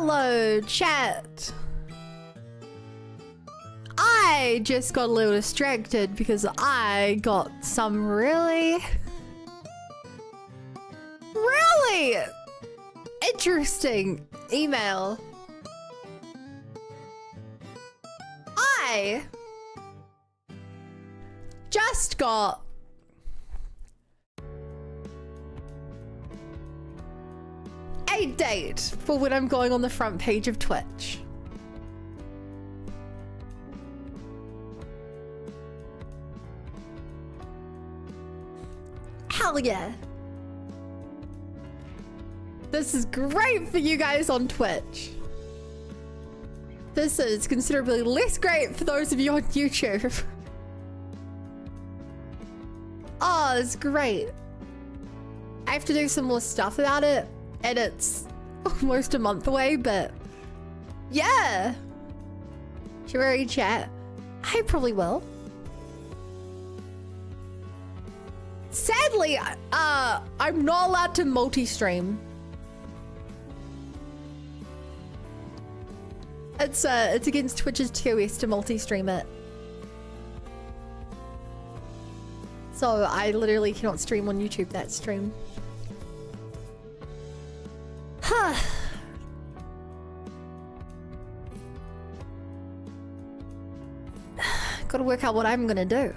Hello, chat. I just got a little distracted because I got some really interesting email. I just got a date for when I'm going on the front page of Twitch. Hell yeah. This is great for you guys on Twitch. This is considerably less great for those of you on YouTube. Oh, it's great. I have to do some more stuff about it, and it's almost a month away, but yeah. Sure, chat. I probably will. Sadly, I'm not allowed to multi-stream. It's against Twitch's TOS to multi-stream it. So I literally cannot stream on YouTube that stream. Huh. Gotta work out what I'm gonna do.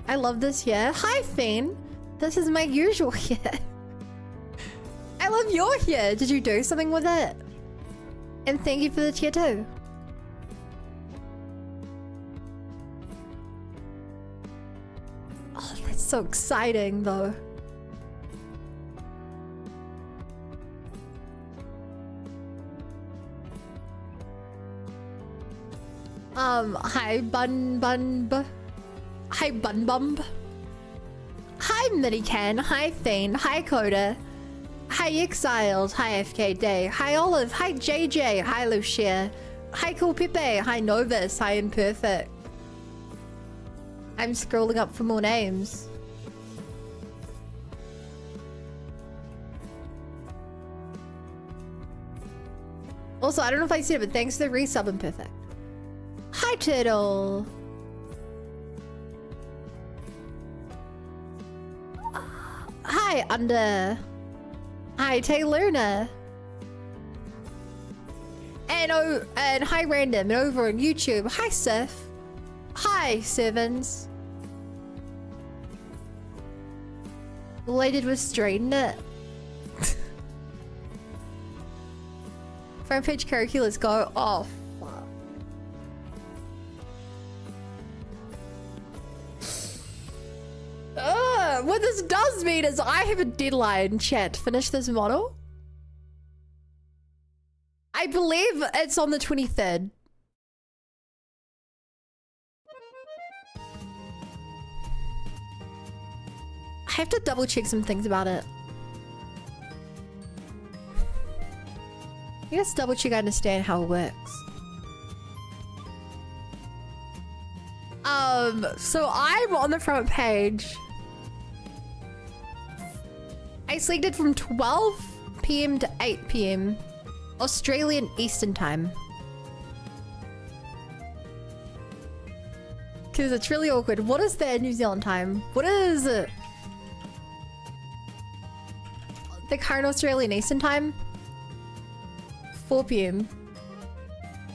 I love this here. Hi, Fane. This is my usual here. I love your here. Did you do something with it? And thank you for the tier 2. Oh, that's so exciting, though. Hi, Hi, Bunbumb. Hi, Minican. Hi, Thane. Hi, Coda. Hi, Exiled. Hi, FK Day. Hi, Olive. Hi, JJ. Hi, Lucia. Hi, Cool Pepe. Hi, Novus. Hi, Imperfect. I'm scrolling up for more names. Also, I don't know if I said it, but thanks for the resub, Imperfect. Hi, Turtle. Hi, Under. Hi, Taylorna. And hi, Random. And over on YouTube, hi, Sif. Hi, Sevens. Related with Straighten It. Front page karaoke, let's go. Oh, fuck. What this does mean is I have a deadline, chat, to finish this model. I believe it's on the 23rd. I have to double check some things about it. I guess double check I understand how it works. So I'm on the front page. I selected from 12 PM to 8 PM Australian Eastern Time. Because it's really awkward. What is their New Zealand time? What is it? The current Australian Eastern Time? 4 PM.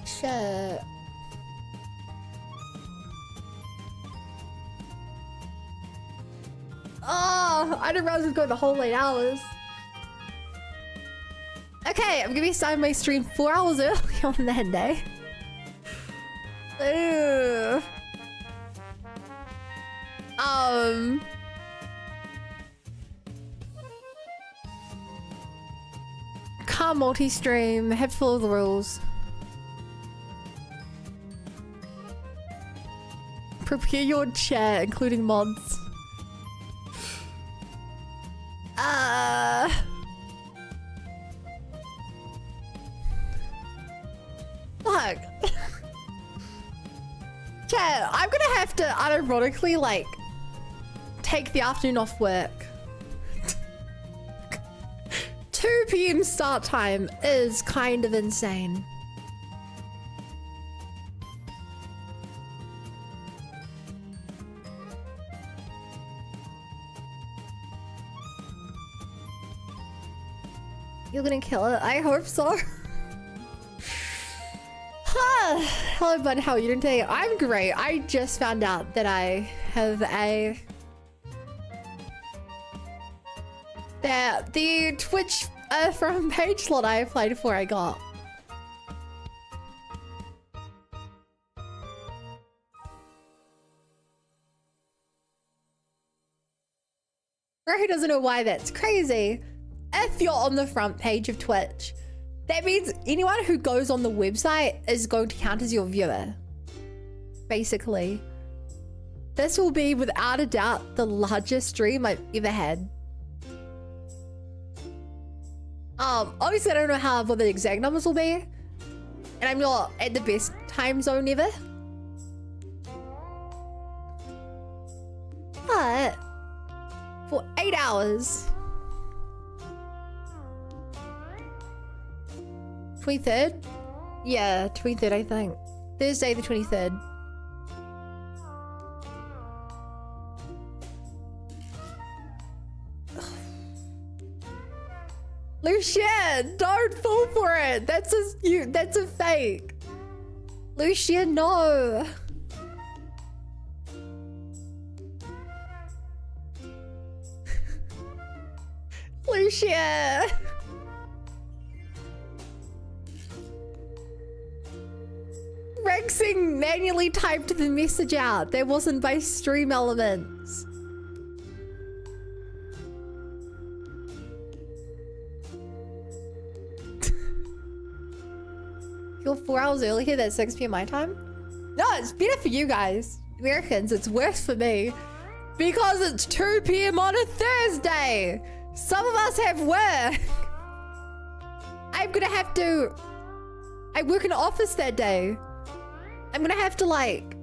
Shit. Oh, I didn't realize it was going the whole 8 hours. Okay, I'm gonna be starting my stream 4 hours early on that day. Ew. Can't multi-stream, head full of the rules. Prepare your chat, including mods. Fuck. Chat, I'm gonna have to unironically, like, take the afternoon off work. 2 p.m. start time is kind of insane. You're gonna kill it? I hope so. Hello bud, how are you doing today? I'm great. I just found out that I have the Twitch from page slot I applied for I got. Ray doesn't know why that's crazy. If you're on the front page of Twitch, that means anyone who goes on the website is going to count as your viewer. Basically. This will be, without a doubt, the largest stream I've ever had. Obviously I don't know what the exact numbers will be. And I'm not at the best time zone ever. But for 8 hours. 23rd? Yeah, 23rd I think. Thursday the 23rd. Lucian, don't fall for it. That's a fake. Lucian, no. Lucian. Rexing manually typed the message out. That wasn't by Stream Elements. You're 4 hours earlier, that's 6 p.m. my time? No, it's better for you guys. Americans, it's worse for me. Because it's 2 p.m. on a Thursday. Some of us have work. I'm gonna have to... I work in an office that day. I'm gonna have to like...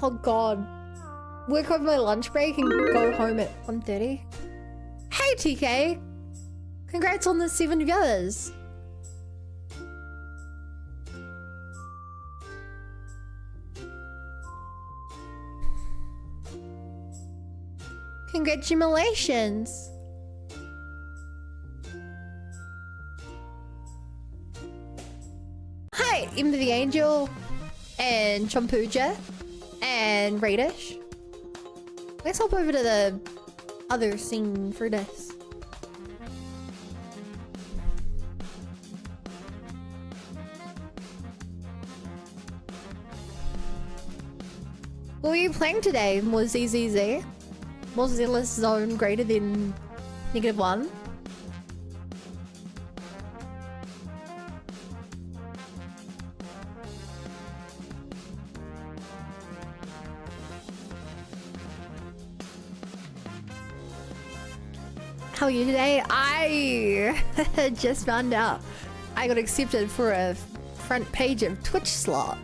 Oh god. Work over my lunch break and go home at 1:30. Hey TK! Congrats on the 7 viewers. Congratulations. Hi, Ember the Angel and Champuja and Radish. Let's hop over to the other scene for this. What were you playing today? Was ZZZ? Was Zealous Zone greater than -1? How are you today? I just found out I got accepted for a front page of Twitch slot.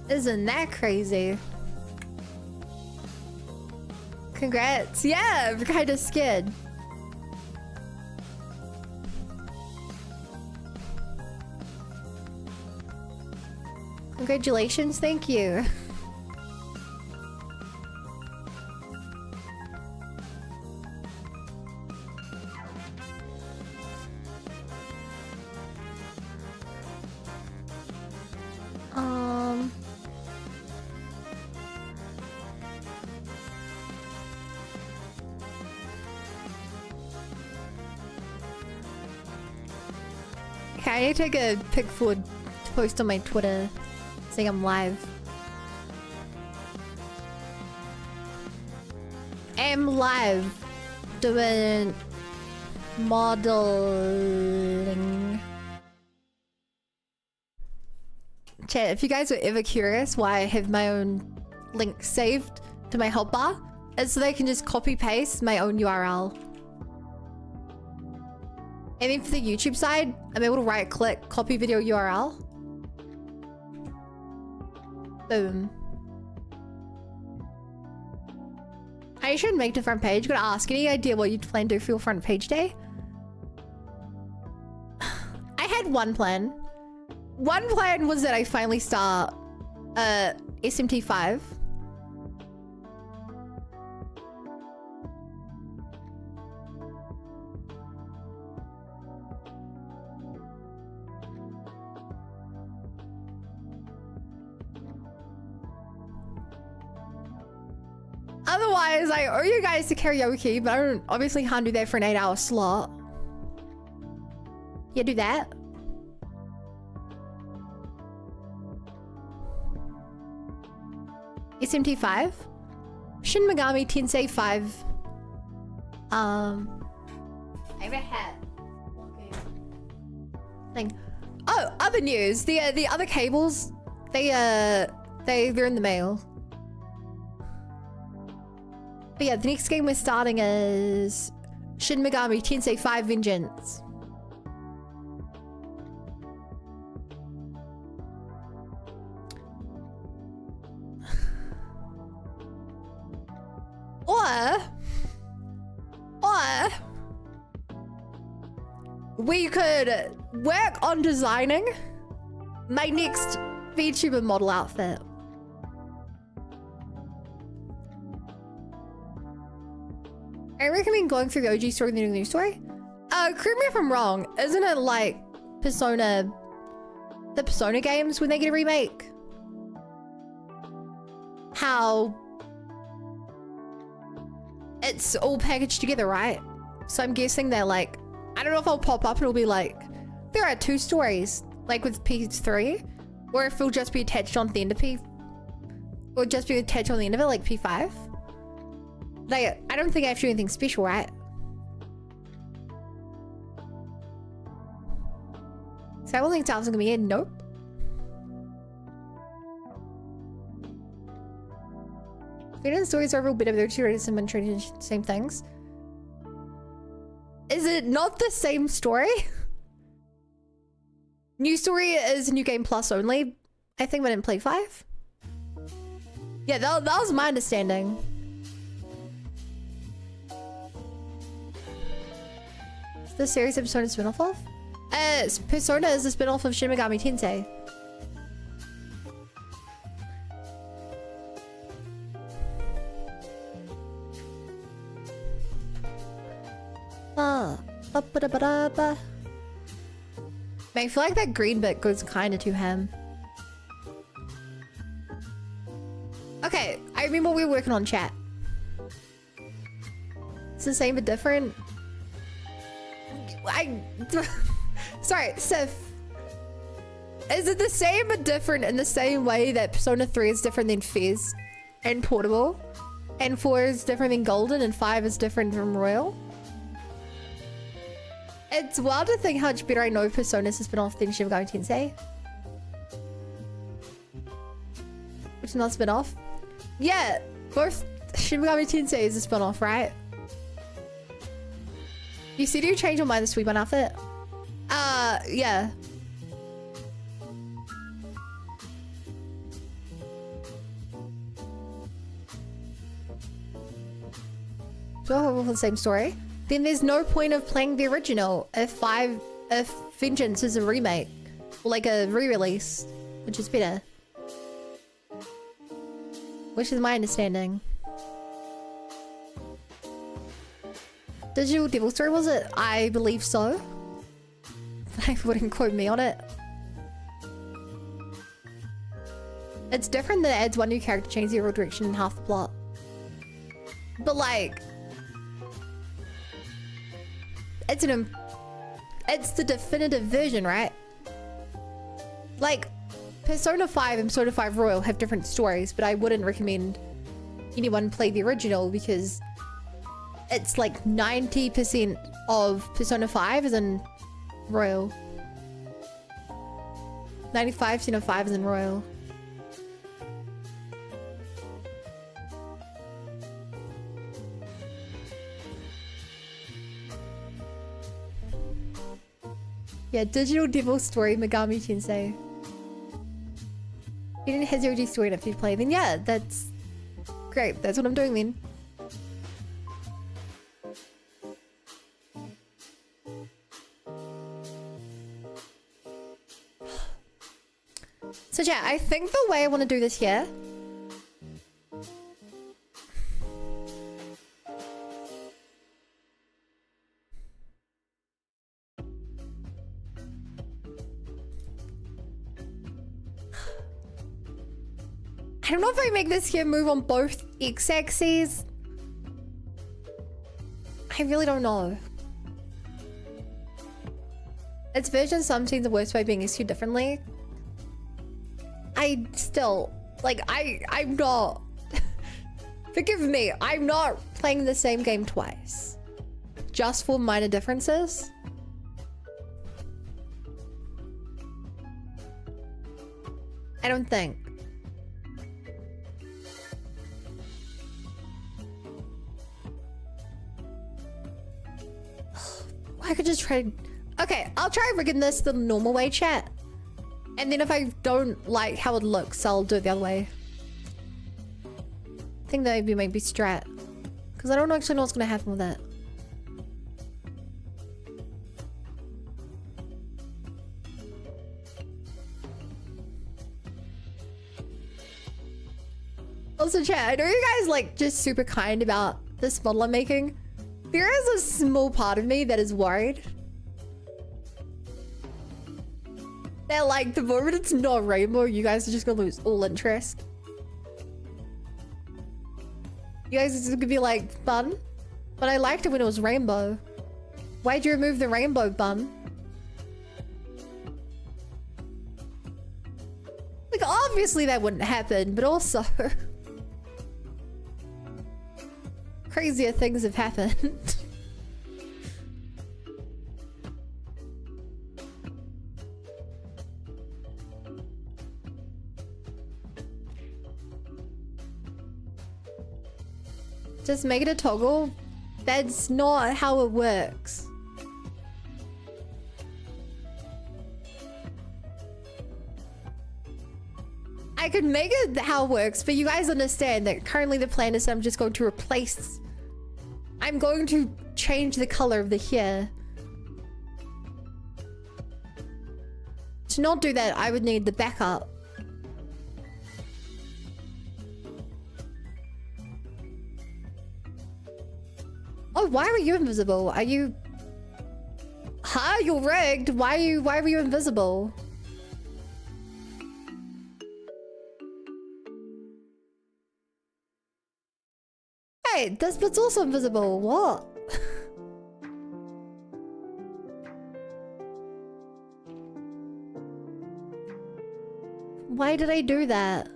Isn't that crazy? Congrats. Yeah, I'm kind of scared. Congratulations, thank you. Okay, I need to take a pic for to post on my Twitter saying I'm live. I'm live doing modeling. Chat, if you guys were ever curious why I have my own link saved to my help bar, it's so they can just copy paste my own URL. And then for the YouTube side, I'm able to right click, copy video URL. Boom. I should make the front page. Gotta ask, any idea what you'd plan to do for your front page day? I had one plan. One plan was that I finally start SMT5. Otherwise, I owe you guys to karaoke, but I don't obviously can't do that for an 8-hour slot. Yeah, do that. SMT5? Shin Megami Tensei 5. I have a hat. Okay. Thing. Oh, other news. The other cables, they're in the mail. But yeah, the next game we're starting is Shin Megami Tensei 5 Vengeance. Or we could work on designing my next VTuber model outfit. I recommend going through the OG story and the new story. Correct me if I'm wrong. Isn't it like Persona, the Persona games when they get a remake? How it's all packaged together, right? So I'm guessing they're like, I don't know if I'll pop up and it'll be like, there are 2 stories, like with P3, or if it'll just be attached on the end of P, or just be attached on the end of it, like P5. Like, I don't think I have to do anything special, right? So I will think Tal's gonna be in. Nope. Freedom stories are a real bit of their two some trading same things. Is it not the same story? New story is New Game Plus only. I think we didn't play 5. Yeah, that was my understanding. The series of Persona spin-off of? Persona is a spin-off of Shin Megami Tensei. Man, I feel like that green bit goes kinda to him. Okay, I remember we were working on chat. It's the same but different. Sorry, Sif. Is it the same but different in the same way that Persona 3 is different than Fez and Portable? And 4 is different than Golden and 5 is different from Royal? It's wild to think how much better I know Persona has been off than Shin Megami Tensei. Which is not spin-off? Yeah, both Shin Megami Tensei is a spin-off, right? You said you changed your mind this week on outfit? Yeah. So the same story. Then there's no point of playing the original if Vengeance is a remake. Or like a re-release, which is better. Which is my understanding. Digital Devil Story, was it? I believe so. I wouldn't quote me on it. It's different that it adds one new character, changes the overall direction and half the plot. But like, it's the definitive version, right? Like, Persona 5 and Persona 5 Royal have different stories, but I wouldn't recommend anyone play the original because it's like 90% of Persona 5 is in Royal. 95% of 5s in Royal. Yeah, Digital Devil Story, Megami Tensei. You didn't have zero G story if you play, then yeah, that's great. That's what I'm doing then. So yeah, I think the way I want to do this here I don't know if I make this here move on both x-axes. I really don't know. It's version 17 the worst way being executed differently. I still, like, I'm not, forgive me, I'm not playing the same game twice. Just for minor differences. I don't think. I could just try. Okay, I'll try rigging this the normal way, chat. And then if I don't like how it looks, I'll do it the other way. I think that might be strat. Because I don't actually know what's going to happen with that. Also, chat, I know you guys like just super kind about this model I'm making. There is a small part of me that is worried that, like, the moment it's not rainbow, you guys are just gonna lose all interest. You guys are just gonna be like, fun, but I liked it when it was rainbow. Why'd you remove the rainbow, bum? Like, obviously that wouldn't happen, but also crazier things have happened. Just make it a toggle. That's not how it works. I could make it how it works, but you guys understand that currently the plan is I'm just going to replace. I'm going to change the color of the hair. To not do that, I would need the backup. Oh, why were you invisible? Are you... Huh? You're rigged. Why were you invisible? Hey, this bit's also invisible. What? Why did I do that?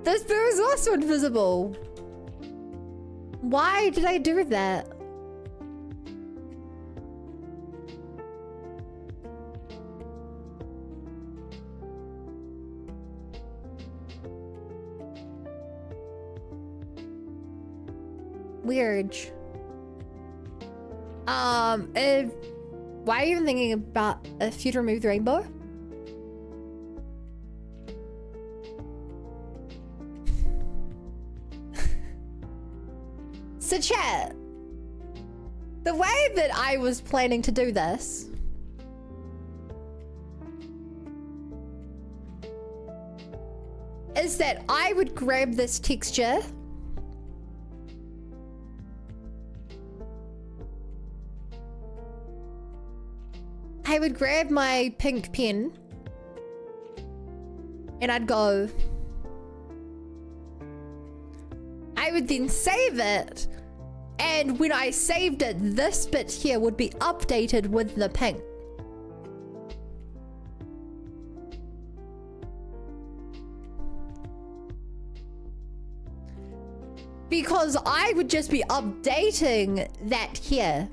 This bit is also invisible. Why did I do that? Weird. Why are you even thinking about if you'd remove the rainbow? So chat, the way that I was planning to do this is that I would grab this texture I would grab my pink pen and I'd go. I would then save it, and when I saved it, this bit here would be updated with the pink. Because I would just be updating that here.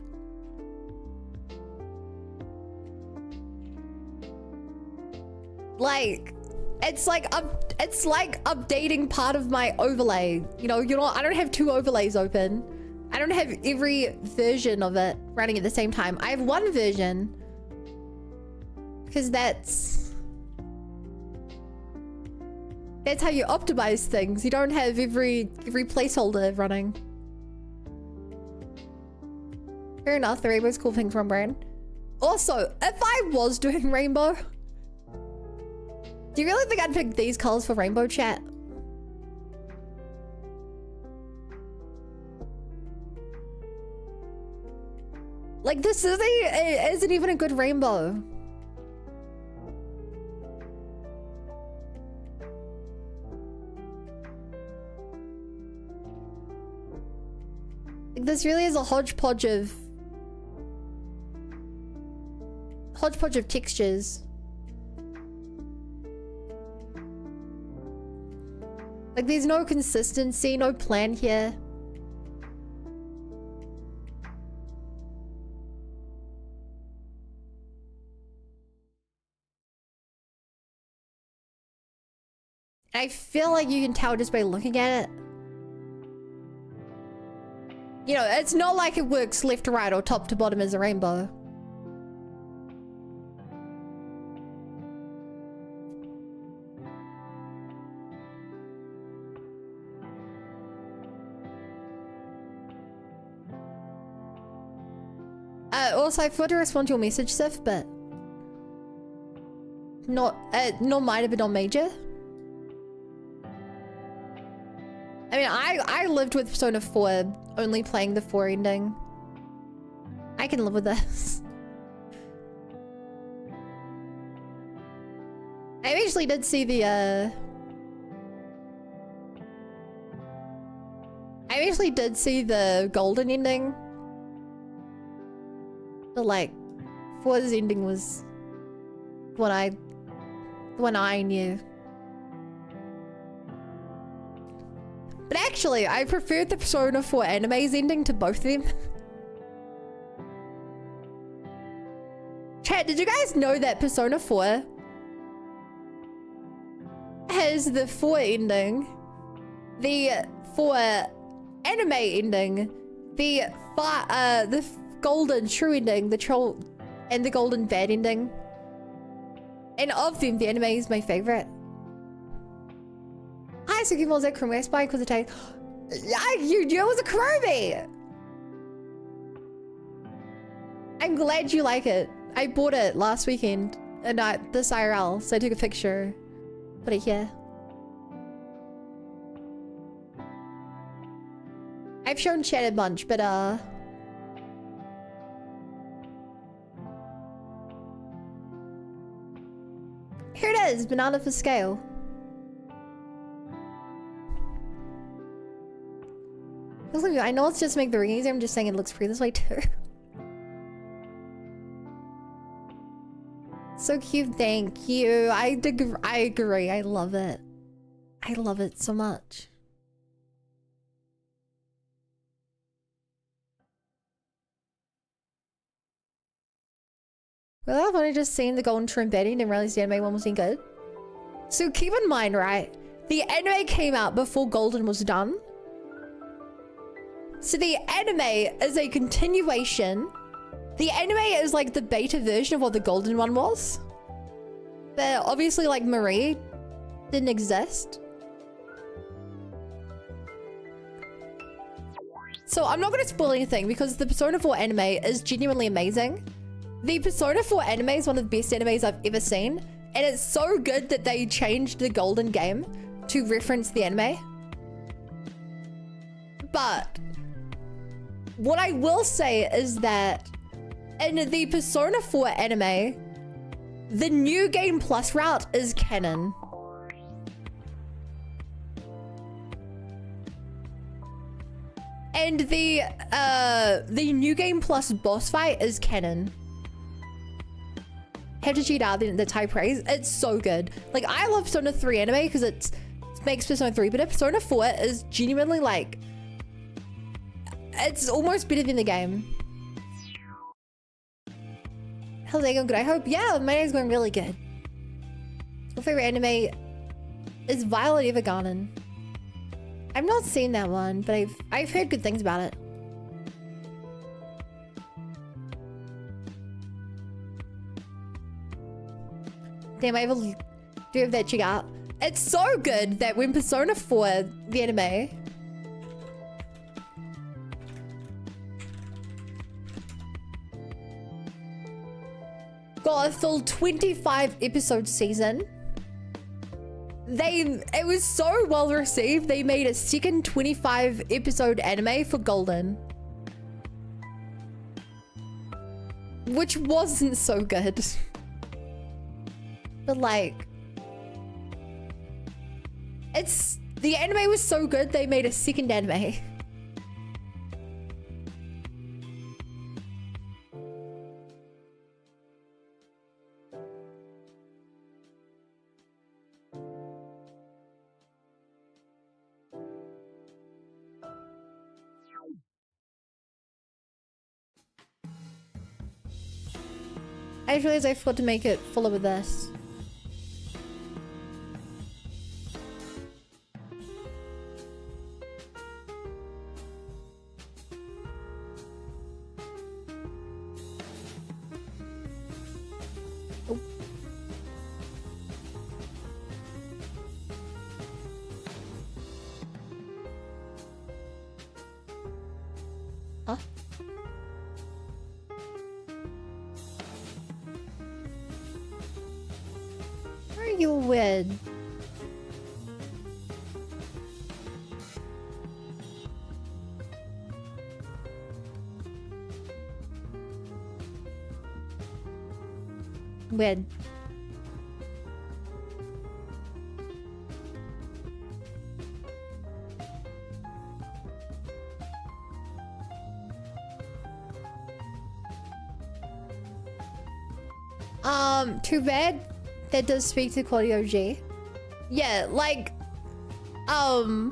Like, it's like updating part of my overlay. You know, I don't have two overlays open. I don't have every version of it running at the same time. I have one version because that's how you optimize things. You don't have every placeholder running. Fair enough, the rainbow's cool thing from Bran. Also, if I was doing rainbow, do you really think I'd pick these colors for rainbow, chat? Like, this isn't even a good rainbow. Like, this really is a hodgepodge of textures. Like, there's no consistency, no plan here. I feel like you can tell just by looking at it. You know, it's not like it works left to right or top to bottom as a rainbow. Also, I forgot to respond to your message, Sif, but not minor, but not major. I mean, I lived with Persona 4 only playing the 4 ending. I can live with this. I eventually did see the golden ending. But like, 4's ending was the one I knew. But actually, I preferred the Persona 4 anime's ending to both of them. Chat, did you guys know that Persona 4 has the 4 ending, the 4 anime ending, the golden true ending, the troll, and the golden bad ending? And of them, the anime is my favorite. Hi, Suki, was that Chrome Spy because it takes. You knew it was a Chromie! I'm glad you like it. I bought it last weekend and this IRL, so I took a picture. Put it here. I've shown chat a bunch, but here it is, banana for scale. I know it's just to make the ring easier, I'm just saying it looks pretty this way too. So cute, thank you. I agree, I love it. I love it so much. Well, I've only just seen the golden trim bedding and realized the anime one wasn't good. So keep in mind, right? The anime came out before Golden was done. So the anime is a continuation. The anime is like the beta version of what the Golden one was. But obviously, like, Marie didn't exist. So I'm not going to spoil anything because the Persona 4 anime is genuinely amazing. The Persona 4 anime is one of the best animes I've ever seen. And it's so good that they changed the Golden game to reference the anime. But what I will say is that in the Persona 4 anime, the New Game Plus route is canon. And the New Game Plus boss fight is canon. Have to cheat out the high praise. It's so good. Like, I love Persona 3 anime because it makes Persona 3, but Persona 4 is genuinely like, it's almost better than the game. How's it going? Good, I hope. Yeah, my day's going really good. Your favorite anime is Violet Evergarden. I've not seen that one, but I've heard good things about it. Damn, I do have that check out. It's so good that when Persona 4, the anime, got a full 25 episode season, it was so well received, they made a second 25 episode anime for Golden. Which wasn't so good. But like, the anime was so good, they made a second anime. I just realized I forgot to make it fuller with this. Oh. Huh? You win. Win. Too bad that does speak to Claudio G. Yeah, like, no,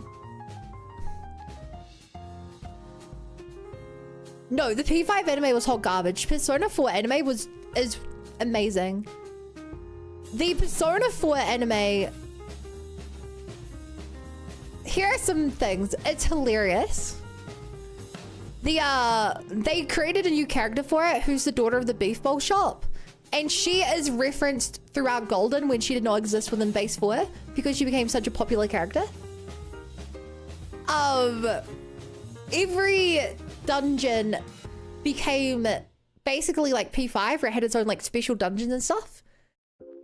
the P5 anime was hot garbage. Persona 4 anime is amazing. The Persona 4 anime, here are some things. It's hilarious. They created a new character for it who's the daughter of the beef bowl shop. And she is referenced throughout Golden when she did not exist within base 4 because she became such a popular character. Every dungeon became basically like P5 where it had its own like special dungeons and stuff.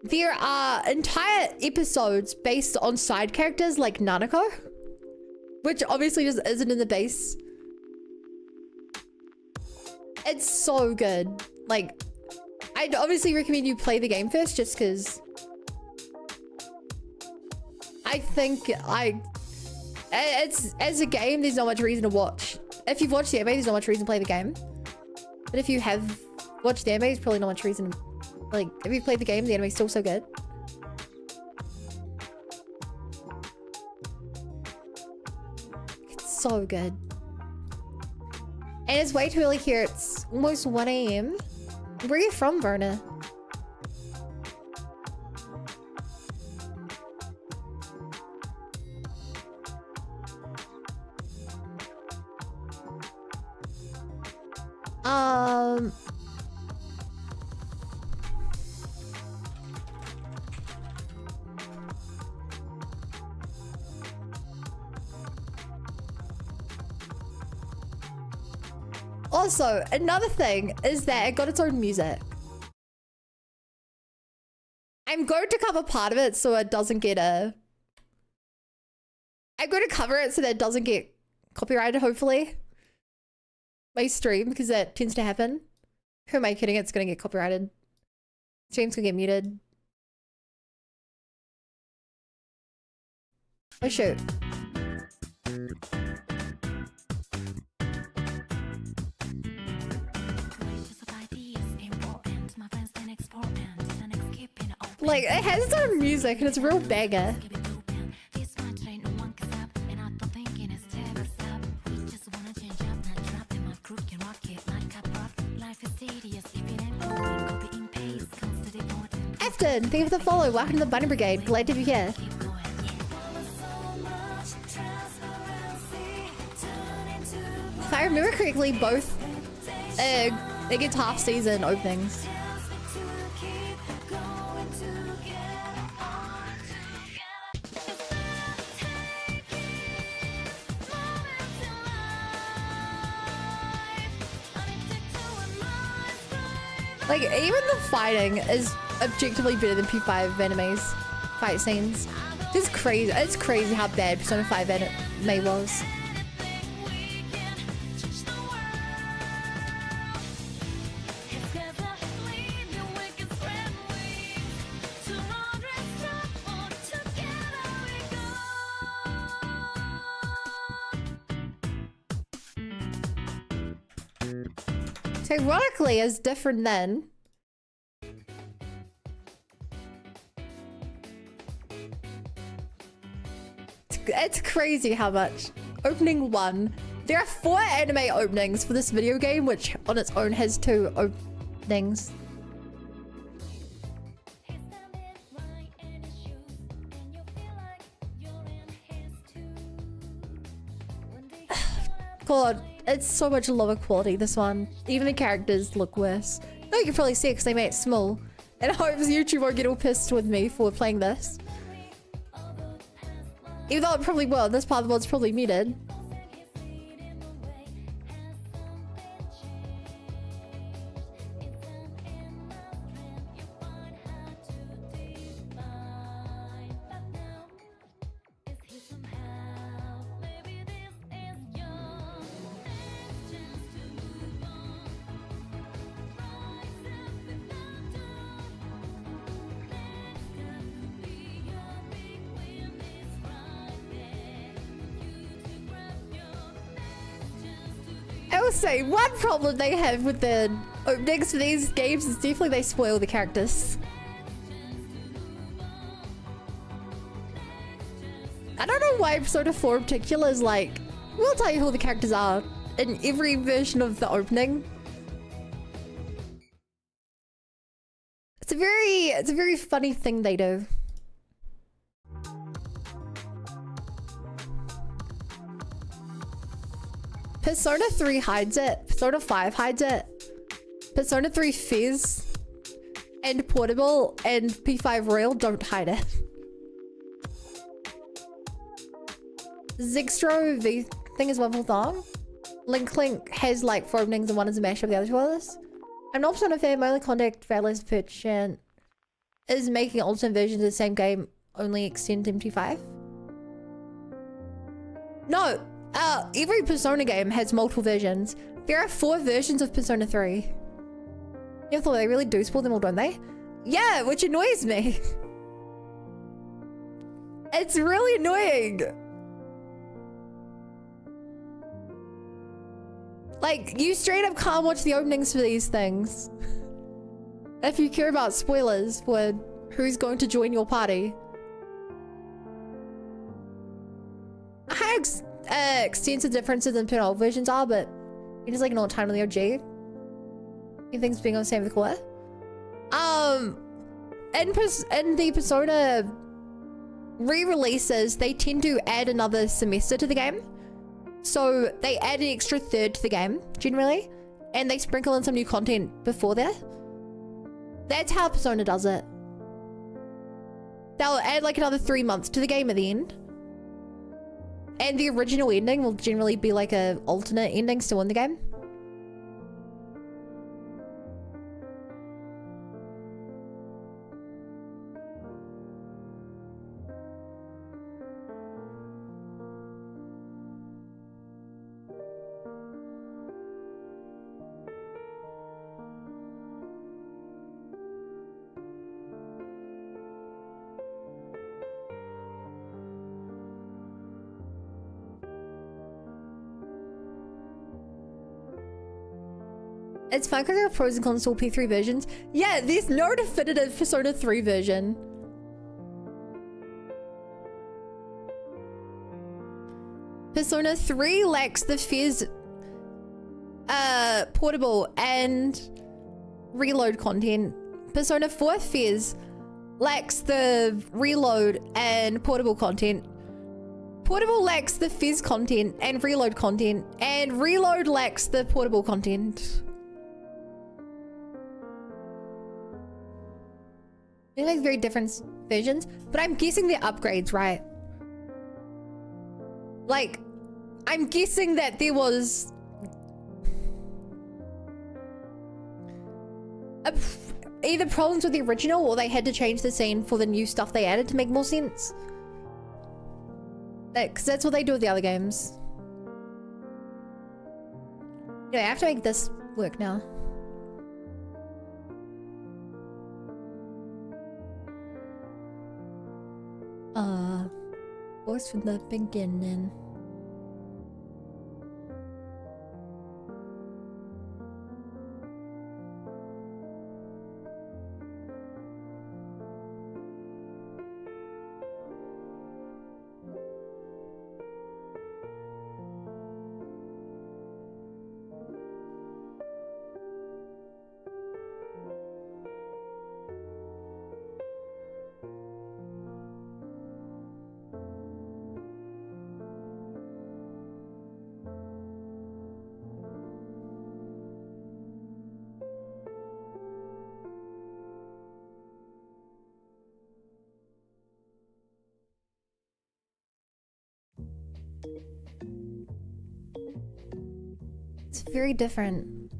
There are entire episodes based on side characters like Nanako, which obviously just isn't in the base. It's so good. Like, I'd obviously recommend you play the game first just because I think it's, as a game, there's not much reason to watch. If you've watched the anime, there's not much reason to play the game. But if you have watched the anime, there's probably not much reason to, like, if you've played the game, the anime's still so good. It's so good. And it's way too early here. It's almost 1 AM. Where are you from, Verna? Also, another thing is that it got its own music. I'm going to cover part of it so it doesn't get I'm going to cover it so that it doesn't get copyrighted, hopefully. My stream, because that tends to happen. Who am I kidding? It's going to get copyrighted. Stream's going to get muted. Oh, shoot. Like, it has its own music and it's a real banger. I Afton, thank you for the follow. Welcome to the Bunny Brigade. Glad to be here. If I remember correctly, both they get half season openings. Like, even the fighting is objectively better than P5 anime's fight scenes. It's crazy. It's crazy how bad Persona 5 anime was. So ironically, is different then. It's crazy how much. Opening 1. There are 4 anime openings for this video game, which on its own has 2 openings. God, it's so much lower quality, this one. Even the characters look worse. No, you can probably see it because they made it small. And I hope YouTube won't get all pissed with me for playing this. Even though it probably will, this part of the world's probably muted. I will say, one problem they have with the openings for these games is definitely they spoil the characters. I don't know why Persona 4 in particular is like, we'll tell you who the characters are in every version of the opening. It's a very funny thing they do. Persona 3 hides it. Persona 5 hides it. Persona 3 Fizz and Portable and P5 Royal don't hide it. Zigstro V thing is one full thong. Link has like 4 openings and one is a mashup of the other 2 others. I'm not Persona fan. My only contact Valor's Perchant is making alternate versions of the same game, only extend MT5. No. Every Persona game has multiple versions. There are 4 versions of Persona 3. You thought they really do spoil them all, don't they? Yeah, which annoys me. It's really annoying. Like, you straight up can't watch the openings for these things. If you care about spoilers for who's going to join your party. How extensive differences in penal versions are, but you just like know what time on the OG. Anything's being on the same with the core. In the Persona re-releases, they tend to add another semester to the game. So they add an extra third to the game, generally. And they sprinkle in some new content before that. That's how Persona does it. They'll add like another 3 months to the game at the end. And the original ending will generally be like a alternate ending still in the game. It's fun because there are pros and cons to all P3 versions. Yeah, there's no definitive Persona 3 version. Persona 3 lacks the Fizz portable and reload content. Persona 4 Fizz lacks the reload and portable content. Portable lacks the fizz content and reload content, and reload lacks the portable content. They're like very different versions, but I'm guessing they're upgrades, right? Like, I'm guessing that there was either problems with the original or they had to change the scene for the new stuff they added to make more sense. Because that's what they do with the other games. Anyway, I have to make this work now. Voice from the beginning. It's very different.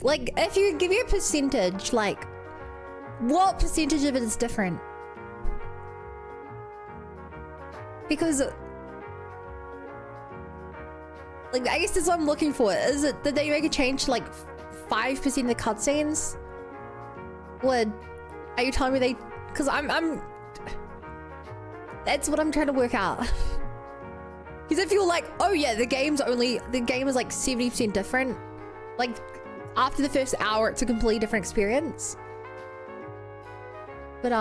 Like, if you give me a percentage, like, what percentage of it is different? Because, like, I guess that's what I'm looking for. Is it, did they make a change to, like, 5% of the cutscenes? What, are you telling me they, because I'm, that's what I'm trying to work out. Because if you're like, oh yeah, the game is like 70% different. Like, after the first hour, it's a completely different experience. But,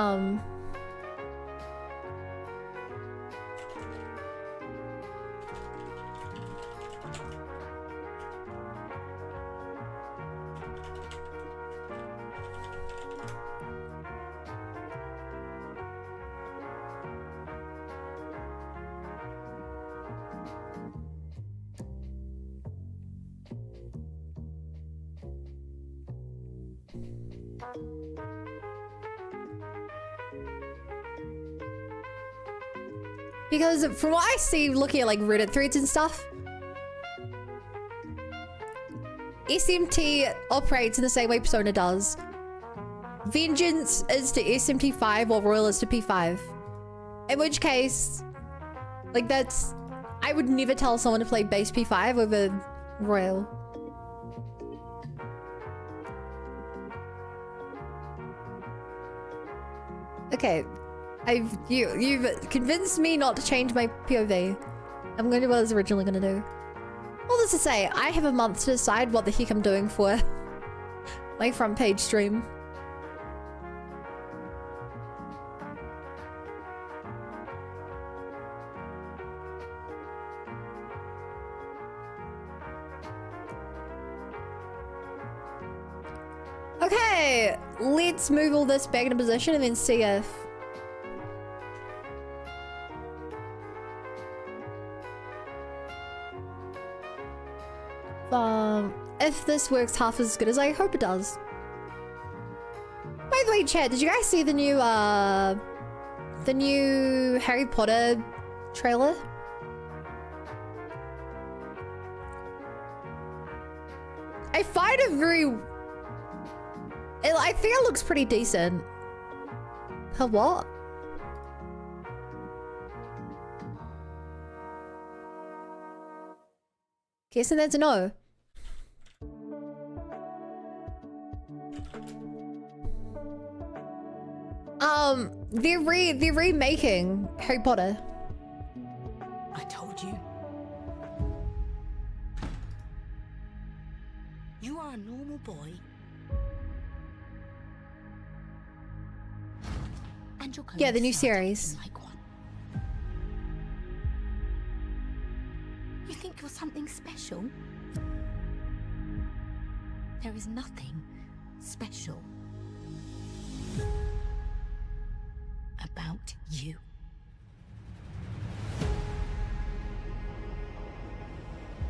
because from what I see looking at like Reddit threads and stuff, SMT operates in the same way Persona does. Vengeance is to SMT5 while Royal is to P5. In which case, like that's, I would never tell someone to play base P5 over Royal. Okay, you've convinced me not to change my POV. I'm going to do what I was originally going to do. All this to say, I have a month to decide what the heck I'm doing for my front page stream. Okay, let's move all this back into position and then see if this works half as good as I hope it does. By the way, chat, did you guys see the new Harry Potter trailer? I find it very, I think it looks pretty decent. What? Guessing that's a no. They're remaking Harry Potter. I told you. You are a normal boy. And you're going Yeah, the to new start series. acting like one. You think you're something special? There is nothing special. about you.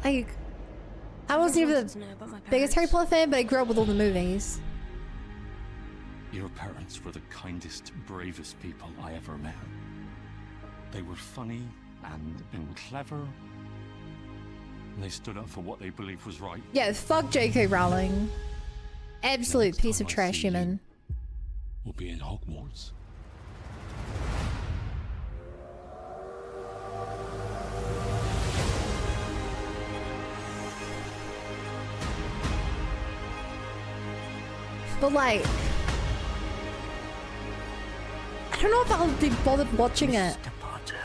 Like, I wasn't even the biggest Harry Potter fan, but I grew up with all the movies. Your parents were the kindest, bravest people I ever met. They were funny and clever. And they stood up for what they believed was right. Yeah, fuck J.K. Rowling. Absolute Next piece time of I trash see human. We'll be in Hogwarts. But like, I don't know if I'll be bothered watching it. Mr. Potter,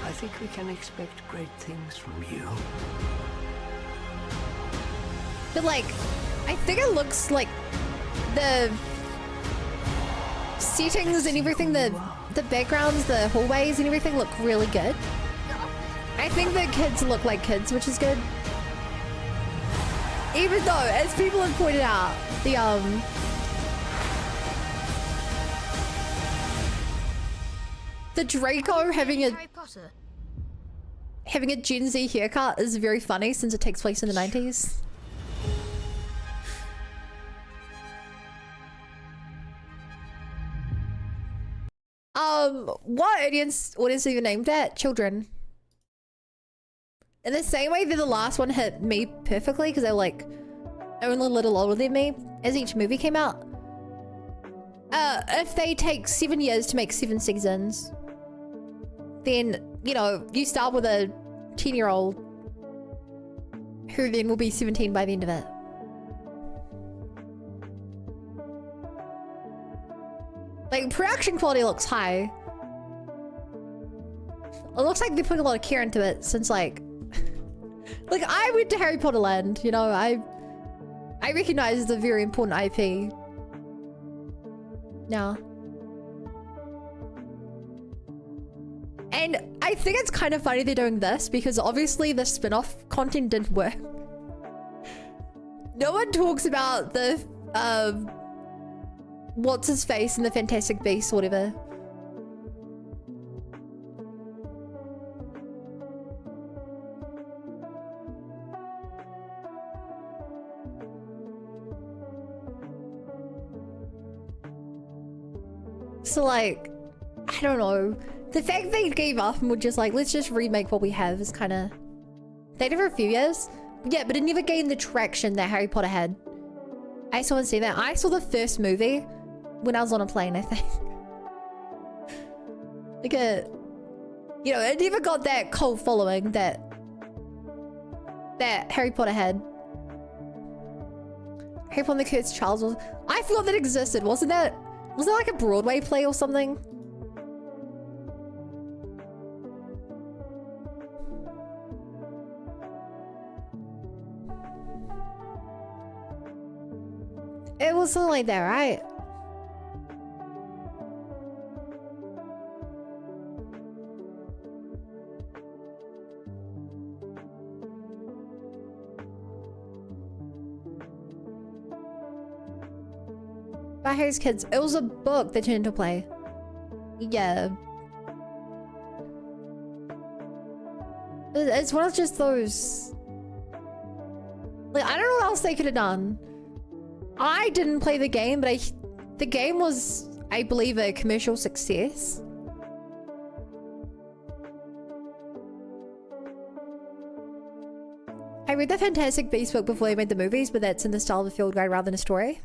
I think we can expect great things from you. But like, I think it looks like the settings and everything, the backgrounds, the hallways and everything look really good. I think the kids look like kids, which is good. Even though, as people have pointed out, the Draco having a Gen Z haircut is very funny since it takes place in the 90s. What audience even named that? Children. In the same way that the last one hit me perfectly, because they're like only a little older than me as each movie came out. If they take 7 years to make 7 seasons, then, you know, you start with a 10-year-old who then will be 17 by the end of it. Like, production quality looks high. It looks like they're putting a lot of care into it since, like I went to Harry Potter Land, you know, I recognize it's a very important IP. Now. And I think it's kind of funny they're doing this because obviously the spin-off content didn't work. No one talks about the, what's his face in the Fantastic Beasts or whatever. So like, I don't know. The fact they gave up and were just like, let's just remake what we have is kind of... They did it for a few years. Yeah, but it never gained the traction that Harry Potter had. I still haven't seen that. I saw the first movie when I was on a plane, I think. Like a... You know, it never got that cult following that Harry Potter had. Harry Potter and the Cursed Child was... I forgot that existed. Wasn't that like a Broadway play or something? It was something like that, right? By Harry's Kids. It was a book that turned into a play. Yeah. It's one of just those... Like, I don't know what else they could have done. I didn't play the game, but the game was, I believe, a commercial success. I read the Fantastic Beasts book before they made the movies, but that's in the style of a field guide rather than a story.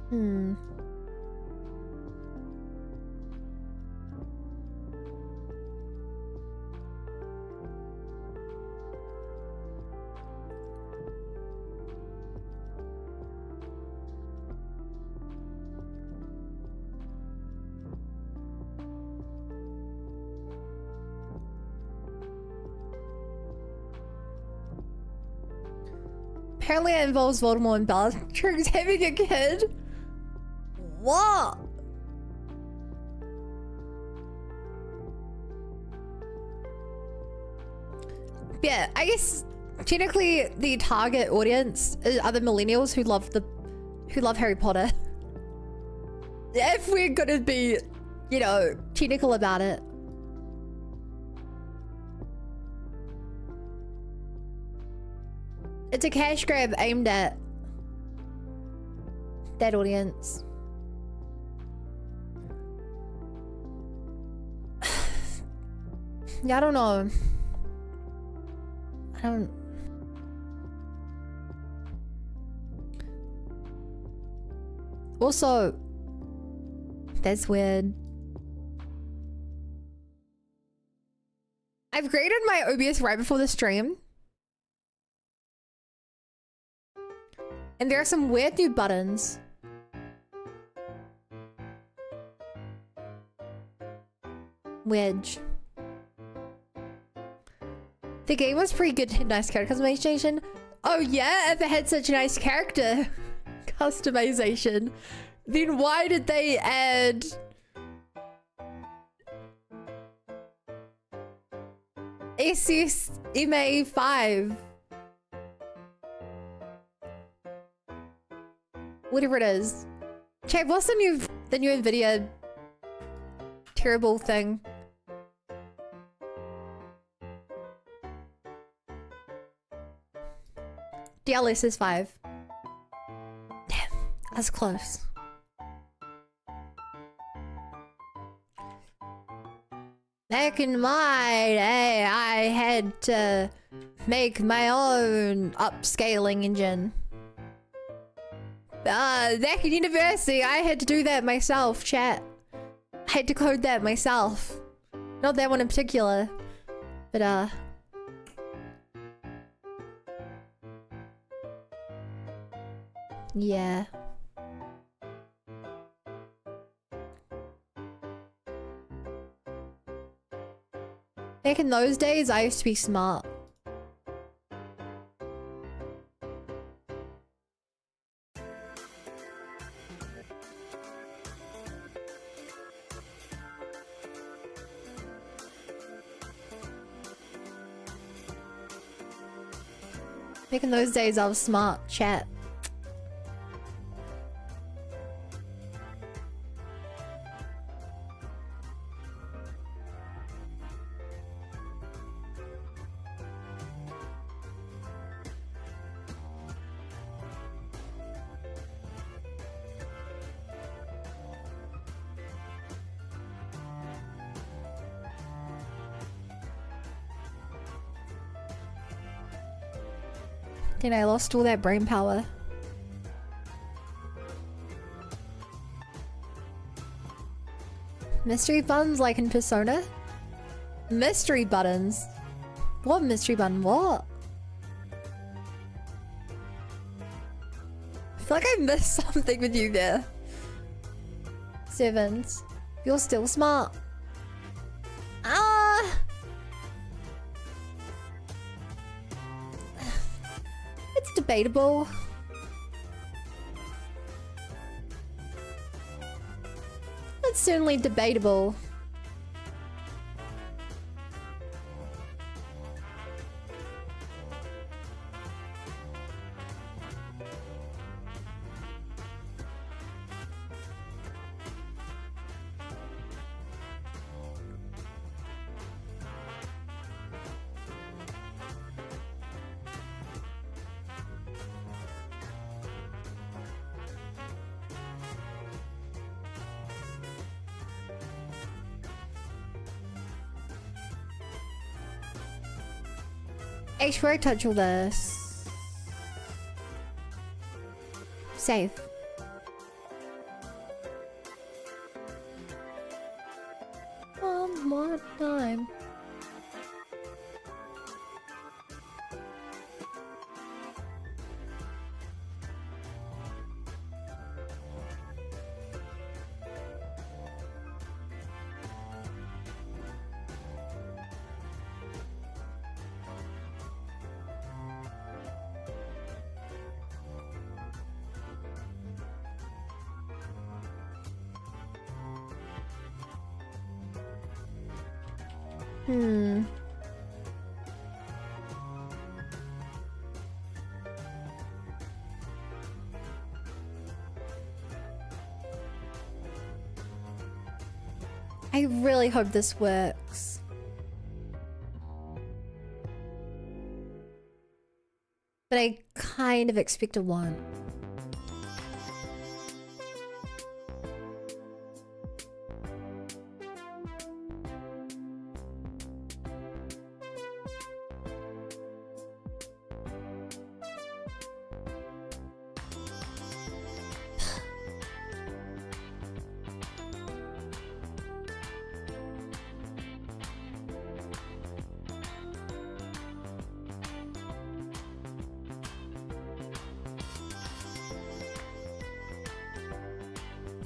Hmm. Apparently it involves Voldemort and Bellatrix having a kid. What? Yeah, I guess technically the target audience are the millennials who love Harry Potter. If we're gonna be, you know, technical about it. It's a cash grab aimed at that audience. Yeah, I don't know. I don't... Also, that's weird. I've graded my OBS right before the stream. And there are some weird new buttons. Wedge. The game was pretty good. Nice character customization. Oh yeah, if it had such a nice character customization, then why did they add SSMA 5? Whatever it is. Chat, what's the new Nvidia terrible thing? DLSS 5. Damn, that's close. Back in my day, I had to make my own upscaling engine. Back in university, I had to do that myself, chat. I had to code that myself. Not that one in particular, but yeah. Back in those days, I used to be smart. Back in those days, I was smart, chat. And I lost all that brain power. Mystery buttons like in Persona? Mystery buttons? What mystery button? What? I feel like I missed something with you there. Sevens. You're still smart. Ah! It's debatable. It's certainly debatable. Before I touch all this. Save. Hmm. I really hope this works. But I kind of expect a 1.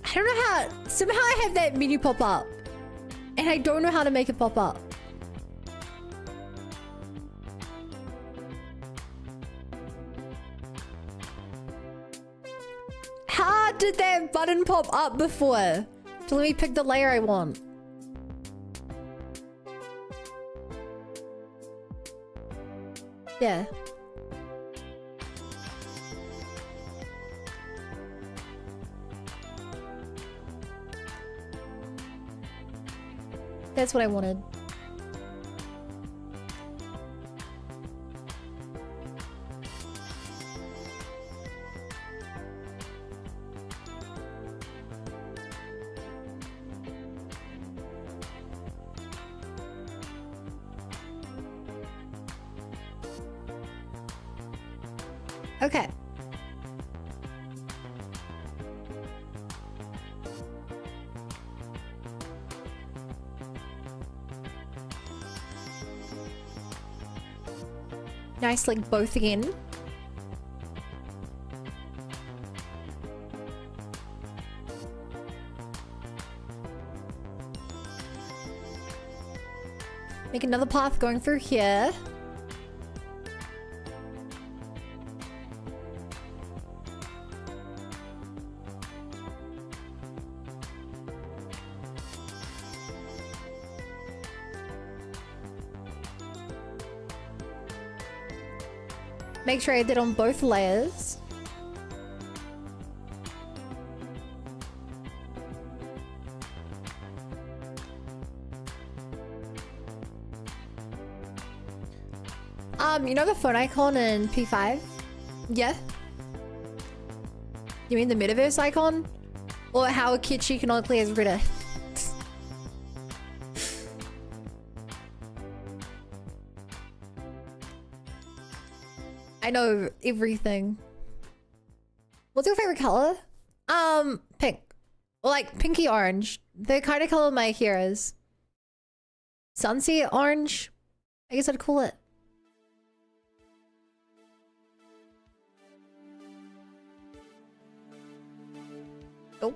I don't know how. Somehow I have that menu pop up. And I don't know how to make it pop up. How did that button pop up before? To let me pick the layer I want. Yeah. That's what I wanted. Okay. Nice, like both again. Make another path going through here. Make sure I did on both layers. You know the phone icon in P5? Yeah? You mean the metaverse icon? Or how a Kichi canonically has Ritter? I know everything. What's your favorite color? Pink. Or like pinky orange. The kind of color my hair is. Sunset orange? I guess I'd call it. Oh.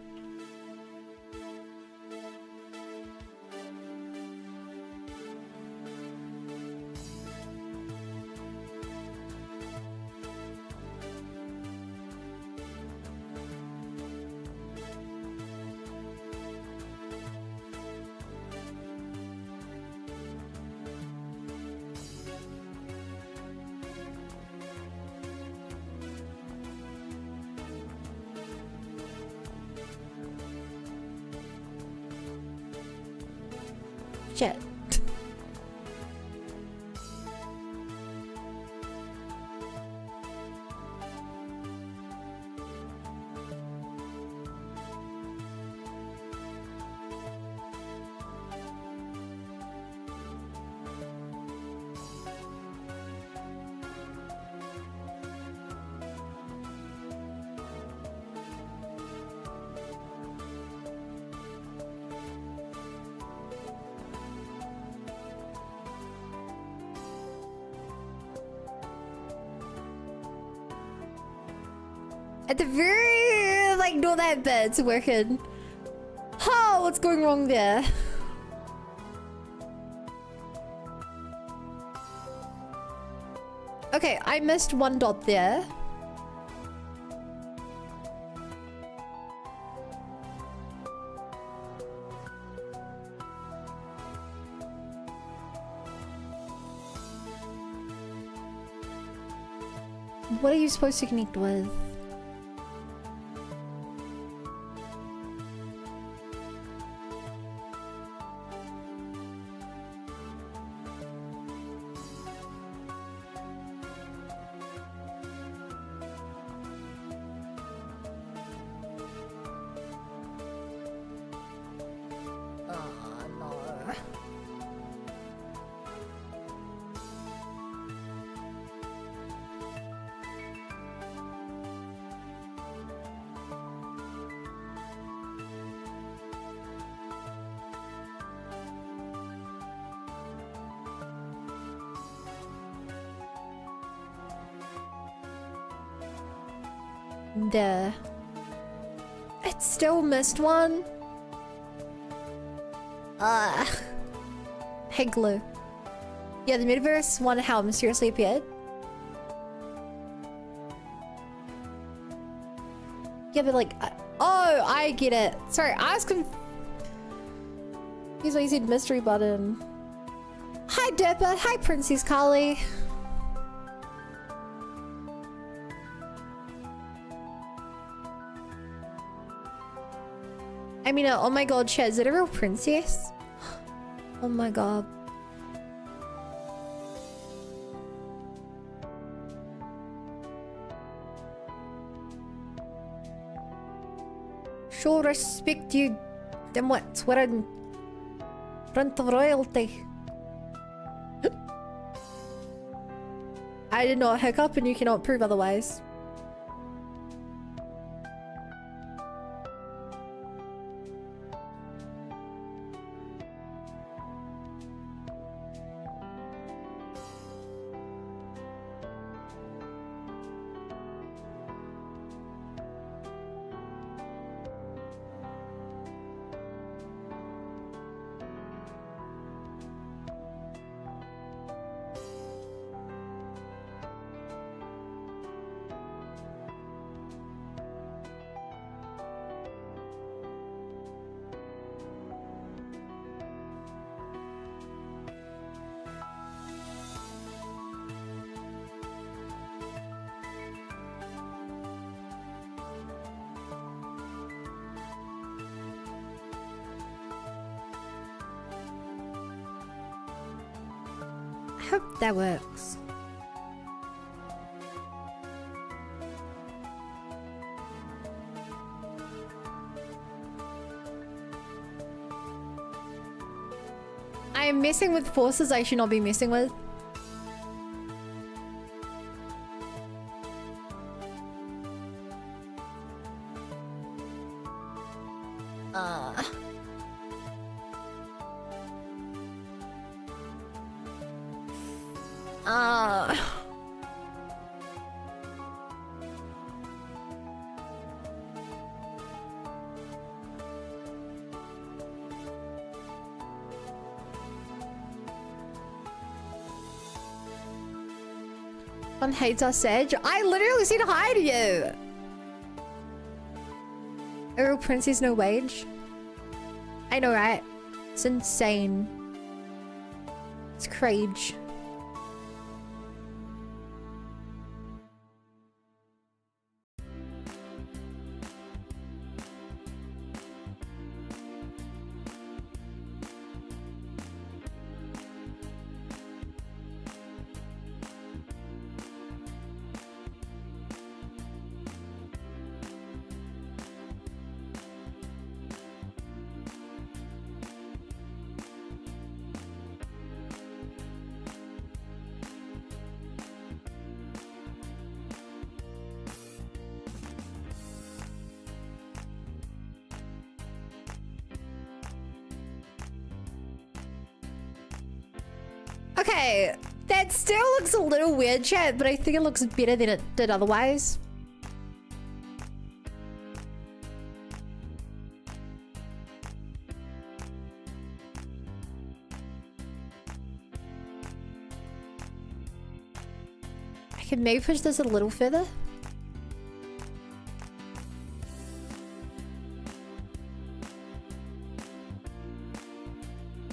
Shit. At the very, like, not that bad, it's working. Oh, what's going wrong there? Okay, I missed one dot there. What are you supposed to connect with? Oh, no. Duh. It still missed one. Hey, Glue. Yeah, the metaverse one how mysteriously appeared. Yeah, but like, oh, I get it. Sorry, I was confused. He said mystery button. Hi, Dipper. Hi, Princess Carly. I mean, oh my god, Chad, is it a real princess? Oh my god. Sure respect you. Then what's we're in front of royalty. I did not hiccup and you cannot prove otherwise. I hope that works. I am messing with forces I should not be messing with. One hates us, Edge. I literally said hi to you. A real princess, no wage. I know, right? It's insane. It's cringe. Okay, that still looks a little weird, chat, but I think it looks better than it did otherwise. I could maybe push this a little further.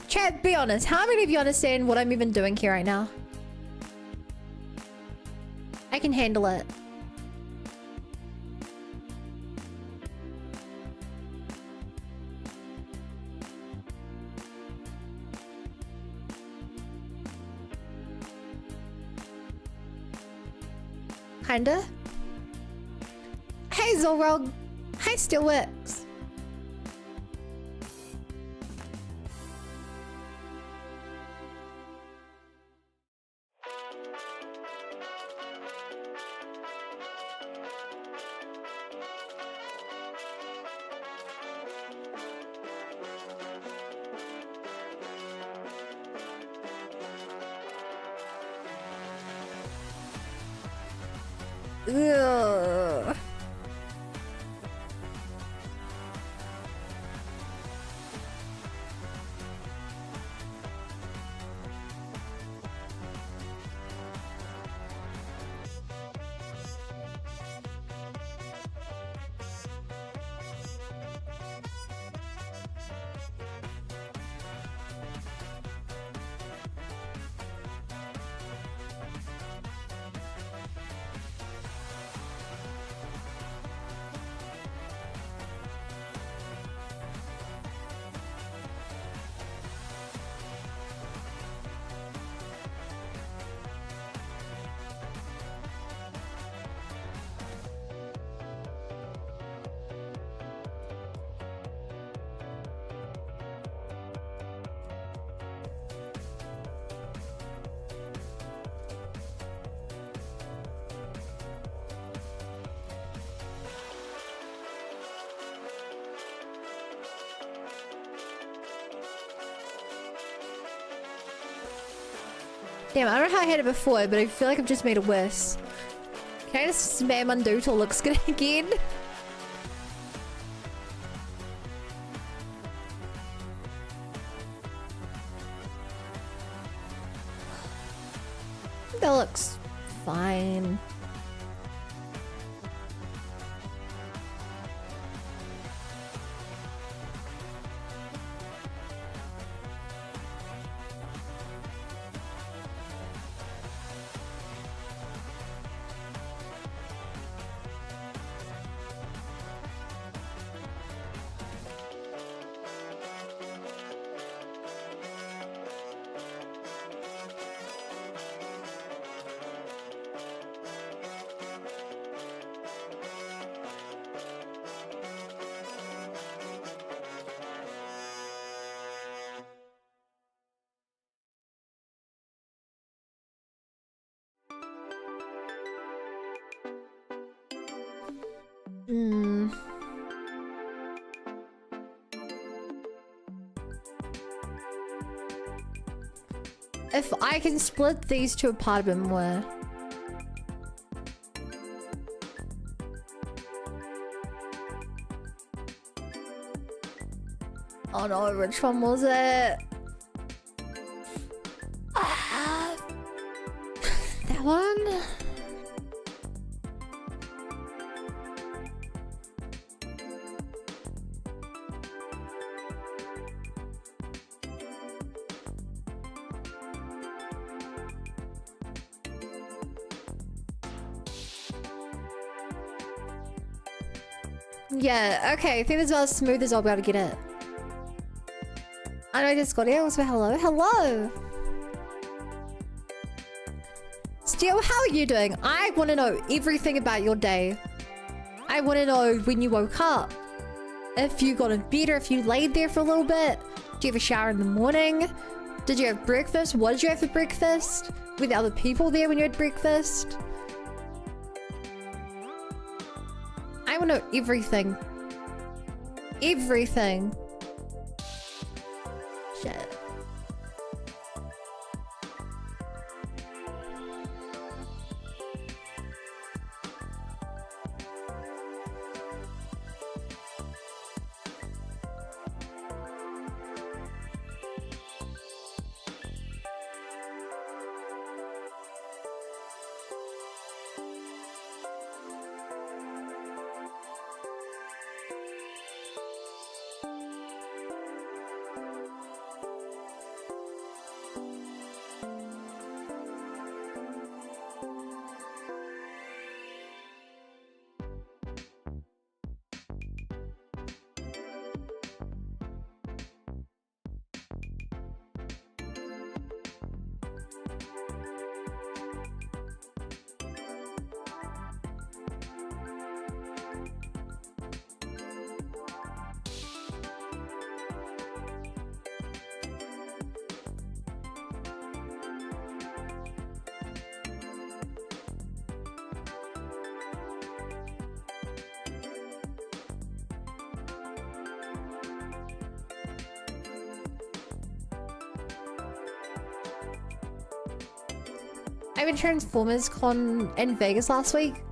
Chat, be honest. How many of you understand what I'm even doing here right now? I can handle it. Kinda. Hey Zolrog. Hi Steelworks. Ugh. Damn, I don't know how I had it before, but I feel like I've just made it worse. Can I just spam undo till it looks good again? That looks fine. If I can split these two apart a bit more. Oh no, which one was it? That one? Yeah, okay, I think that's about as smooth as I'll be able to get it. I know this Scotty, also hello. Hello! Steel, how are you doing? I want to know everything about your day. I want to know when you woke up. If you got in bed or if you laid there for a little bit. Do you have a shower in the morning? Did you have breakfast? What did you have for breakfast? Were there other people there when you had breakfast? I want to know everything. Everything. Shit. I went Transformers Con in Vegas last week.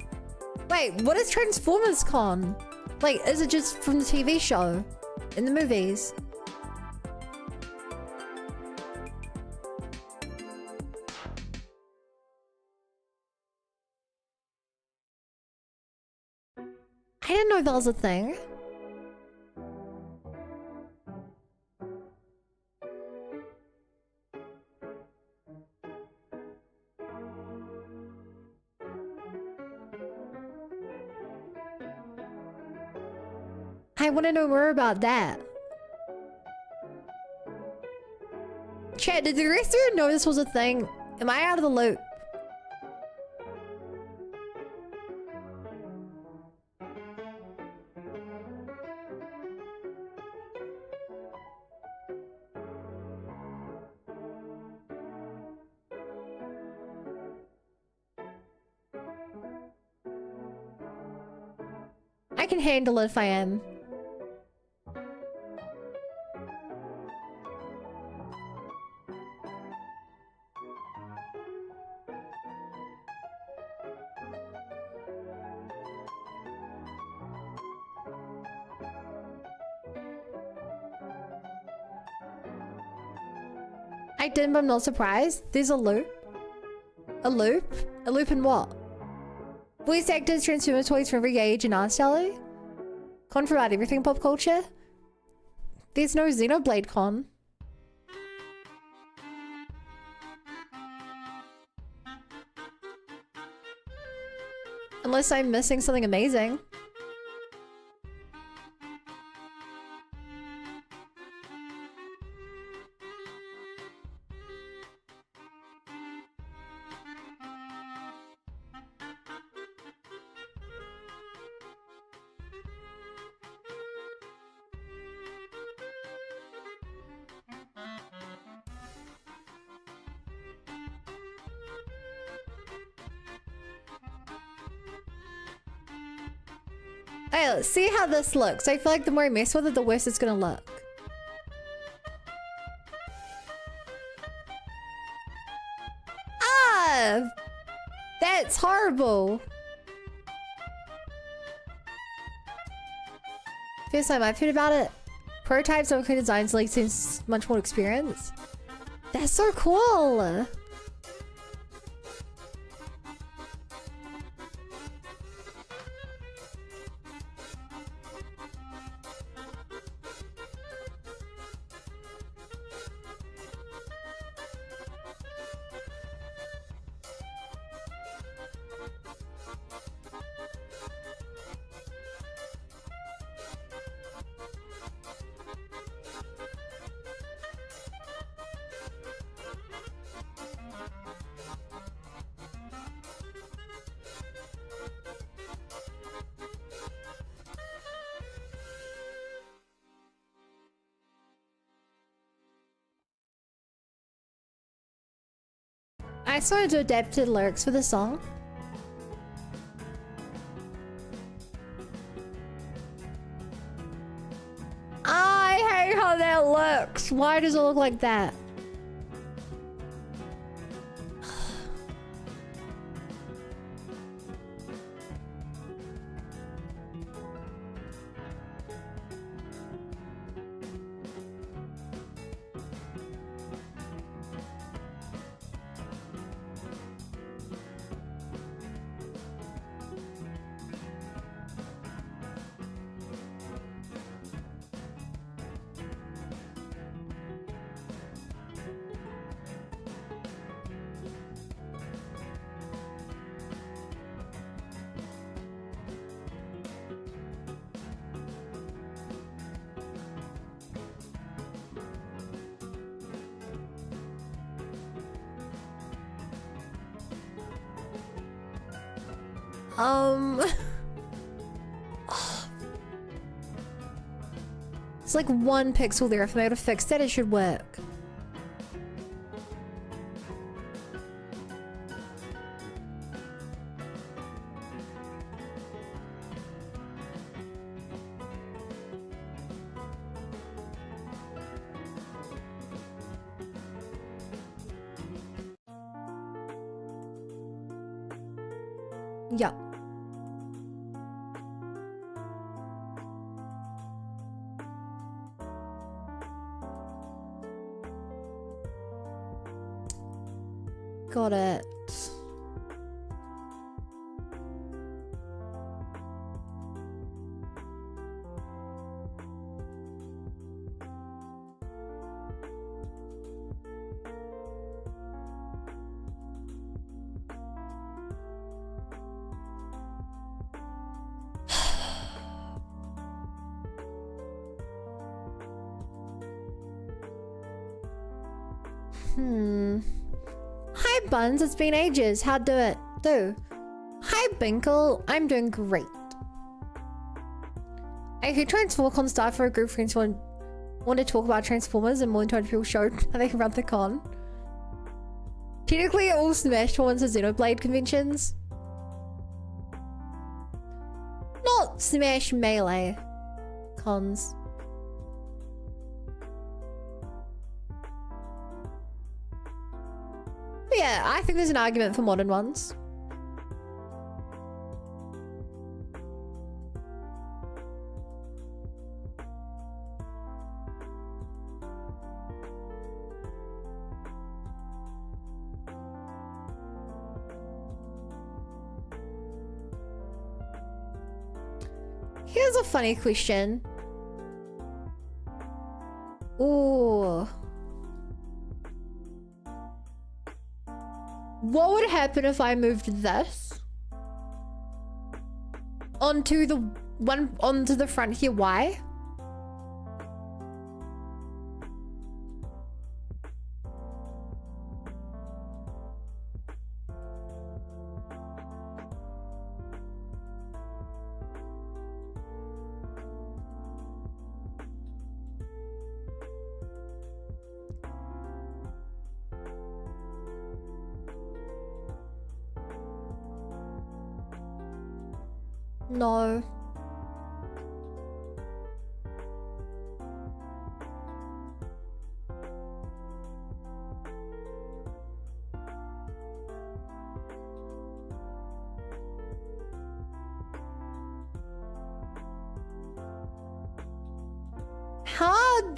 Wait, what is Transformers Con? Like, is it just from the TV show? In the movies? I didn't know that was a thing. I want to know more about that. Chat, did the rest of you know this was a thing? Am I out of the loop? I can handle it if I am. I did, but I'm not surprised. There's a loop. A loop? A loop in what? Voice actors, Transformer toys from every age and art style? Con for about everything pop culture? There's no Xenoblade Con. Unless I'm missing something amazing. Hey, let's see how this looks. I feel like the more I mess with it, the worse it's gonna look. Ah! That's horrible. First time I've heard about it. Prototypes of okay designs like since much more experience. That's so cool. I started to adapt to the lyrics for the song. I hate how that looks. Why does it look like that? It's like one pixel there. If I'm able to fix that, it should work. Yeah. Got it. Hi Buns, it's been ages. How'd do? Hi Binkle, I'm doing great. Okay, TransformCon start for a group of friends who want to talk about Transformers and more than 200 people showed how they can run the con. Technically all Smash ones are Xenoblade conventions. Not Smash Melee cons. But yeah, I think there's an argument for modern ones. Here's a funny question. Ooh. What would happen if I moved this onto the front here? Why? No.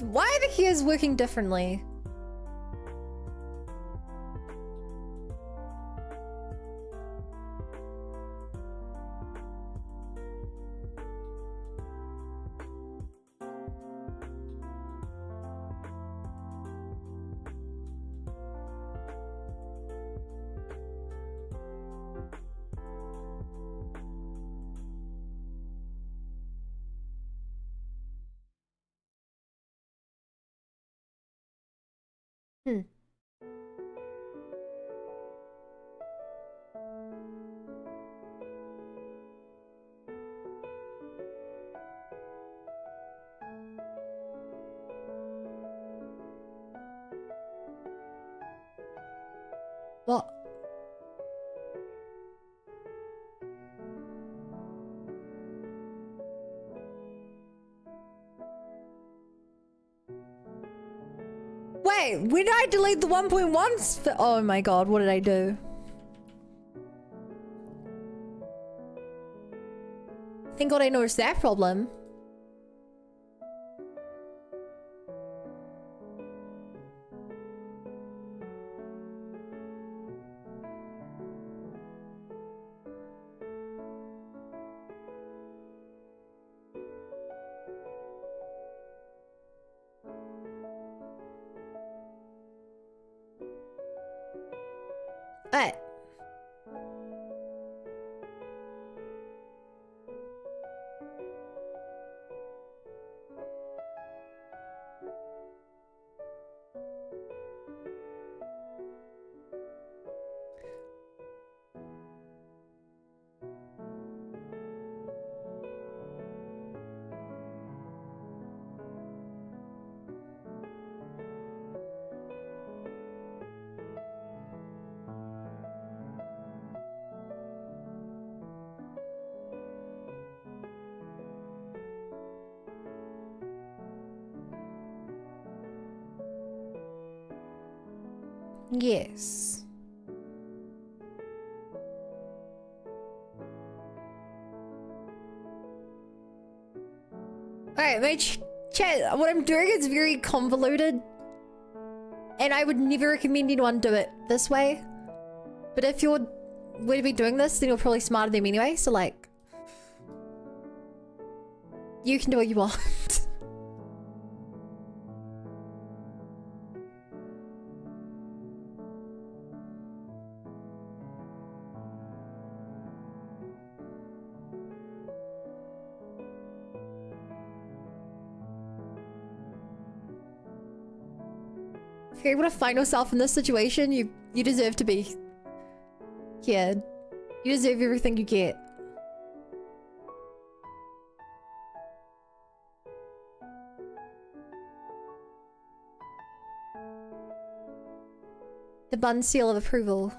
Why are the gears working differently? What? Wait, when did I delete the 1.1? Oh my god, what did I do? Thank god I noticed that problem. Alright. Yes. Alright, my chat, what I'm doing is very convoluted. And I would never recommend anyone do it this way. But if you're going to be doing this, then you're probably smarter than me anyway, so like... You can do what you want. If you're able to find yourself in this situation, you deserve to be here. You deserve everything you get. The bun seal of approval.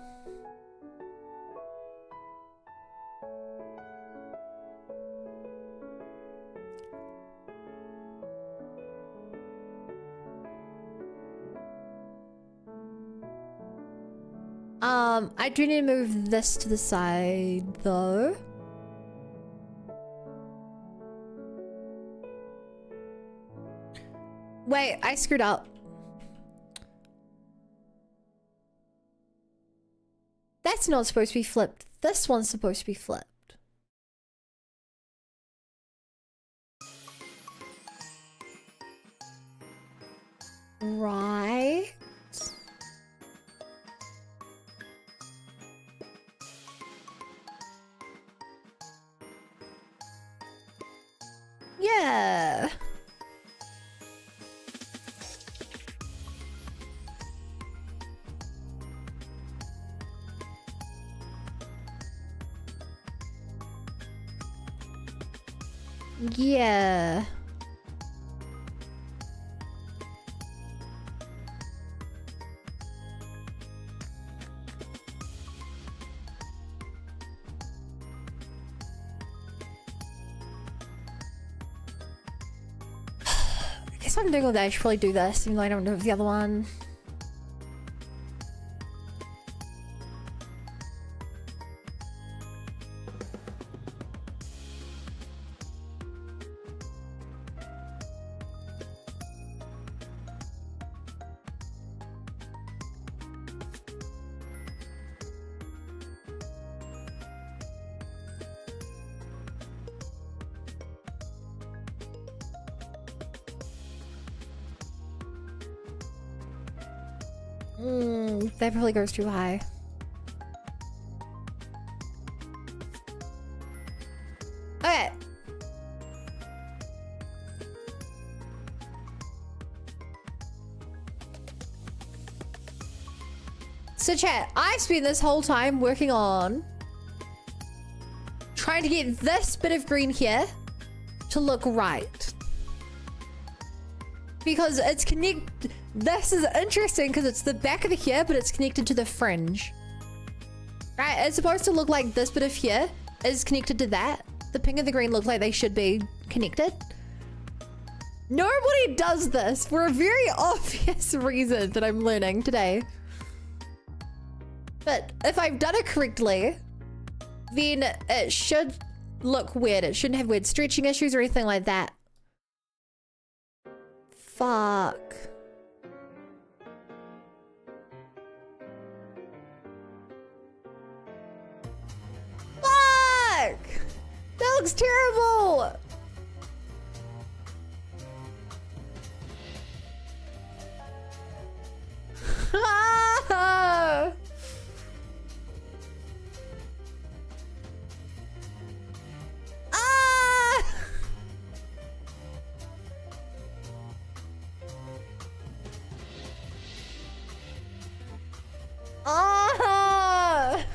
I do need to move this to the side, though. Wait, I screwed up. That's not supposed to be flipped. This one's supposed to be flipped. Right. Yeah. Yeah. I guess I'm doing all that. I should probably do this, even though I don't know the other one. That probably goes too high. Okay. So chat, I spent this whole time working on trying to get this bit of green here to look right. Because it's connected. This is interesting because it's the back of the hair, but it's connected to the fringe. Right? It's supposed to look like this bit of hair is connected to that. The pink and the green look like they should be connected. Nobody does this for a very obvious reason that I'm learning today. But if I've done it correctly, then it should look weird. It shouldn't have weird stretching issues or anything like that. Fuck. Fuck! That looks terrible! Ah! Ah! Ah!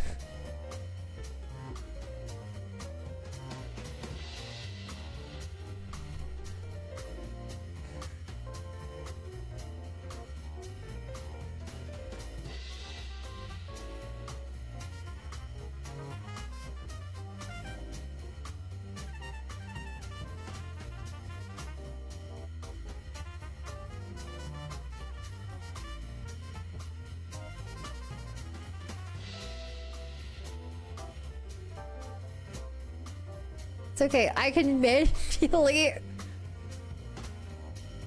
It's okay, I can manually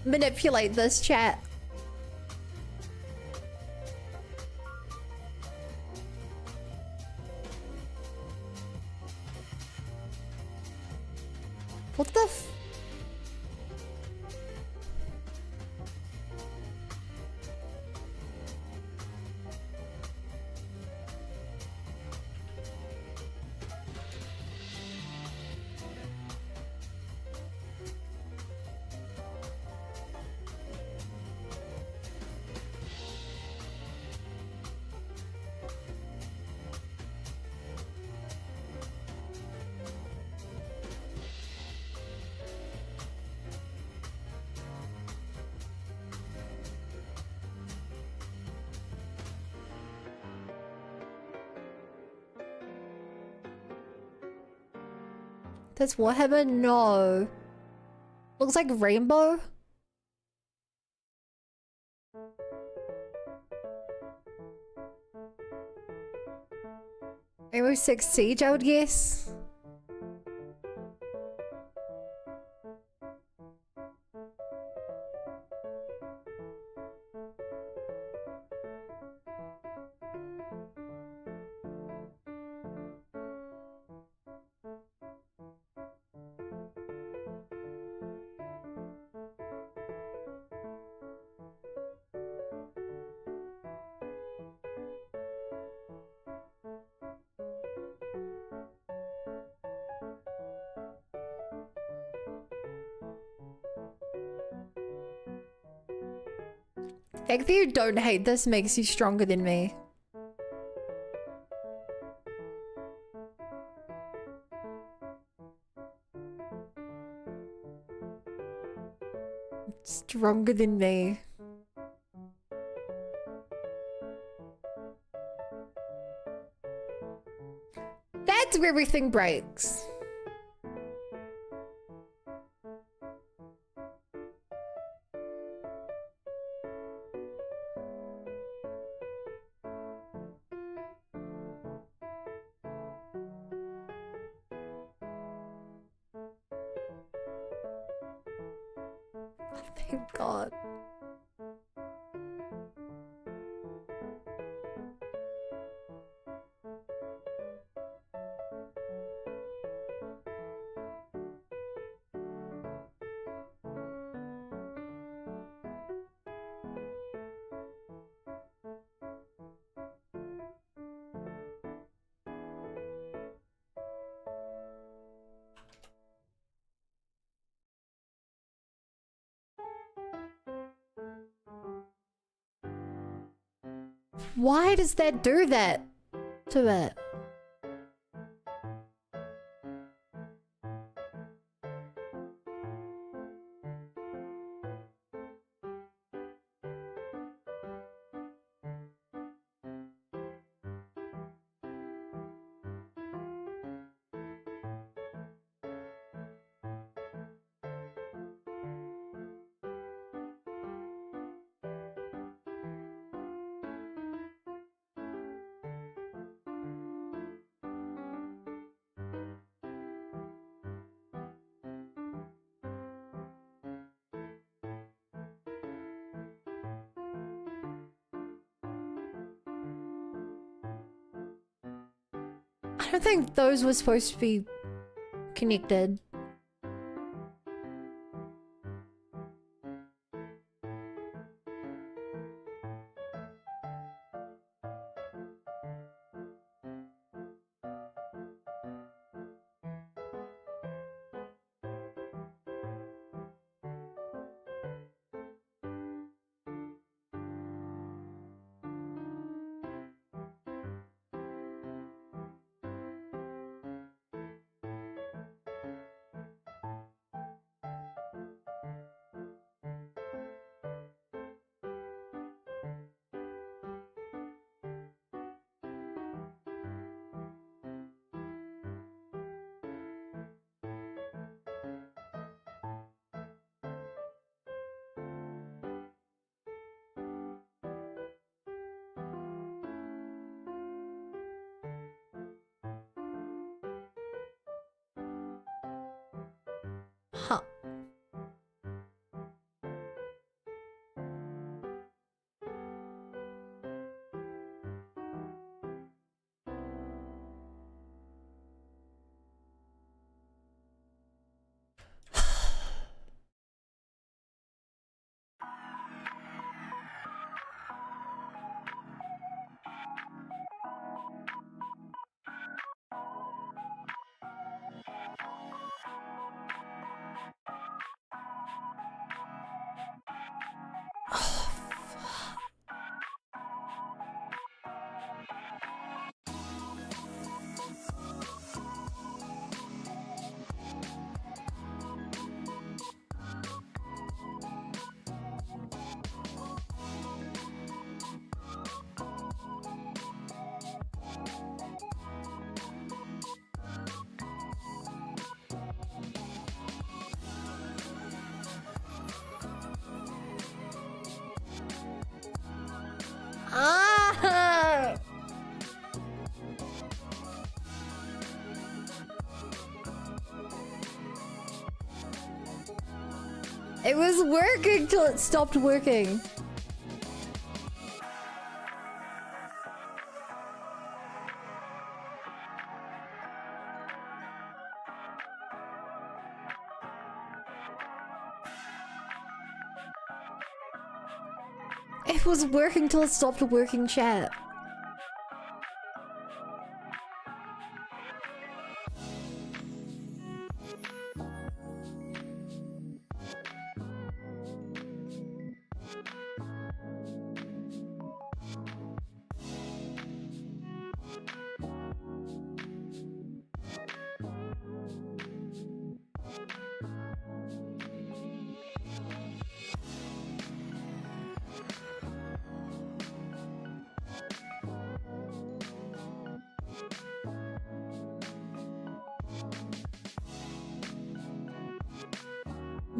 manipulate this chat. What the f- That's what happened? No. Looks like rainbow. Rainbow Six Siege, I would guess. The fact that you don't hate this makes you stronger than me. Stronger than me. That's where everything breaks. Thank God. Why does that do that to it? I don't think those were supposed to be connected. Huh. It was working till it stopped working. It was working till it stopped working, chat.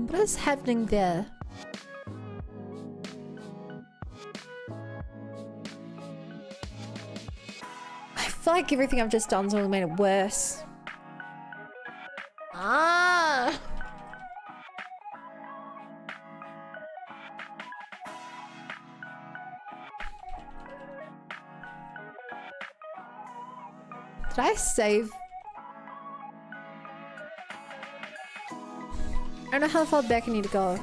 What is happening there? I feel like everything I've just done's only made it worse. Ah! Did I save? I don't know how far back I need to go.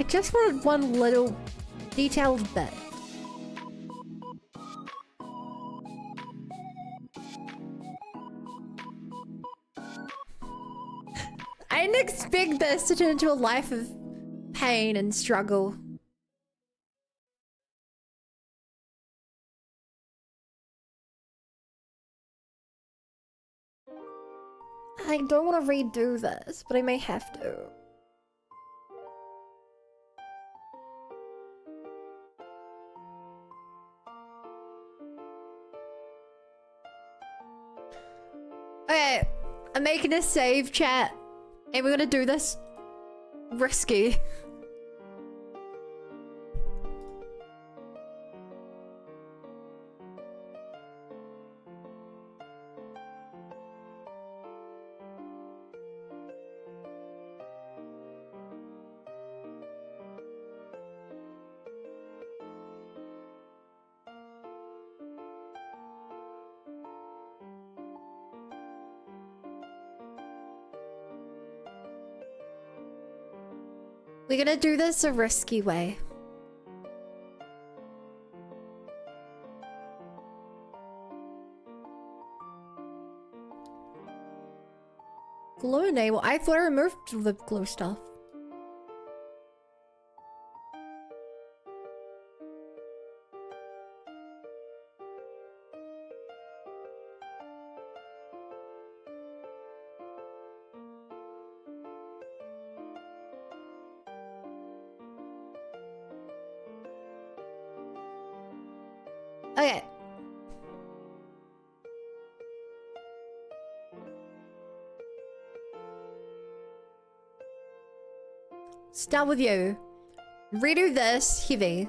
I just wanted one little detailed bit. I didn't expect this to turn into a life of pain and struggle. I don't want to redo this, but I may have to. Okay, I'm making a save, chat, and we're gonna do this risky. We're gonna do this a risky way. Glow enable? I thought I removed the glow stuff. Okay. Start with you. Redo this heavy.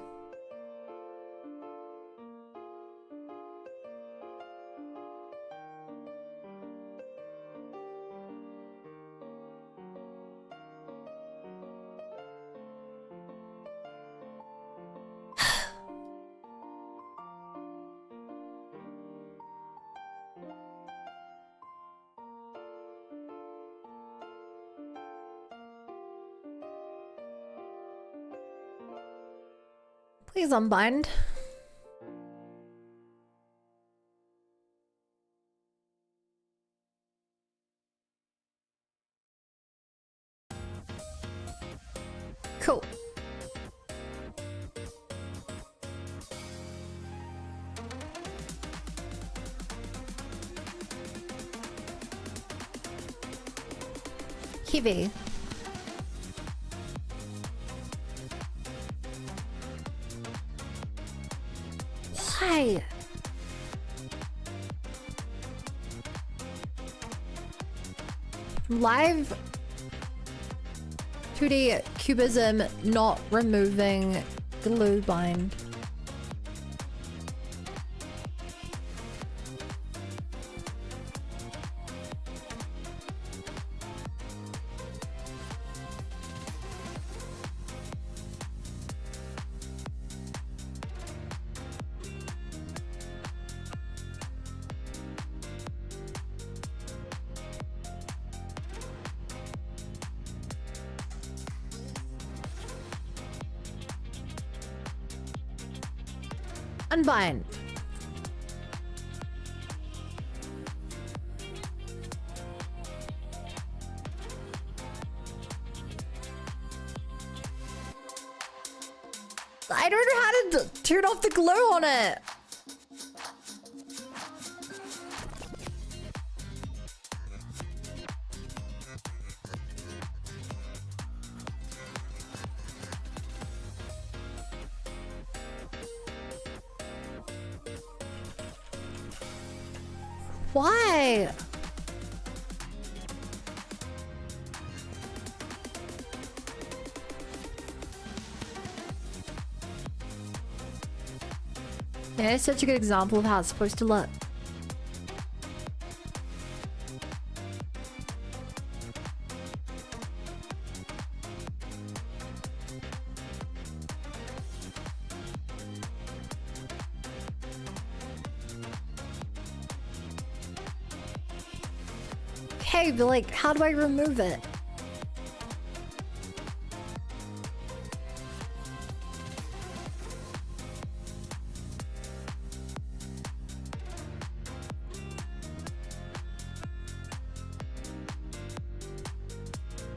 Please unbind. Cool. Kiwi. Why? Live 2D cubism not removing glue bind. Unbind. I don't know how to turn off the glue on it. Why? Yeah, it's such a good example of how it's supposed to look. Okay, but like, how do I remove it?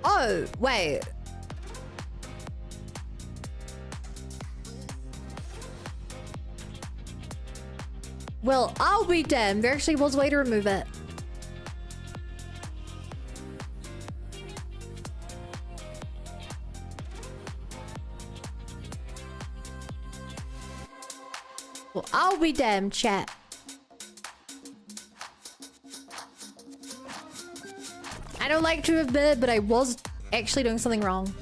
Oh, wait. Well, I'll be damned. There actually was a way to remove it. Well, I'll be damned, chat. I don't like to admit it, but I was actually doing something wrong.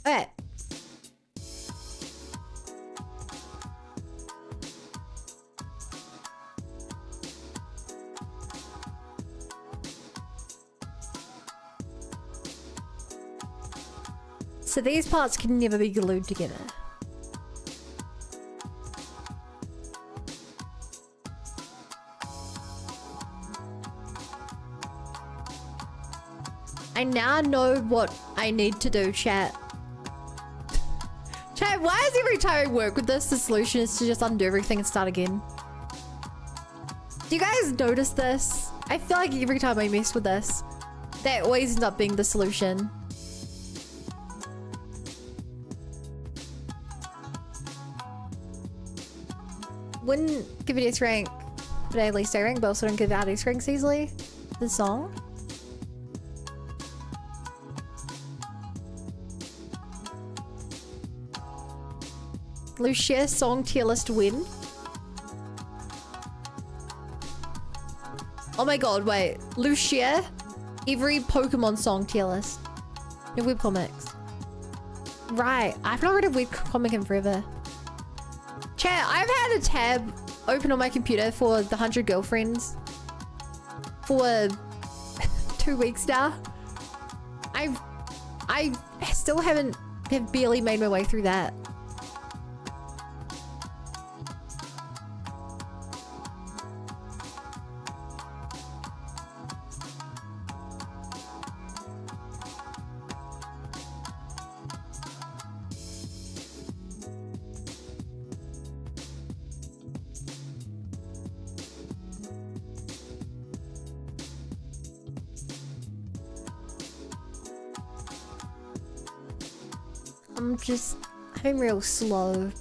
Okay. So these parts can never be glued together. I now know what I need to do, chat. Chat, why is every time I work with this, the solution is to just undo everything and start again? Do you guys notice this? I feel like every time I mess with this, that always ends up being the solution. Wouldn't give it S rank, but at least I rank, but also don't give out S ranks easily. The song. Lucia song tier list win. Oh my god, wait. Lucia, every Pokemon song tier list. In webcomics. Right, I've not read a webcomic in forever. Chat, I've had a tab open on my computer for the 100 Girlfriends for 2 weeks now. I still haven't have barely made my way through that. I'm real slow.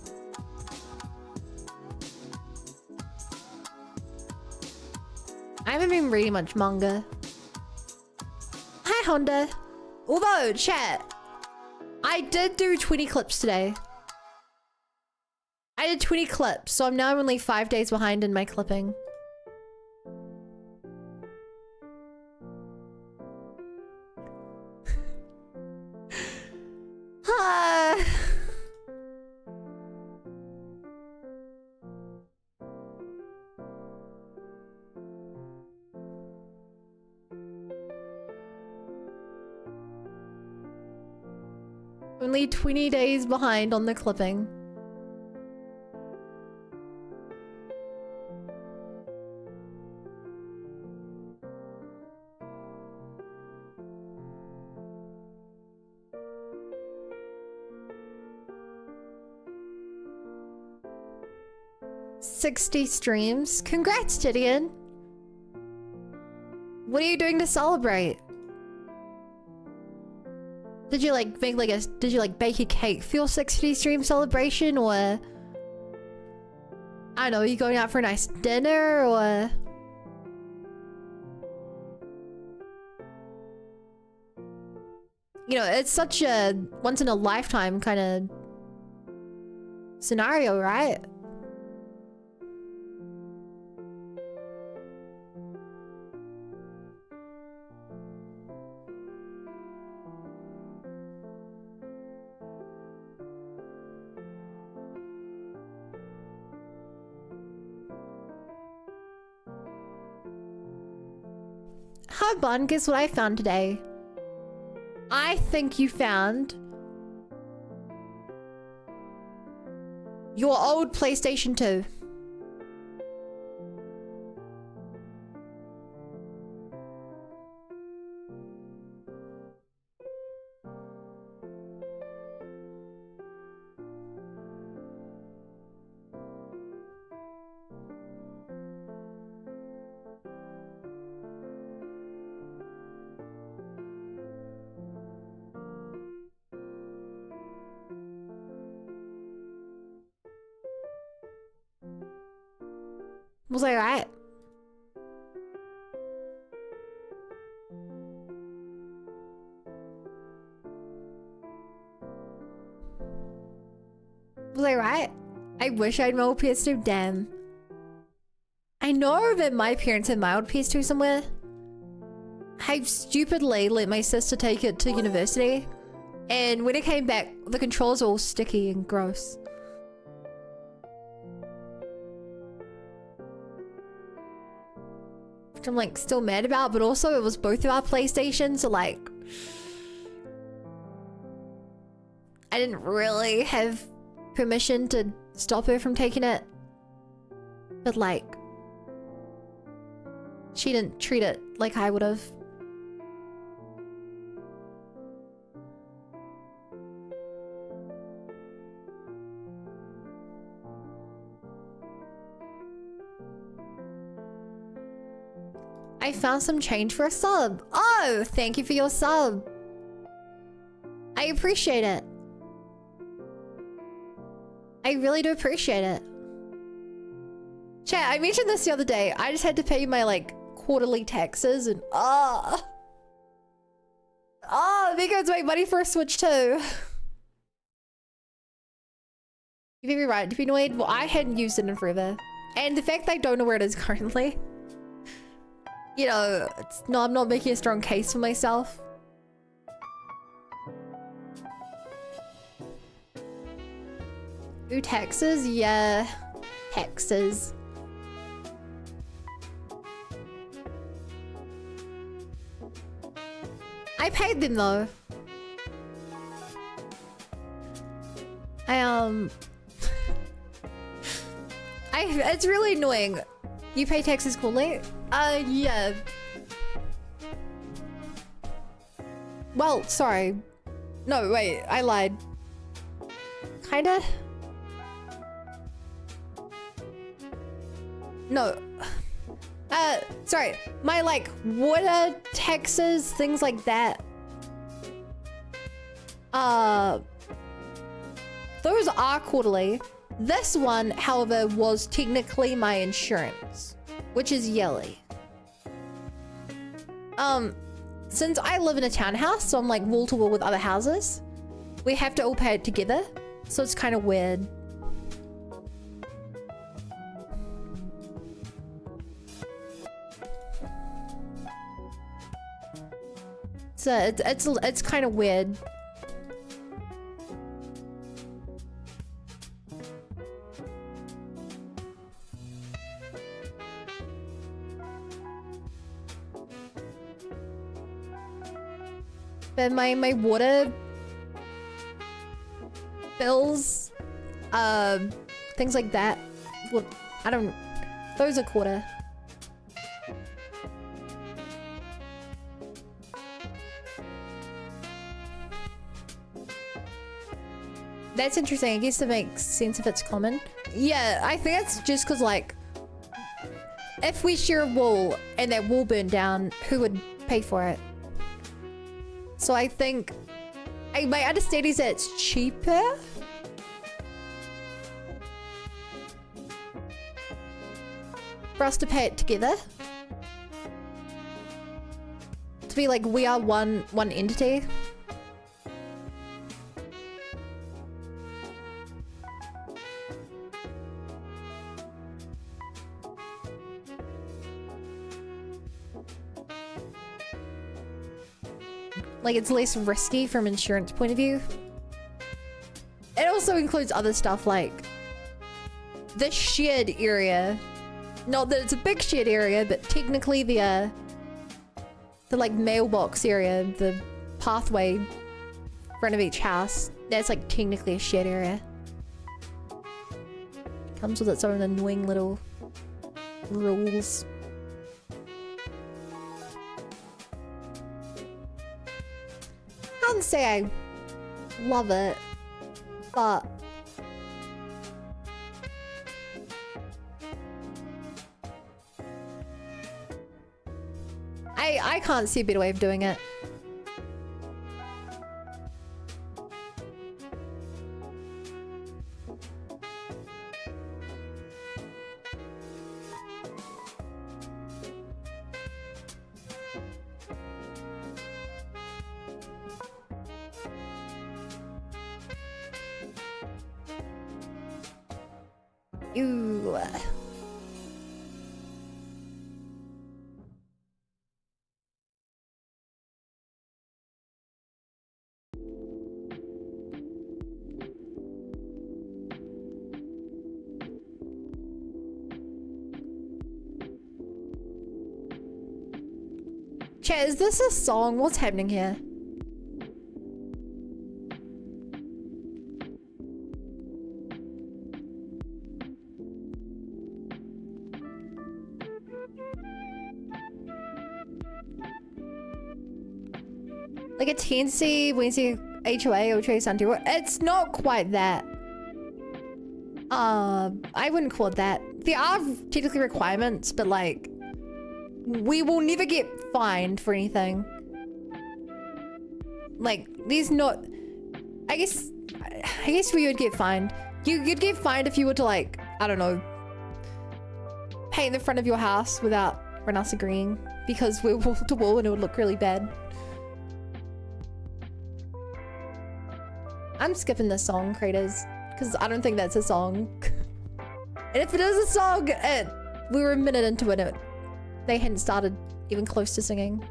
I haven't been reading much manga. Hi Honda. Although, chat, I did do 20 clips today. I did 20 clips, so I'm now only 5 days behind in my clipping. Only 20 days behind on the clipping. $60 streams. Congrats, Gideon. What are you doing to celebrate? Did you like make like did you like bake a cake for your 60 stream celebration, or I don't know, are you going out for a nice dinner, or you know, it's such a once in a lifetime kind of scenario, right? Hi Bun, guess what I found today? I think you found your old PlayStation 2. Was I right? Was I right? I wish I had my old PS2, damn. I know that my parents had my old PS2 somewhere. I stupidly let my sister take it to university, and when it came back, the controls were all sticky and gross. Which I'm like still mad about, but also it was both of our PlayStations, so like I didn't really have permission to stop her from taking it, but like she didn't treat it like I would have. I found some change for a sub. Oh, thank you for your sub. I appreciate it. I really do appreciate it. Chat, I mentioned this the other day. I just had to pay my like quarterly taxes and there goes my money for a Switch too. You may be right, to be annoyed. Well, I hadn't used it in forever. And the fact that I don't know where it is currently, you know, no, I'm not making a strong case for myself. Ooh, taxes? Yeah. Taxes. I paid them though. I it's really annoying. You pay taxes quarterly? Yeah. Well, sorry. No, wait, I lied. Kinda? No. Sorry. My, like, water taxes, things like that. Those are quarterly. This one, however, was technically my insurance, which is yearly. Since I live in a townhouse, so I'm like wall to wall with other houses, we have to all pay it together. So it's kind of weird. So it's kind of weird. But my water bills, things like that. Well, I don't. Those are quarter. That's interesting. I guess it makes sense if it's common. Yeah, I think it's just because, like, if we share a wall and that wall burned down, who would pay for it? So I think my understanding is that it's cheaper. For us to pay it together. To be like, we are one entity. Like, it's less risky from insurance point of view. It also includes other stuff like the shared area. Not that it's a big shared area, but technically the like mailbox area, the pathway in front of each house, that's like technically a shared area. Comes with its own annoying little rules. I can't say I love it, but I can't see a better way of doing it. Ooh. Chat, is this a song? What's happening here? Like a TNC, Wednesday, HOA, or Trace Santiago. It's not quite that. I wouldn't call it that. There are technically requirements, but like, we will never get fined for anything. Like, there's not. I guess we would get fined. You'd get fined if you were to, like, I don't know, paint the front of your house without us agreeing, because we're wall to wall and it would look really bad. I'm skipping this song, Kratos, because I don't think that's a song. And if it is a song, we were a minute into it. They hadn't started even close to singing.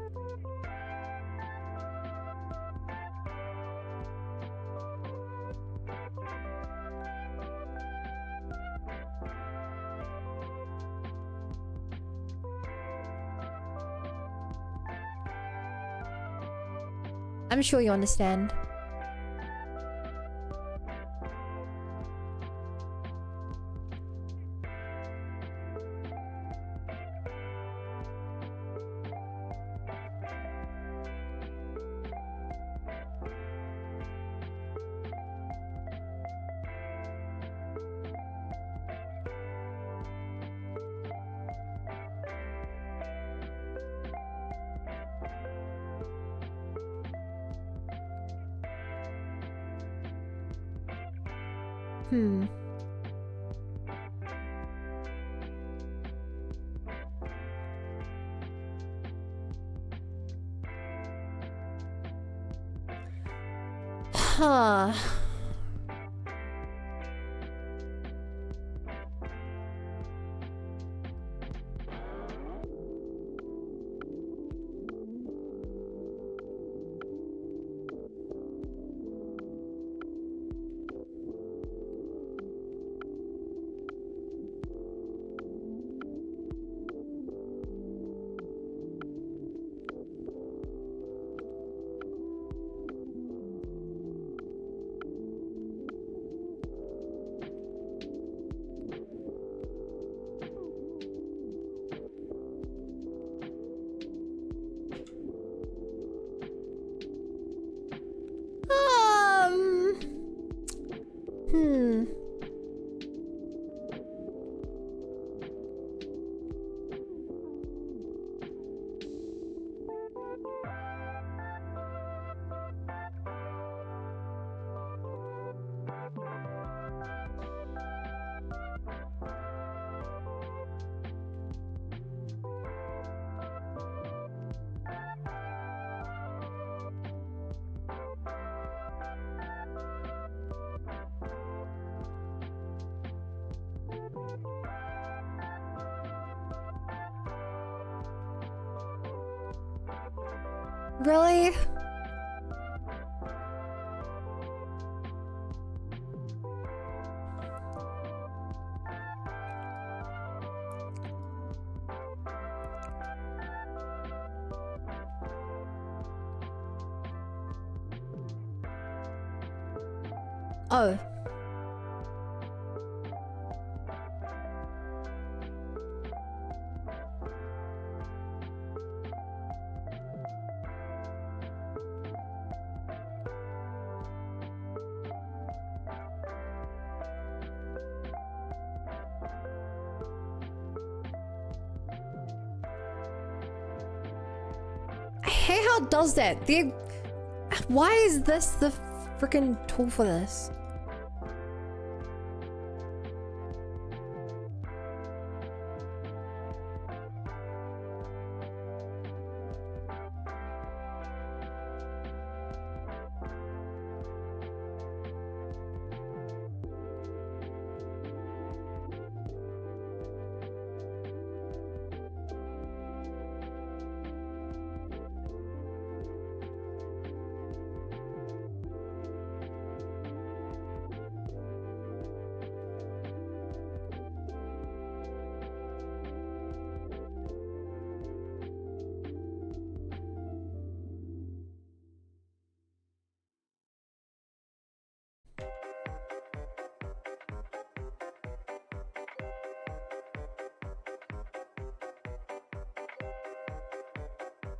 I'm sure you understand. Hmm. Huh. Hmm. Really? Oh. I hate how it does that. Why is this the freaking tool for this?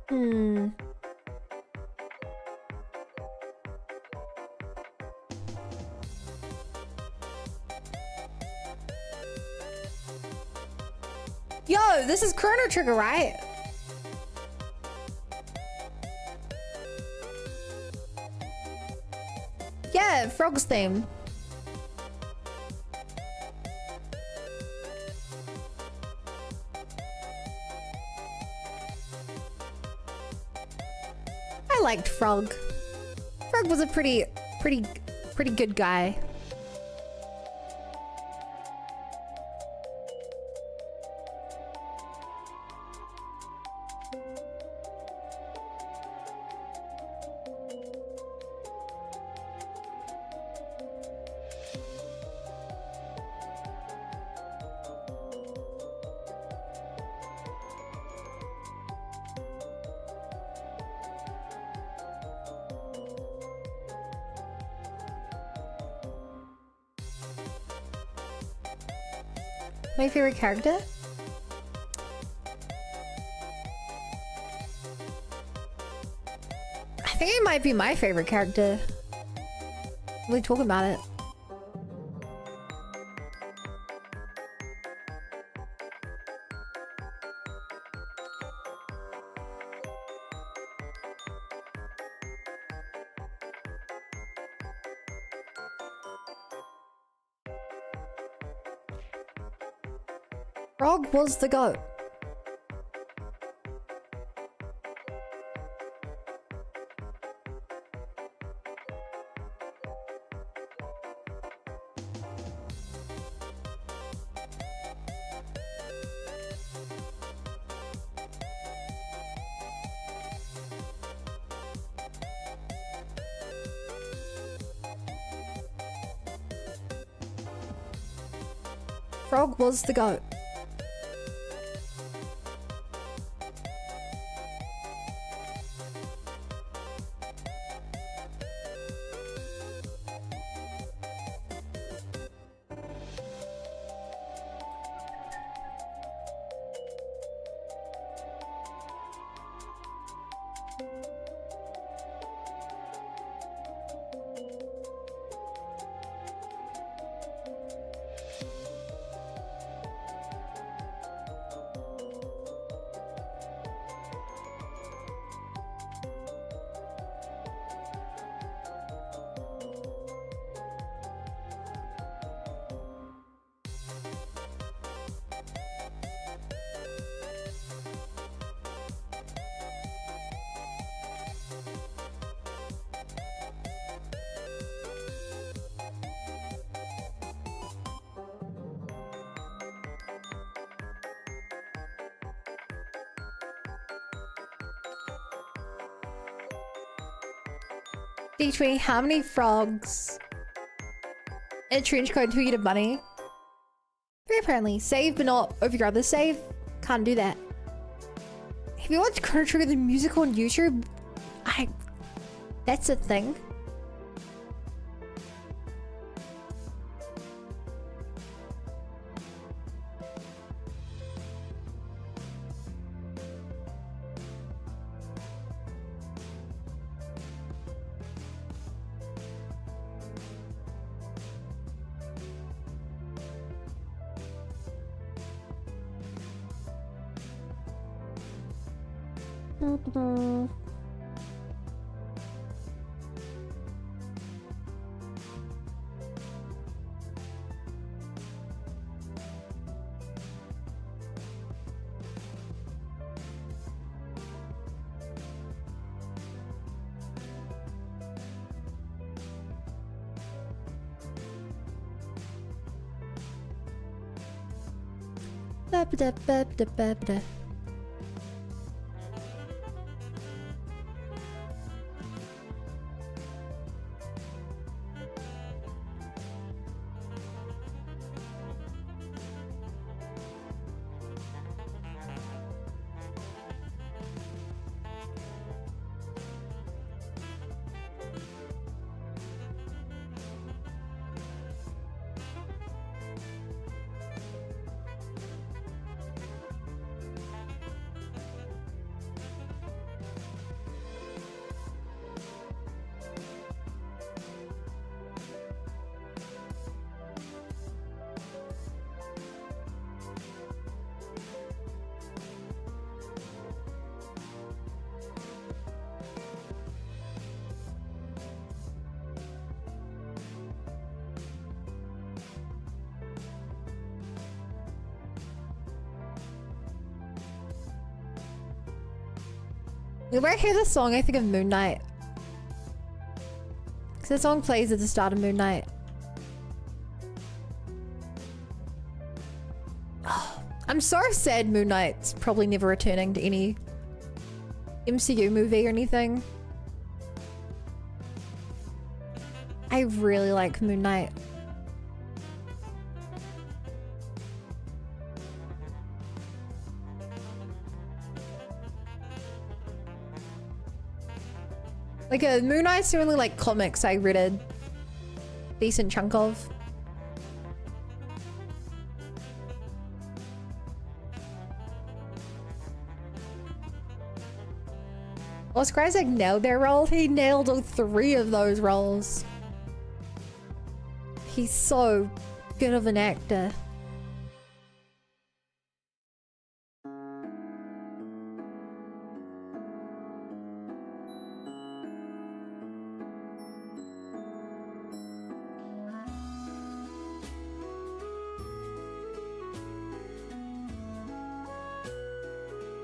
Hmm. Yo, this is Chrono Trigger, right? Yeah, Frog's theme. I liked Frog. Frog was a pretty good guy. My favorite character? I think it might be my favorite character. We talk about it. Frog was the goat. Frog was the goat. D20, how many frogs in a trench coat until you get a bunny? Very apparently. Save but not over your other save. Can't do that. Have you watched Chrono Trigger the musical on YouTube? That's a thing. Ba-ba-da-ba-ba-ba-ba. Whenever I hear this song, I think of Moon Knight. Because the song plays at the start of Moon Knight. Oh, I'm so sad Moon Knight's probably never returning to any MCU movie or anything. I really like Moon Knight. Like, Moon Knight's the only, like, comics I read a decent chunk of. Oscar Isaac nailed their role. He nailed all 3 of those roles. He's so good of an actor.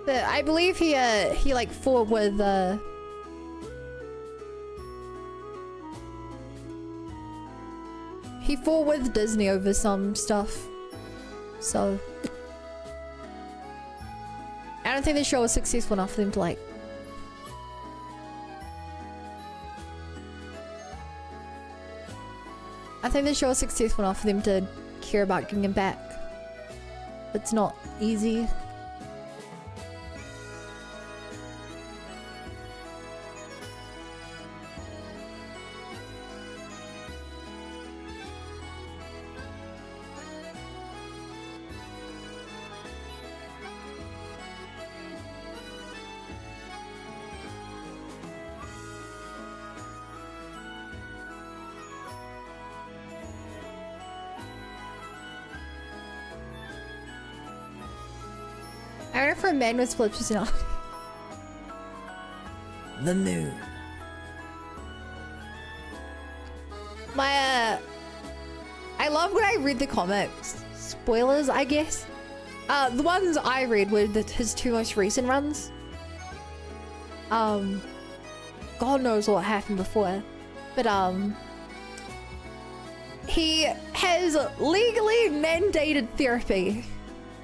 But I believe he like fought with he fought with Disney over some stuff. So I don't think the show was successful enough for them to like. I think the show was successful enough for them to care about getting him back. It's not easy. I don't know if for a man with split personality. The moon. My I love when I read the comics. Spoilers, I guess. The ones I read were his two most recent runs. God knows what happened before. But he has legally mandated therapy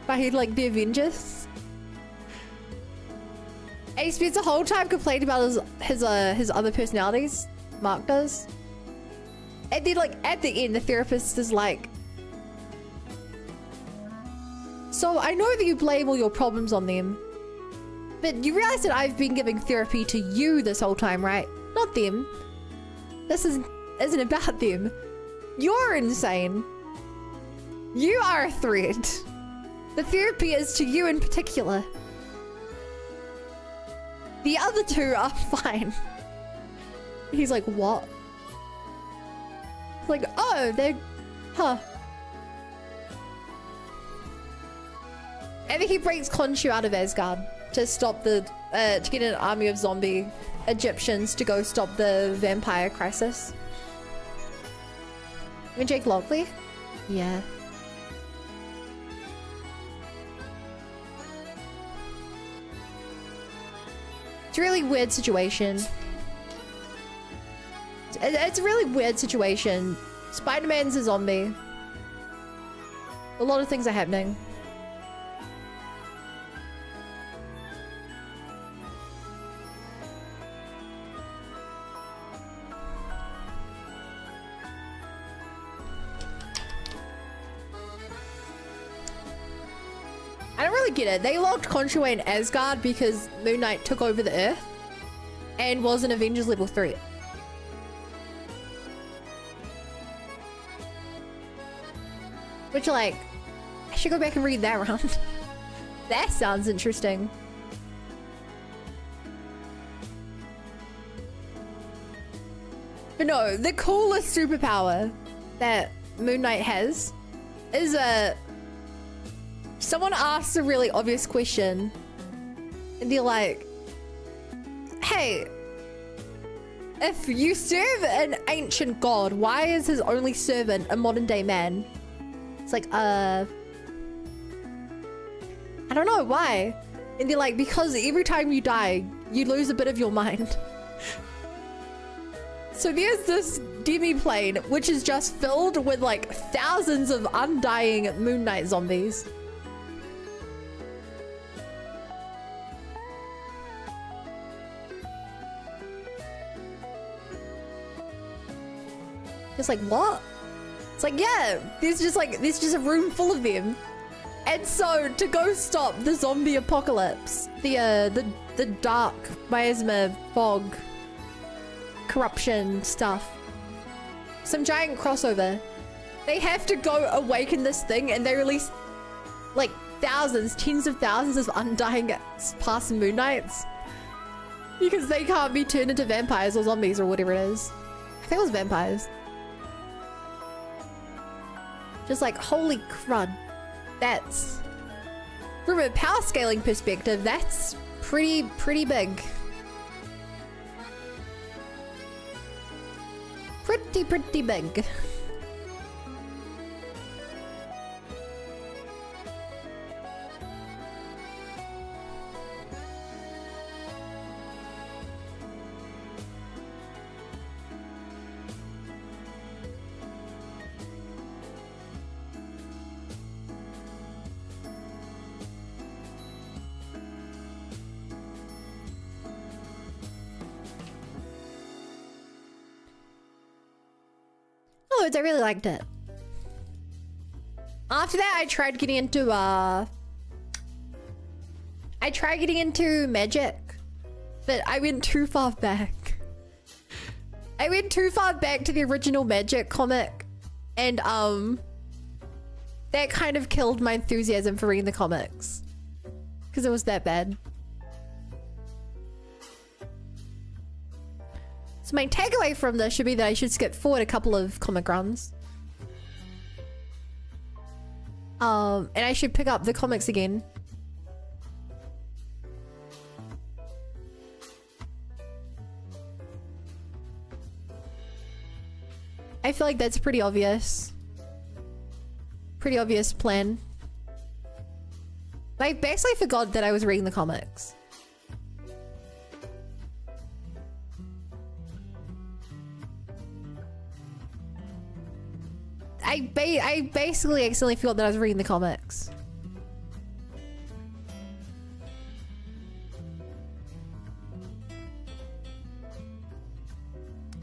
by like the Avengers. And he spends the whole time complaining about his other personalities. Mark does. And then like at the end the therapist is like, so I know that you blame all your problems on them, but you realize that I've been giving therapy to you this whole time, right? Not them. This isn't about them. You're insane. You are a threat. The therapy is to you in particular. The other two are fine. He's like, what? Like, oh, they're... Huh. And then he brings Khonshu out of Asgard to stop the... to get an army of zombie Egyptians to go stop the vampire crisis. I mean, Jake Lockley? Yeah. It's a really weird situation. It's a really weird situation. Spider-Man's a zombie. A lot of things are happening. I don't really get it. They locked Khonshu away in Asgard because Moon Knight took over the Earth and was an Avengers level threat. Which, like, I should go back and read that round. That sounds interesting. But no, the coolest superpower that Moon Knight has is someone asks a really obvious question and they're like, hey, if you serve an ancient god, why is his only servant a modern day man? It's like, I don't know why. And they're like, because every time you die, you lose a bit of your mind. So there's this demi-plane, which is just filled with like thousands of undying Moon Knight zombies. It's like, what? It's like, yeah, there's just a room full of them. And so to go stop the zombie apocalypse, the dark miasma fog corruption stuff, some giant crossover, they have to go awaken this thing, and they release like thousands, tens of thousands of undying past Moon Knights because they can't be turned into vampires or zombies or whatever it is. I think it was vampires. Just like, holy crud. That's, from a power scaling perspective, that's pretty big. Pretty big. words, I really liked it. After that, I tried getting into magic, but I went too far back. I went too far back to the original Magic comic, and that kind of killed my enthusiasm for reading the comics because it was that bad. So my takeaway from this should be that I should skip forward a couple of comic runs. And I should pick up the comics again. I feel like that's pretty obvious. Pretty obvious plan. I basically forgot that I was reading the comics. I basically accidentally forgot that I was reading the comics.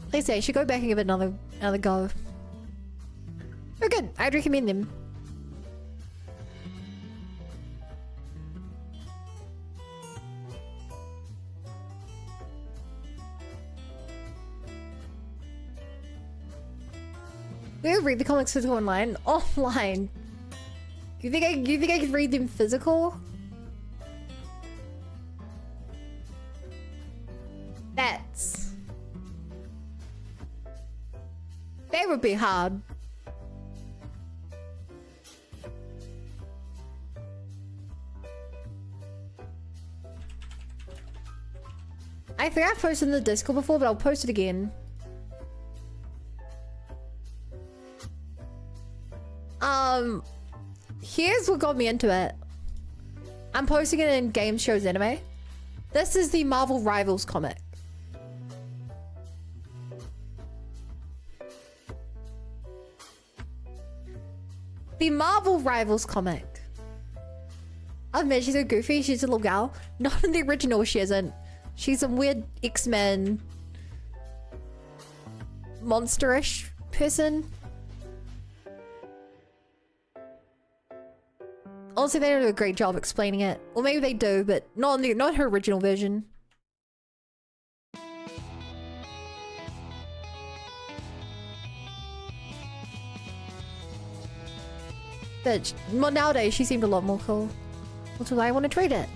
Like I say, I should go back and give it another go. They're good. I'd recommend them. We'll read the comics physical online. Online. You think I could read them physical? That would be hard. I think I've posted in the Discord before, but I'll post it again. Here's what got me into it. I'm posting it in Game Shows Anime. This is the Marvel Rivals comic. The Marvel Rivals comic. Oh man, she's so goofy. She's a little gal. Not in the original, she isn't. She's a weird X-Men monsterish person. Also, they don't do a great job explaining it. Or maybe they do, but not her original version. But well, nowadays, she seemed a lot more cool. Which is why I want to trade it.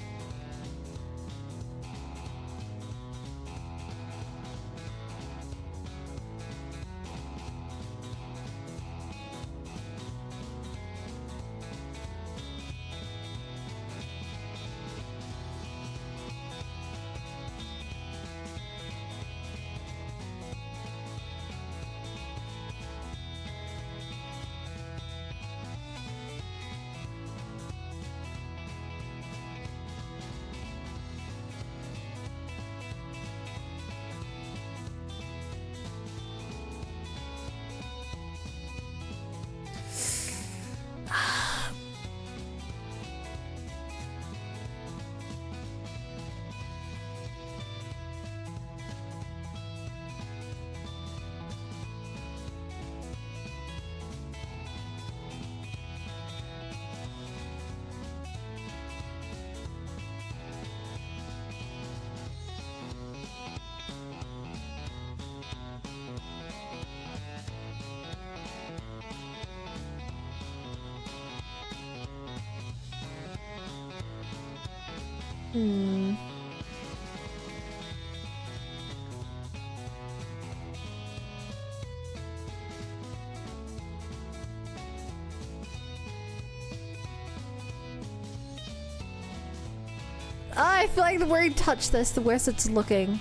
I feel like the more you touch this, the worse it's looking.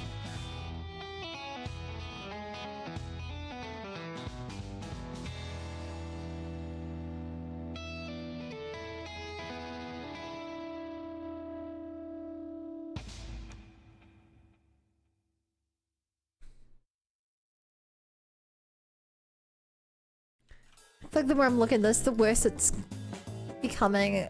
I feel like the more I'm looking at this, the worse it's becoming.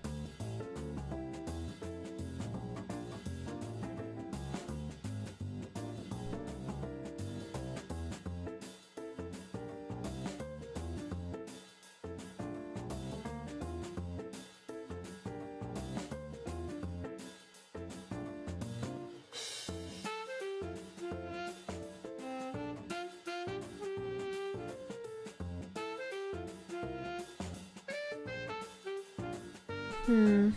Did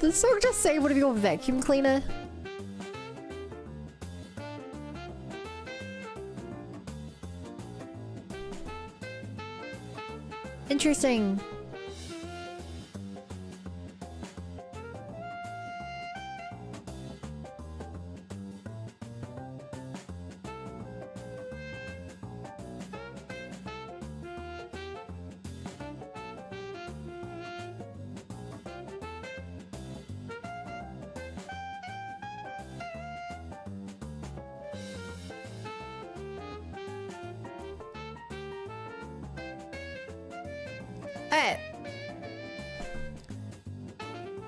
the song just say what if your vacuum cleaner? Interesting. Alright.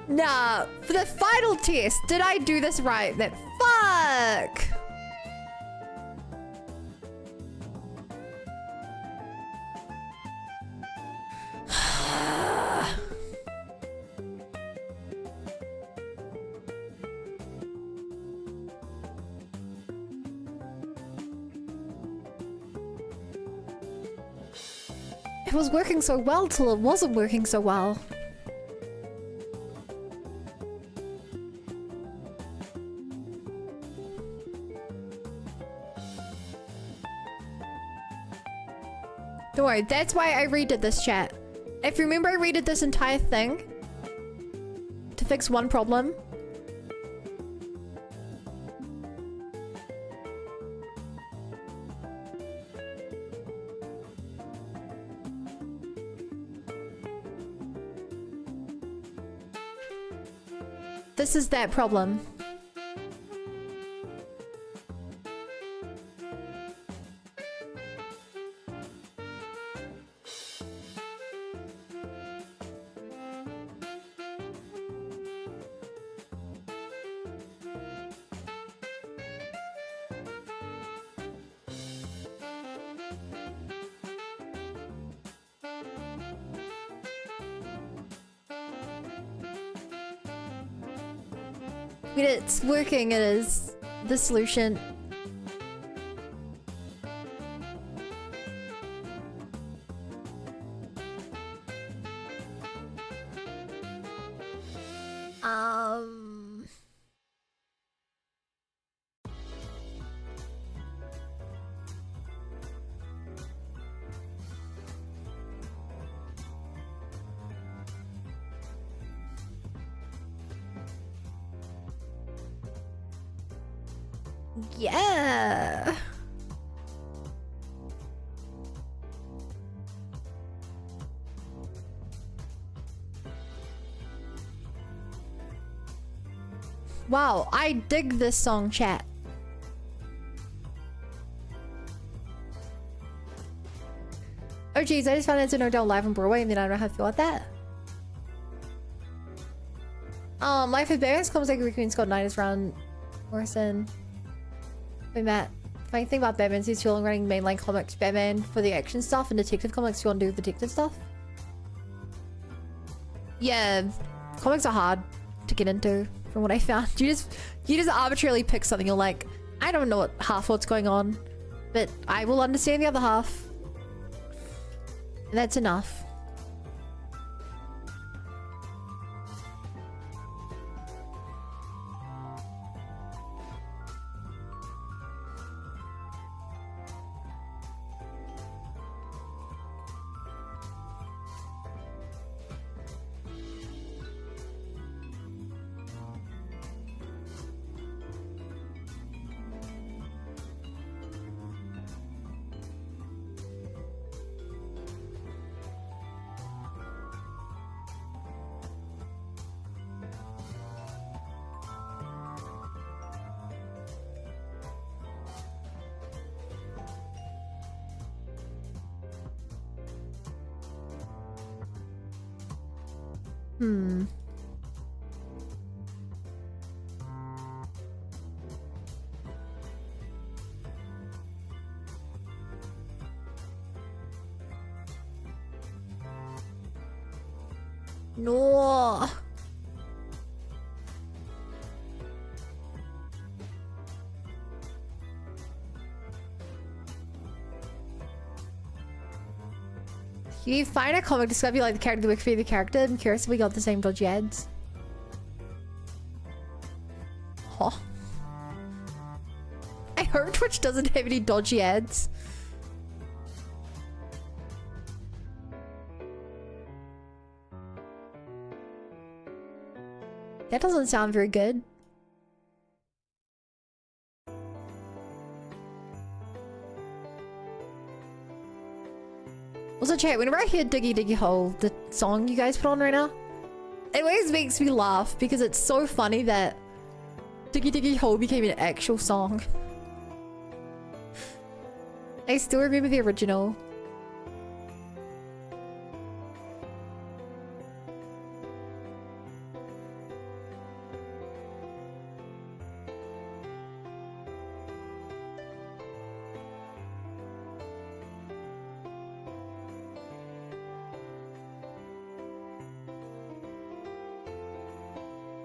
Nah, for the final test, did I do this right? That fuck! It was working so well till it wasn't working so well. Don't worry, that's why I redid this, chat. If you remember, I redid this entire thing to fix one problem. This is that problem. I mean, it's working, it is the solution. Yeah. Wow, I dig this song, chat. Oh geez, I just found out to No Doubt live on Broadway and then I don't know how to feel about that. Life of Batman's comes like Queen's Gold Knight is around Morrison. Wait, Matt. Funny thing about Batman is he's still running mainline comics Batman for the action stuff and Detective Comics you want to do detective stuff. Yeah, comics are hard to get into from what I found. You just arbitrarily pick something. You're like, I don't know half what's going on, but I will understand the other half. And that's enough. No. You find a comic discover you like the character, the Wikipedia the character. I'm curious if we got the same dodgy ads. Huh. I hope Twitch doesn't have any dodgy ads. That doesn't sound very good. Also, chat, whenever I hear Diggy Diggy Hole, the song you guys put on right now, it always makes me laugh because it's so funny that Diggy Diggy Hole became an actual song. I still remember the original.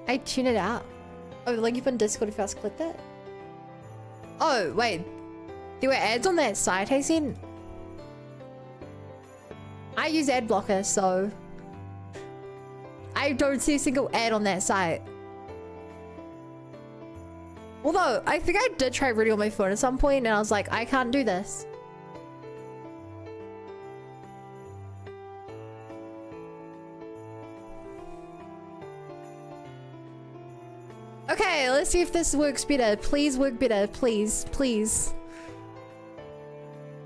I tune it out. Oh, link up on Discord if you guys click that. Oh, wait. There were ads on that site, hey Sen? I use ad blocker, so I don't see a single ad on that site. Although, I think I did try reading on my phone at some point and I was like, I can't do this. Okay, let's see if this works better. Please work better. Please, please.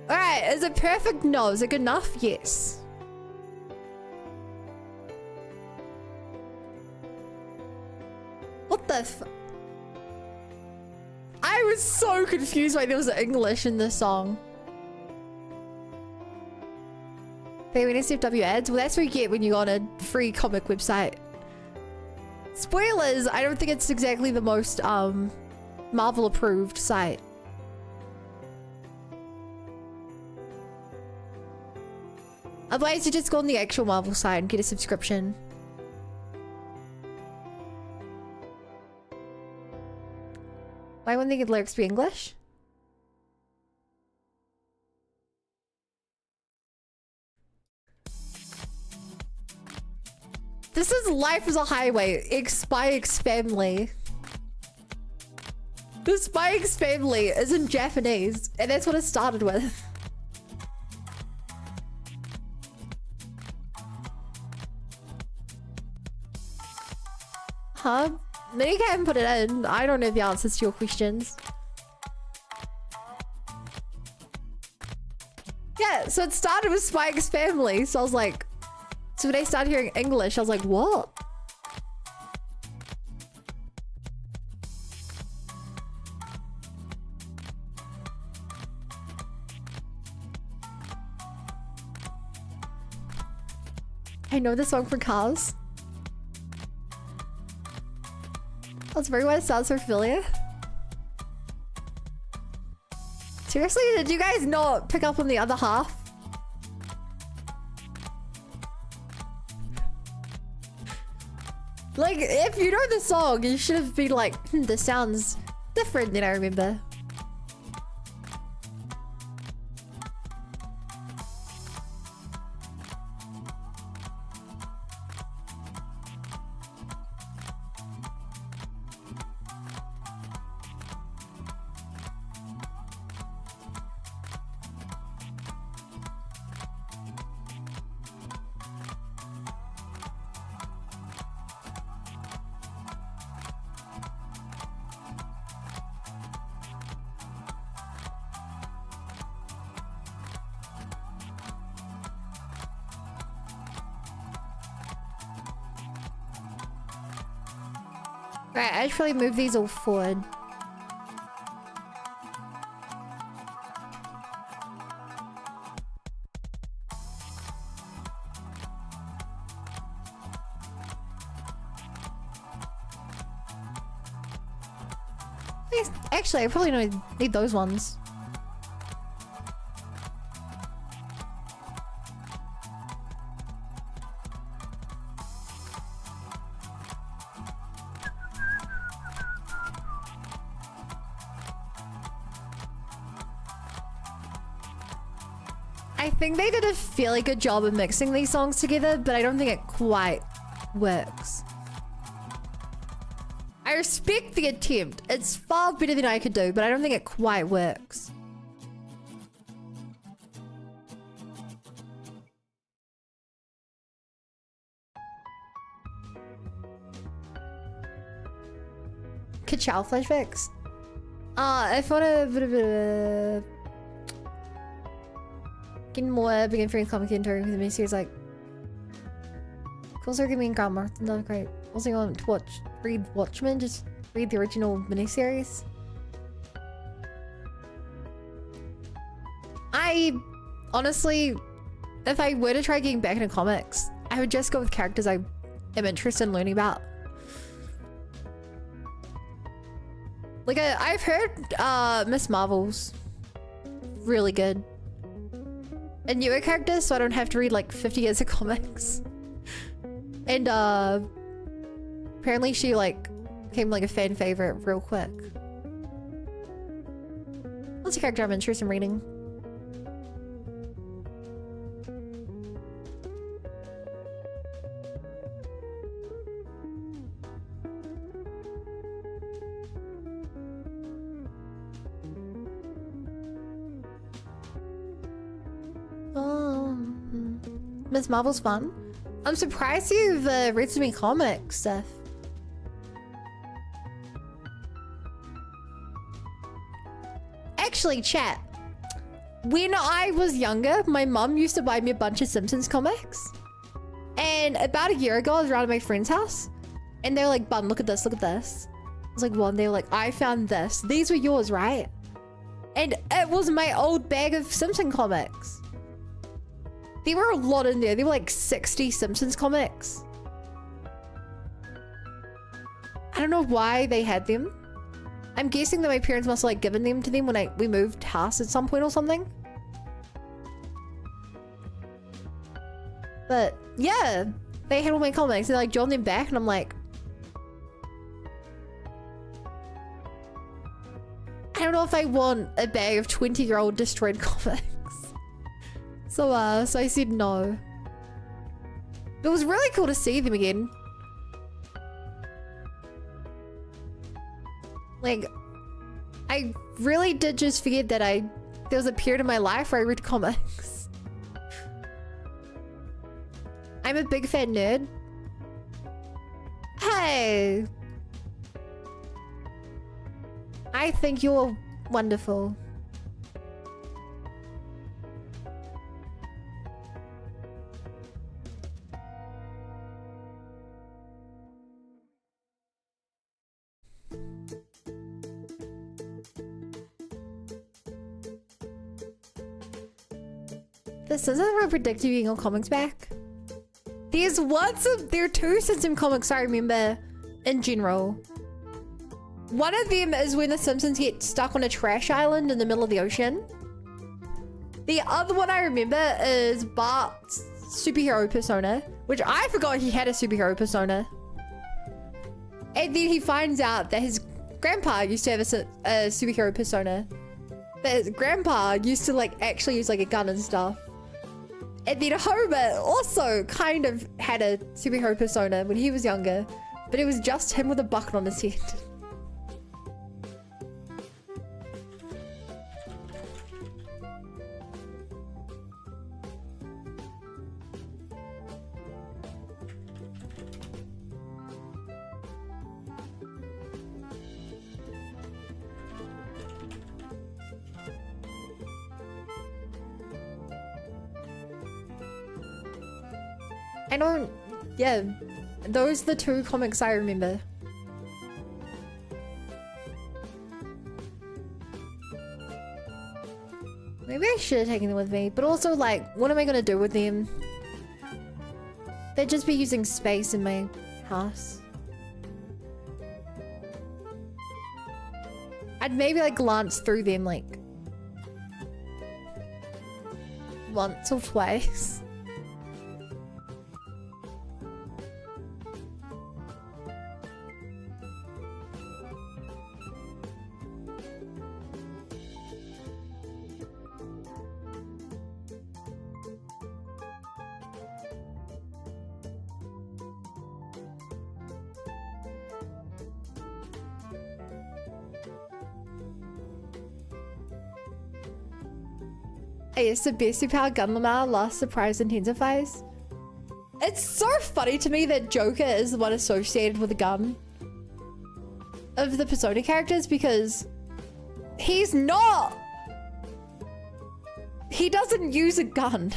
Alright, is it perfect? No. Is it good enough? Yes. What the f- I was so confused why there was English in this song. Hey, when SFW ads? Well, that's what you get when you go on a free comic website. Spoilers, I don't think it's exactly the most Marvel approved site. Otherwise you just go on the actual Marvel site and get a subscription. Why wouldn't they get lyrics be English? This is Life is a Highway, Spy X Family. The Spy X Family is in Japanese, and that's what it started with. Huh? Many can put it in. I don't know the answers to your questions. Yeah, so it started with Spy X Family, so I was like, so when I started hearing English, I was like, what? I know this song from Cars. That's very why it sounds so familiar. Seriously, did you guys not pick up on the other half? Like, if you know the song, you should have been like, this sounds different than I remember. Right, I should probably move these all forward. Actually, I probably don't need those ones. I think they did a fairly good job of mixing these songs together, but I don't think it quite works. I respect the attempt. It's far better than I could do, but I don't think it quite works. Ka-chow flashbacks. I thought a bit of a getting more Begin Friends comic into the miniseries like also give me grammar. No great. Also going to read Watchmen, just read the original miniseries. I honestly, if I were to try getting back into comics, I would just go with characters I am interested in learning about. Like I've heard Miss Marvel's really good. And newer characters, so I don't have to read like 50 years of comics. And apparently she like became like a fan favorite real quick. What's a character I'm interested in reading? Miss Marvel's fun. I'm surprised you've read so many comics, Seth. Actually, chat. When I was younger, my mum used to buy me a bunch of Simpsons comics. And about a year ago, I was around at my friend's house. And they were like, Bun, look at this, look at this. I was like, well, and they were like, I found this. These were yours, right? And it was my old bag of Simpson comics. There were a lot in there. There were like 60 Simpsons comics. I don't know why they had them. I'm guessing that my parents must have like given them to them when we moved house at some point or something. But yeah, they had all my comics. They like drawn them back and I'm like, I don't know if I want a bag of 20-year-old destroyed comics. So I said no. It was really cool to see them again. Like, I really did just forget that there was a period in my life where I read comics. I'm a big fan nerd. Hey! I think you're wonderful. This isn't a predictive getting all comics back. There are two Simpson comics I remember in general. One of them is when the Simpsons get stuck on a trash island in the middle of the ocean. The other one I remember is Bart's superhero persona, which I forgot he had a superhero persona. And then he finds out that his grandpa used to have a superhero persona. But his grandpa used to like actually use like a gun and stuff. And then Homer also kind of had a superhero persona when he was younger, but it was just him with a bucket on his head. Yeah, those are the two comics I remember. Maybe I should have taken them with me, but also like, what am I gonna do with them? They'd just be using space in my house. I'd maybe like glance through them like once or twice. Hey, it's the best superpower gun lamar last surprise intensifies. It's so funny to me that Joker is the one associated with a gun of the Persona characters because he's not. He doesn't use a gun.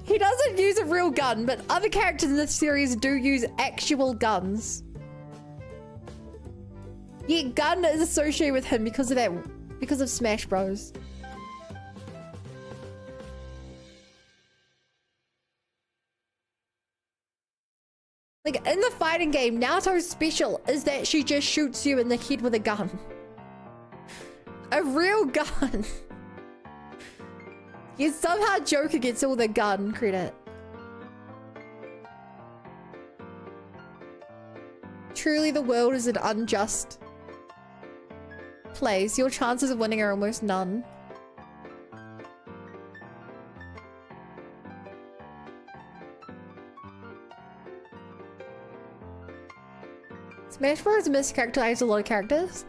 He doesn't use a real gun, but other characters in this series do use actual guns. Yet gun is associated with him because of that, because of Smash Bros. Like in the fighting game, Naoto's special is that she just shoots you in the head with a gun. A real gun. Yet somehow Joker gets all the gun credit. Truly the world is an unjust place. Your chances of winning are almost none. Smash Bros. Mischaracterized a lot of characters.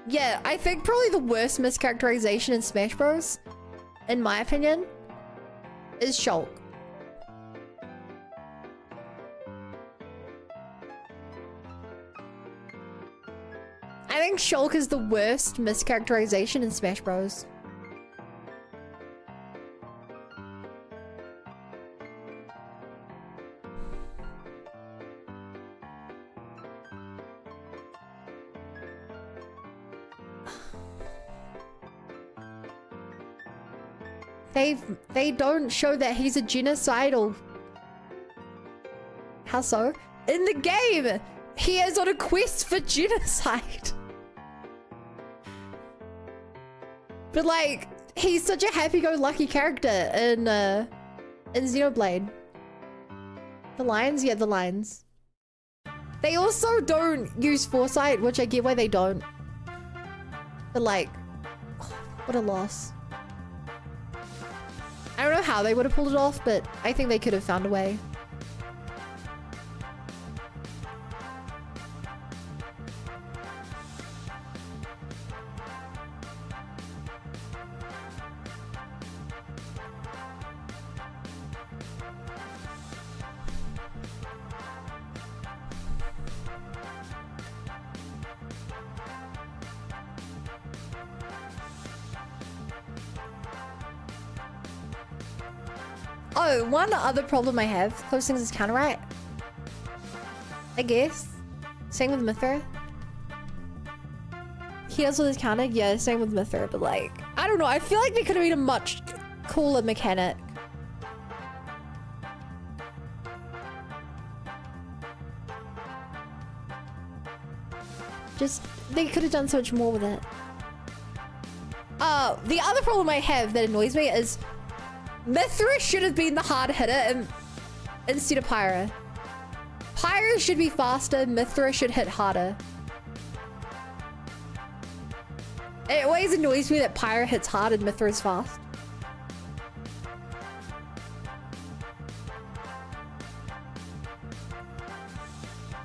Yeah, I think probably the worst mischaracterization in Smash Bros, in my opinion, is Shulk. I think Shulk is the worst mischaracterization in Smash Bros. They don't show that he's a genocidal. How so? In the game, he is on a quest for genocide. But like, he's such a happy-go-lucky character in Xenoblade. The lions? Yeah, the lions. They also don't use foresight, which I get why they don't. But like, what a loss. I don't know how they would have pulled it off, but I think they could have found a way. Oh, one other problem I have. Close things is counter right. I guess. Same with Mythra. He does with his counter. Yeah, same with Mythra. But like, I don't know. I feel like they could have made a much cooler mechanic. Just, they could have done so much more with it. The other problem I have that annoys me is Mythra should have been the hard hitter instead of Pyra. Pyra should be faster, Mythra should hit harder. It always annoys me that Pyra hits hard and Mythra is fast.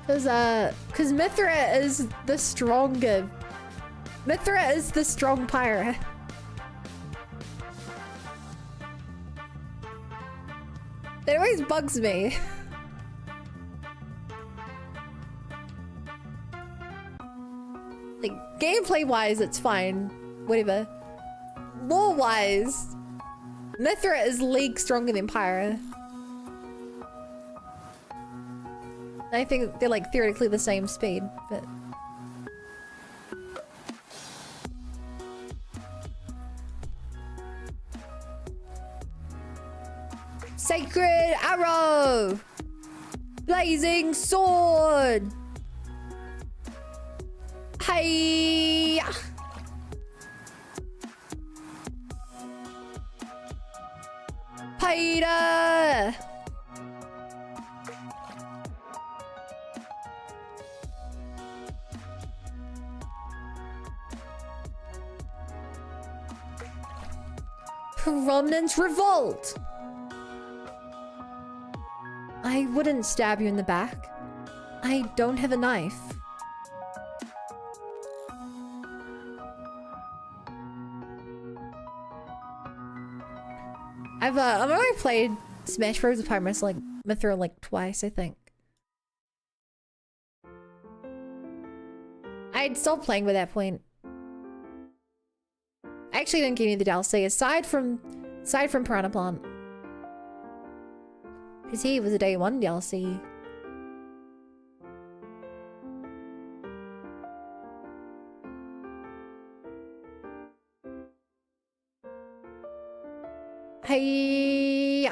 Cause Mythra is the stronger. Mythra is the strong Pyra. That always bugs me. Like, gameplay-wise, it's fine. Whatever. Lore-wise, Mythra is league stronger than Pyra. I think they're like theoretically the same speed, but... Sacred arrow! Blazing sword! Hey! Pyra! Prominent revolt! I wouldn't stab you in the back. I don't have a knife. I've only played Smash Bros. With Pyros like Mythra like twice, I think. I'd stopped playing by that point. I actually didn't give you the DLC aside from Piranha Plant. Because he was a day one DLC. Hey.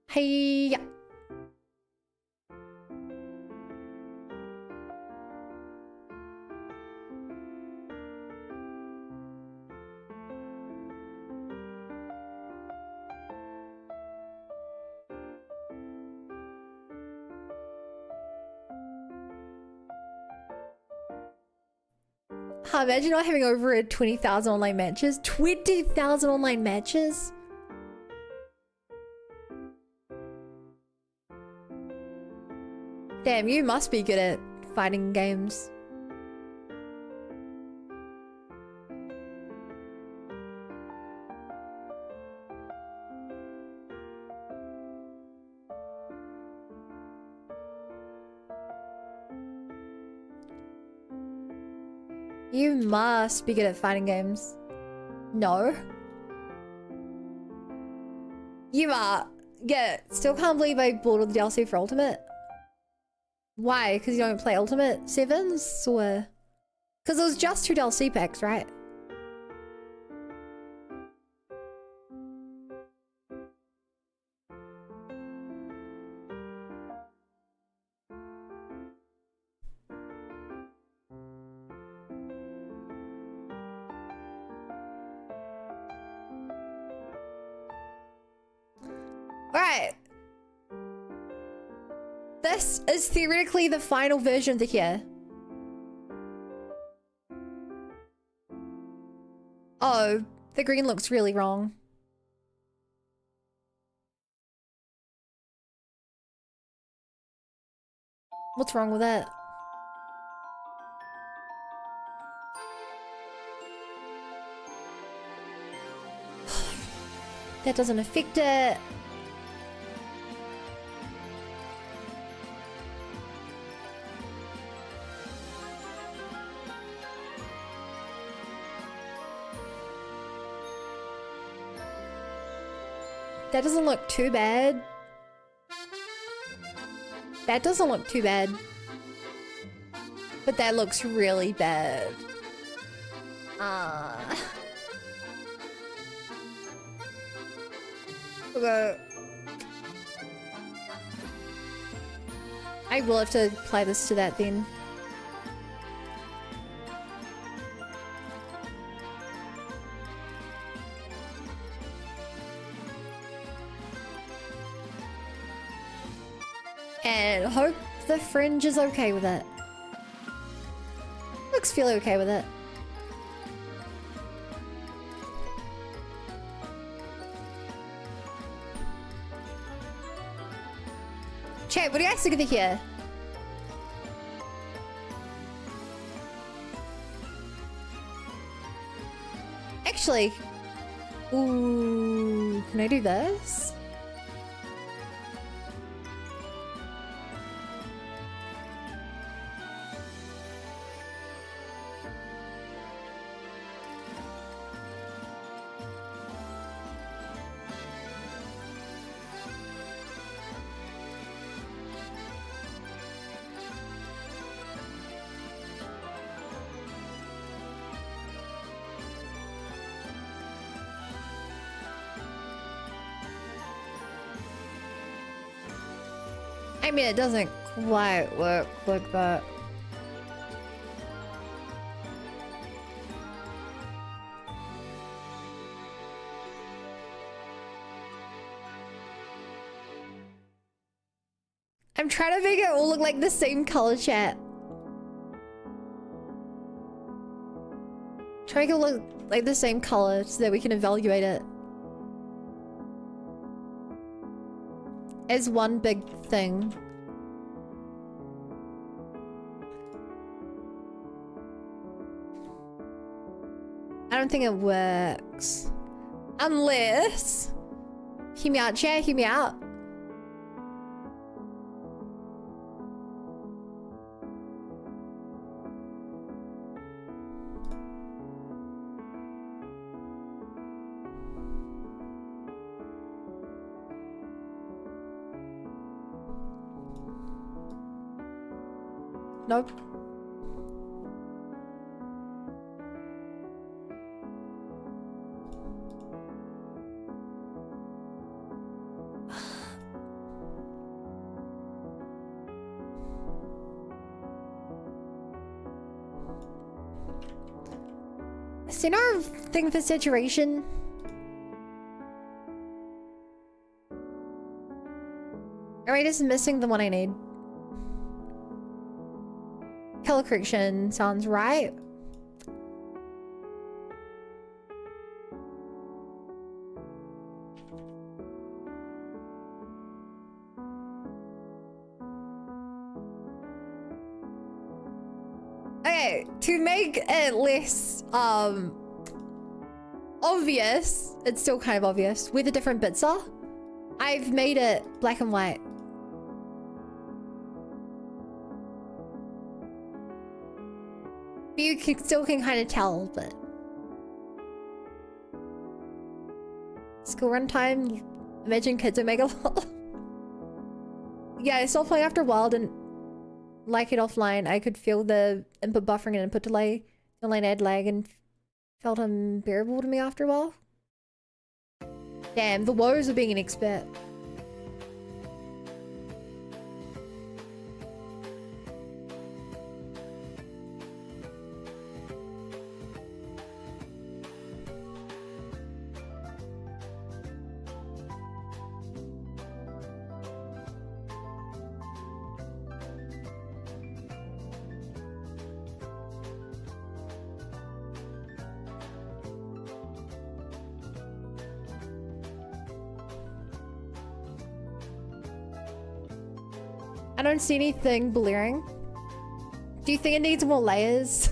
Hey. Imagine not having over 20,000 online matches. 20,000 online matches? Damn, you must be good at fighting games. You must be good at fighting games. No. You are. Yeah, still can't believe I bought all the DLC for Ultimate. Why? Because you don't play Ultimate 7s? Or... Because it was just 2 DLC packs, right? Alright. This is theoretically the final version of the gear. Oh, the green looks really wrong. What's wrong with that? That doesn't affect it. That doesn't look too bad. That doesn't look too bad. But that looks really bad. Okay. I will have to apply this to that then. And hope the fringe is okay with it. Looks fairly okay with it. Chat, what do you guys think of the hair? Actually, ooh, can I do this? I mean, it doesn't quite work like that. I'm trying to make it all look like the same color, chat. Trying to look like the same color so that we can evaluate it as one big thing. don't think it works. Unless... Hear me out, chat, hear me out. Nope. See our thing for saturation? Are we just missing the one I need? Color correction sounds right. Okay, to make it less obvious, it's still kind of obvious where the different bits are. I've made it black and white. You still can kind of tell, but school run time. Imagine kids would make a lot. Yeah, I stopped playing after a while. Didn't like it offline. I could feel the input buffering and input delay. The line ad lag and felt unbearable to me after a while. Damn, the woes of being an expert. I don't see anything blaring. Do you think it needs more layers?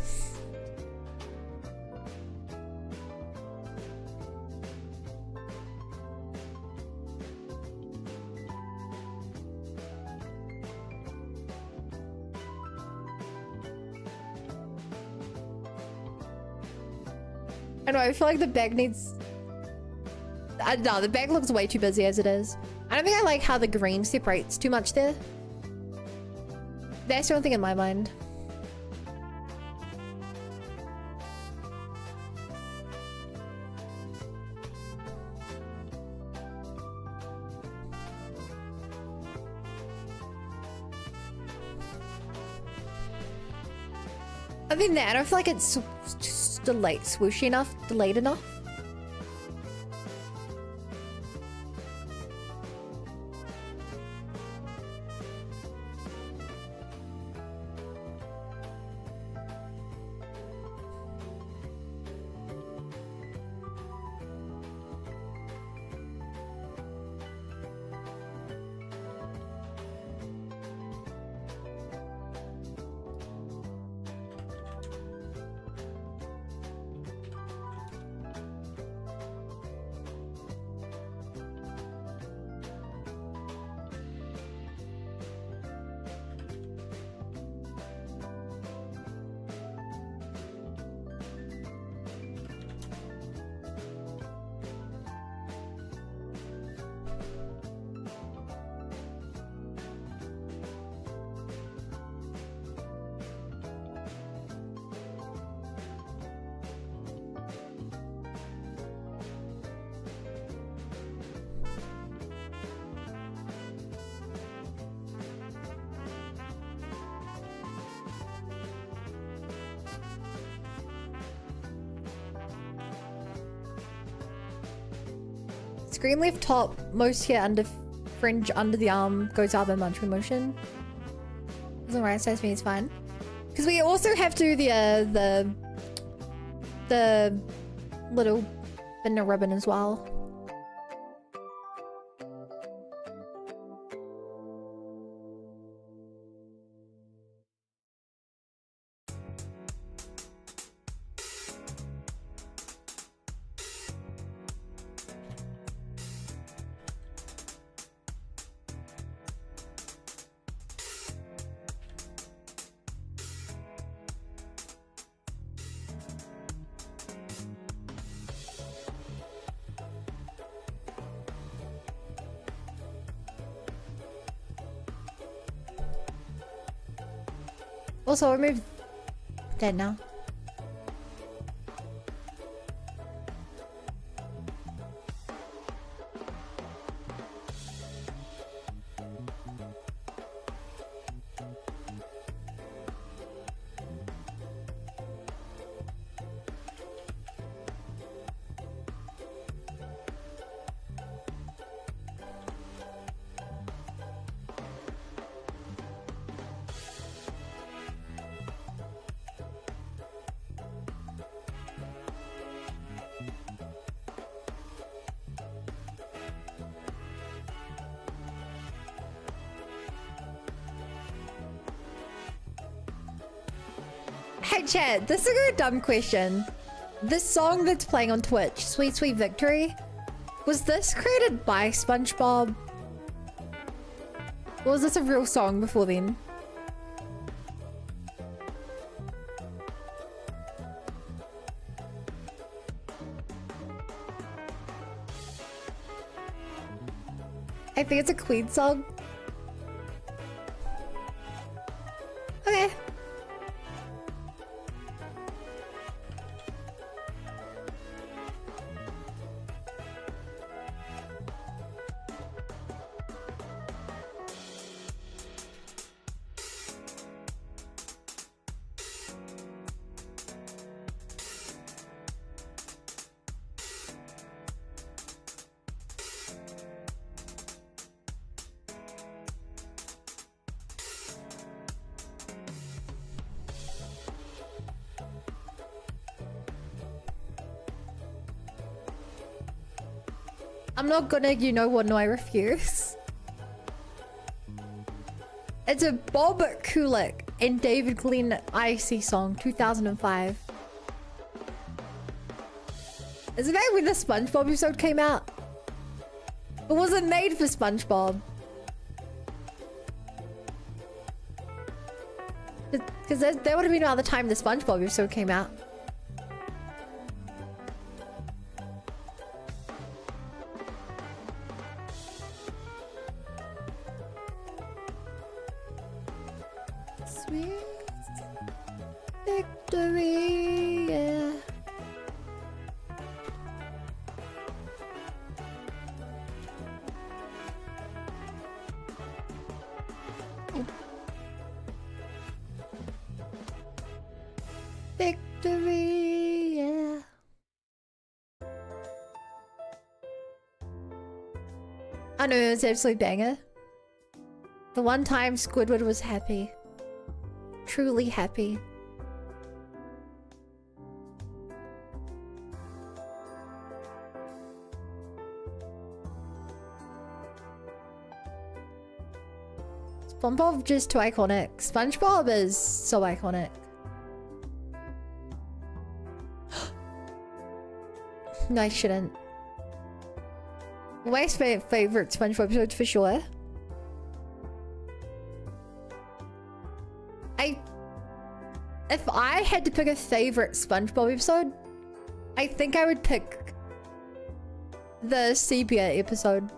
I know, I feel like the bag needs... no, the bag looks way too busy as it is. I don't think I like how the green separates too much there. That's the only thing in my mind. I mean that, I don't feel like it's just delayed, swooshy enough, delayed enough. Screen left top, most here under fringe under the arm goes up in munchkin motion. Doesn't right size me, it's fine. Because we also have to do the little inner ribbon as well. Also, I'll remove that now. Hey chat, this is a very dumb question. This song that's playing on Twitch, Sweet Sweet Victory, was this created by SpongeBob? Or was this a real song before then? I think it's a Queen song. Okay. I'm not gonna, you know what, no, I refuse. It's a Bob Kulick and David Glenn Icy song, 2005. Isn't that when the SpongeBob episode came out? It wasn't made for SpongeBob. Because that would have been around the time the SpongeBob episode came out. Sweet victory, yeah. Victory, yeah. I know, it was absolutely banger. The one time Squidward was happy. Truly happy. SpongeBob just too iconic. SpongeBob is so iconic. No, I shouldn't. My favorite SpongeBob episode for sure. If I had to pick a favorite SpongeBob episode, I think I would pick the Sepia episode.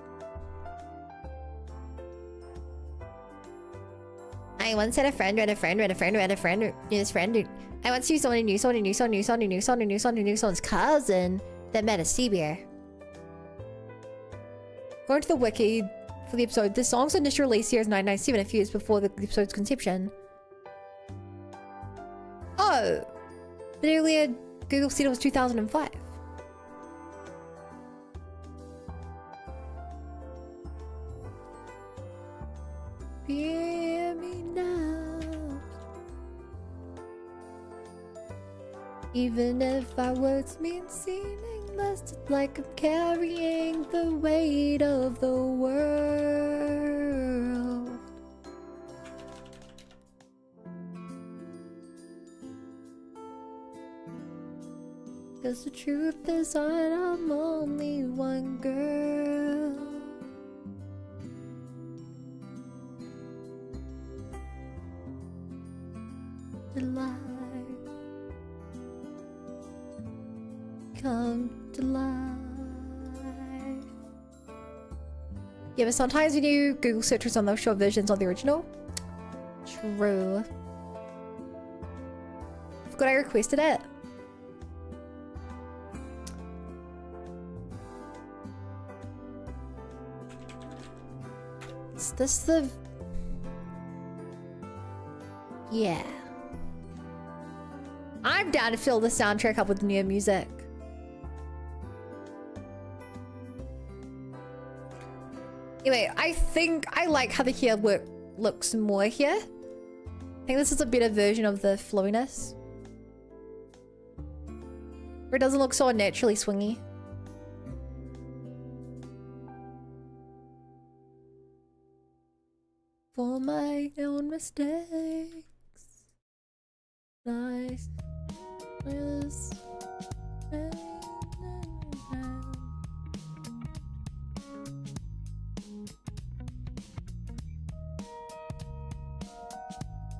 I once had a friend who had a friend who had a friend who had a friend who knew his friend who... I once knew someone who knew someone who knew someone who knew someone who knew someone who knew someone who knew someone's cousin that met a sea bear. Going to the wiki for the episode, the song's initial release here is 1997, a few years before the episode's conception. Oh! But earlier, Google said it was 2005. Hear me now. Even if our words mean seeming less, it's like I'm carrying the weight of the world. Cause the truth is I'm only one girl. To life. Come to life. Yeah, but sometimes when you Google searches on those short versions on the original. True. Forgot I requested it. Is this the... Yeah. I'm down to fill the soundtrack up with new music. Anyway, I think I like how the hair work looks more here. I think this is a better version of the flowiness. Where it doesn't look so unnaturally swingy. For my own mistakes. Nice. Yes.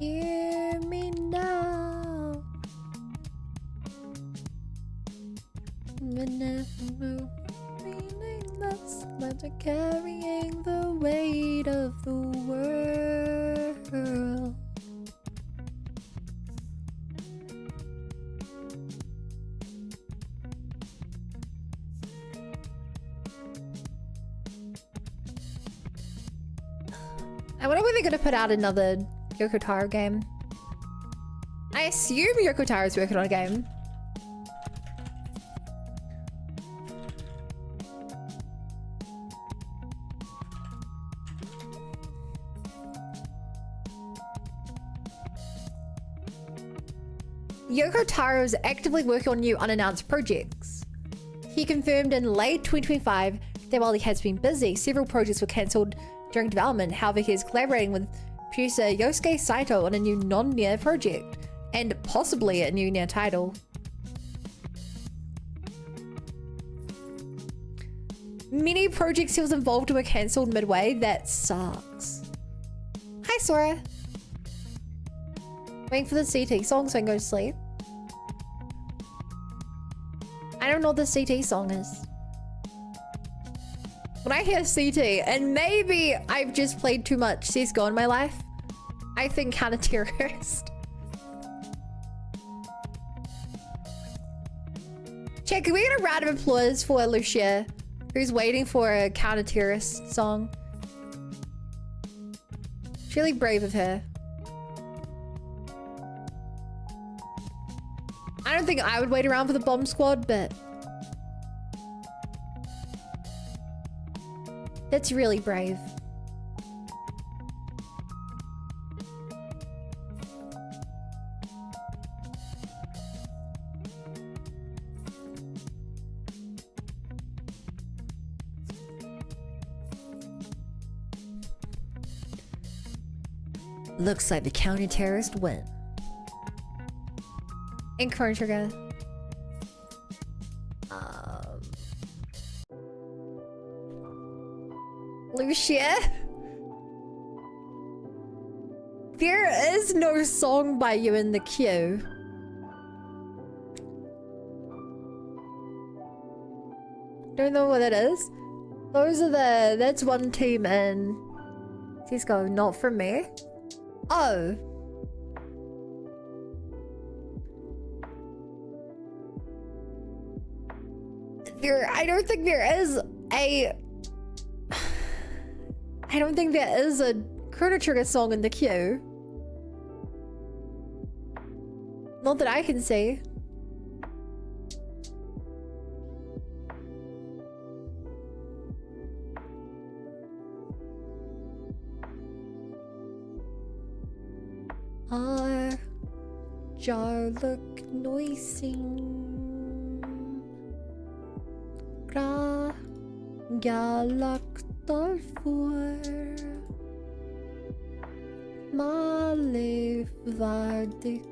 Hear me now. Meaningless, like carrying the weight of the world. I wonder when they're gonna put out another Yoko Taro game. I assume Yoko Taro is working on a game. Yoko Taro is actively working on new unannounced projects. He confirmed in late 2025 that while he has been busy, several projects were cancelled during development. However, he is collaborating with producer Yosuke Saito on a new non-Nier project, and possibly a new Nier title. Many projects he was involved in were cancelled midway. That sucks. Hi, Sora. Waiting for the CT song so I can go to sleep. I don't know what the CT song is. When I hear CT, and maybe I've just played too much CSGO in my life, I think counter-terrorist. Check, can we get a round of applause for Lucia, who's waiting for a counter-terrorist song? It's really brave of her. I don't think I would wait around for the bomb squad, but that's really brave. Looks like the counter-terrorist win. And Chrono Trigger. Lucia? There is no song by you in the queue. Don't know what it is. Those are the... That's one team in... CSGO, not from me. Oh. I don't think there is a... I don't think there is a Chrono Trigger song in the queue. Not that I can see. Jarluk noising. Ra galak for Malev vardik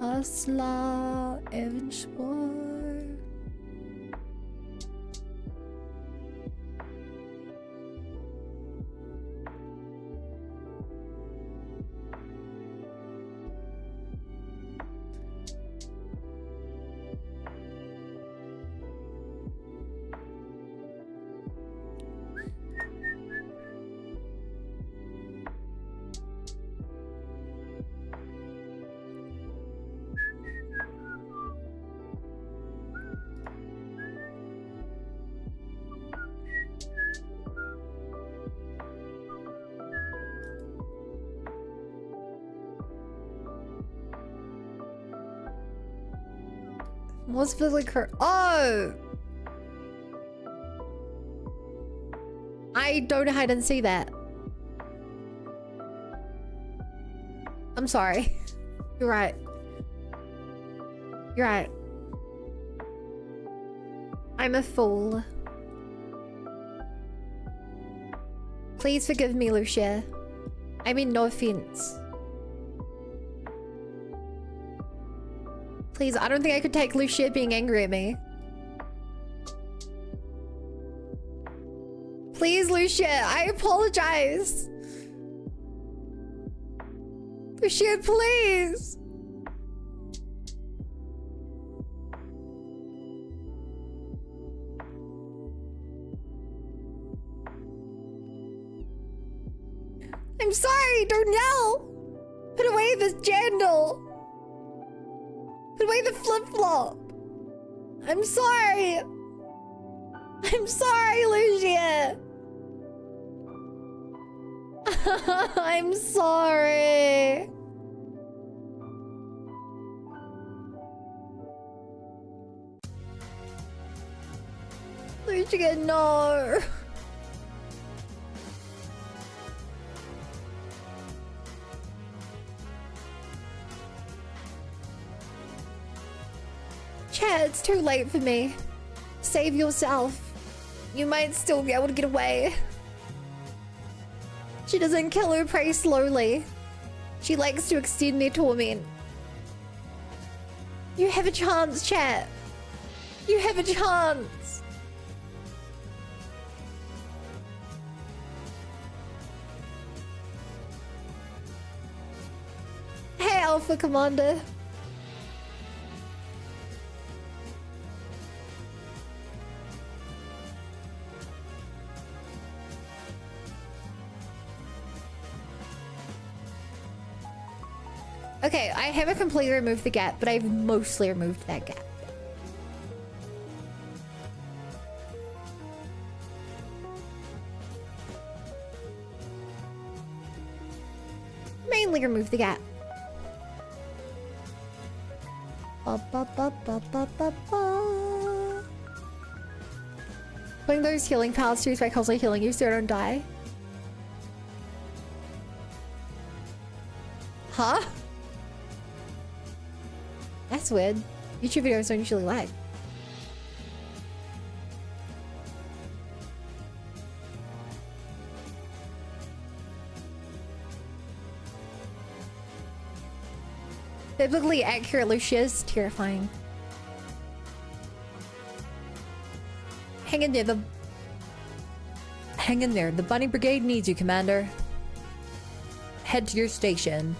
asla evenspor. What's physically correct? Oh! I don't know how I didn't see that. I'm sorry. You're right. You're right. I'm a fool. Please forgive me, Lucia. I mean no offense. Please, I don't think I could take Lucia being angry at me. Please, Lucia, I apologize. Lucia, please. I'm sorry, don't yell. Put away this jandal. Put away the flip-flop. I'm sorry. I'm sorry, Lucia. I'm sorry. Lucia, no. Chad, it's too late for me. Save yourself. You might still be able to get away. She doesn't kill her prey slowly. She likes to extend their torment. You have a chance, chat. You have a chance. Hey, Alpha Commander. Okay, I haven't completely removed the gap, but I've mostly removed that gap. Mainly removed the gap. Putting those healing powers to use by constantly healing you so you don't die. Huh? That's weird. YouTube videos don't usually lag. Biblically accurate Lucia is terrifying. Hang in there, the Bunny Brigade needs you, Commander. Head to your station.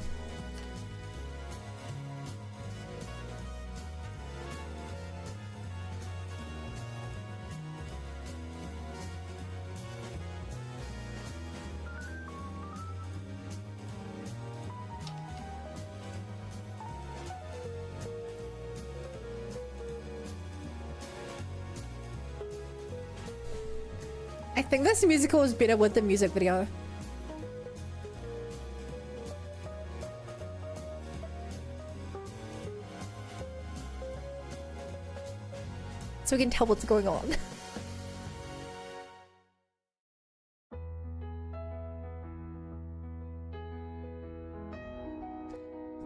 I think this musical is better with the music video. So we can tell what's going on.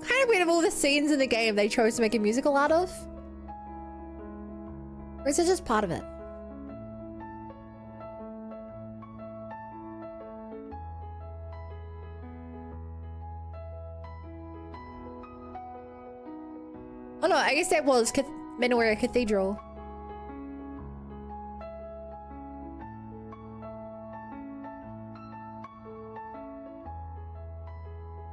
Kind of weird of all the scenes in the game they chose to make a musical out of. Or is it just part of it? Oh no, I guess that was Menorah Cathedral.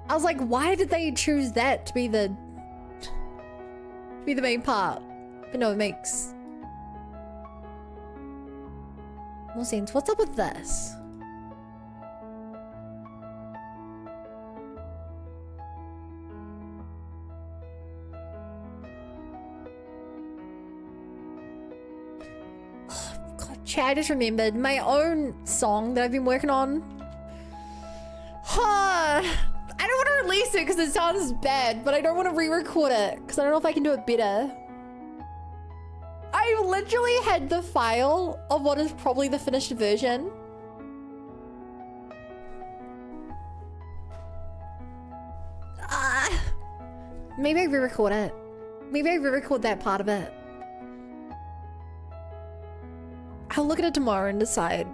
I was like, why did they choose that to be the main part? But no, it makes more sense. What's up with this? I just remembered my own song that I've been working on. I don't want to release it because it sounds bad, but I don't want to re-record it because I don't know if I can do it better. literally had the file of what is probably the finished version. Maybe I re-record it. Maybe I re-record that part of it. I'll look at it tomorrow and decide.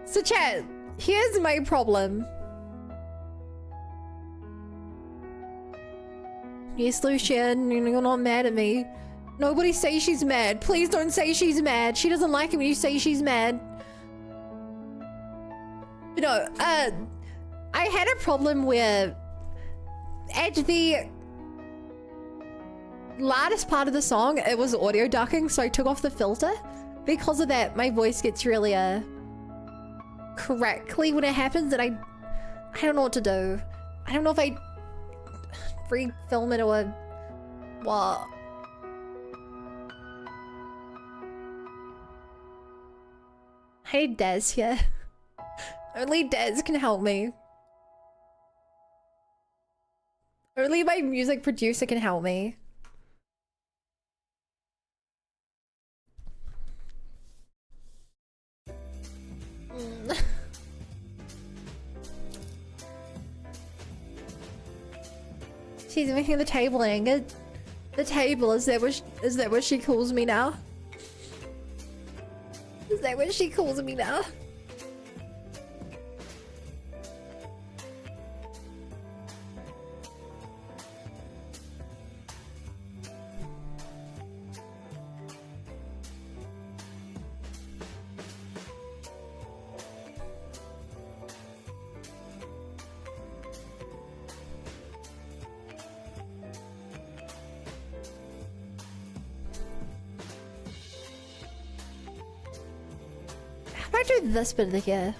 So chat, here's my problem. Yes, Lucian, you're not mad at me. Nobody say she's mad. Please don't say she's mad. She doesn't like it when you say she's mad. You know, I had a problem where at the loudest part of the song, it was audio ducking, so I took off the filter. Because of that, my voice gets really, crackly when it happens, and I don't know what to do. I don't know if I re-film it or what. Hey, Des here. Only Des can help me. Only my music producer can help me. She's making the tabling. The table, is that what she calls me now? Is that what she calls me now? How about I do this bit of here?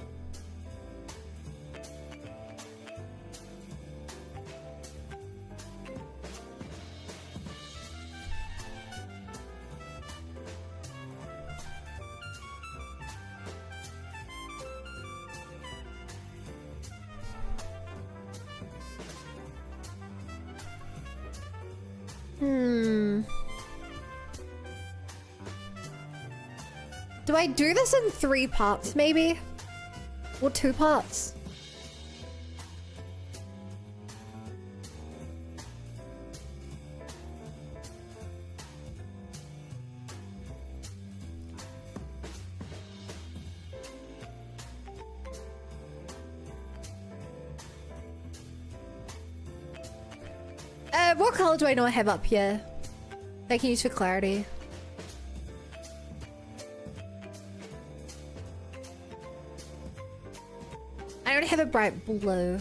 Do I do this in 3 parts, maybe? Or 2 parts? What color do I know I have up here that I can use for clarity? I already have a bright blue.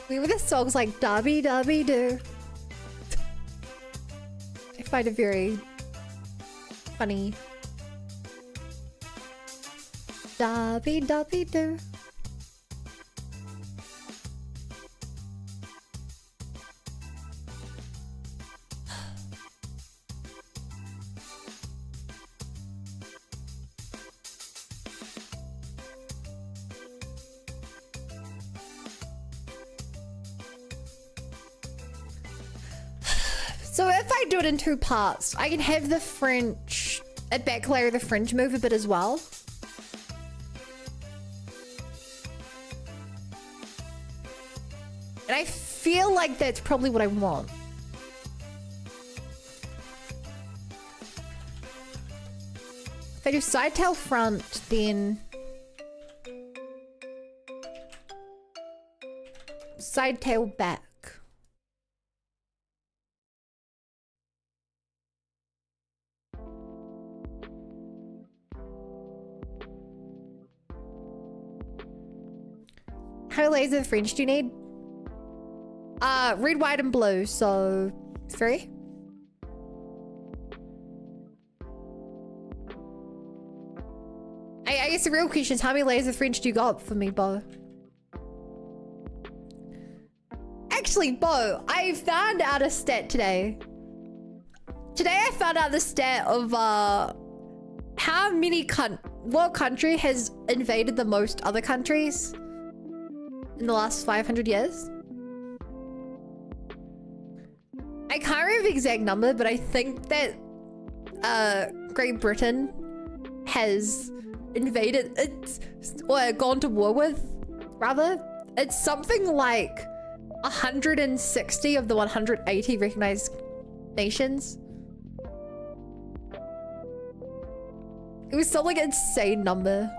Maybe this song's like Dabby Dabby Doo. I find it very funny. Dobby dobby doo. So if I do it in 2 parts, I can have the French, a back layer of the French move a bit as well. And I feel like that's probably what I want. If I do side tail front, then side tail back. How many layers of French do you need? Red, white, and blue, so 3. I guess the real question is how many layers of French do you got for me, Bo? Actually, Bo, I found out a stat today. Today I found out the stat of how many what country has invaded the most other countries in the last 500 years. I can't remember the exact number, but I think that Great Britain has invaded or gone to war with, rather. It's something like 160 of the 180 recognized nations. It was some like insane number.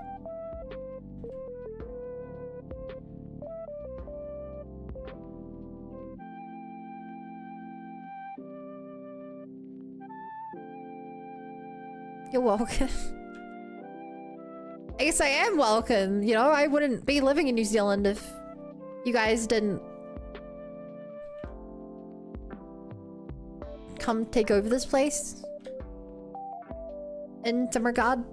You're welcome. I guess I am welcome. You know, I wouldn't be living in New Zealand if you guys didn't come take over this place in some regard.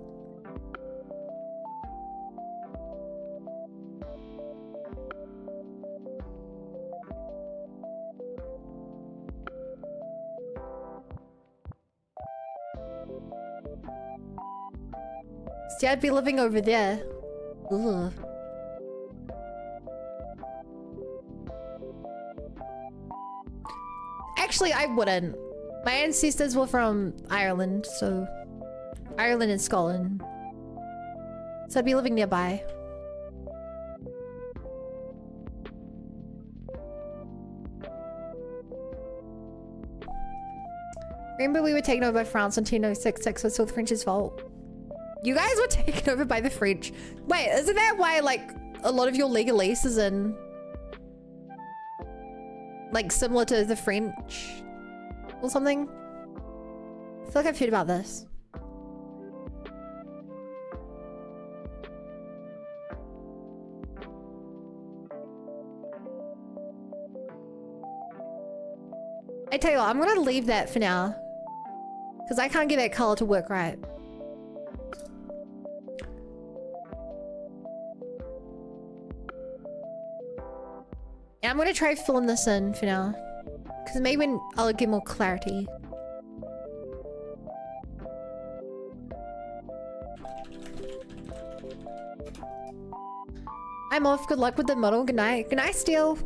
See, I'd be living over there. Ugh. Actually, I wouldn't. My ancestors were from Ireland, so... Ireland and Scotland. So I'd be living nearby. Remember we were taken over by France in 1066, so it's all the French's fault. You guys were taken over by the French. Wait, isn't that why, like, a lot of your legalese is in... like, similar to the French? Or something? I feel like I've heard about this. I tell you what, I'm gonna leave that for now. Because I can't get that color to work right. And I'm gonna try filling this in for now. Because maybe I'll get more clarity. I'm off. Good luck with the model. Good night. Good night, Steel.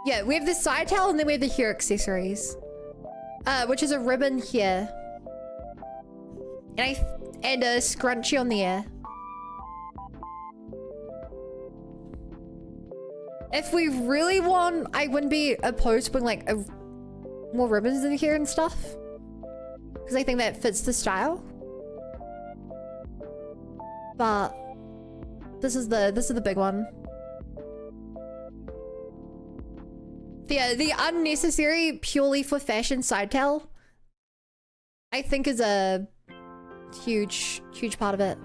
Yeah, we have the side towel and then we have the hair accessories. Which is a ribbon here. And a scrunchie on the ear. If we really want, I wouldn't be opposed to putting like more ribbons in here and stuff. Because I think that fits the style. But this is the big one. The unnecessary, purely for fashion side tail, I think is a huge part of it.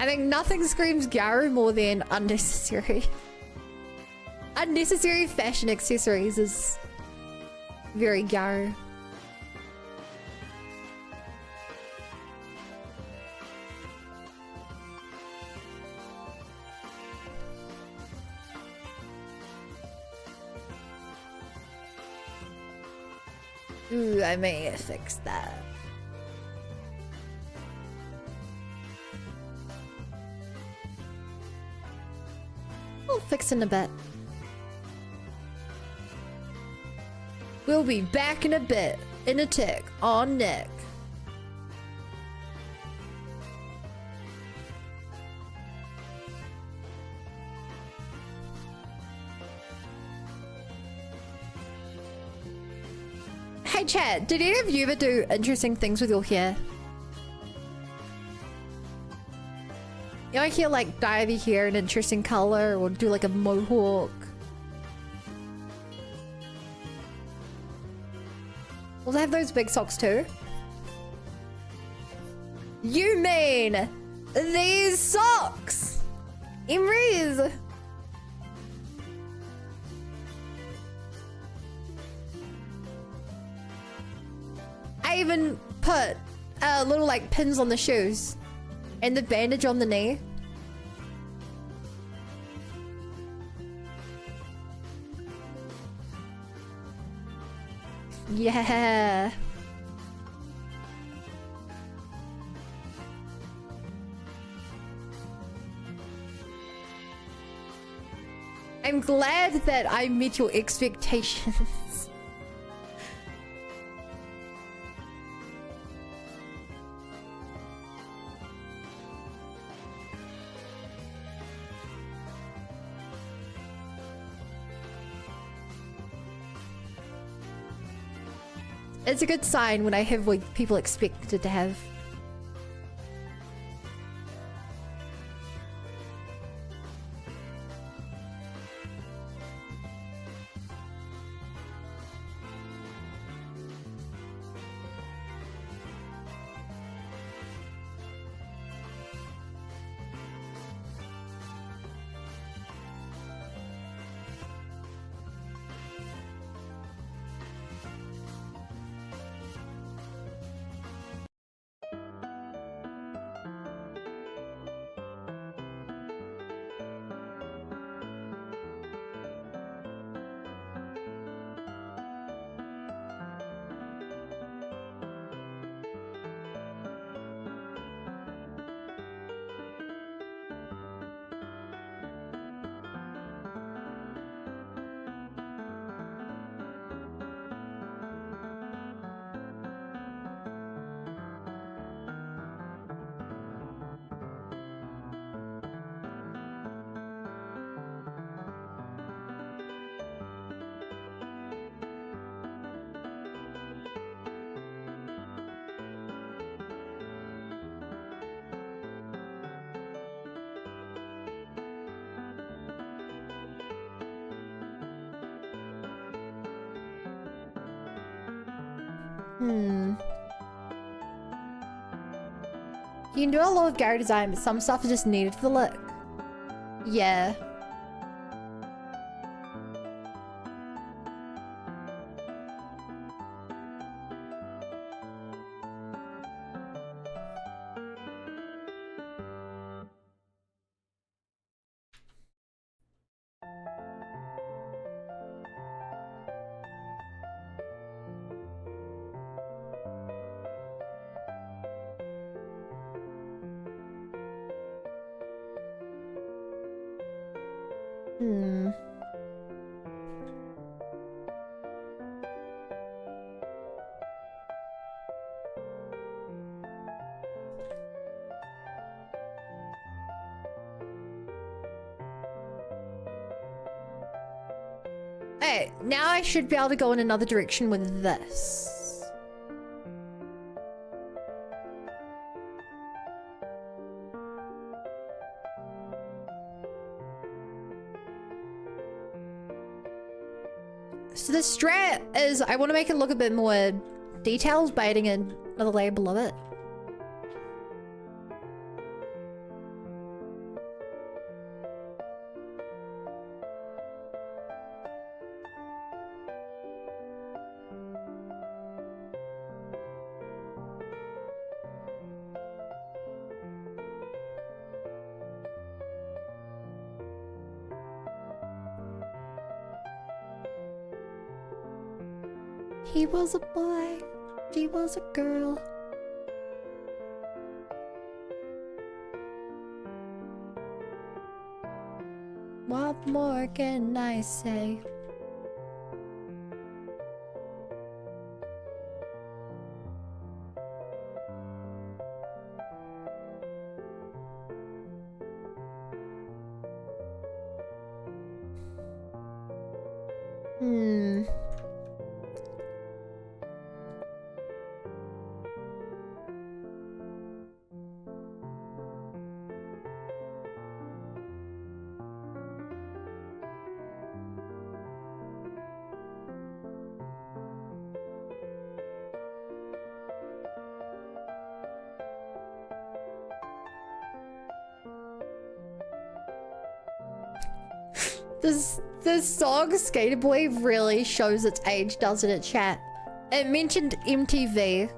I think nothing screams Garu more than unnecessary. Unnecessary fashion accessories is very Garu. Ooh, I may fix that. We'll fix in a bit. We'll be back in a bit. In a tick. On Nick. Hey chat, did any of you ever do interesting things with your hair? You know, I hear like dye your hair an interesting color or do like a mohawk. Will they have those big socks too? You mean these socks? Imriz! I even put little like pins on the shoes and the bandage on the knee. Yeah. I'm glad that I met your expectations. It's a good sign when I have what people expected to have. You can do a lot of Gary design, but some stuff is just needed for the look. Yeah. Okay, now I should be able to go in another direction with this. So the strat is, I want to make it look a bit more details by adding another layer below it. He was a boy, she was a girl. What more can I say? Hmm. This song Skater Boy really shows its age, doesn't it, chat? It mentioned MTV.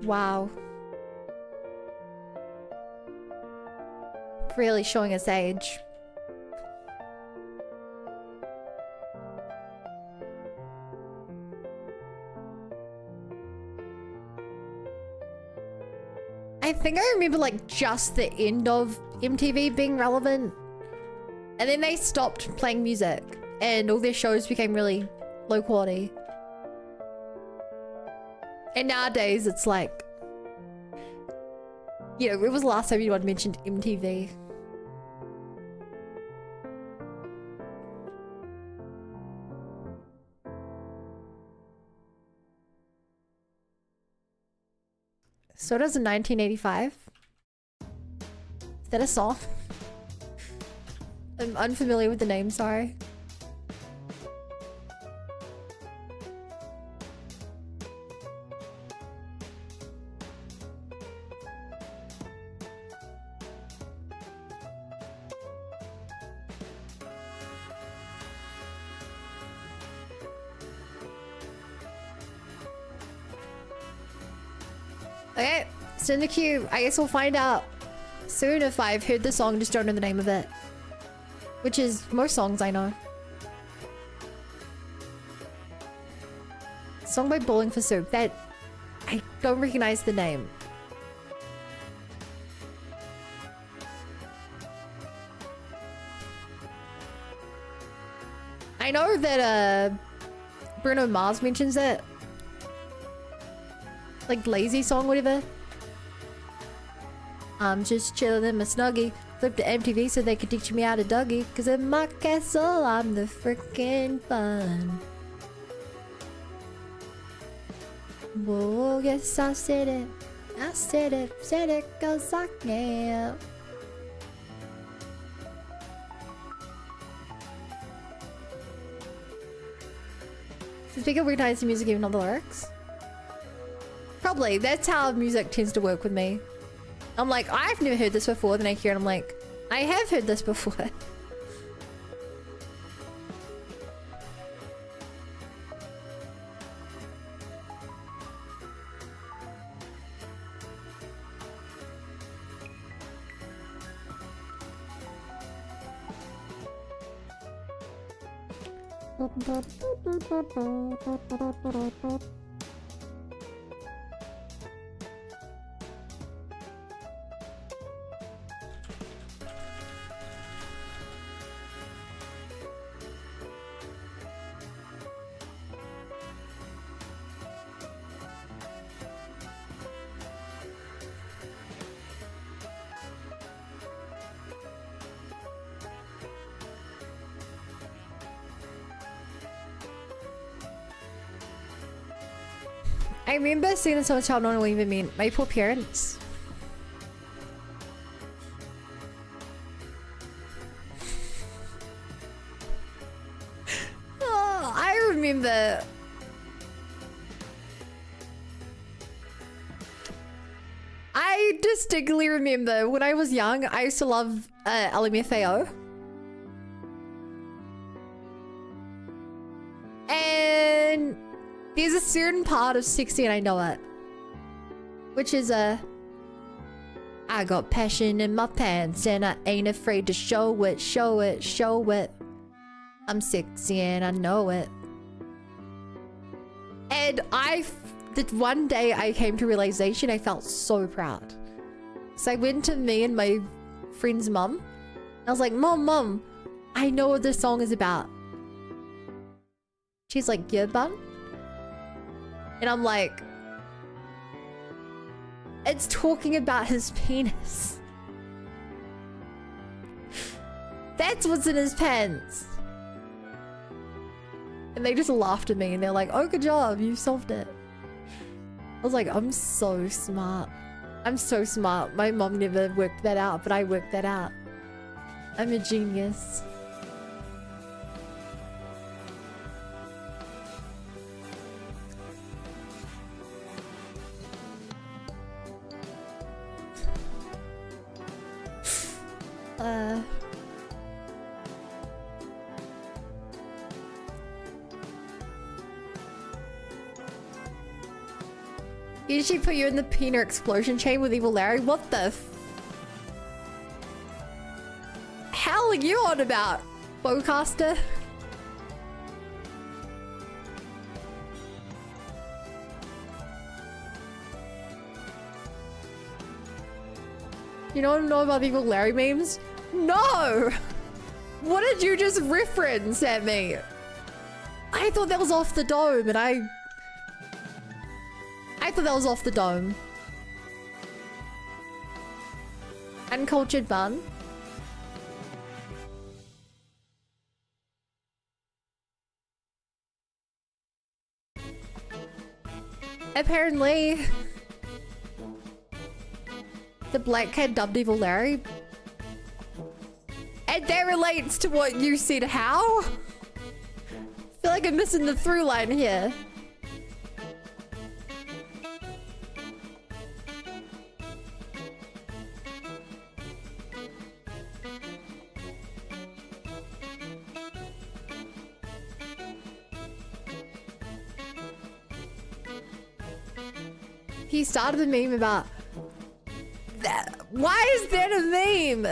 Wow. Really showing its age. I think I remember like just the end of MTV being relevant. And then they stopped playing music and all their shows became really low quality. And nowadays it's like, you know, it was the last time anyone mentioned MTV. So does in 1985. Is that a song? I'm unfamiliar with the name, sorry. Okay, it's in the queue. I guess we'll find out soon if I've heard the song, just don't know the name of it. Which is most songs I know. Song by Bowling for Soup. That I don't recognize the name. I know that Bruno Mars mentions it. Like lazy song, whatever. I'm just chilling in my snuggie. Flip to MTV so they could teach me how to Dougie. Cause in my castle, I'm the freaking fun. Whoa, yes, I said it. I said it cause I can. So speaking of recognizing music, even on the lyrics. Probably. That's how music tends to work with me. I'm like, I've never heard this before. Then I hear it, I'm like, I have heard this before. I remember seeing this on a child, not knowing what it meant. My poor parents. Oh, I remember. I distinctly remember when I was young, I used to love LMFAO. And there's a certain part of 60 and I know it. Which is I I got passion in my pants and I ain't afraid to show it, show it, show it. I'm sexy and I know it. And that one day I came to realization I felt so proud. So I went to me and my friend's mum. I was like, Mom, I know what this song is about. She's like, yeah, bun? And I'm like, it's talking about his penis. That's what's in his pants. And they just laughed at me and they're like, oh, good job, you solved it. I was like, I'm so smart. I'm so smart. My mom never worked that out, but I worked that out. I'm a genius. Did she put you in the peanut explosion chain with Evil Larry? What the hell are you on about, Bowcaster? You don't know about Evil Larry memes? No! What did you just reference at me? I thought that was off the dome and I thought that was off the dome. Uncultured bun. Apparently, the black cat dubbed Evil Larry. And that relates to what you said. How? I feel like I'm missing the through line here. He started a meme about that. Why is that a meme?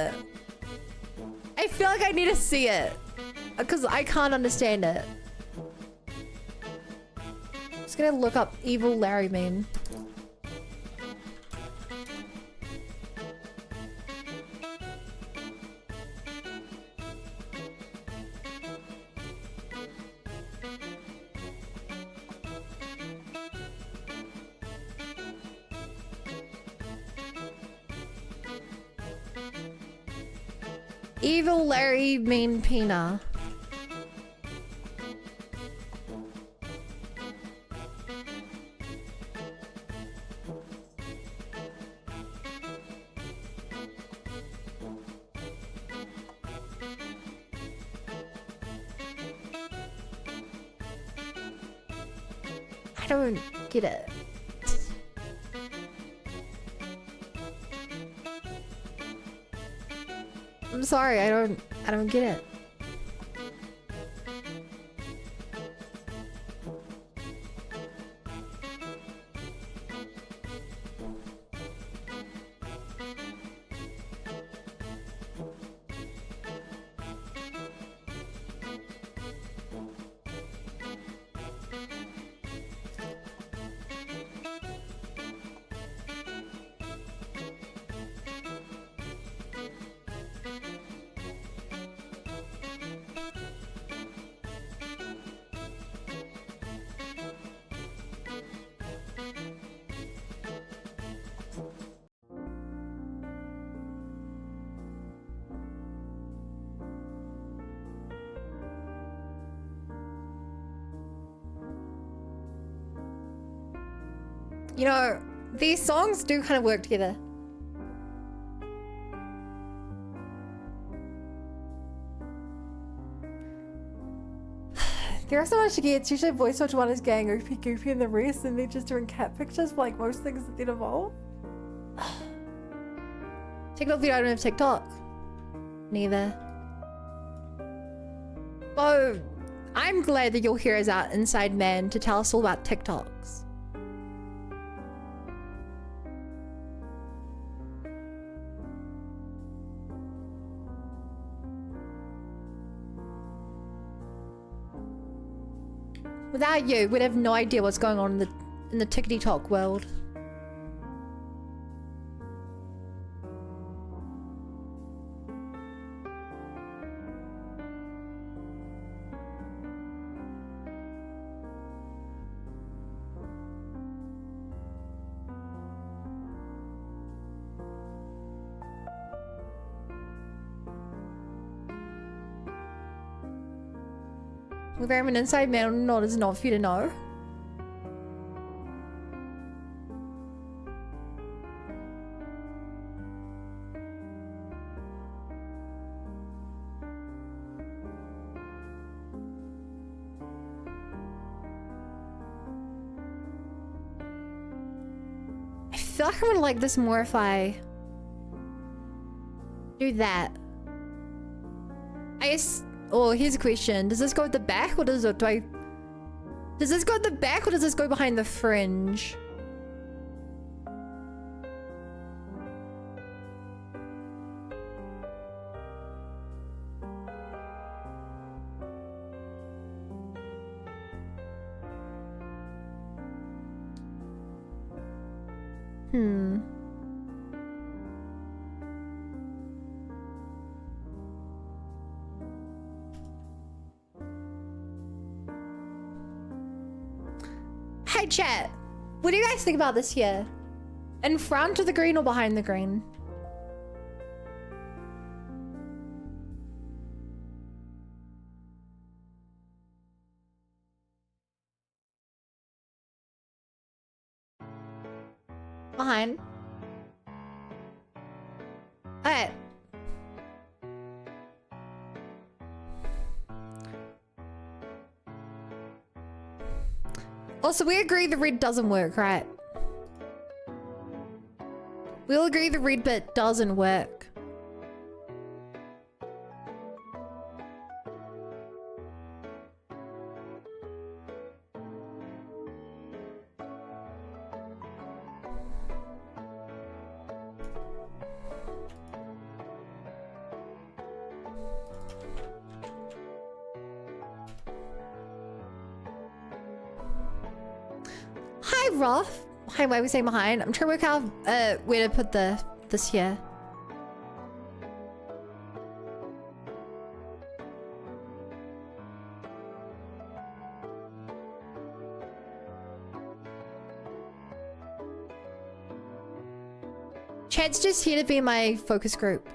I feel like I need to see it because I can't understand it. I'm just gonna look up Evil Larry meme. Evil Larry mean Pina. I don't get it. I'm sorry, I don't get it. You know, these songs do kind of work together. There are so much to get. It's usually voice watch one is gang, Oopie Goopy, and the rest, and they're just doing cat pictures for like most things that did evolve. TikTok video, I don't have TikTok. Neither. Oh, I'm glad that you're here as our inside man to tell us all about TikToks. Without you, we'd have no idea what's going on in the tickety-tock world. If I'm an inside man or not is not for you to know. I feel like I would like this more if I do that. I guess. Oh, here's a question. Does this go at the back or does it, does this go at the back or does this go behind the fringe? Hey chat, what do you guys think about this here? In front of the green or behind the green? Behind. Alright. Also, we agree the red doesn't work, right? We all agree the red bit doesn't work. Hi, Roth. Hi, why are we saying behind? I'm trying to work out where to put this here. Chat's just here to be my focus group.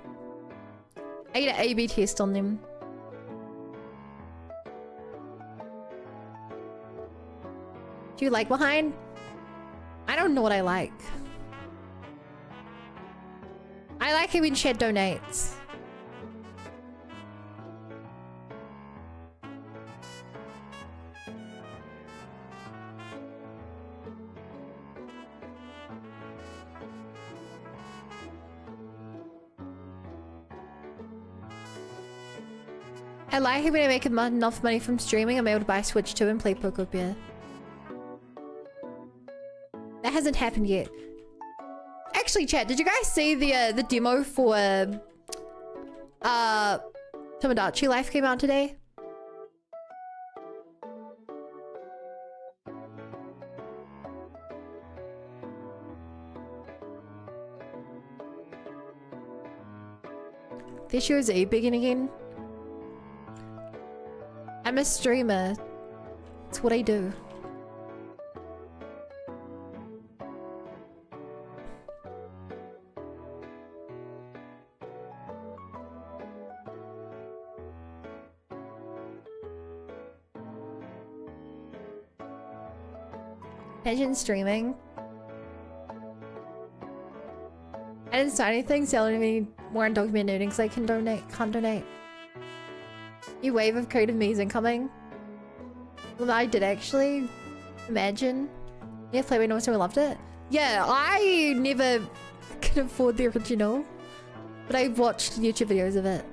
I get an A/B test on them. Do you like behind? I don't know what I like. I like it when Chat donates. I like it when I make enough money from streaming, I'm able to buy Switch 2 and play Pokopia. That hasn't happened yet. Actually, chat, did you guys see the demo for Tomodachi Life came out today? This year is A-Begin again. I'm a streamer. It's what I do. Imagine streaming. I didn't start anything, so I don't need more undocumented donating because I can't donate. New wave of creative me's incoming. Well, I did actually. Imagine. Yeah, Playboy No One loved it. Yeah, I never could afford the original, but I watched YouTube videos of it.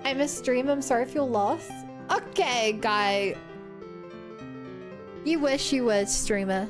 I missed stream. I'm sorry if you're lost. Okay, guy. You wish you were streamer.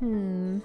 Hmm.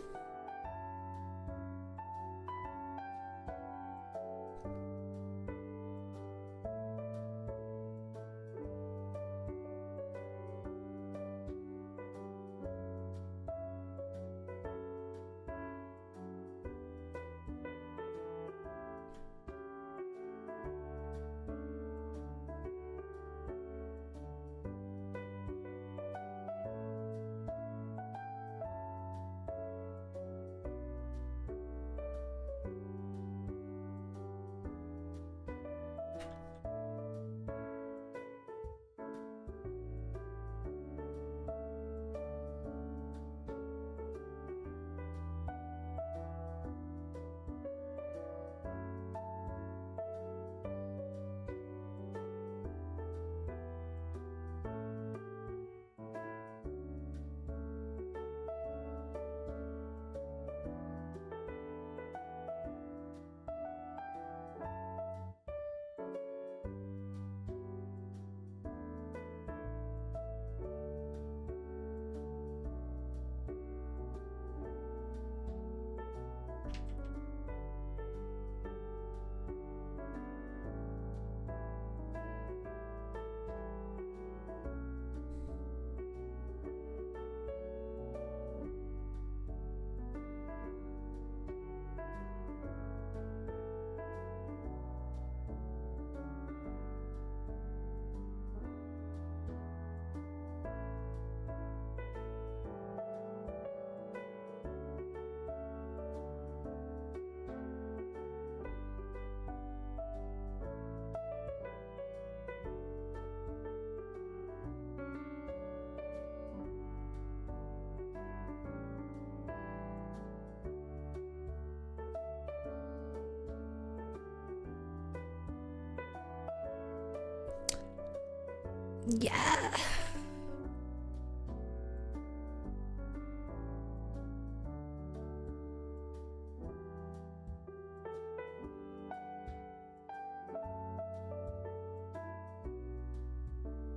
Yeah.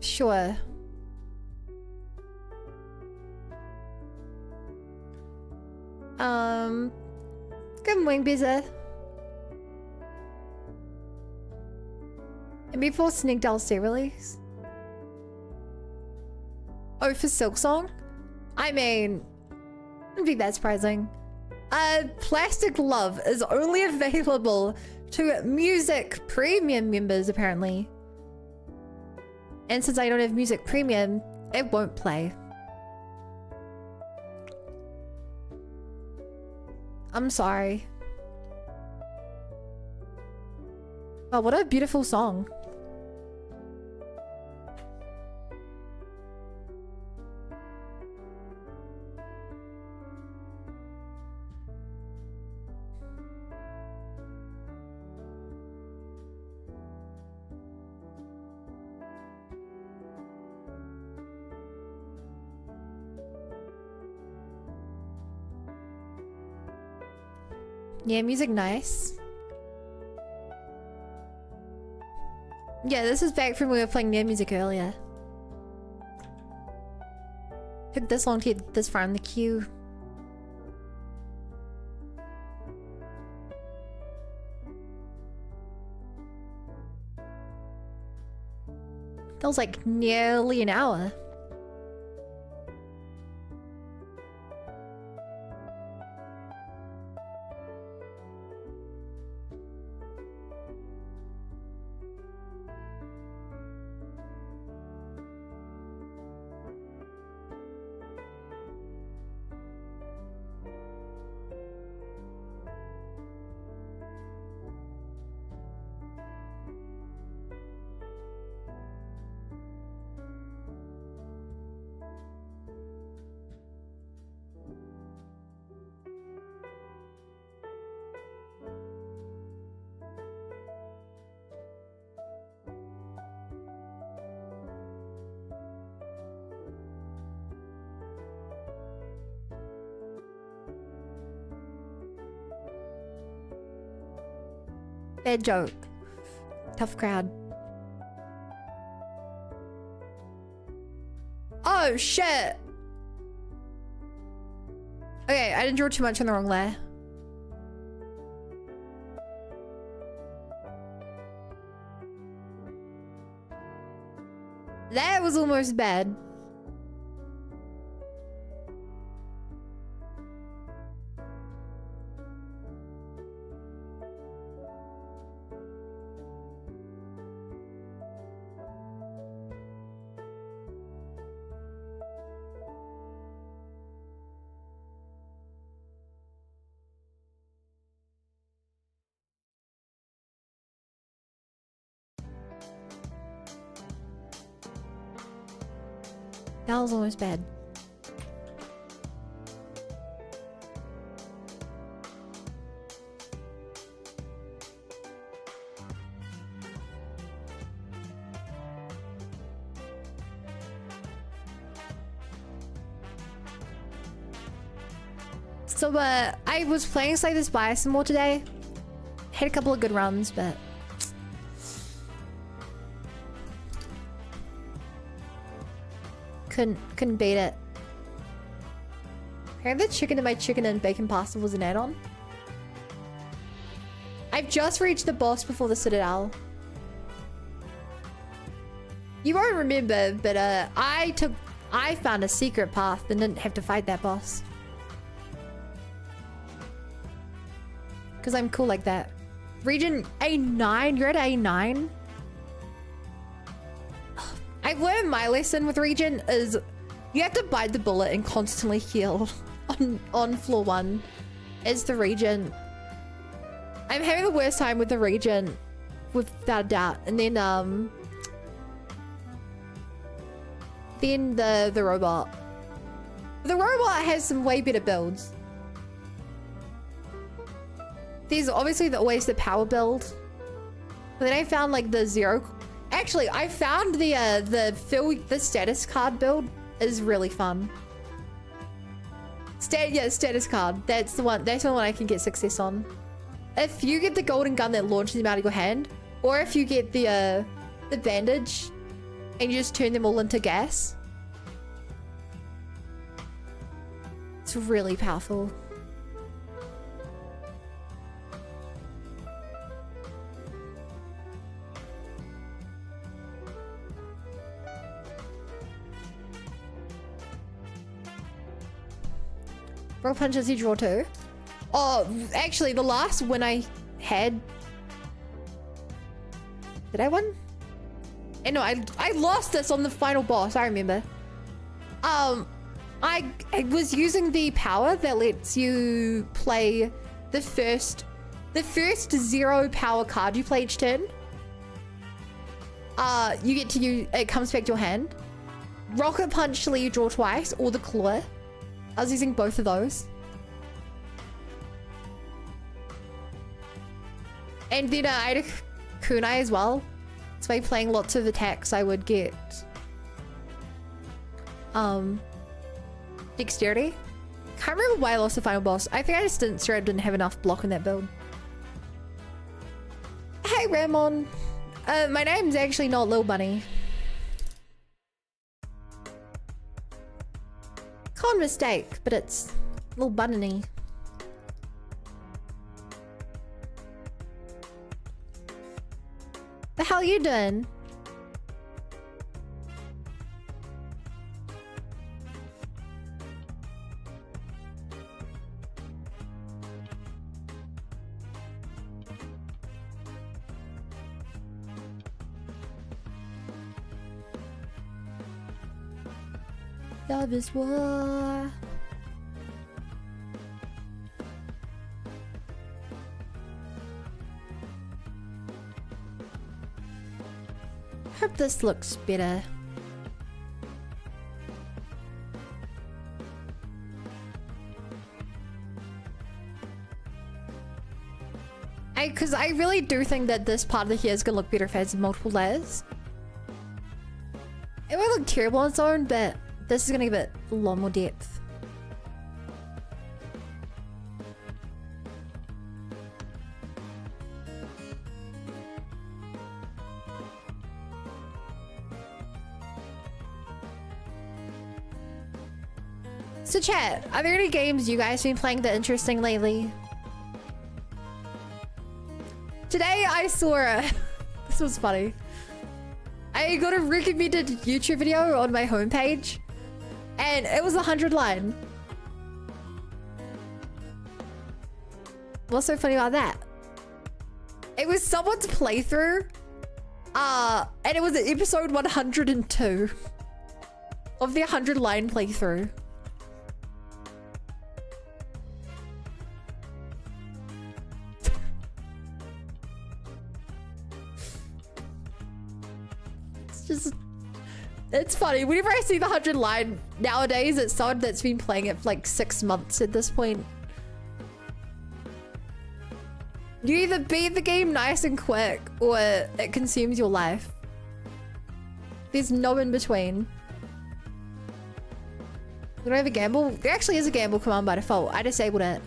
Sure. Good morning, Bizza. And before Snigdale's Day release. Oh, for Silksong? I mean, wouldn't be that surprising. Plastic Love is only available to Music Premium members, apparently. And since I don't have Music Premium, it won't play. I'm sorry. Oh, what a beautiful song. Yeah, music nice. Yeah, this is back from when we were playing their music earlier. Took this long to get this far in the queue. That was like nearly an hour. Bad joke. Tough crowd. Oh shit! Okay, I didn't draw too much on the wrong layer. That was almost bad. That was almost bad. So, I was playing Slay the Spire some more today. Had a couple of good runs, but couldn't beat it. Apparently the chicken in my chicken and bacon pasta was an add-on. I've just reached the boss before the Citadel. You won't remember, but I found a secret path and didn't have to fight that boss. Because I'm cool like that. Region A9, you're at A9? I've learned my lesson with Region is you have to bite the bullet and constantly heal on floor 1 is the Region. I'm having the worst time with the Region without a doubt. And then the robot. The robot has some way better builds. There's obviously always the power build. But then I found like the zero. Actually, I found the status card build is really fun. Status card. That's the one. That's the one I can get success on. If you get the golden gun that launches them out of your hand, or if you get the bandage, and you just turn them all into gas, it's really powerful. Roll punches you draw 2. Oh, actually, the last win I had... Did I win? No, I lost this on the final boss, I remember. I was using the power that lets you play the first 0 power card you play each turn, you get to use, it comes back to your hand. Rocket Punch to let you draw twice, or the Claw. I was using both of those. And then I had a Kunai as well. So by playing lots of attacks, I would get dexterity. Can't remember why I lost the final boss. I think I just didn't have enough block in that build. Hey Ramon. My name's actually not Lil Bunny. Common mistake, but it's Lil Bunny. The hell you doing? Love is war. Hope this looks better. Because I really do think that this part of the hair is gonna look better if it has multiple layers. It won't look terrible on its own, but this is gonna give it a lot more depth. So chat, are there any games you guys been playing that interesting lately? Today I saw this was funny. I got a recommended YouTube video on my homepage and it was 100 line. What's so funny about that? It was someone's playthrough and it was episode 102 of the 100 line playthrough. It's funny. Whenever I see the 100 line nowadays, it's someone that's been playing it for like 6 months at this point. You either beat the game nice and quick, or it consumes your life. There's no in between. We don't have a gamble. There actually is a gamble command by default. I disabled it.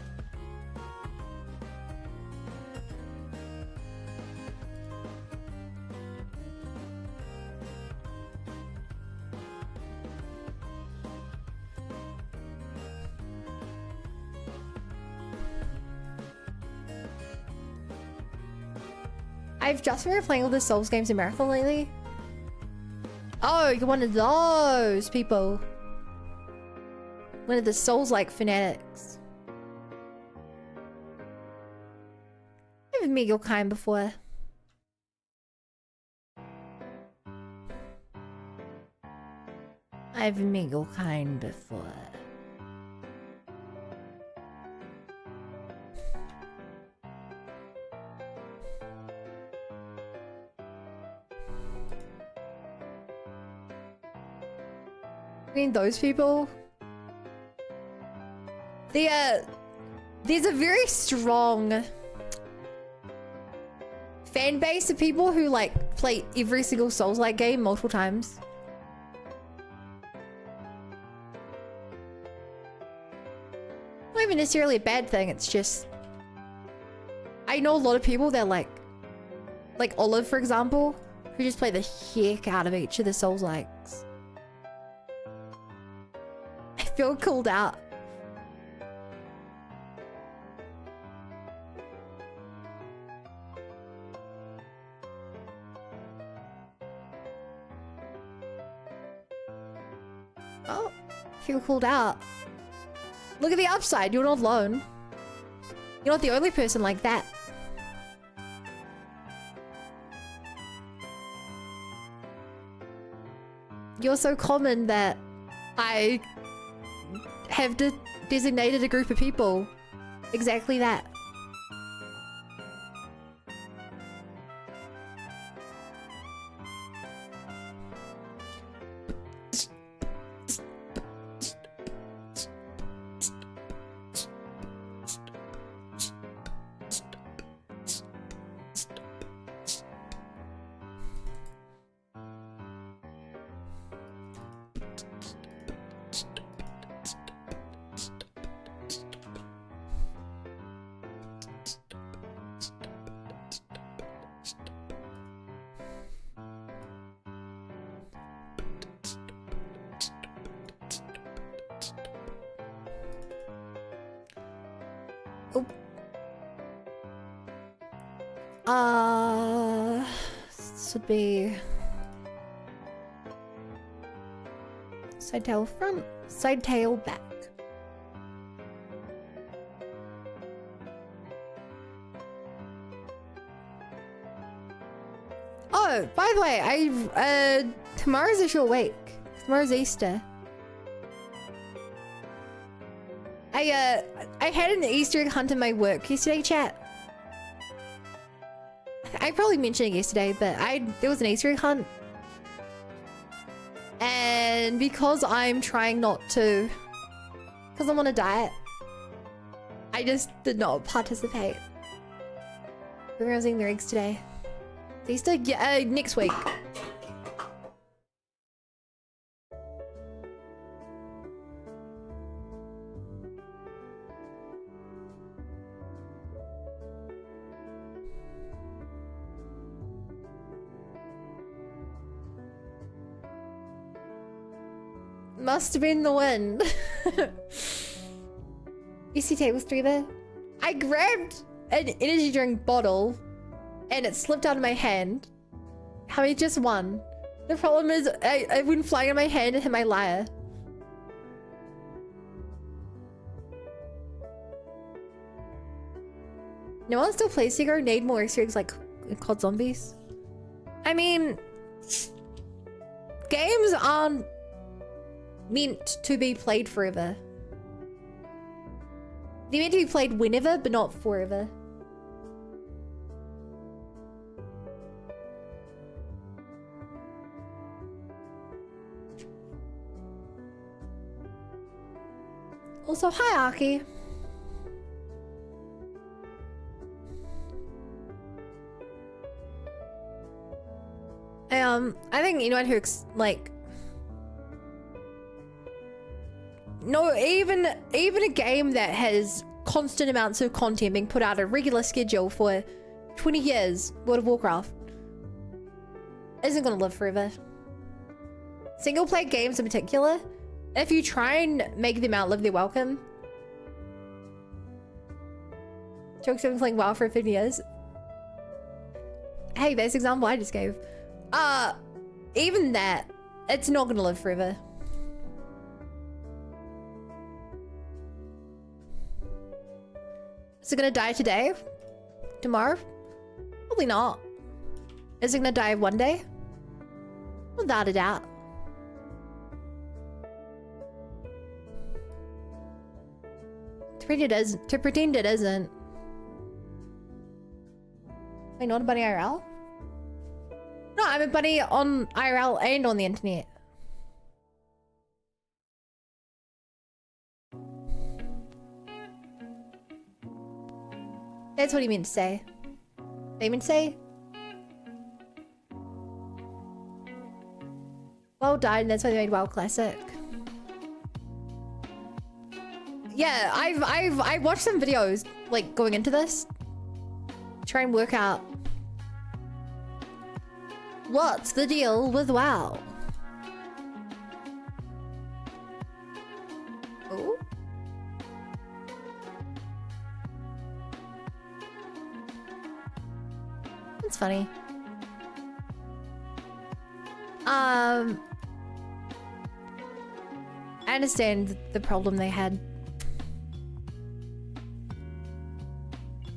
I've just been playing all the Souls games in Marathon lately. Oh, you're one of those people. One of the Souls-like fanatics. I've met your kind before. I've met your kind before. I mean, those people. There's a very strong fan base of people who like play every single Souls-like game multiple times. Not even necessarily a bad thing, it's just I know a lot of people that like Olive, for example, who just play the heck out of each of the Souls-likes. I feel called out. Oh, feel called out. Look at the upside, you're not alone. You're not the only person like that. You're so common that I have designated a group of people exactly that. Oh. This would be side tail front, side tail back. Oh, by the way, tomorrow's a short week. Tomorrow's Easter. I had an Easter egg hunt in my work yesterday, chat. I probably mentioned it yesterday, but there was an Easter egg hunt. And because I'm trying not to, because I'm on a diet, I just did not participate. Everyone's eating their eggs today. It's Easter? Yeah, next week. Must have been the wind. You see table streamer? I grabbed an energy drink bottle and it slipped out of my hand. How many just one? The problem is I went flying in my hand and hit my lyre. No one still plays Sekiro. Need more Easter eggs like COD Zombies. I mean, games aren't meant to be played forever. They're meant to be played whenever, but not forever. Also, hi Aki. I think anyone who no, even a game that has constant amounts of content being put out a regular schedule for 20 years, World of Warcraft, isn't gonna live forever. Single player games in particular, if you try and make them outlive their welcome. Jokes have been playing WoW for 50 years. Hey, best example I just gave. Even that, it's not gonna live forever. Is it gonna die today? Tomorrow? Probably not. Is it gonna die one day? Without a doubt. To pretend it isn't. Wait, not a bunny IRL? No, I'm a bunny on IRL and on the internet. That's what he meant to say. They meant to say? WoW died and that's why they made WoW Classic. Yeah, I watched some videos like going into this. Try and work out what's the deal with WoW. Oh. That's funny. I understand the problem they had.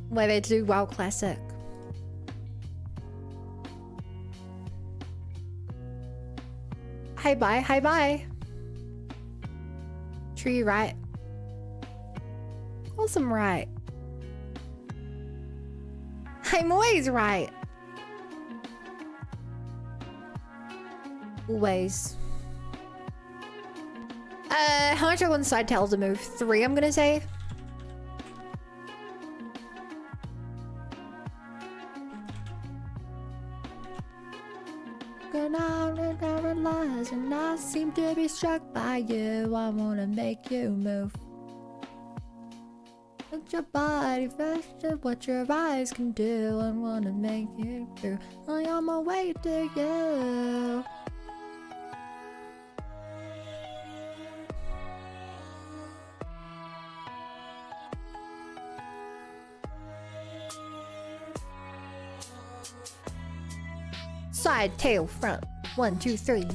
Why they do WoW Classic. Hi bye, hi bye. True, you right. Of course I'm right. I'm always right. Always. How much I want side tails to move? 3, I'm gonna say. And I seem to be struck by you. I wanna make you move. Let your body fresh to what your eyes can do. I wanna make you do. I am on my way to you. Side, tail, front. 1, 2, 3.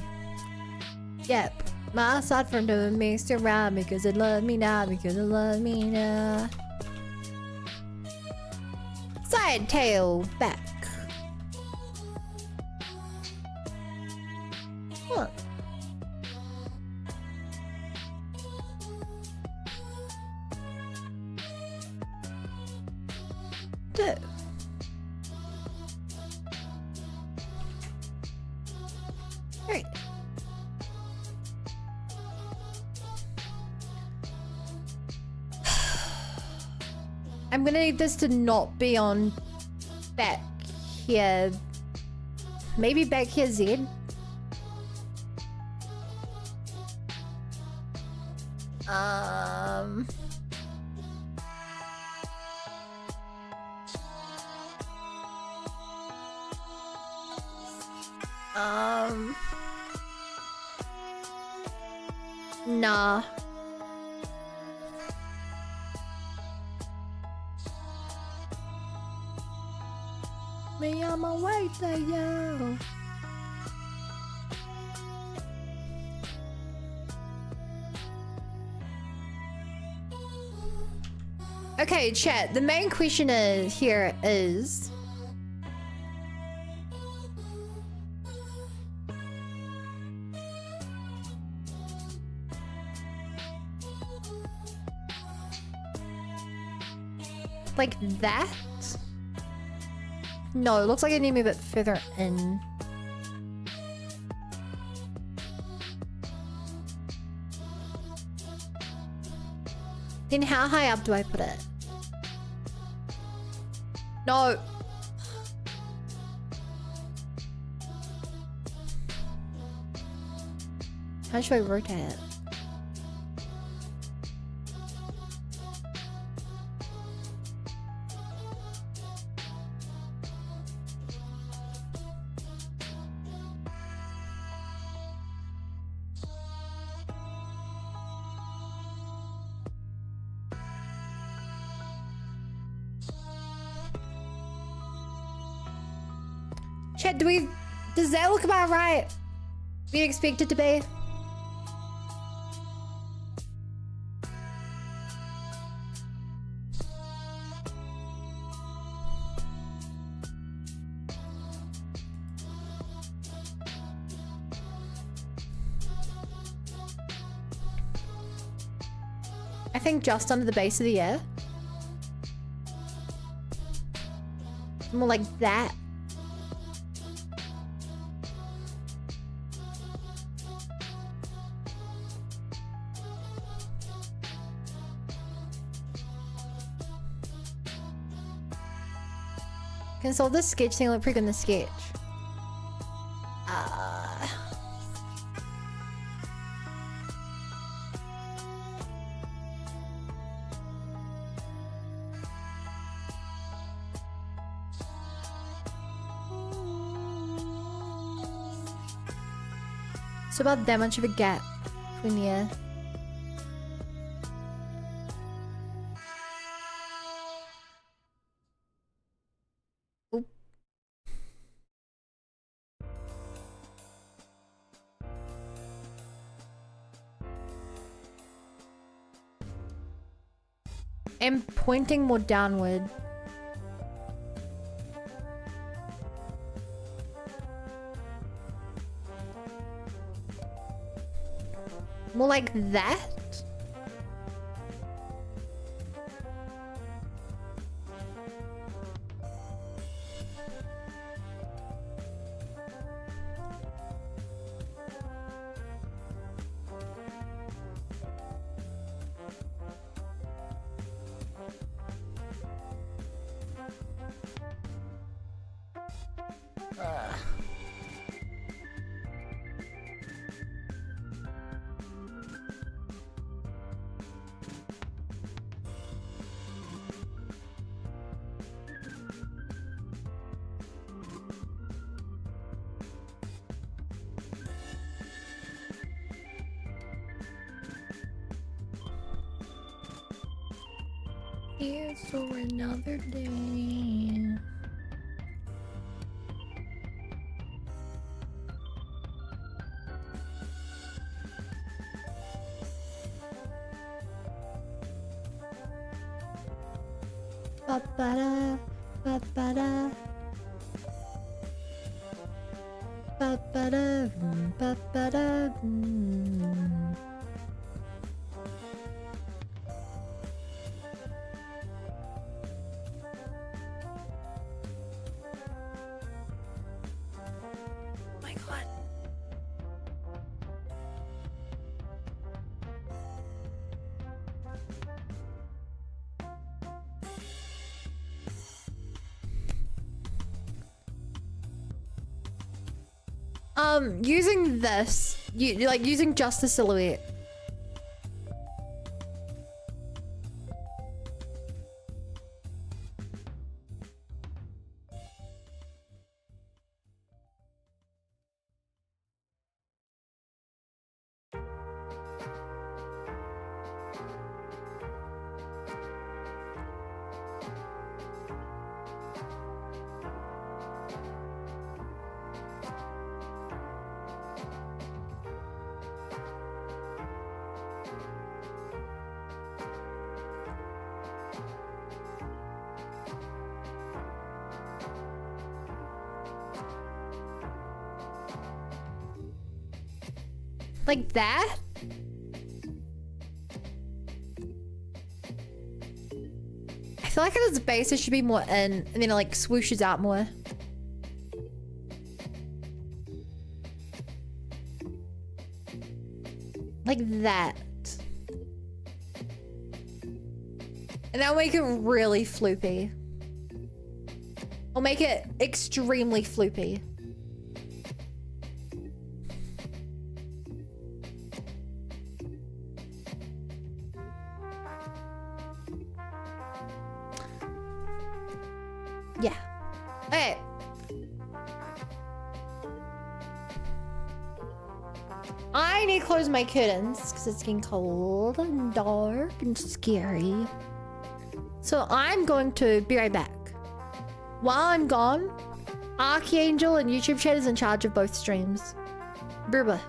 Yep. My side front doing me surround because it love me now, because it love me now. Side, tail, back. Huh. Two. Three. I'm gonna need this to not be on back here. Maybe back here, Z. Um... Nah. Me on my way to you. Okay, chat. The main question is like that? No, it looks like I need to move it further in. Then how high up do I put it? No. How should I rotate it? Chat, does that look about right? We expect it to be? I think just under the base of the ear. More like that. So this sketch thing look pretty good in the sketch. So about that much of a gap between the air. And pointing more downward. More like that? Here's for another day. Ba-ba-da, ba-ba-da. Ba-ba-da, ba-ba-da. My God. Using this, like using just the silhouette. Like that? I feel like at its base it should be more in, and then it like swooshes out more. Like that. And that'll make it really floopy. I'll make it extremely floopy. Yeah. Okay. I need to close my curtains because it's getting cold and dark and scary. So I'm going to be right back. While I'm gone, Archangel and YouTube chat is in charge of both streams. Berba.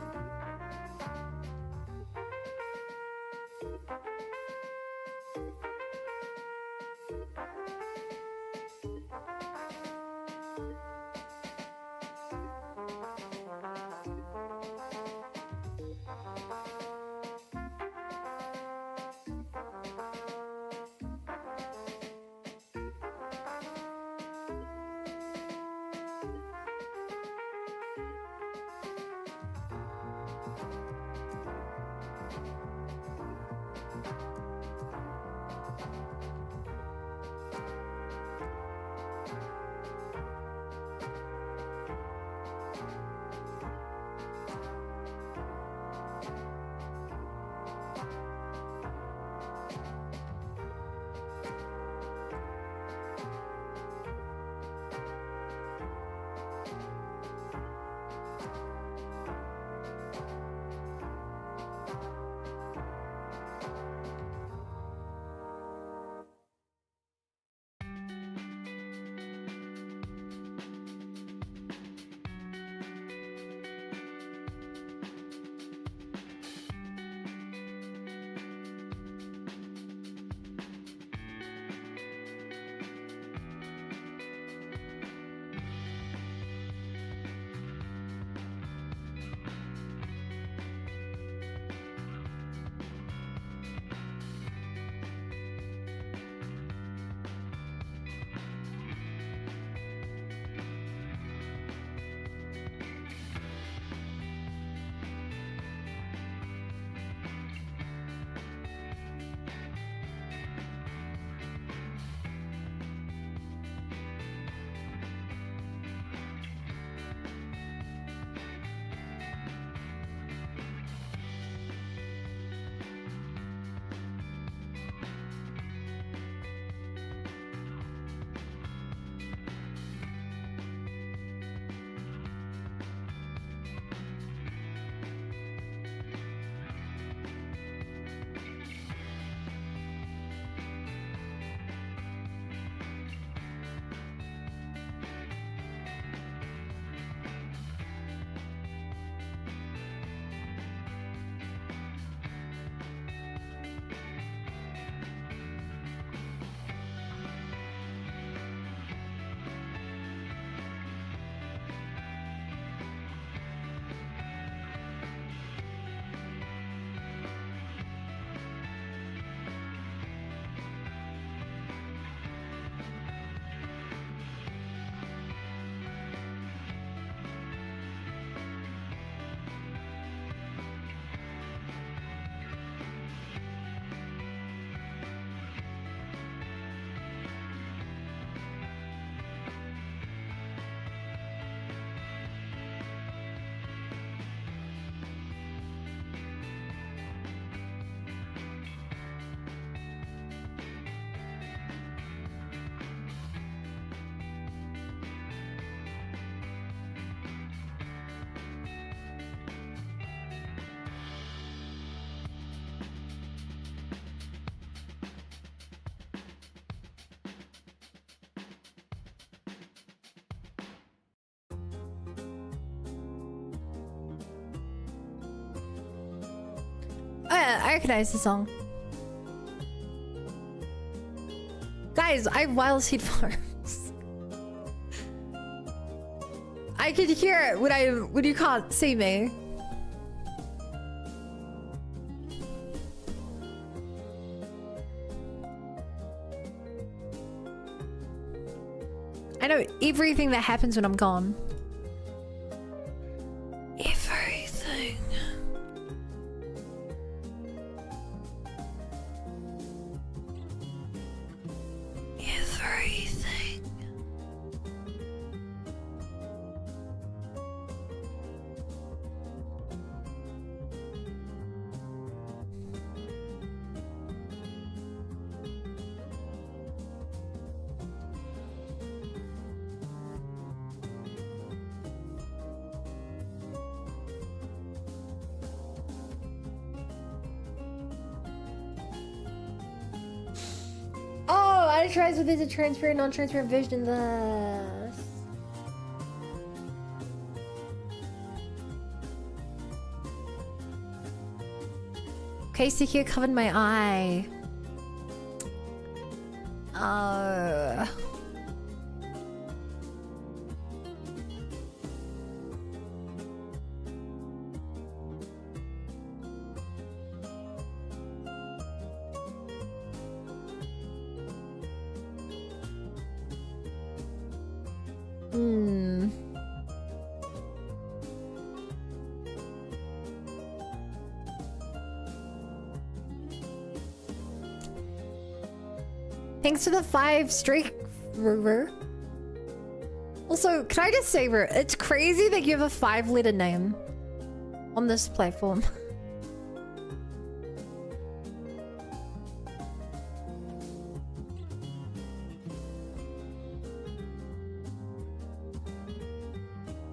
Yeah, I recognize the song. Guys, I have wireless headphones. I can hear it when you can't see me. I know everything that happens when I'm gone. Everything. Everything. Oh, I tries with the transfer and non-transfer vision. Thus. Casey here covered my eye. Hmm. Thanks to the 5 streak, River. Also, can I just say, River, it's crazy that you have a 5-letter name on this platform.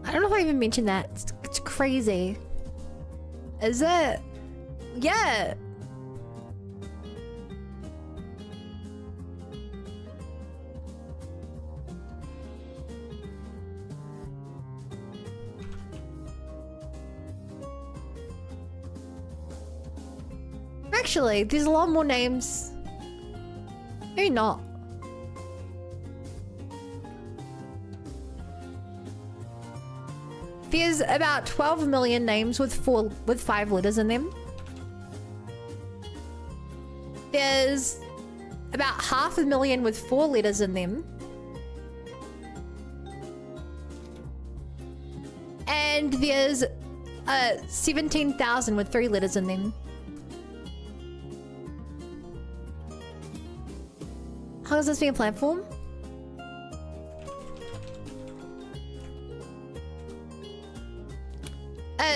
I don't know if I even mentioned that. It's crazy. Is it? Yeah. Actually, there's a lot more names. Maybe not. There's about 12 million names with 5 letters in them. There's about 500,000 with 4 letters in them. And there's 17,000 with 3 letters in them. How does this be a platform?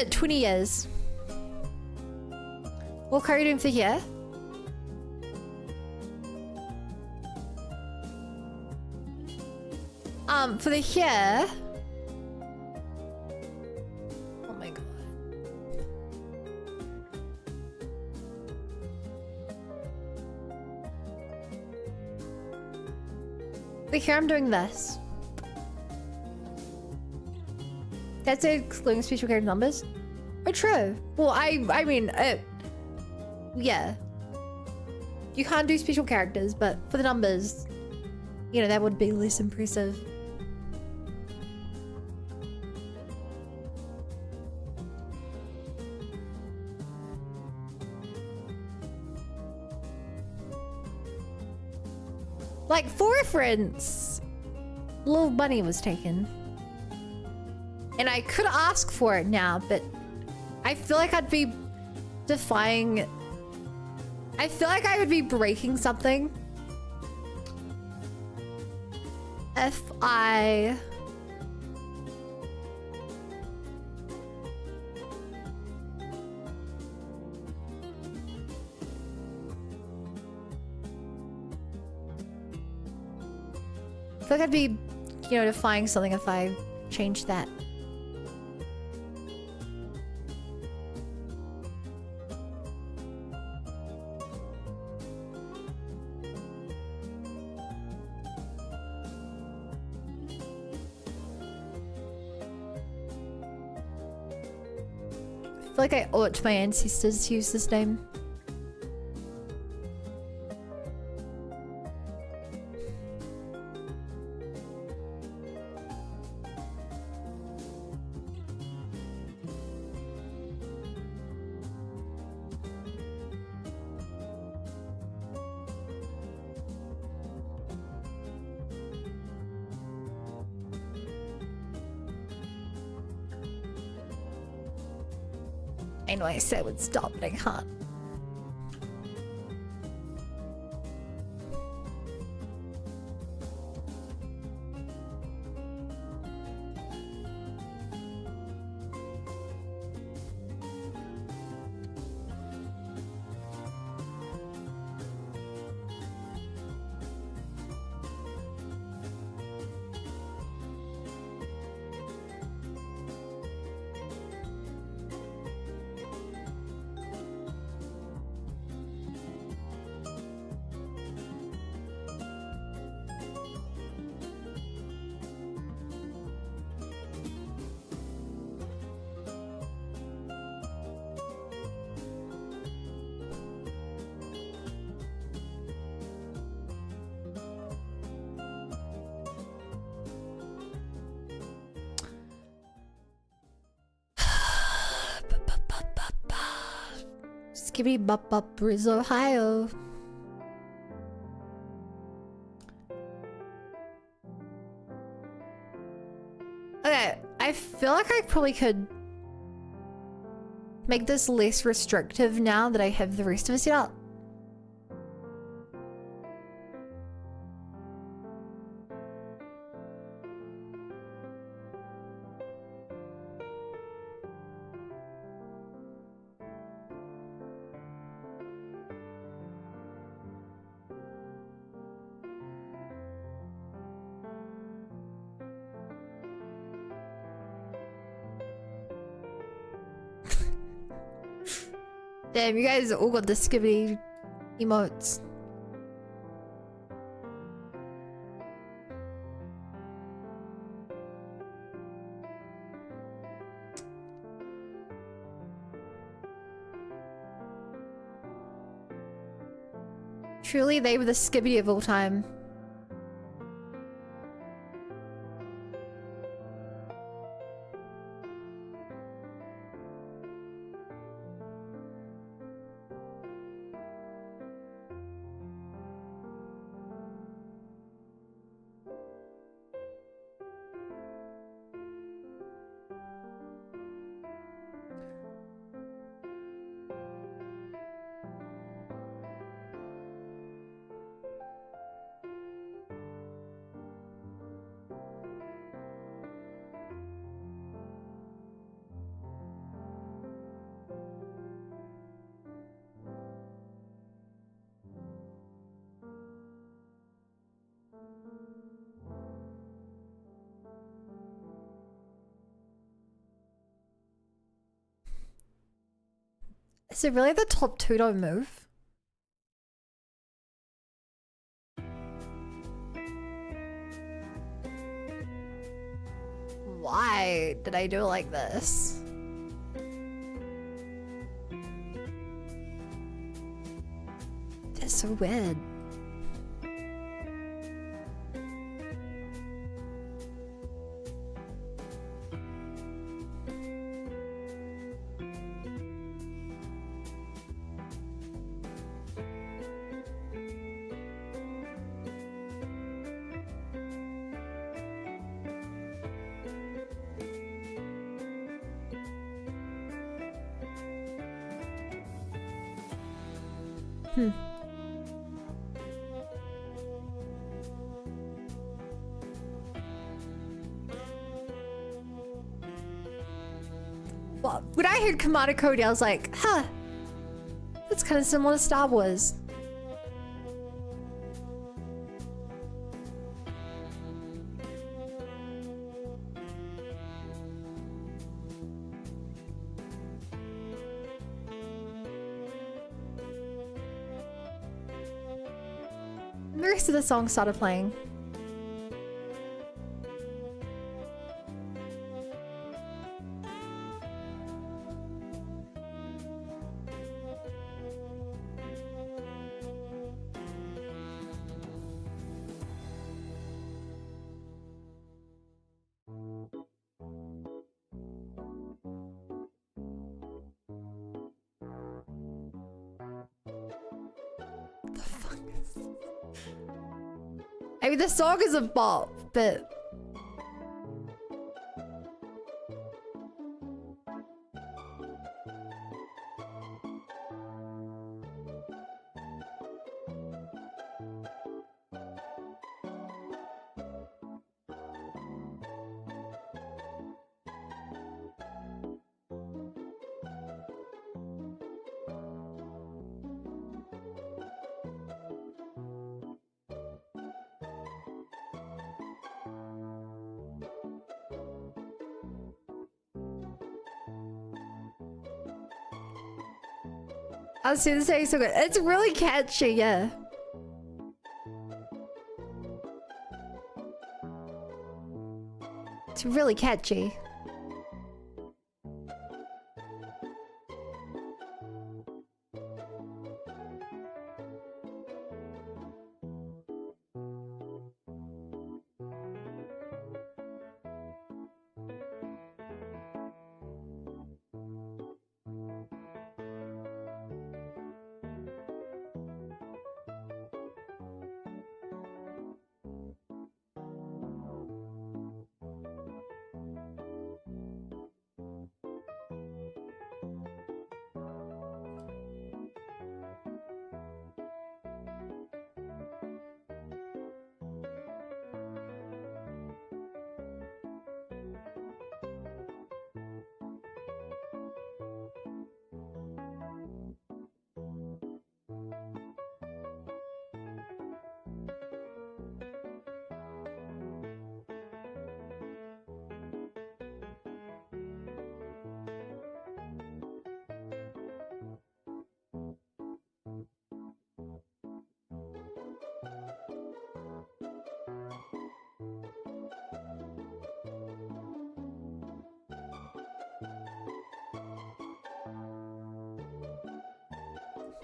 20 years. What are you doing for here? For the here. Oh my god. The here I'm doing this. That's excluding special character numbers. Oh, true. Well, I mean, yeah. You can't do special characters, but for the numbers, you know, that would be less impressive. Like, for reference, Little Bunny was taken. And I could ask for it now, but I feel like I'd be defying... I feel like I would be breaking something if I... I feel like I'd be, you know, defying something if I changed that. I feel like I owe it to my ancestors to use this name. I know I said I would stop, but I can't. Skibbity bop bop Riz, Ohio. Okay, I feel like I probably could make this less restrictive now that I have the rest of it set up. Damn, you guys all got the skibbity emotes. Truly, they were the skibbity of all time. Is it really the top two don't move? Why did I do it like this? That's so weird. Well, when I heard Commander Cody, I was like, huh, that's kind of similar to Star Wars. And the rest of the song started playing. I mean, the song is a bop, but... I see this thing so good. It's really catchy, yeah. It's really catchy.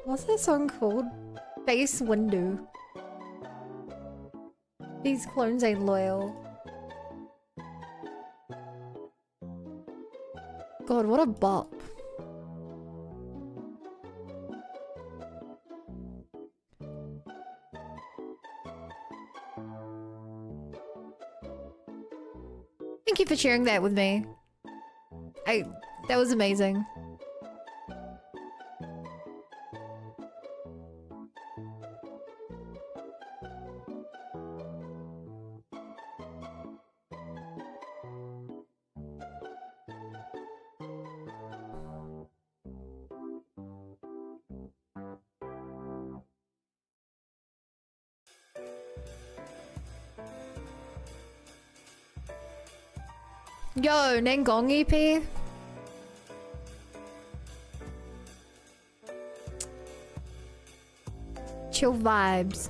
What's that song called? Face Window. These clones ain't loyal. God, what a bop. Thank you for sharing that with me. That was amazing. Yo, Nengong EP. Chill vibes.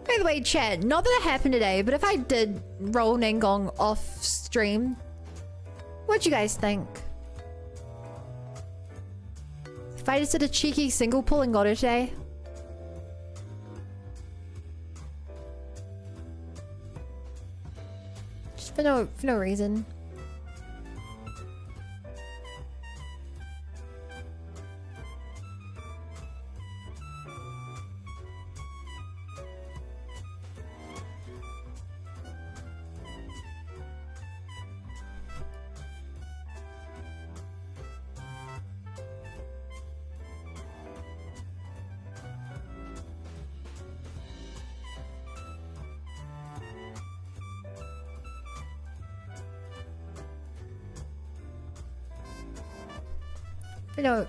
By the way, chat, not that it happened today, but if I did roll Nengong off stream, what'd you guys think? If I just did a cheeky single pull and got it today? Just for no reason.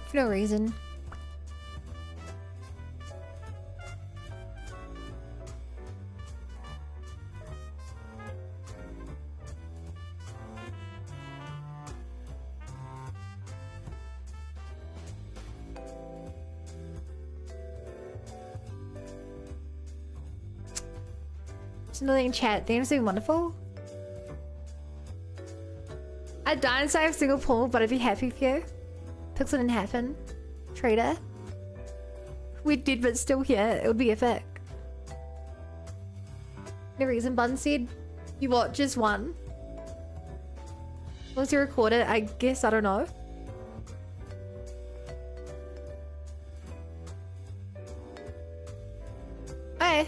For no reason. Just another thing in chat. Things doing wonderful. I'd die inside of single pull, but I'd be happy for you. Pixel didn't happen. Trader. We're dead but still here. It would be epic. No reason. Bun said, you what? Just one? Was you recorded? I guess. I don't know. Hey.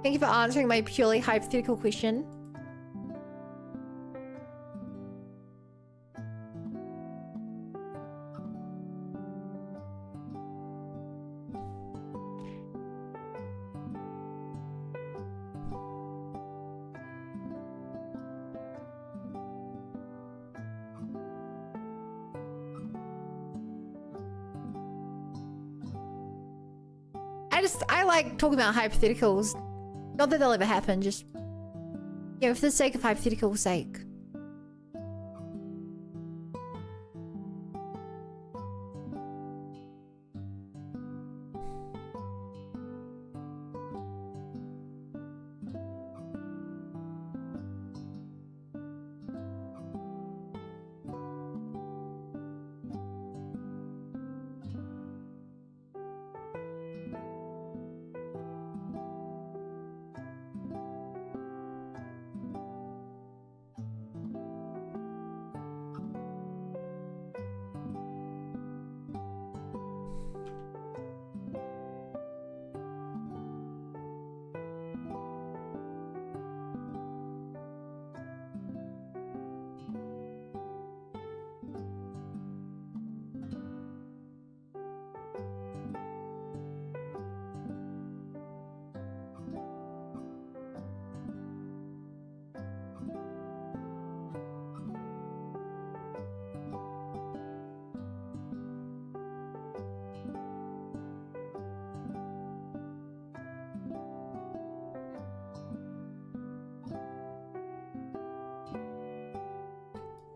Thank you for answering my purely hypothetical question. I like talking about hypotheticals. Not that they'll ever happen, just, you know, for the sake of hypothetical sake.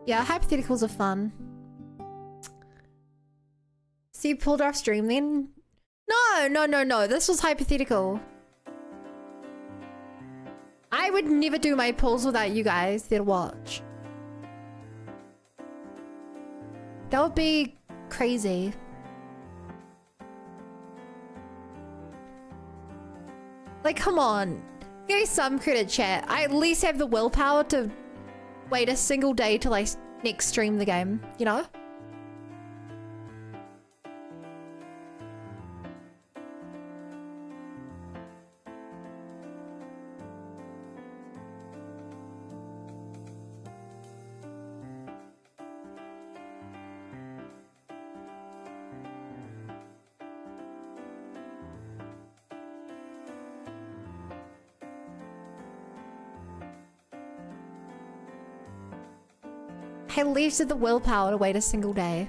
Yeah, hypotheticals are fun. So you pulled off stream then? No. This was hypothetical. I would never do my pulls without you guys there to watch. That would be crazy. Like, come on. Give me some credit, chat. I at least have the willpower to wait a single day till I next stream the game, you know? I at least have the willpower to wait a single day.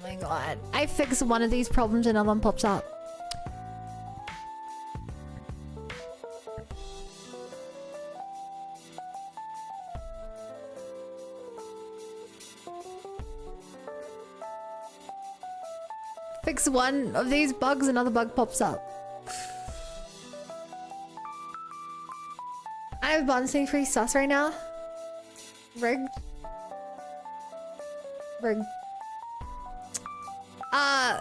Oh my god. I fix one of these problems, another one pops up. Fix one of these bugs, another bug pops up. I have bouncing free sus right now. Rigged. Rigged.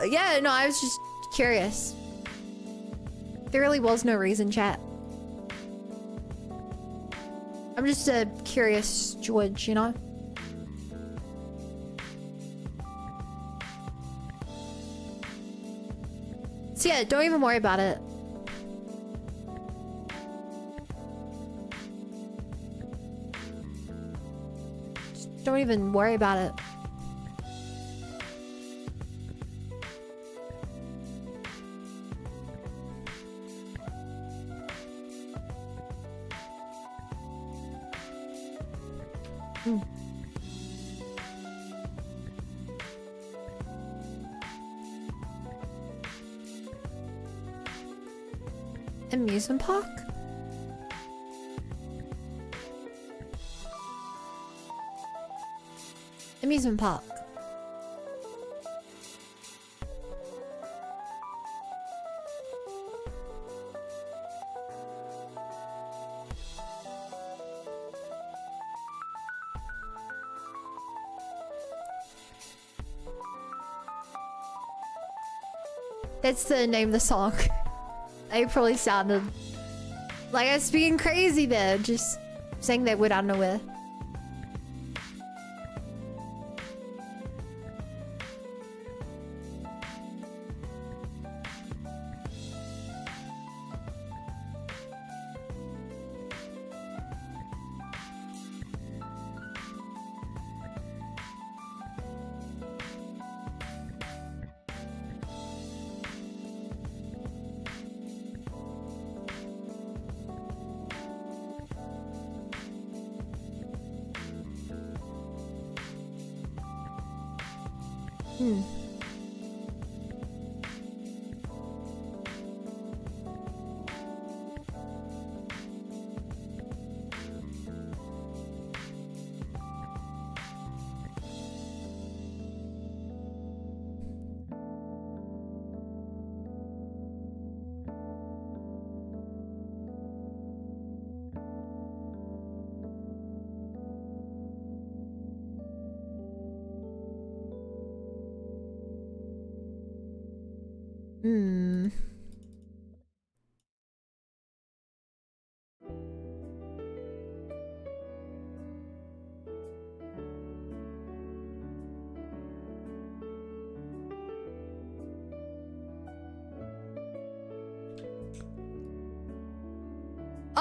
Yeah, no, I was just curious. There really was no reason, chat. I'm just a curious George, you know? So yeah, don't even worry about it. Just don't even worry about it. Amusement park? Amusement park. That's the name of the song. I probably sounded like I was being crazy there, just saying that word out of nowhere.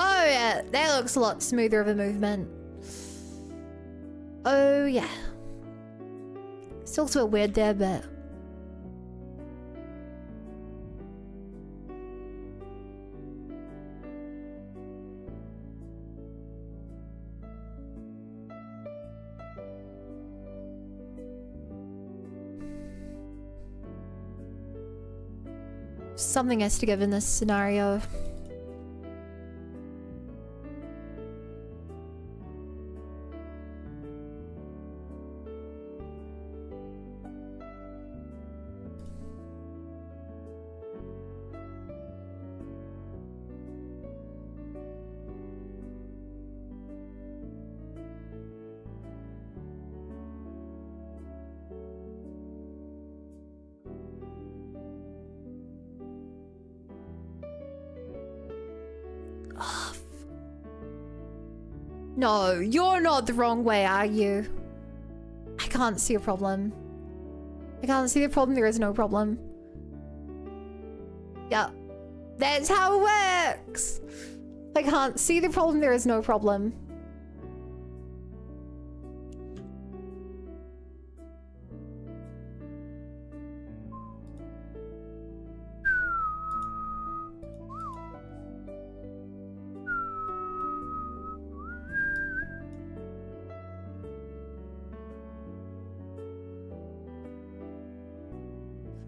Oh yeah, that looks a lot smoother of a movement. Oh yeah. Still looks a bit weird there, but... something has to give in this scenario. No, you're not the wrong way, are you? I can't see a problem. I can't see the problem, there is no problem. Yeah, that's how it works! I can't see the problem, there is no problem.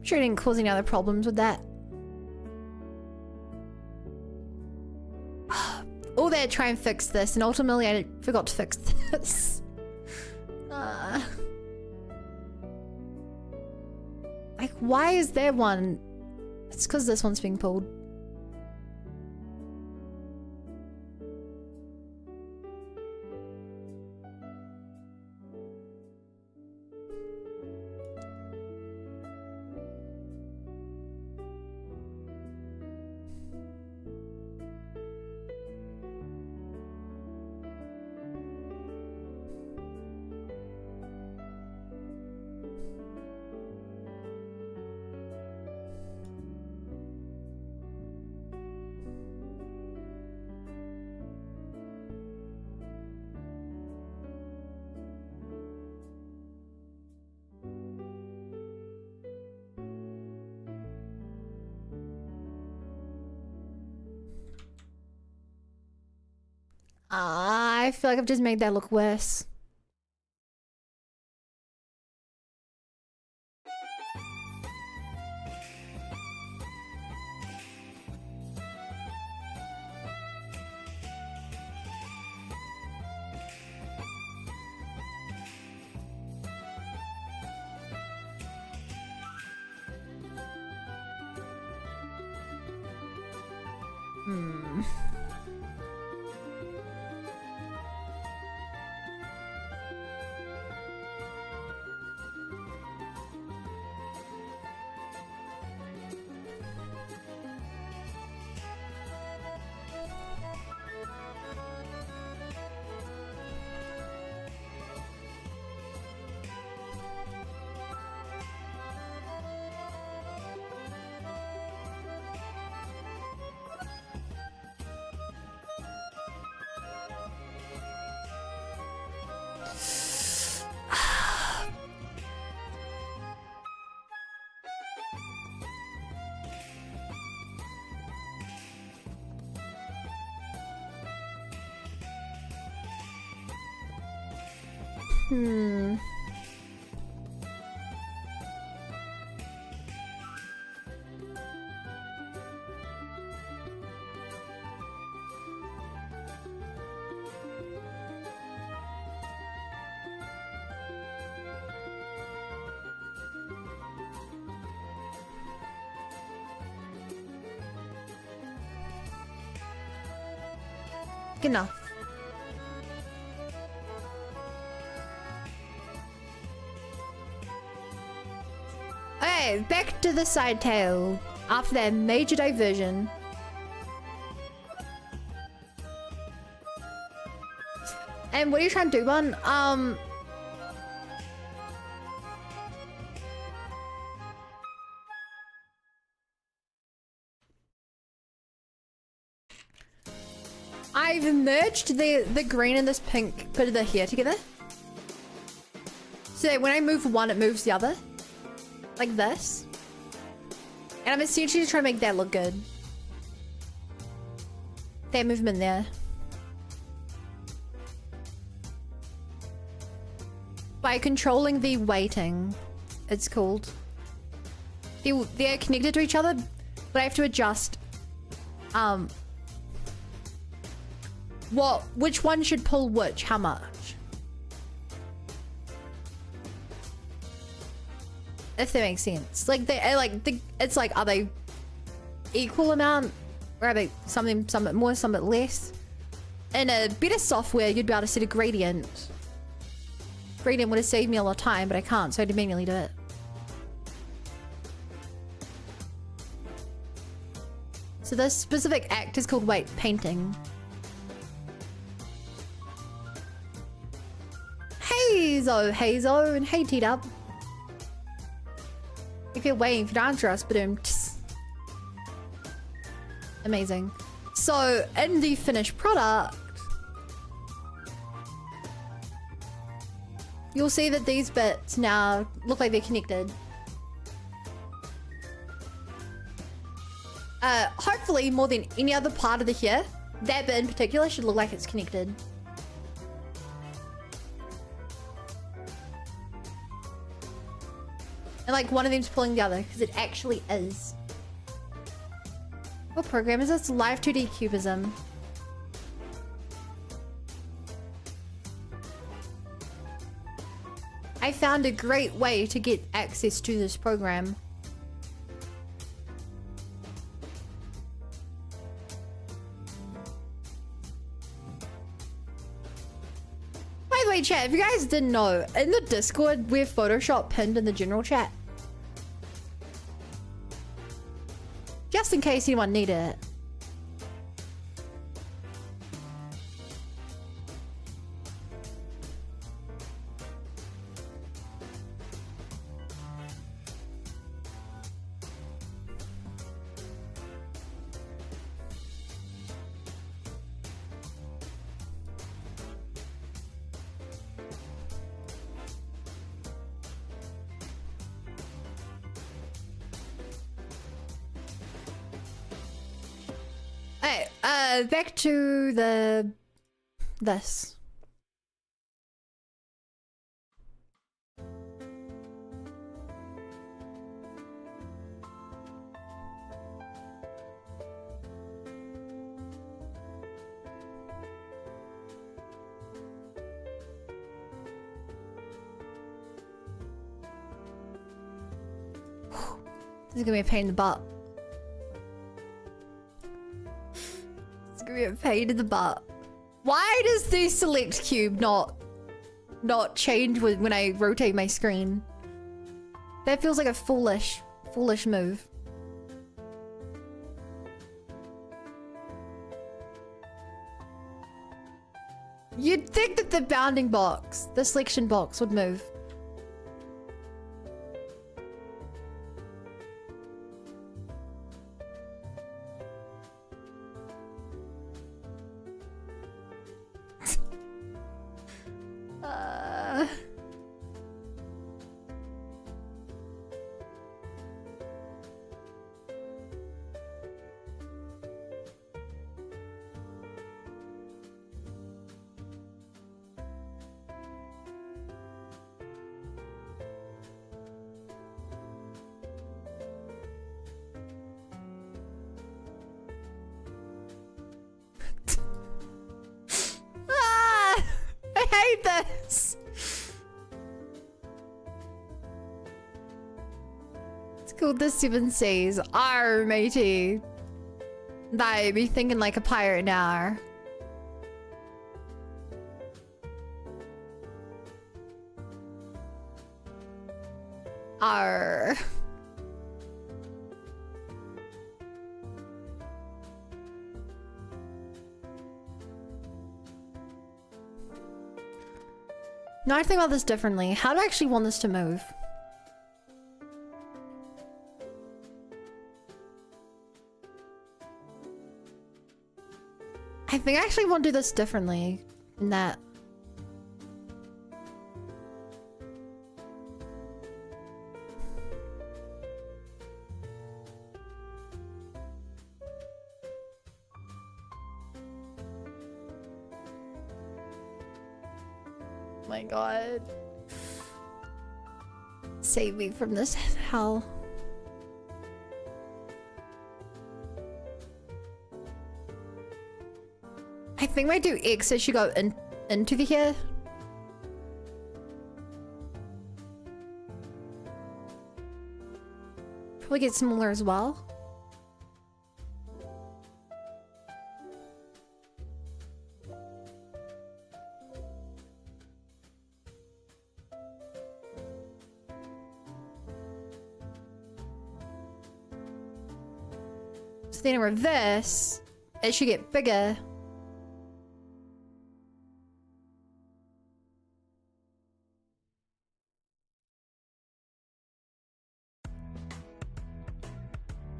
Sure it didn't cause any other problems with that. Oh, they're trying to fix this, and ultimately I forgot to fix this. Like, why is there one? It's because this one's being pulled. I feel like I've just made that look worse. Hmm. Hmm. Enough. Okay, back to the side tail after that major diversion. And what are you trying to do, Bun? I've merged the green and this pink bit of the hair together. So that when I move one, it moves the other. Like this. And I'm essentially trying to make that look good. That movement there. By controlling the weighting, it's called. They're connected to each other, but I have to adjust which one should pull which, how much. If that makes sense. Like it's like, are they equal amount? Or are they something more, something less? In a better software, you'd be able to set a gradient. Gradient would have saved me a lot of time, but I can't, so I had to manually do it. So this specific act is called weight painting. Hey Zo, and hey T-Dub. If you're waiting for the answer us, but amazing. So in the finished product, you'll see that these bits now look like they're connected. Hopefully more than any other part of the hair, that bit in particular should look like it's connected. And like one of them's pulling the other, because it actually is. What program is this? Live 2D Cubism. I found a great way to get access to this program. By the way, chat, if you guys didn't know, in the Discord, we have Photoshop pinned in the general chat. Just in case anyone needed it. Back to the This. This is gonna be a pain in the butt. It's gonna be a pain in the butt. Why does the select cube not change when I rotate my screen? That feels like a foolish move. You'd think that the bounding box, the selection box would move. I hate this. It's called the Seven Seas. Arr, matey. I be thinking like a pirate now. Arr. Now I think about this differently. How do I actually want this to move? I think I actually want to do this differently than that. My god. Save me from this hell. I think I do X as you go into the here. Probably get smaller as well. So then in reverse, it should get bigger.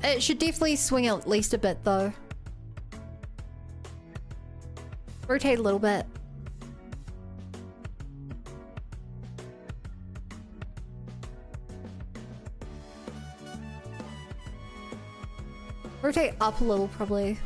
It should definitely swing at least a bit though. Rotate a little bit. Rotate up a little probably.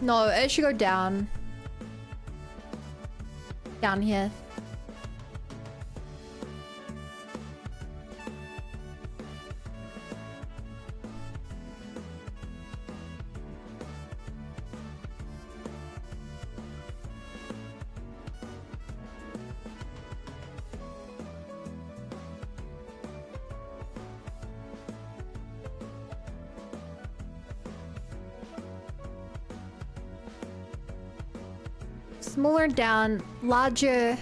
No, it should go down. Down here. Smaller down, larger.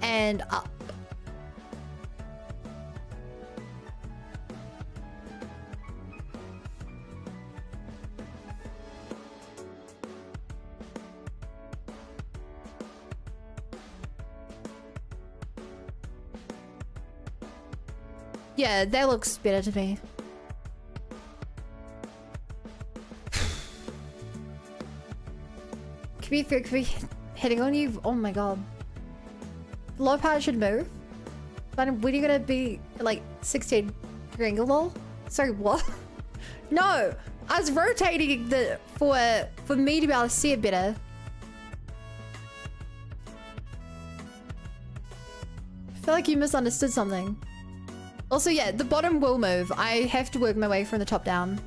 And up. Yeah, that looks better to me. Could be hitting on you? Oh my god. Low power should move. But when are you gonna be like 16 Gringle? Sorry, what? No! I was rotating the for me to be able to see it better. I feel like you misunderstood something. Also, yeah, the bottom will move. I have to work my way from the top down.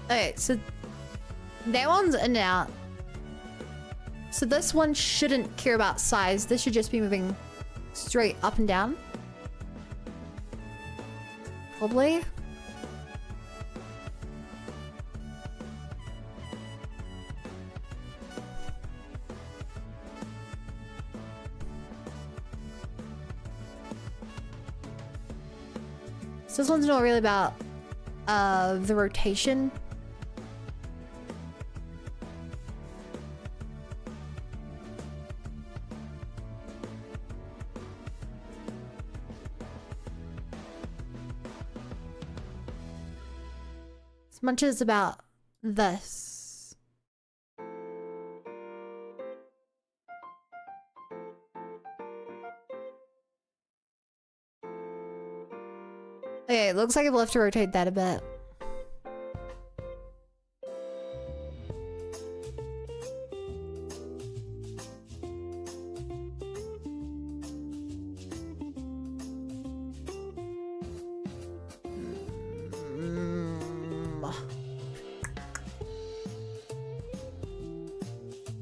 Okay, so that one's in and out. So this one shouldn't care about size. This should just be moving straight up and down. Probably. So this one's not really about the rotation. As much as about this. Okay, it looks like we'll have to rotate that a bit.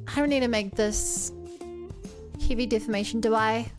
I don't need to make this heavy deformation, do I?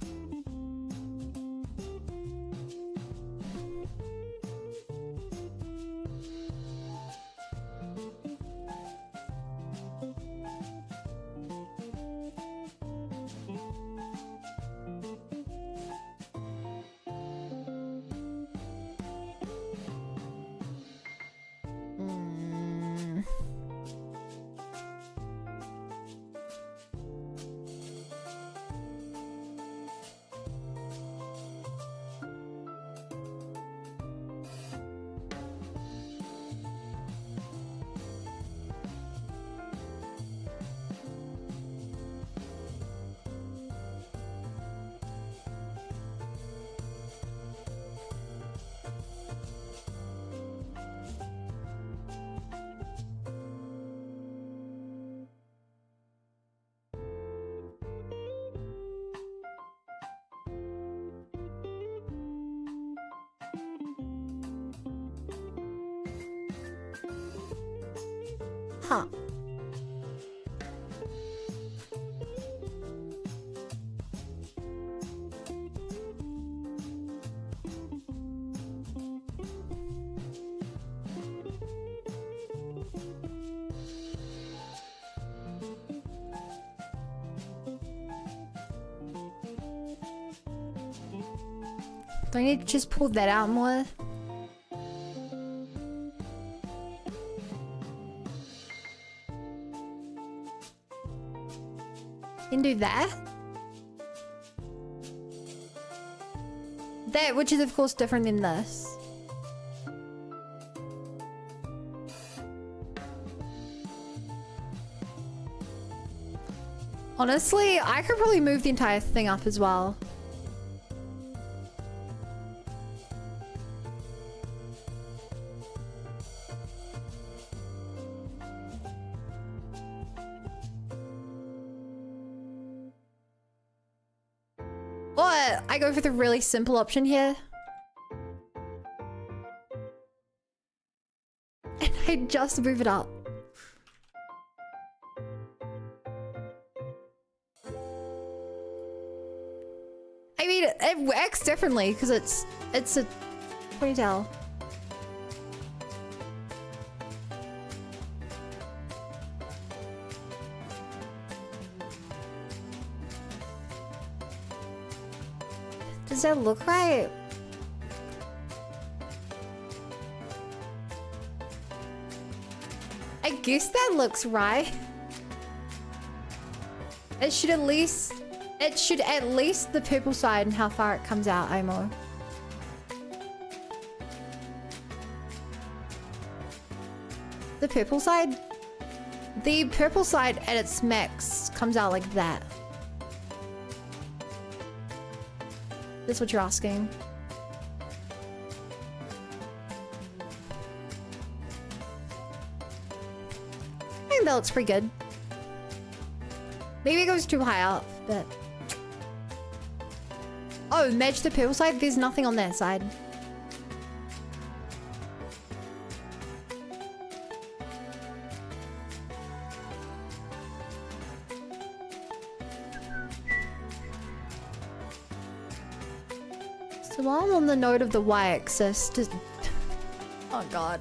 Huh. Do I need to just pull that out more? Can do that. That, which is of course different than this. Honestly, I could probably move the entire thing up as well. Or I go for the really simple option here. And I just move it up. I mean, it works differently because it's a ponytail. Does that look right? I guess that looks right. It should at least It should at least the purple side and how far it comes out, Amo. The purple side? The purple side at its max comes out like that. That's what you're asking. I think that looks pretty good. Maybe it goes too high up, but... Oh, match the purple side? There's nothing on that side. So while I'm on the note of the y-axis, just... Oh god.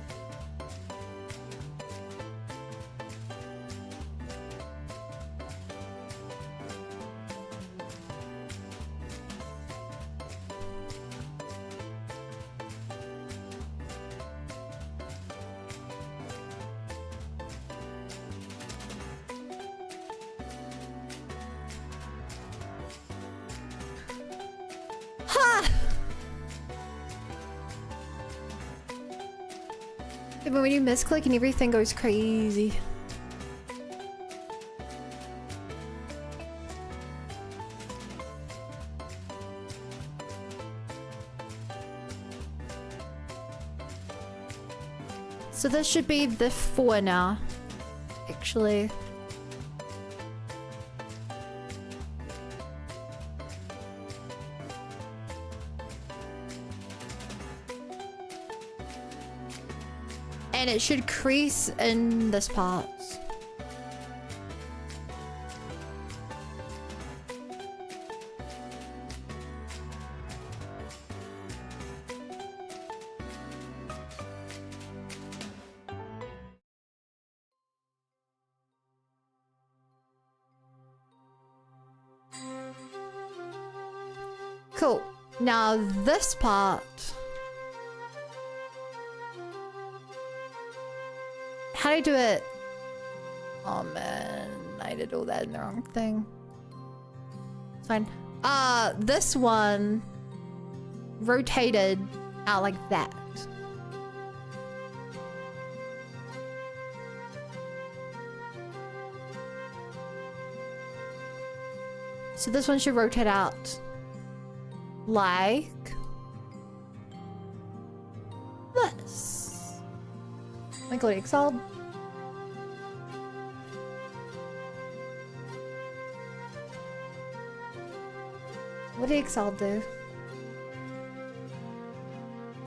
But when you misclick and everything goes crazy. So this should be the 4 now, actually. And it should crease in this part. Cool. Now this part. How do I do it? Oh man, I did all that in the wrong thing. It's fine. This one rotated out like that. So this one should rotate out like this. My god, Excel. What did Excel do?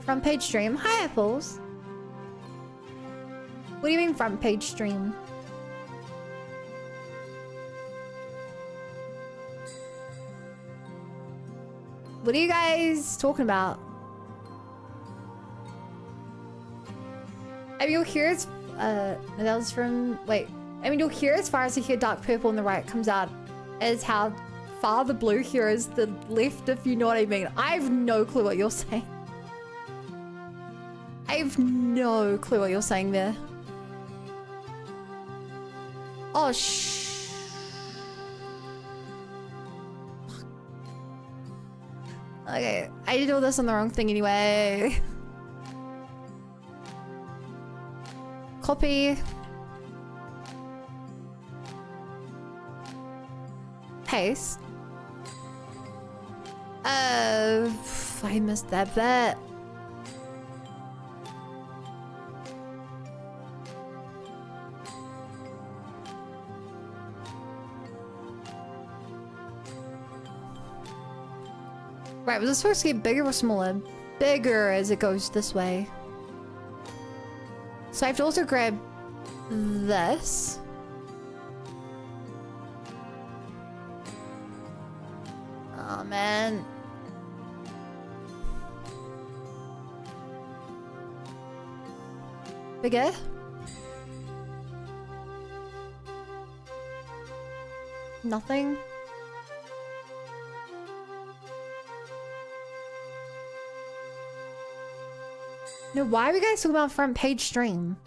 Front page stream? Hi, Apples. What do you mean front page stream? What are you guys talking about? I mean, you'll hear as that was from wait. I mean, you'll hear as far as you hear dark purple on the right comes out as how far the blue here is the left, if you know what I mean. I have no clue what you're saying. I have no clue what you're saying there. Oh Okay, I did all this on the wrong thing anyway. Copy. Paste. I missed that bit. Right, was this supposed to get bigger or smaller? Bigger as it goes this way. So I have to also grab this. Oh man. Bigger? Nothing? No, why are we guys talking about front page stream?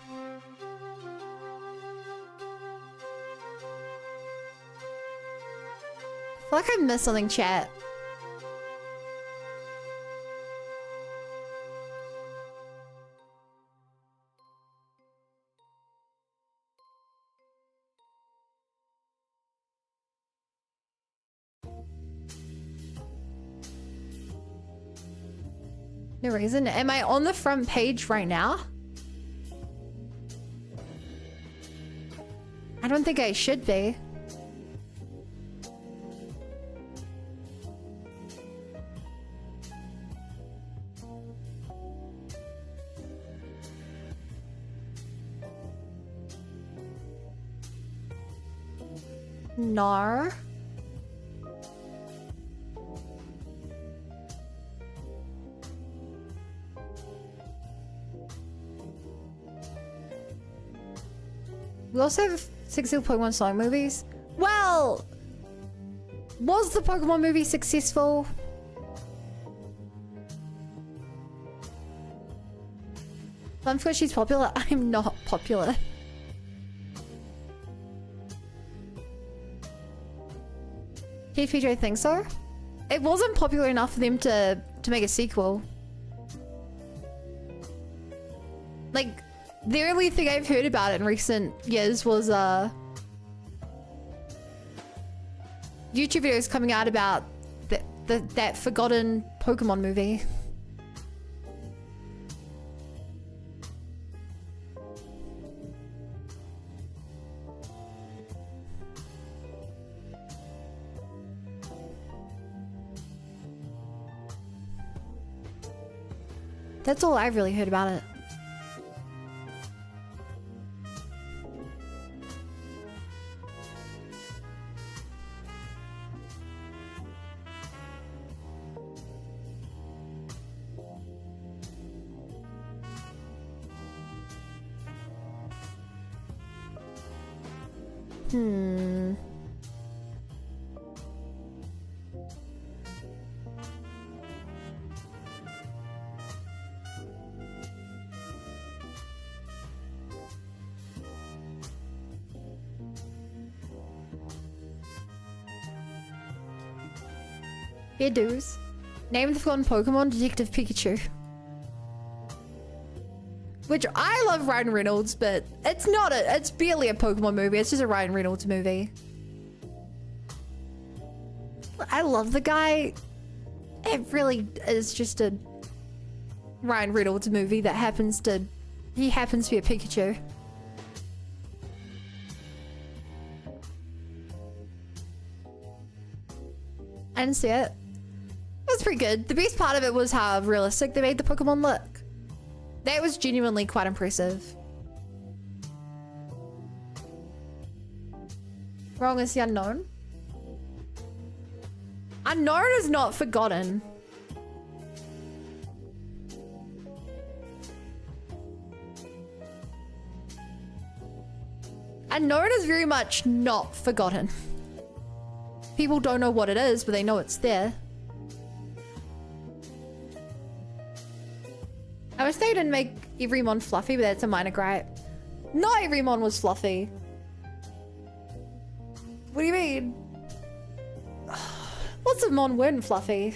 I feel like I missed something, chat. No reason. Am I on the front page right now? I don't think I should be. No. We also have 60 Pokemon song movies. Well, was the Pokemon movie successful? I'm sure she's popular. I'm not popular. TPJ thinks so. It wasn't popular enough for them to make a sequel. Like, the only thing I've heard about it in recent years was YouTube videos coming out about that forgotten Pokemon movie. That's all I've really heard about it. Fair dues. Name the forgotten Pokemon, Detective Pikachu. Which I love Ryan Reynolds, but it's barely a Pokemon movie, it's just a Ryan Reynolds movie. I love the guy. It really is just a Ryan Reynolds movie that happens to be a Pikachu. I didn't see it. It was pretty good. The best part of it was how realistic they made the Pokemon look. That was genuinely quite impressive. Wrong is the unknown. Unknown is not forgotten. Unknown is very much not forgotten. People don't know what it is, but they know it's there. I wish they didn't make every mon fluffy, but that's a minor gripe. Not every mon was fluffy. What do you mean? Lots of mon weren't fluffy.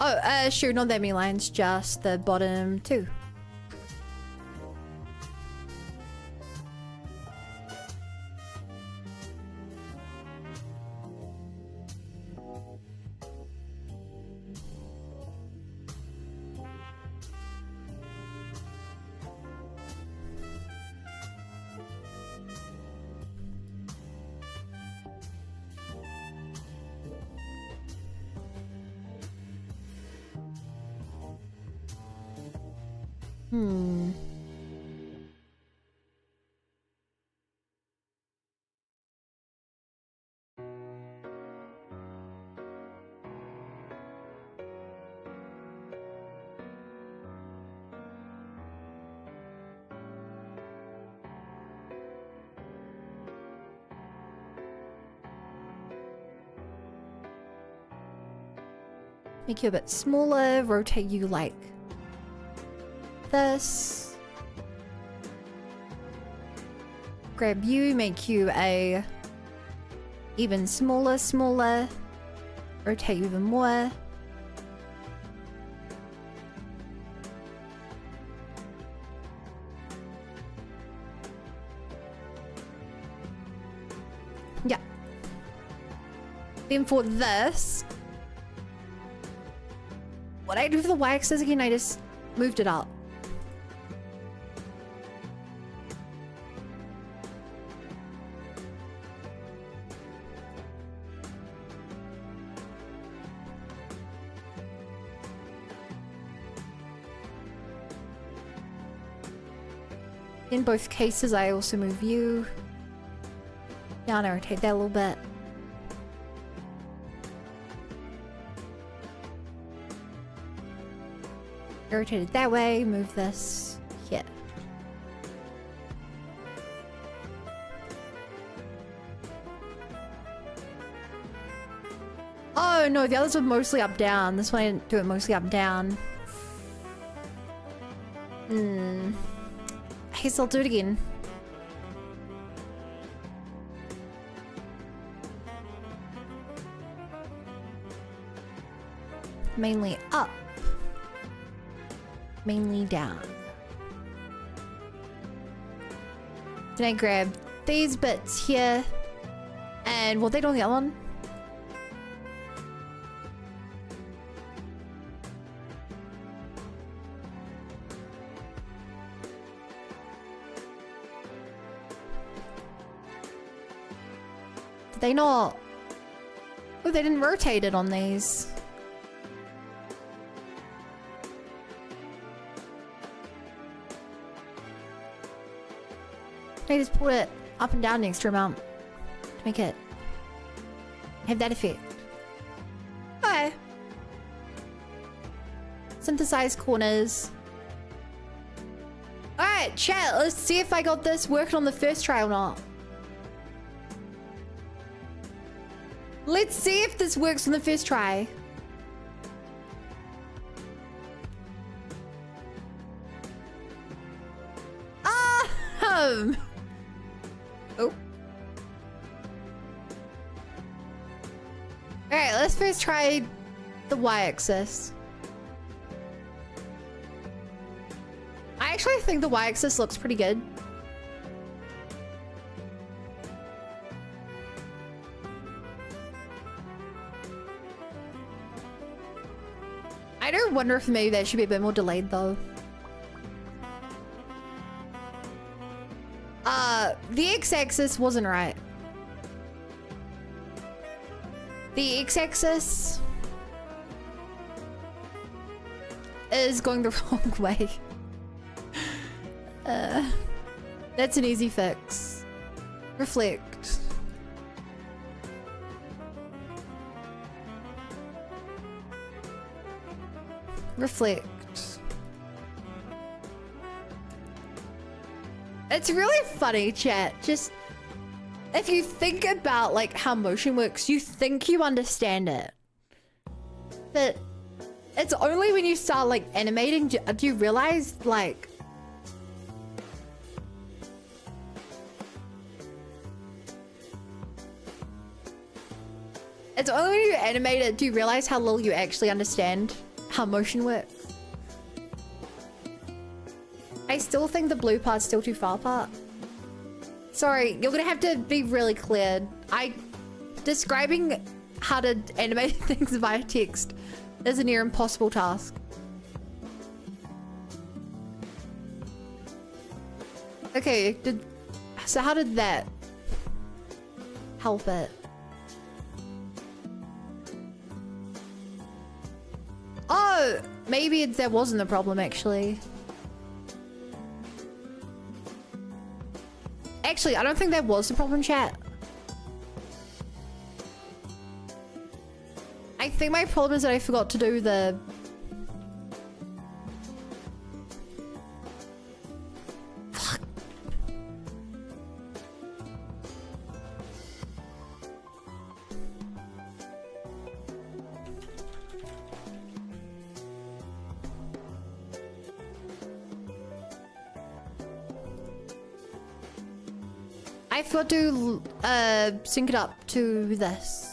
Oh, sure, not that many lines, just the bottom two. Make you a bit smaller, rotate you like this. Grab you, make you a even smaller. Rotate you even more. Yeah. Then for this, what I do for the y-axis again, I just moved it up. In both cases, I also move you. Down, I rotate that a little bit. Rotate it that way, move this here. Oh no, the others were mostly up down. This one I didn't do it mostly up down. I guess I'll do it again. Mainly up. Mainly down. Then I grab these bits here. And will they do on the other one? Did they not? Oh, they didn't rotate it on these. I just put it up and down an extra amount to make it have that effect. Okay. Synthesize corners. Alright, chat, let's see if I got this working on the first try or not. Let's see if this works on the first try. Oh. Alright, let's first try the y-axis. I actually think the y-axis looks pretty good. I do wonder if maybe that should be a bit more delayed though. The x-axis wasn't right. The x-axis is going the wrong way. That's an easy fix. Reflect. Reflect. It's really funny, chat. Just if you think about like how motion works, you think you understand it. But it's only when you start like animating do you realize like it's only when you animate it do you realize how little you actually understand how motion works. I still think the blue part's still too far apart. Sorry, you're gonna have to be really clear. Describing how to animate things via text is a near impossible task. Okay, so how did that help it? Oh, maybe that wasn't the problem actually. Actually, I don't think that was the problem, chat. I think my problem is that I forgot to do the... Fuck. I thought to sync it up to this.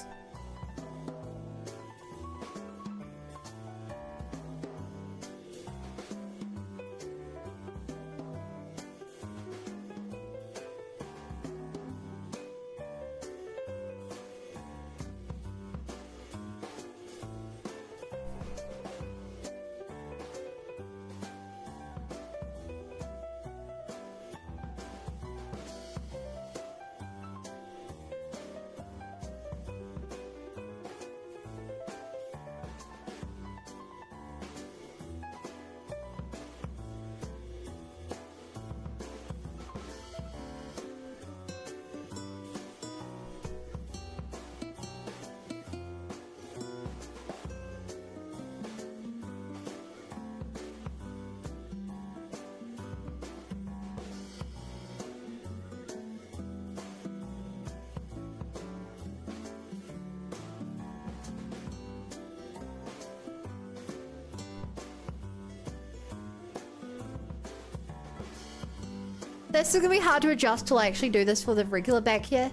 This is gonna be hard to adjust till I actually do this for the regular back here.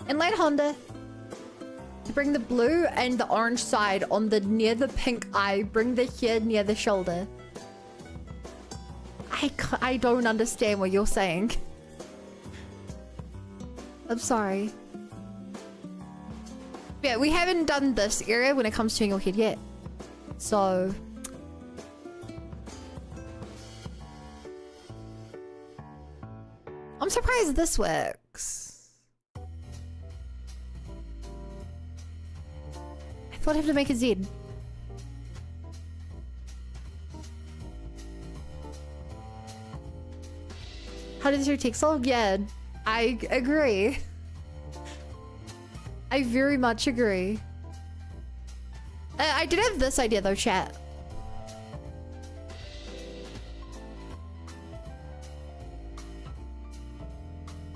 And light Honda. To bring the blue and the orange side on the near the pink eye, bring the hair near the shoulder. I don't understand what you're saying. I'm sorry. Yeah, we haven't done this area when it comes to your head yet. So... I'm surprised this works. I thought I have to make a Z. How does your textile? Yeah, I agree. I very much agree. I did have this idea though, chat.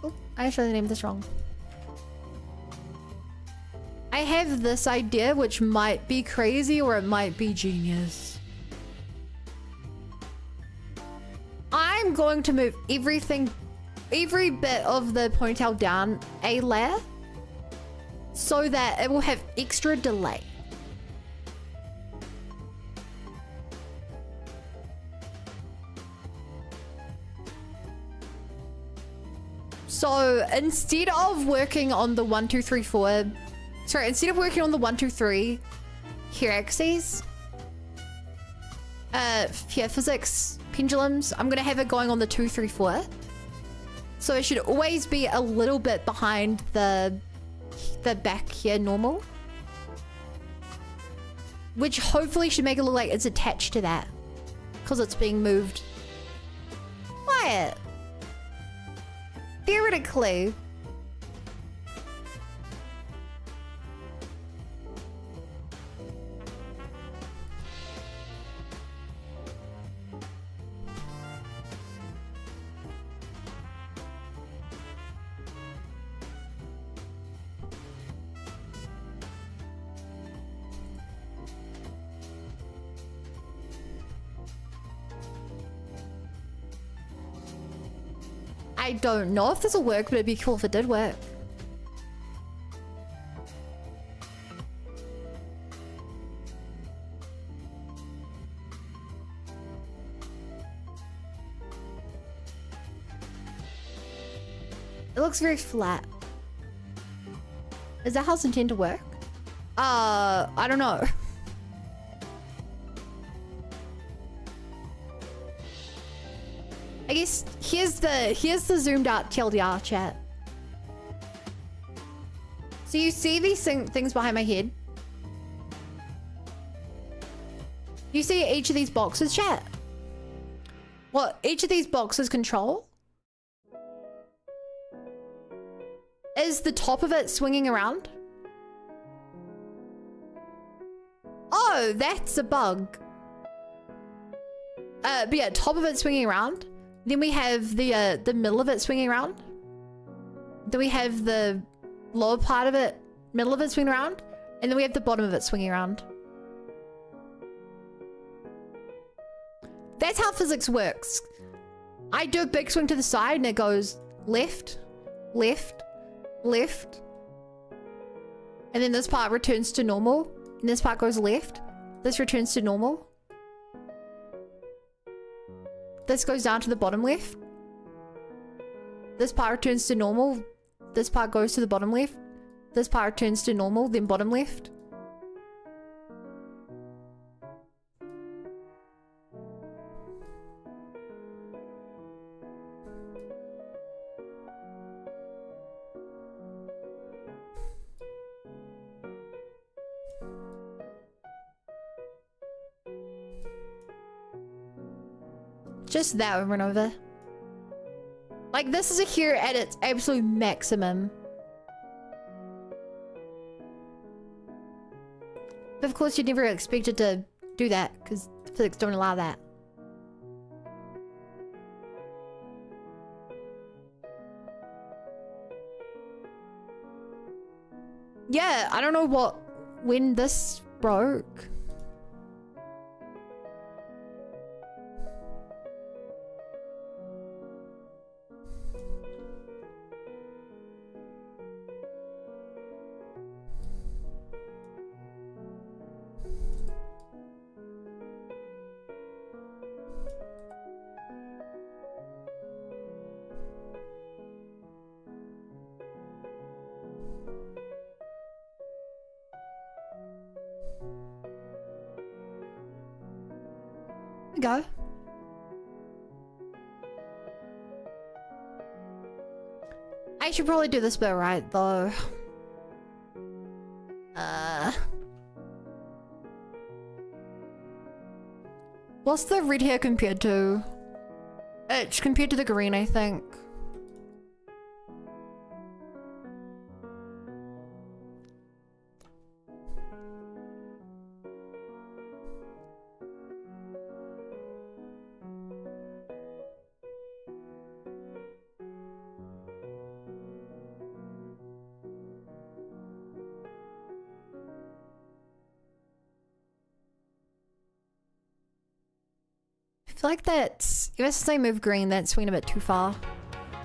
Oh, I actually named this wrong. I have this idea which might be crazy or it might be genius. I'm going to move everything, every bit of the ponytail down a layer so that it will have extra delay. So instead of working on the 1, 2, 3, 4, sorry, instead of working on the 1, 2, 3 hair axes, hair physics pendulums, I'm gonna have it going on the 2, 3, 4. So it should always be a little bit behind the back here normal, which hopefully should make it look like it's attached to that because it's being moved. Quiet. Theoretically. I don't know if this will work, but it'd be cool if it did work. It looks very flat. Is that how it's intended to work? I don't know. I guess here's the zoomed out TLDR chat. So you see these things behind my head? You see each of these boxes, chat? What each of these boxes control is the top of it swinging around. Oh, that's a bug. But yeah, top of it swinging around. Then we have the middle of it swinging around. Then we have the lower part of it, middle of it swinging around. And then we have the bottom of it swinging around. That's how physics works. I do a big swing to the side and it goes left. left, left. And then this part returns to normal. And this part goes left. This returns to normal. This goes down to the bottom left. This part returns to normal. This part goes to the bottom left. This part returns to normal, then bottom left. Just that over and over. Like, this is here at its absolute maximum. But of course, you'd never expect it to do that, because physics don't allow that. Yeah, I don't know when this broke. Go. I should probably do this bit right though. What's the red hair compared to? It's compared to the green, I think. I feel like that's, ever since I moved green, that's went a bit too far.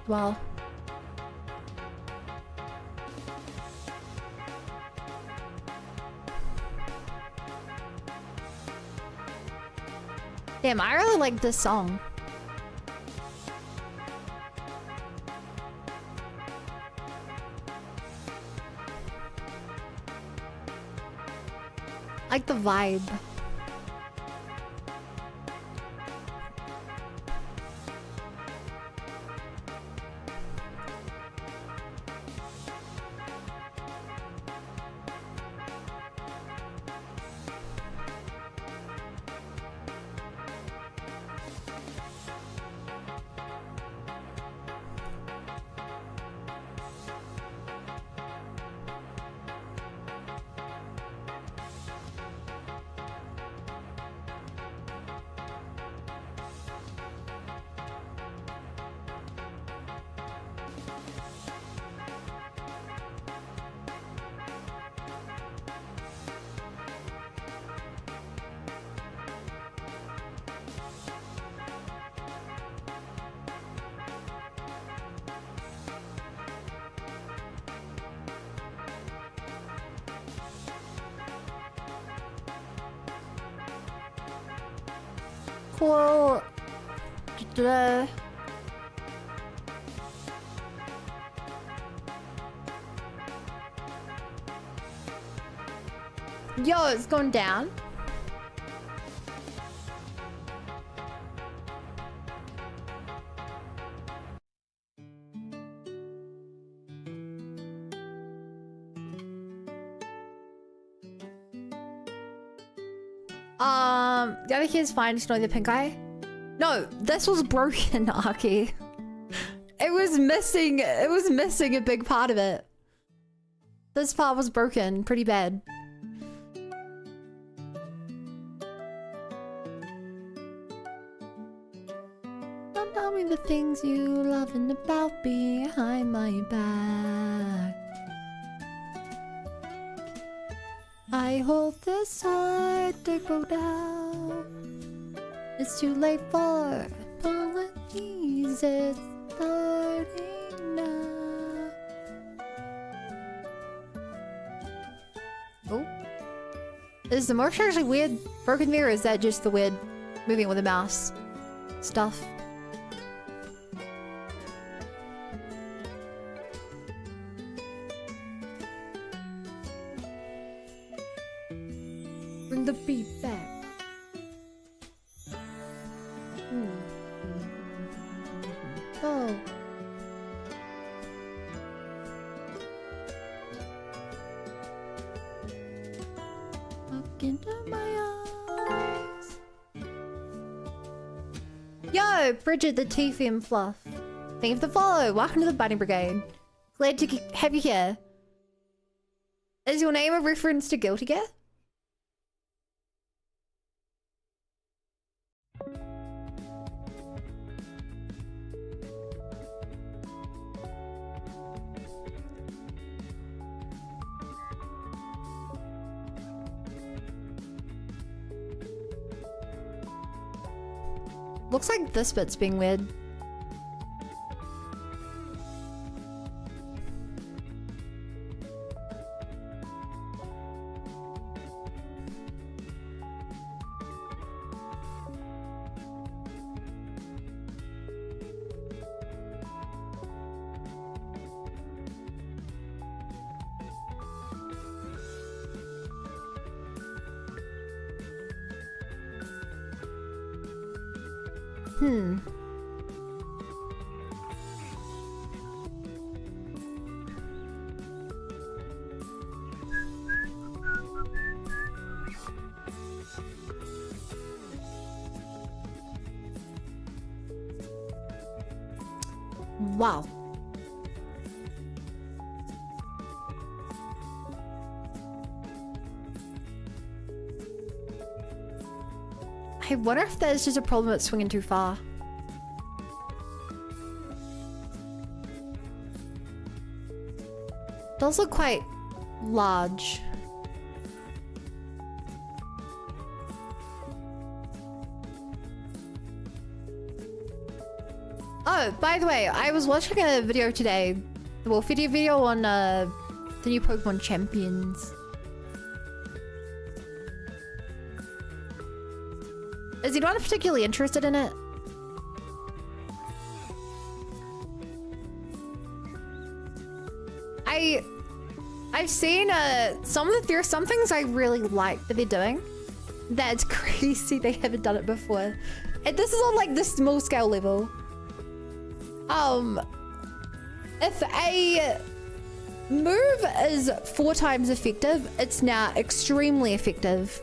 Well. Damn, I really like this song. I like the vibe. Cool. Yo, it's going down. The other kid's fine, just know the pink eye. No, this was broken, Aki. It was missing a big part of it. This part was broken pretty bad. Don't tell me the things you loving about behind my back. I hold this heart to go down. It's too late for apologies. It's starting now. Oh. Is the motion actually weird broken there, or is that just the weird moving with the mouse stuff? Bring the beat back. Oh. Look into my eyes. Yo, Bridget the TFM Fluff. Thank you for the follow. Welcome to the Bunny Brigade. Glad to have you here. Is your name a reference to Guilty Gear? Looks like this bit's being weird. Wow. I wonder if there's just a problem with swinging too far. Those look quite large. Oh, by the way, I was watching a video today. Well, video on the new Pokemon Champions. Is anyone particularly interested in it? I've seen there are some things I really like that they're doing. That's crazy they haven't done it before. And this is on like the small scale level. If a move is 4 times effective, it's now extremely effective.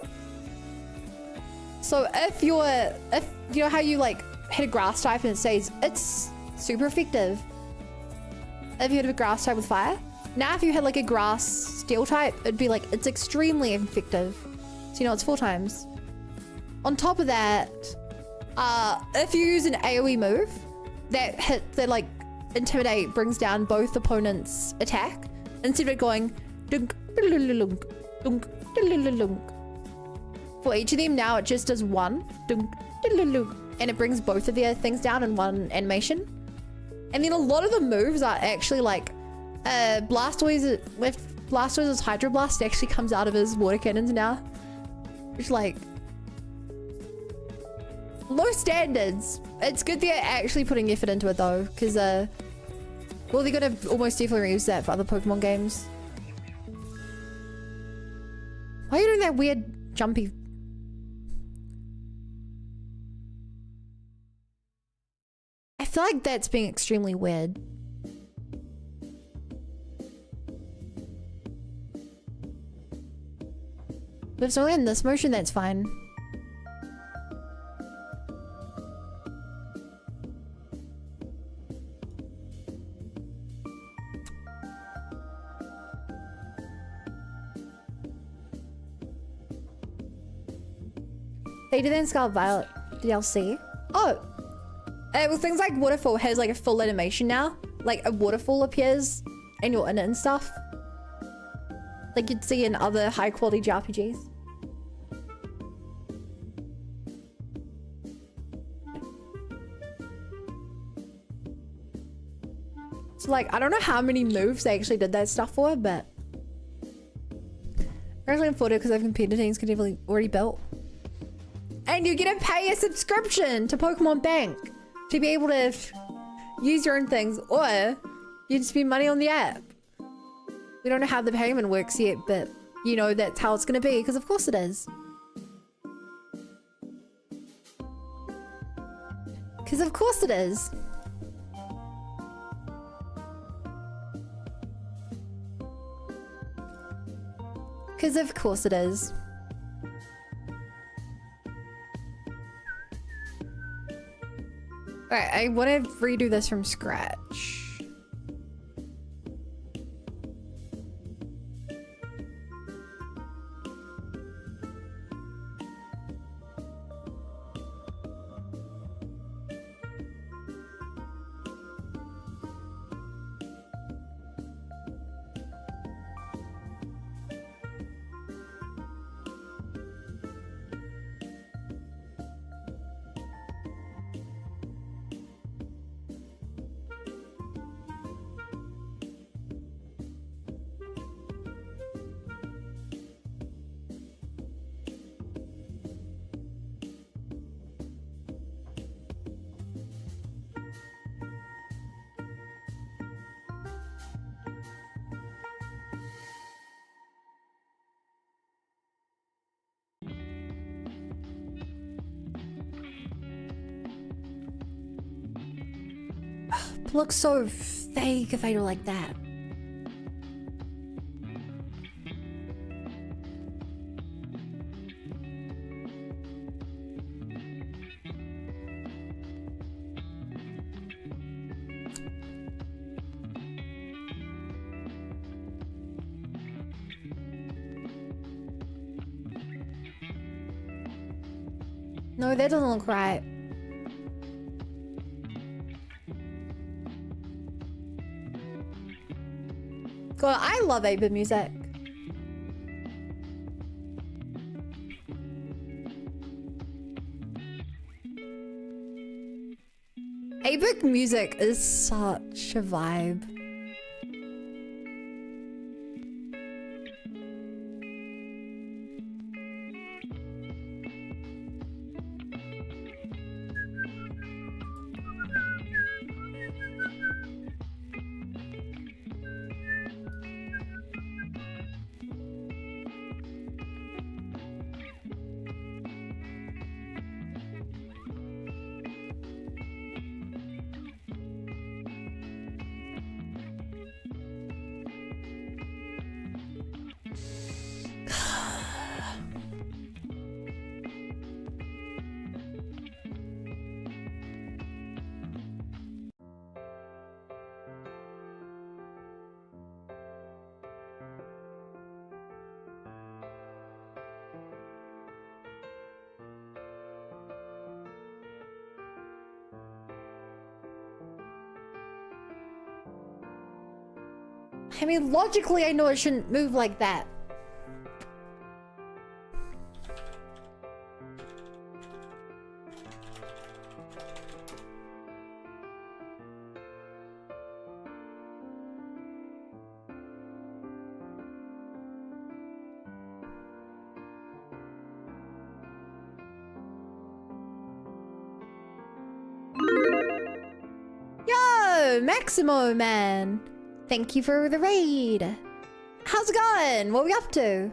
So if you know how you like hit a grass type and it says it's super effective. If you hit a grass type with fire, now if you hit like a grass steel type, it'd be like it's extremely effective. So you know it's 4 times. On top of that, if you use an AoE move that like intimidate brings down both opponents' attack, instead of it going dunk, dunk, dunk, dunk. For each of them now it just does 1 dunk, dunk, and it brings both of their things down in one animation. And then a lot of the moves are actually like Blastoise with Blastoise's Hydro Blast actually comes out of his water cannons now. Which like low standards. It's good they're actually putting effort into it though, because well, they're gonna almost definitely reuse that for other Pokemon games. Why are you doing that weird jumpy? I feel like that's being extremely weird. But if it's only in this motion, that's fine. They did that in Scarlet Violet DLC. Oh! Well, things like Waterfall has like a full animation now. Like a waterfall appears and you're in it and stuff. Like you'd see in other high quality JRPGs. So like, I don't know how many moves they actually did that stuff for, but Apparently I'm because I've competed things could have already built. And you get to pay a subscription to Pokemon Bank to be able to use your own things, or you just spend money on the app. We don't know how the payment works yet, but you know that's how it's gonna be, because of course it is. Because of course it is. Because of course it is. Alright, I want to redo this from scratch. It looks so fake if I do like that. No, that doesn't look right. God, I love 8-bit music. Eight-bit music is such a vibe. I mean, logically, I know it shouldn't move like that. Yo, Maximo, man. Thank you for the raid. How's it going? What are we up to?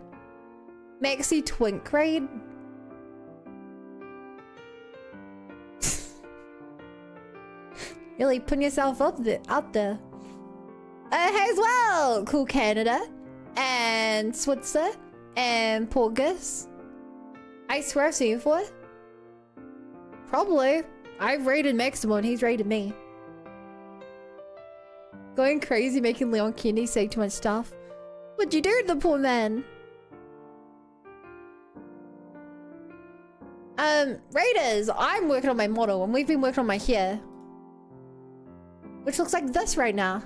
Maxi Twink raid? Really putting yourself out there. Hey as well, Cool Canada and Switzer and Porgus. I swear I've seen you before. Probably. I've raided Maximo and he's raided me. Going crazy making Leon Kennedy say too much stuff. What'd you do to the poor man? Raiders, I'm working on my model and we've been working on my hair. Which looks like this right now.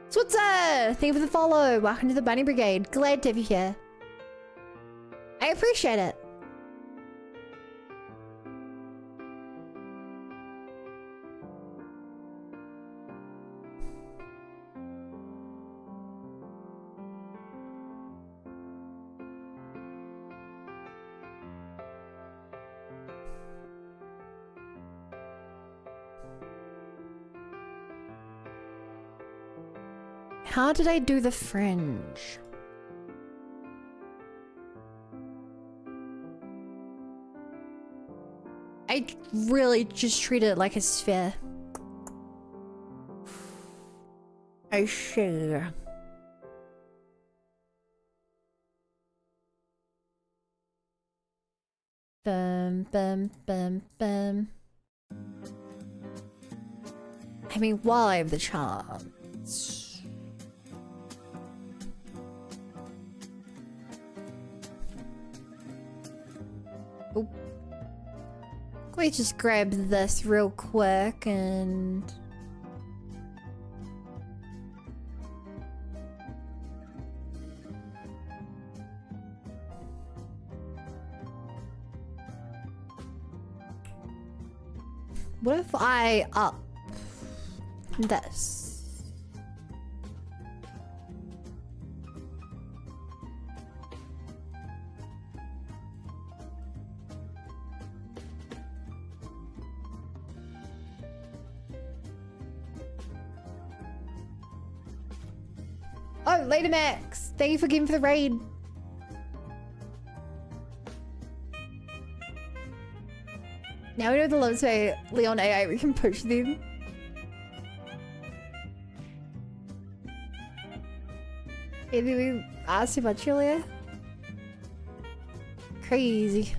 Switzer! Thank you for the follow. Welcome to the Bunny Brigade. Glad to have you here. I appreciate it. How did I do the fringe? I really just treat it like a sphere. I see. Bum, bum, bum, bum. I mean, while I have the chance. Oh. Let me just grab this real quick and... What if I up this? Oh, Lady Max! Thank you for giving for the raid. Now we know the loves by Leon AI, we can push them. Hey, did we ask too much earlier? Crazy.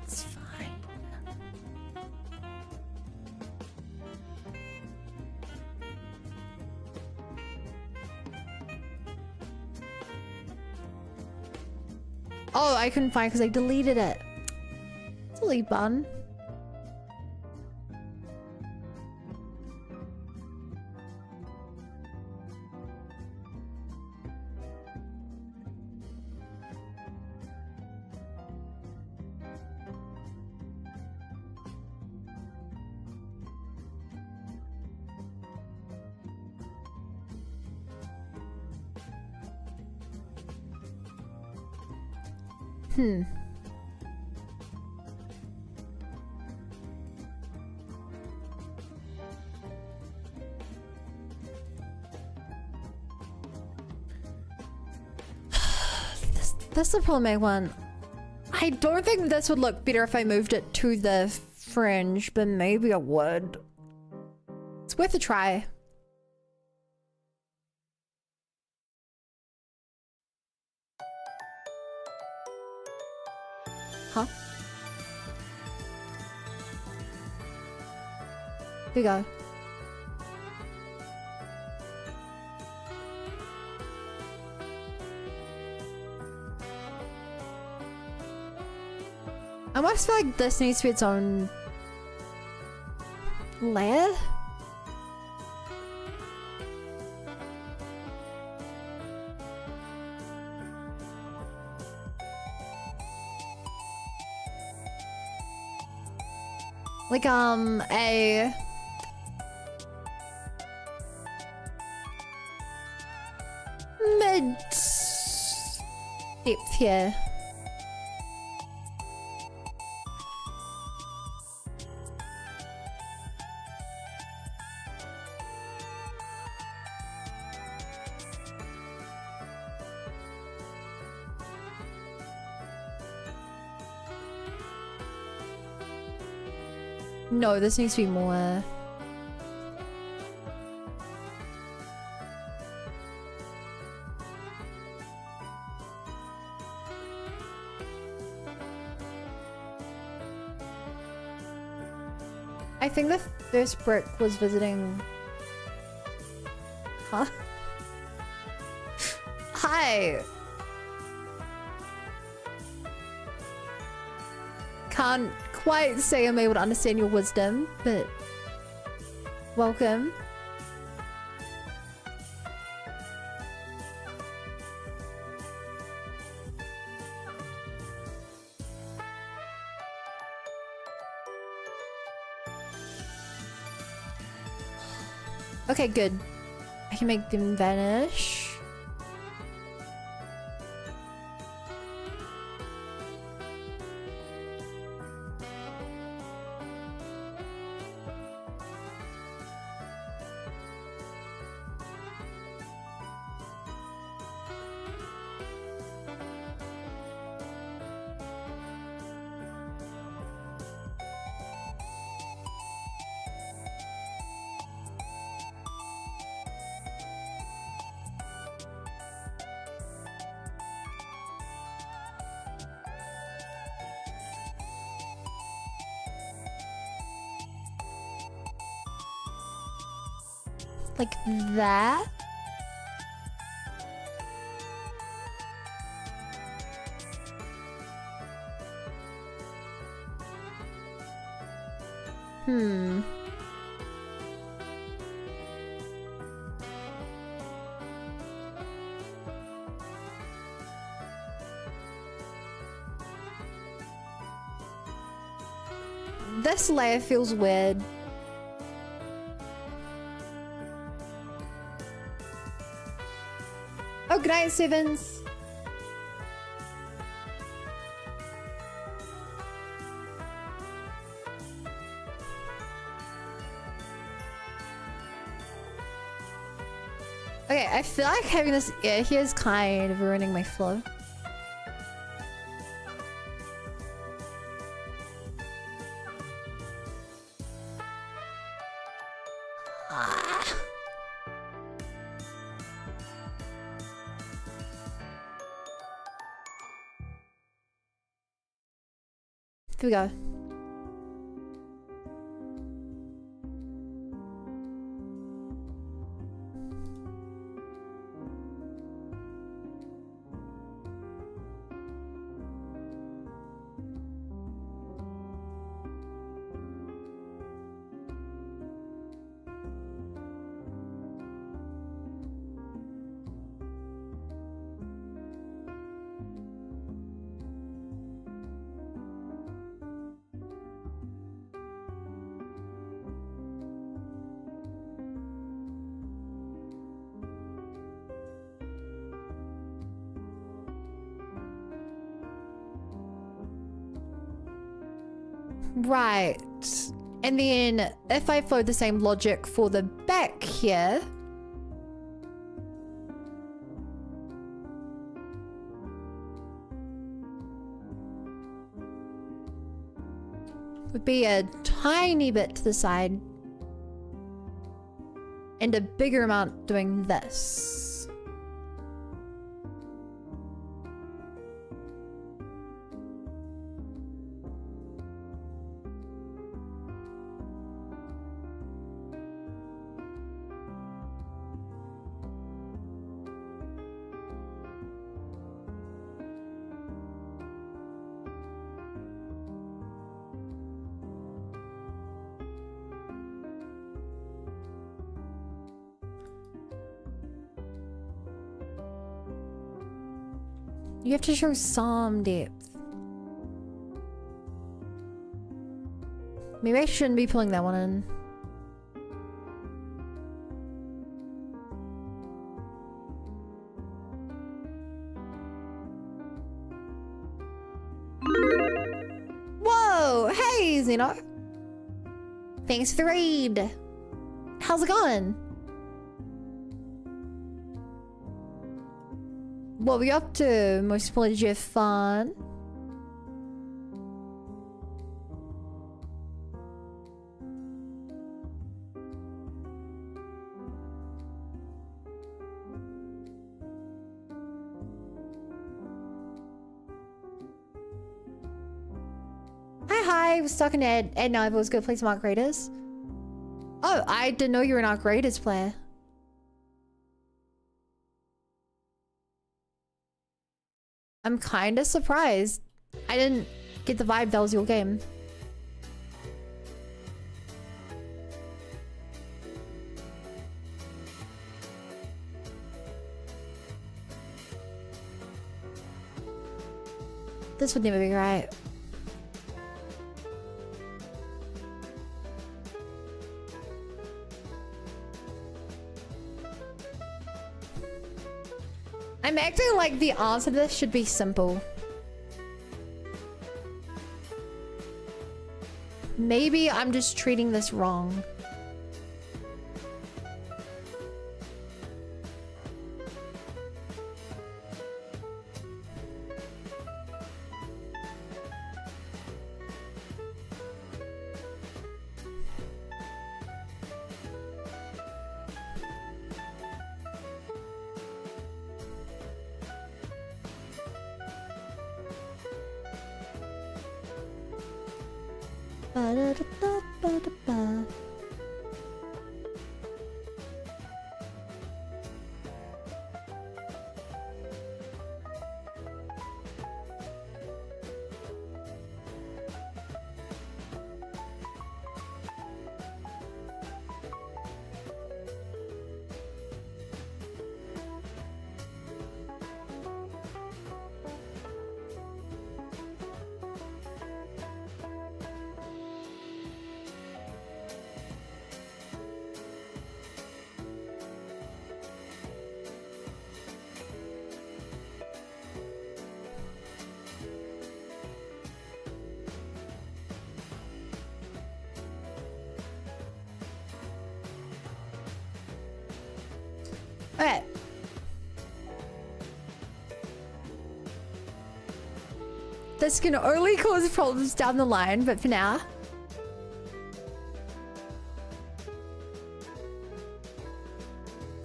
It's fine. Oh, I couldn't find because I deleted it. It's really fun. That's the problematic one. I don't think this would look better if I moved it to the fringe, but maybe I would. It's worth a try. Huh? Here we go. I almost feel like this needs to be its own layer. Like a mid depth here. No, this needs to be more. I think the first brick was visiting. Huh? Hi. Can't quite say I'm able to understand your wisdom, but welcome. Okay, good. I can make them vanish. Like that? Hmm. This layer feels weird. Oh, good night, Sevens. Okay, I feel like having this ear here is kind of ruining my flow. Here we go. Right. And then if I follow the same logic for the back here, would be a tiny bit to the side and a bigger amount doing this. You have to show some depth. Maybe I shouldn't be pulling that one in. Whoa! Hey, Zeno! Thanks for the raid! How's it going? What were you up to? Most importantly, did you have fun? Hi, I was talking to Ed now. If it was good play some Arc Raiders. Oh, I didn't know you were an Arc Raiders player. I'm kind of surprised. I didn't get the vibe that was your game. This would never be right. I'm acting like the answer to this should be simple. Maybe I'm just treating this wrong. Okay. This can only cause problems down the line, but for now.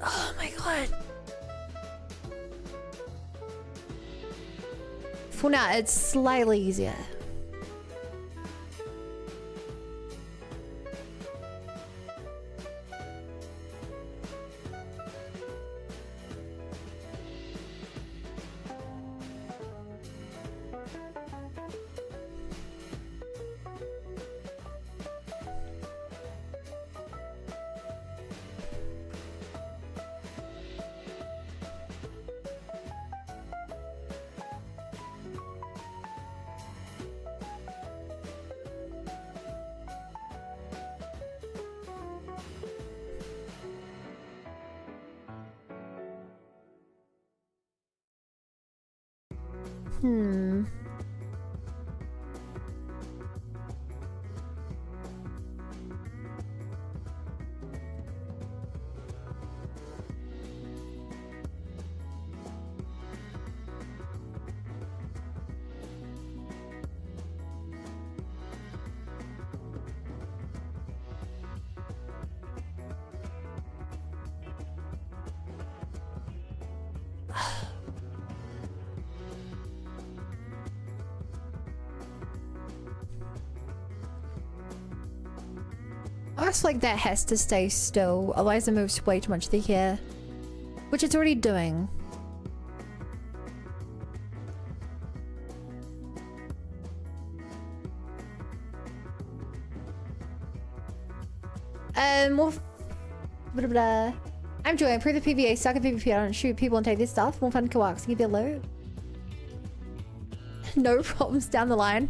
Oh my god. For now, it's slightly easier. Hmm. I guess like that has to stay still, otherwise it moves way too much to here. Which it's already doing. More blah, blah. I'm Joy, improve the PvA, suck at PvP, I don't shoot people and take this stuff. More fun co-ops, give you a load. No problems down the line.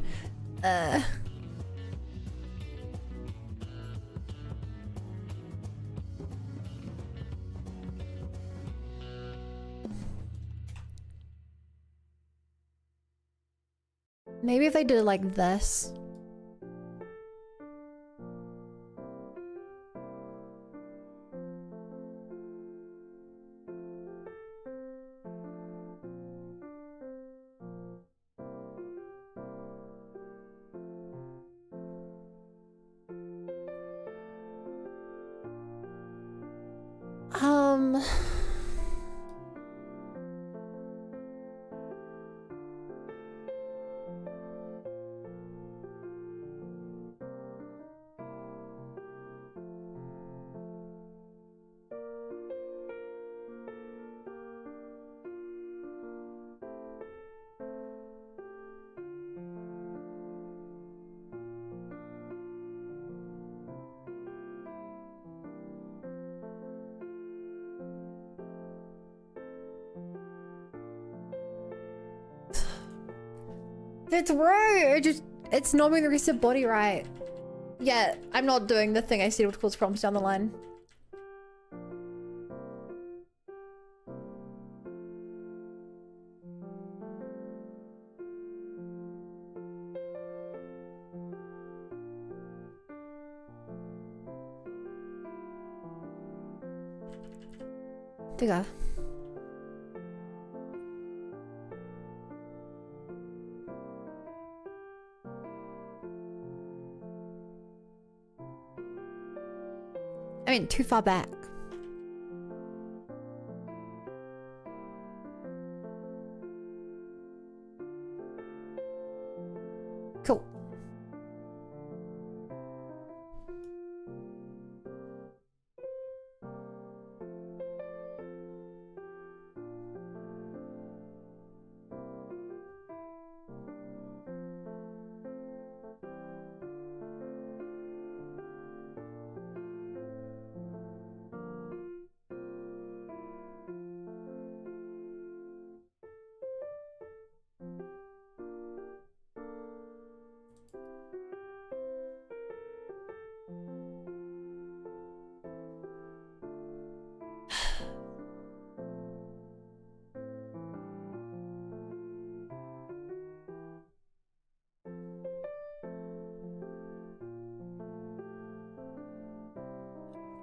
Maybe if they did it like this. It's right. It's not moving the rest of the body right. Yeah, I'm not doing the thing I said would cause problems down the line. There you go. I mean, too far back. Cool.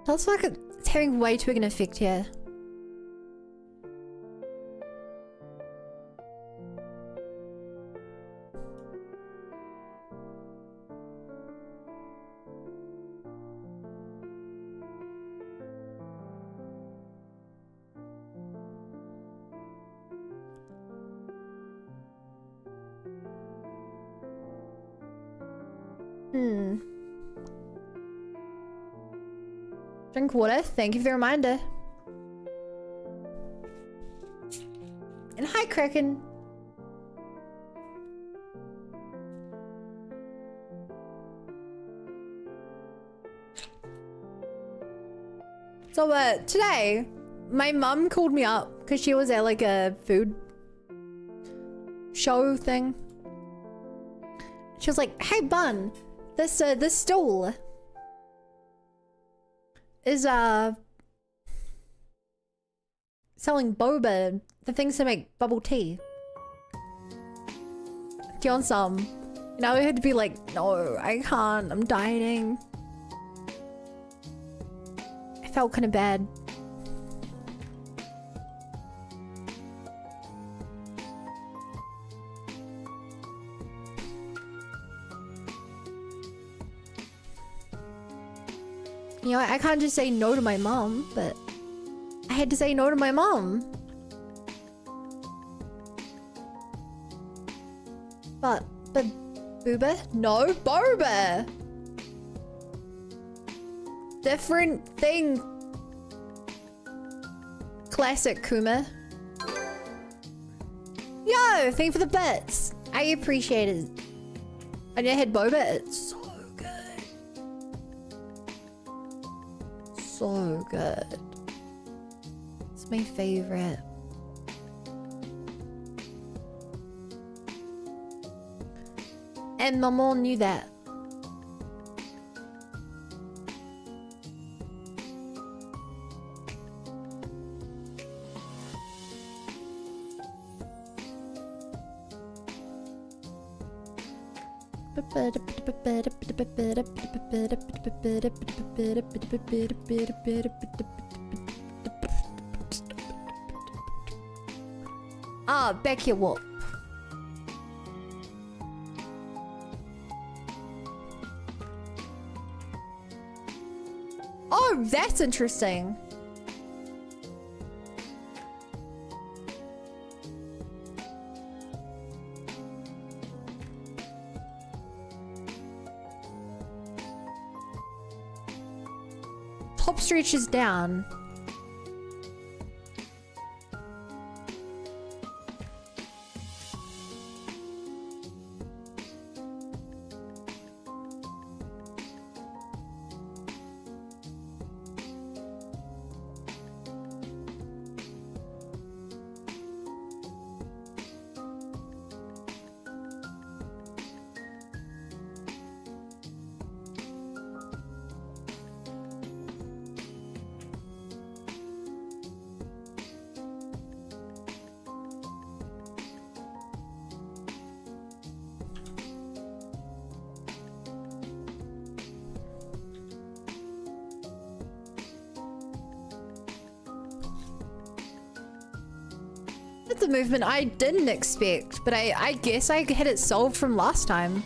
That's like it's having way too big an effect here. Drink water. Thank you for the reminder. And hi, Kraken. So, today, my mum called me up because she was at like a food show thing. She was like, "Hey, Bun, this stall is selling boba, the things to make bubble tea. Do you want some?" And I had to be like, "No, I can't. I'm dieting." I felt kind of bad. You know, I can't just say no to my mom, but I had to say no to my mom. But Booba? No, Boba! Different thing. Classic Kuma. Yo, thank you for the bits. I appreciate it. I never had Boba. It's so good. So good. It's my favorite. And Maman knew that. Ah, Becky Whoop. Oh, that's interesting. Top stretches down. That's a movement I didn't expect, but I guess I had it solved from last time.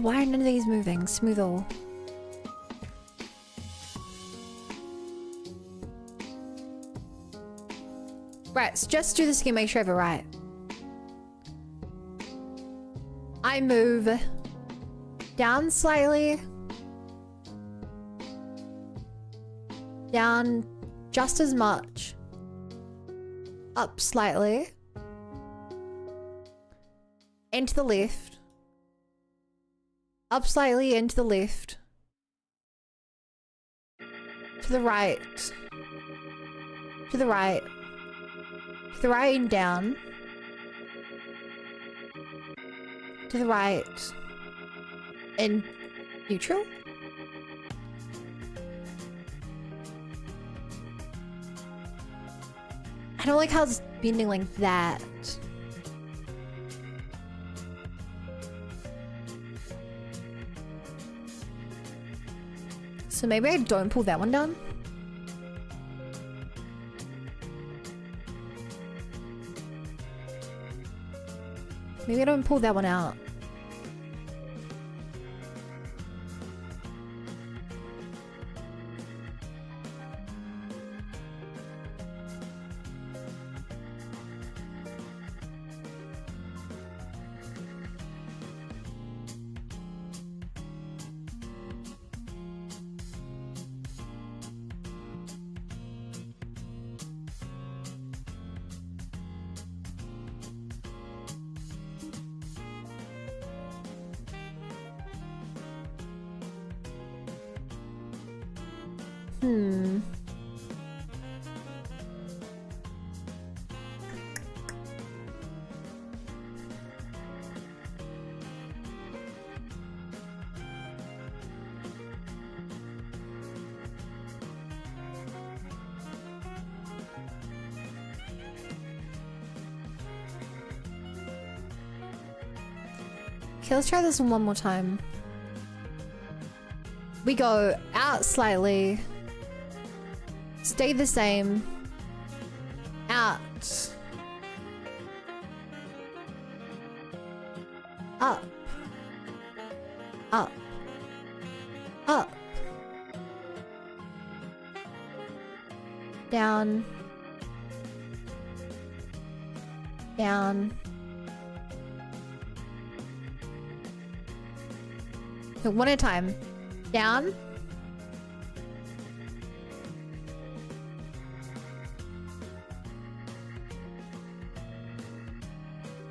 Why are none of these moving? Smooth all. Right, so just do this again, make sure I have it right. I move down slightly. Down just as much. Up slightly. And to the left. Up slightly and to the left. To the right. To the right. To the right and down. To the right. And neutral? I don't like how it's bending like that. So maybe I don't pull that one down. Maybe I don't pull that one out. Hmm. Okay, let's try this one more time. We go out slightly. Stay the same. Out. Up. Up. Up. Down. Down. Okay, one at a time. Down.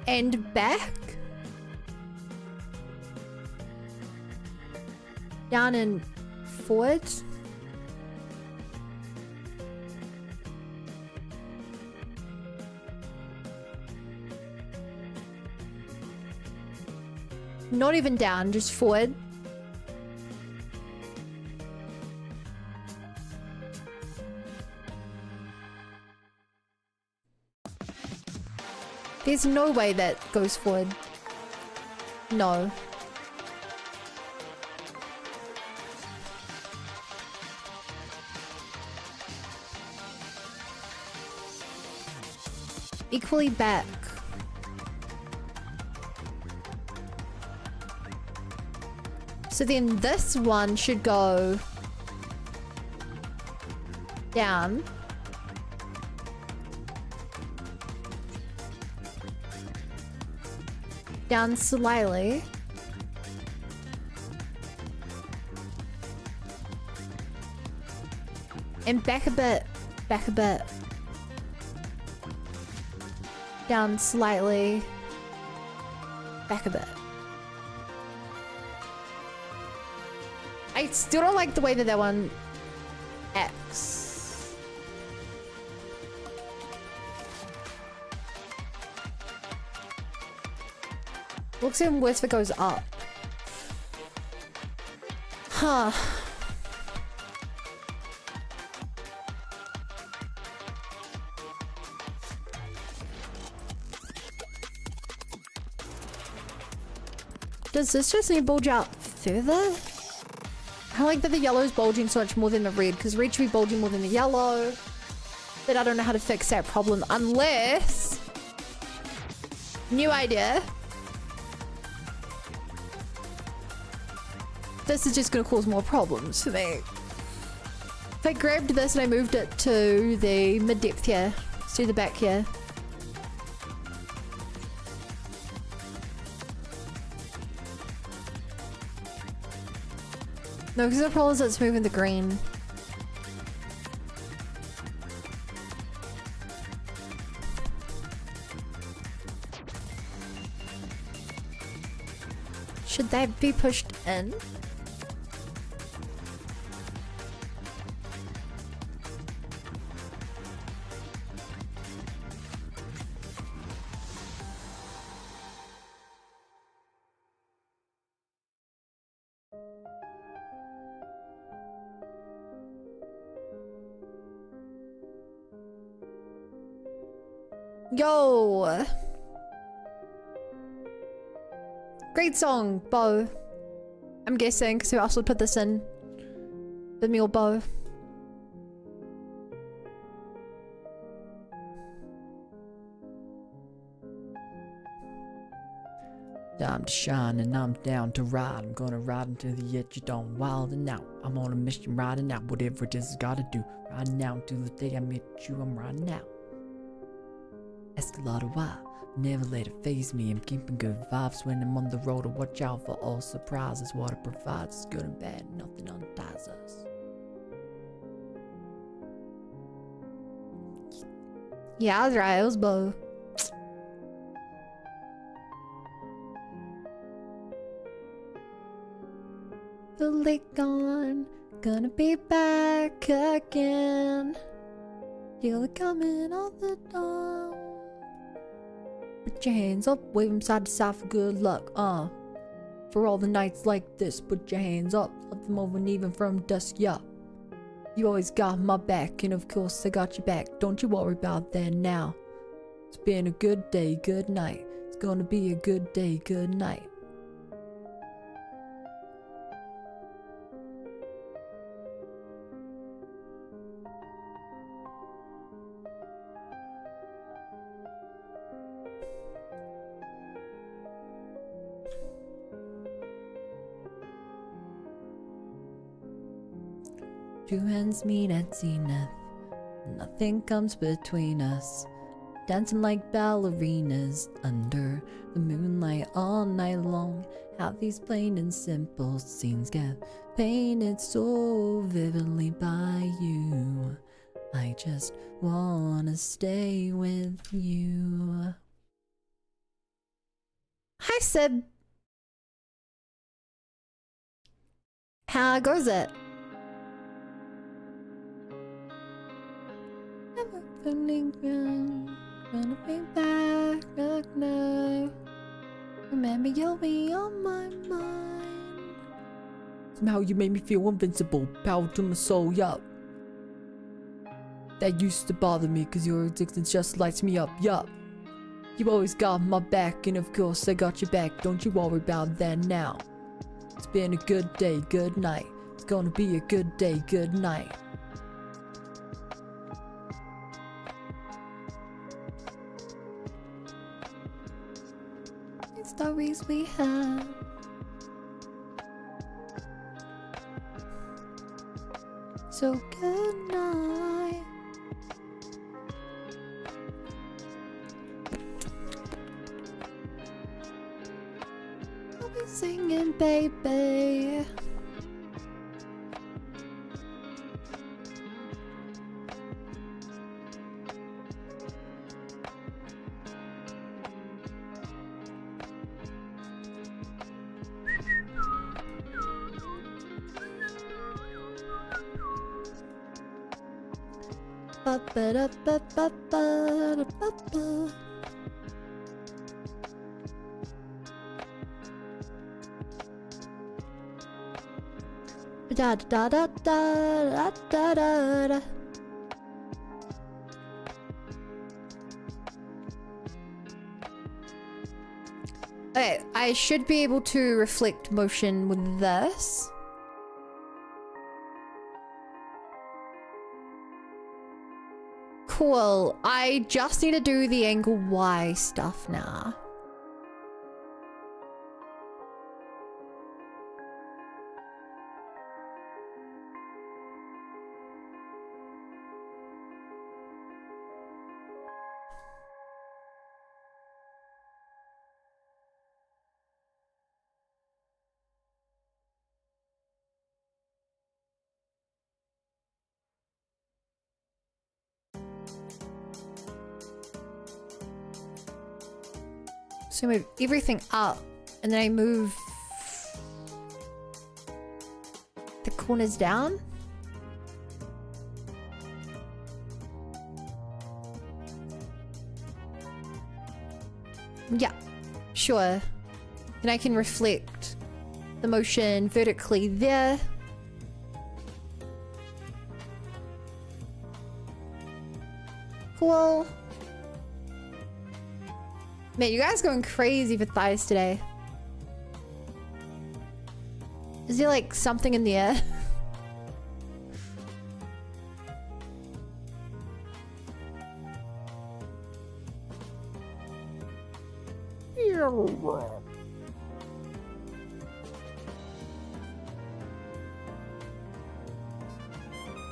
And back. Down and forward. Not even down, just forward. There's no way that goes forward. No. Equally back. So then this one should go down. Down slightly. And back a bit. Back a bit. Down slightly. Back a bit. I still don't like the way that that one acts. Looks even worse if it goes up. Huh. Does this just need to bulge out further? I don't like that the yellow is bulging so much more than the red, because red should be bulging more than the yellow. But I don't know how to fix that problem unless... New idea. This is just gonna cause more problems for me. If I grabbed this and I moved it to the mid-depth here, to the back here. No, because the problem is it's moving the green. Should that be pushed in? Yo! Great song, Bo. I'm guessing, because who else would put this in? But me or Bo. Time to shine and I'm down to ride. I'm gonna ride until the edge of dawn, wild and out. I'm on a mission riding out, whatever it is I gotta do. Riding out till the day I meet you, I'm riding out. Escalade why? Never let it phase me. I'm keeping good vibes when I'm on the road. To watch out for all surprises. What it provides is good and bad, nothing unties us. Yeah, I was right. It was Bo. Fully gone, gonna be back again. Feel it coming all the time. Put your hands up, wave them side to side for good luck. For all the nights like this, put your hands up. Love them over and even from dusk, yeah. You always got my back, and of course I got your back. Don't you worry about that now. It's been a good day, good night. It's gonna be a good day, good night. Two hands meet at zenith. Nothing comes between us. Dancing like ballerinas under the moonlight all night long. How these plain and simple scenes get painted so vividly by you. I just wanna stay with you. Hi, Sib. How goes it? Gonna be back now. Remember, you'll be on my mind. Somehow you made me feel invincible. Power to my soul, yup. That used to bother me, cause your existence just lights me up, yup. You always got my back, and of course I got your back. Don't you worry about that now. It's been a good day, good night. It's gonna be a good day, good night. Stories we have. So good night. I'll be singing, baby. Ba-ba-da-ba-ba-ba-da-ba-ba. Da-da-da-da-da-da-da-da. Okay, I should be able to reflect motion with this. Cool. I just need to do the angle Y stuff now. So I move everything up, and then I move the corners down. Yeah, sure. Then I can reflect the motion vertically there. Cool. Man, you guys going crazy for thighs today. Is there like something in the air?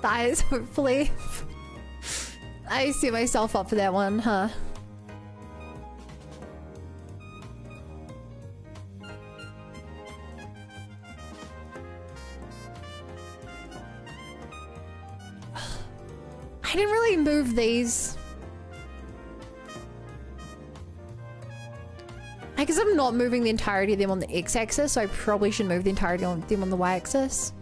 Thighs, hopefully. I see myself up for that one, huh? I didn't really move these. I guess I'm not moving the entirety of them on the x-axis, so I probably should move the entirety of them on the y-axis.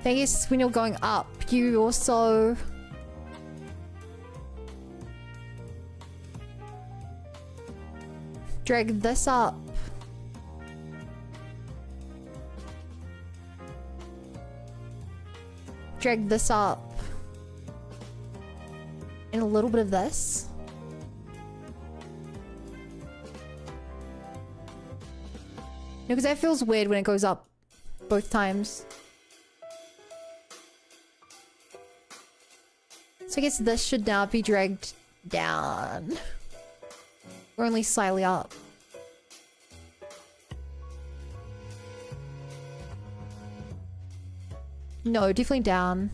I guess when you're going up, you also drag this up. Drag this up. And a little bit of this. No, because that feels weird when it goes up both times. So I guess this should now be dragged down. Or only slightly up. No, definitely down.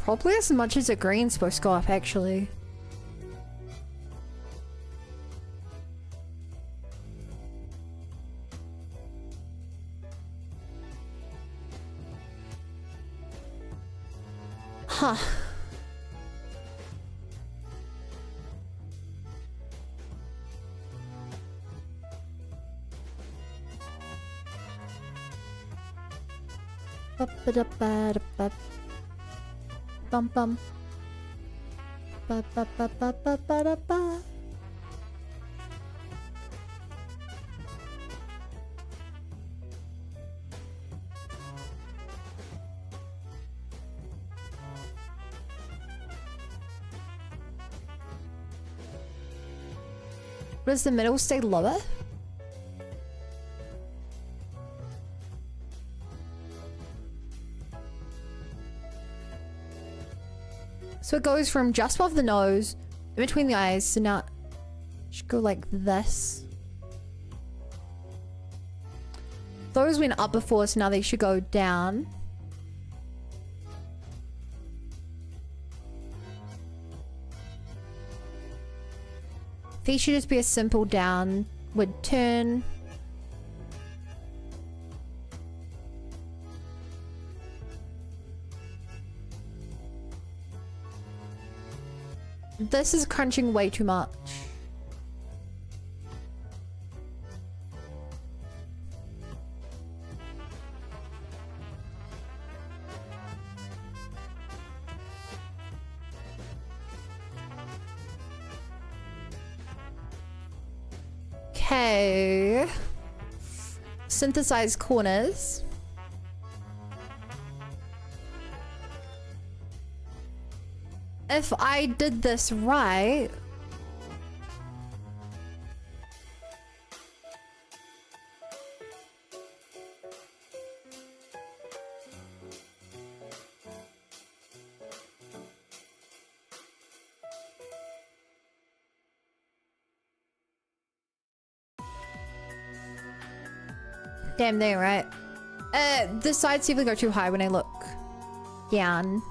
Probably as much as the green's supposed to go up, actually. Huh. Ba-ba-da-ba-da-ba. Bum bum. Ba ba ba ba ba ba da ba. Does the middle stay lower? So it goes from just above the nose, in between the eyes, so now it should go like this. Those went up before, so now they should go down. These should just be a simple downward turn. This is crunching way too much. Okay. Synthesize corners. If I did this right... Damn, they ain't right. The sides definitely go too high when I look down.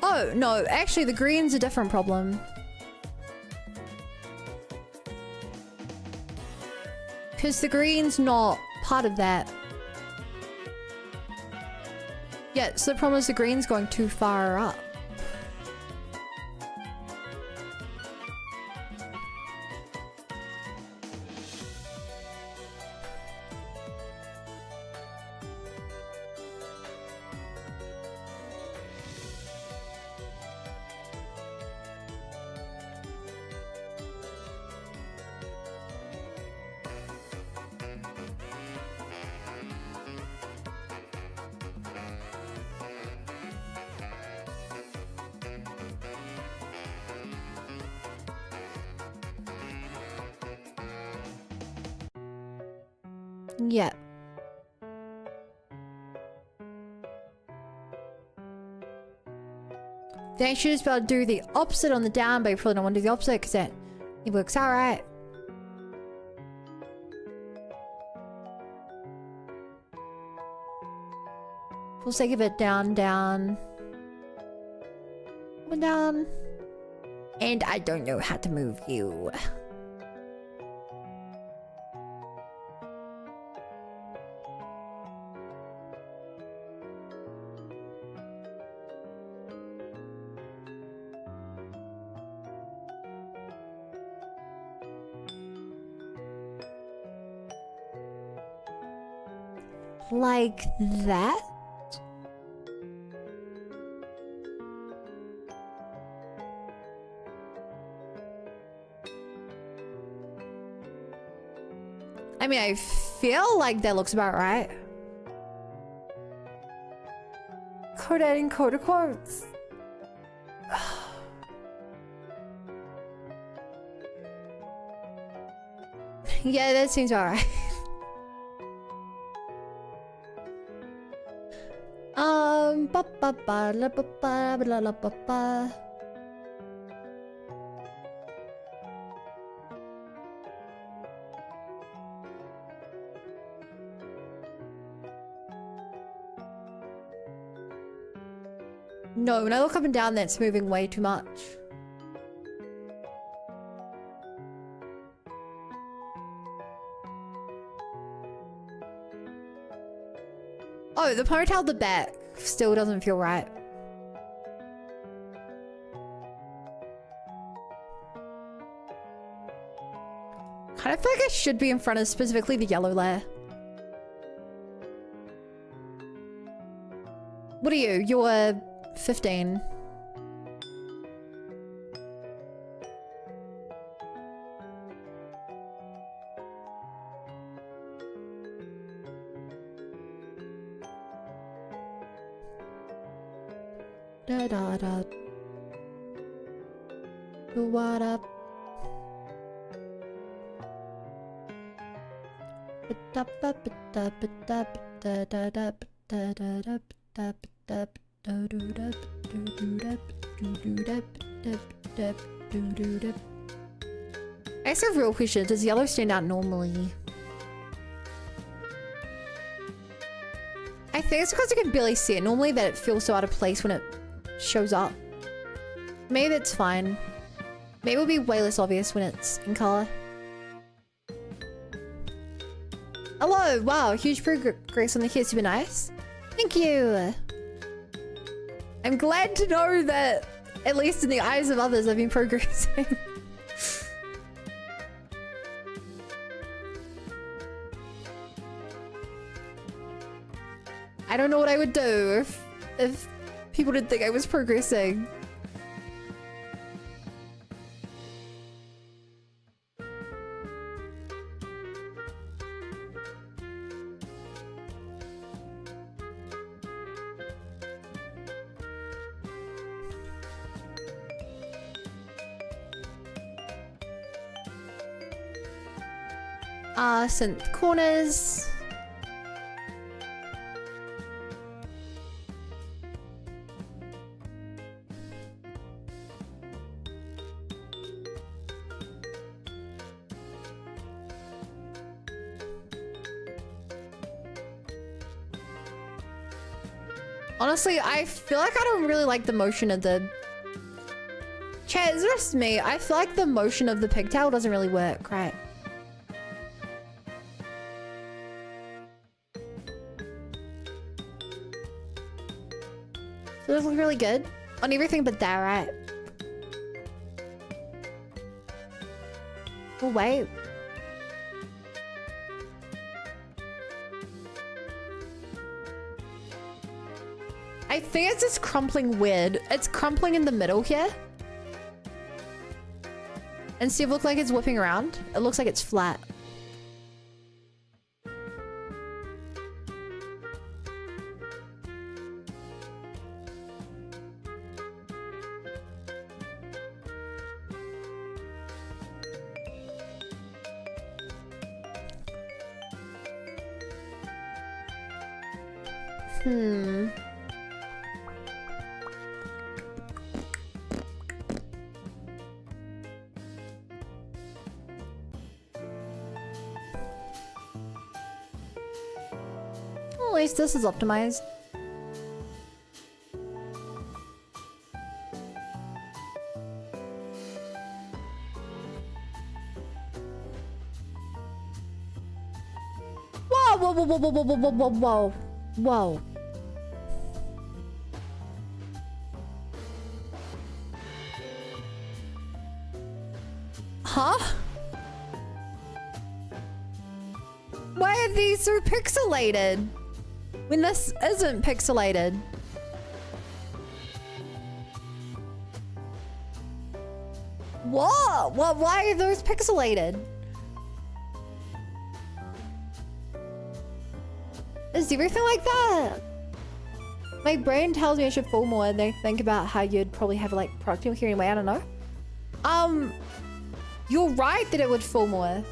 Oh, no, actually the green's a different problem. Because the green's not part of that. Yeah, so the problem is the green's going too far up. Yeah. Then I should just be able to do the opposite on the down, but I probably don't want to do the opposite because it works out right. For the sake of it, down, down. One down. And I don't know how to move you. Like that? I mean, I feel like that looks about right. Code adding code quotes. Yeah, that seems alright. Ba ba ba la ba ba la la ba ba. No, when I look up and down, that's moving way too much. Oh, the ponytail at the back still doesn't feel right. Kind of feel like I should be in front of specifically the yellow layer. What are you? You're 15. Da da da. What up? I guess a real question, does yellow stand out normally? I think it's because I can barely see it. Normally that it feels so out of place when it shows up. Maybe that's fine. Maybe it'll be way less obvious when it's in color. Hello! Wow, huge progress on the kids. Super nice. Thank you! I'm glad to know that, at least in the eyes of others, I've been progressing. I don't know what I would do if people didn't think I was progressing. Synth corners. Honestly, I feel like I don't really like the motion of the... Chat, it's just me. I feel like the motion of the pigtail doesn't really work, right? So this looks really good on everything but that, right? Oh, wait. I think it's just crumpling weird. It's crumpling in the middle here. Instead of looking like it's whipping around, it looks like it's flat. Well, at least this is optimized. Whoa, whoa, whoa, whoa, whoa, whoa, whoa, whoa, whoa, whoa. Huh? Why are these so pixelated? When this isn't pixelated. What? What? Why are those pixelated? Is everything like that? My brain tells me I should fall more and then think about how you'd probably have like proximate hearing anyway. I don't know. You're right that it would fall more.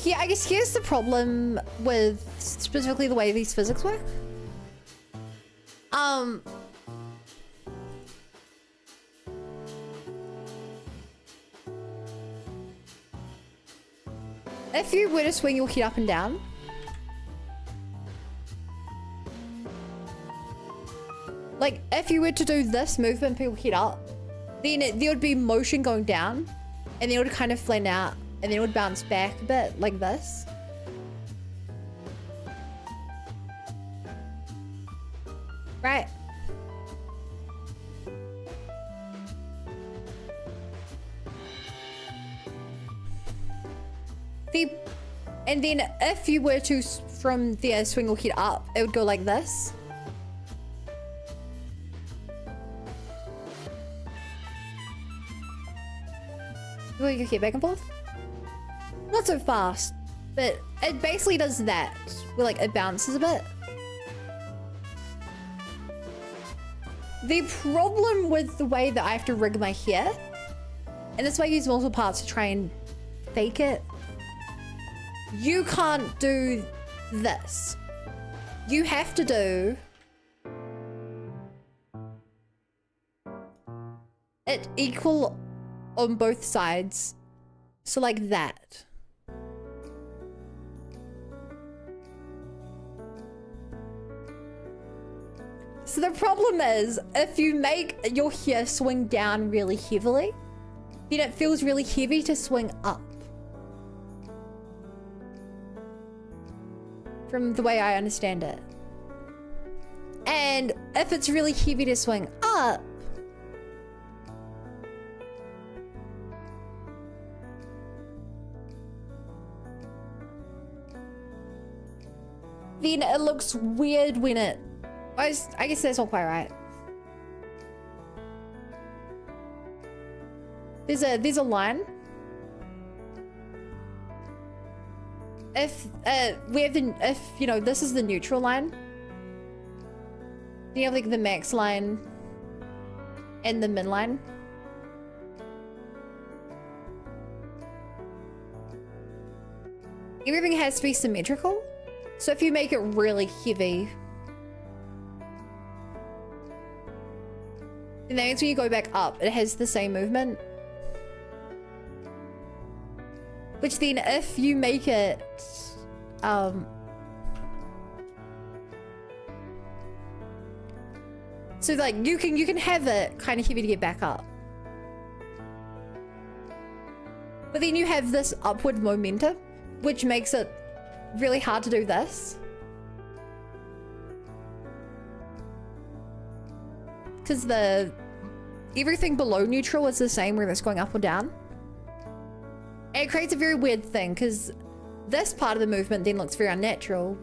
Yeah, I guess here's the problem with specifically the way these physics work. If you were to swing your head up and down, like if you were to do this movement, put your head up, then there would be motion going down, and then it would kind of flatten out, and then it would bounce back a bit like this. Right. And then if you were to from there swing your head up, it would go like this. You move your head back and forth. Not so fast, but it basically does that, where like it bounces a bit. The problem with the way that I have to rig my hair, and that's why I use multiple parts to try and fake it, you can't do this. You have to do it equal on both sides. So like that. So the problem is, if you make your hair swing down really heavily, then it feels really heavy to swing up. From the way I understand it. And if it's really heavy to swing up, then it looks weird when it... I guess that's not quite right. There's a line. If we have the, if you know, this is the neutral line, then you have like the max line and the min line. Everything has to be symmetrical. So if you make it really heavy, And that means when you go back up, it has the same movement. Which then, if you make it, so like you can have it kind of heavy to get back up. But then you have this upward momentum, which makes it really hard to do this. Because everything below neutral is the same whether it's going up or down. And it creates a very weird thing because this part of the movement then looks very unnatural.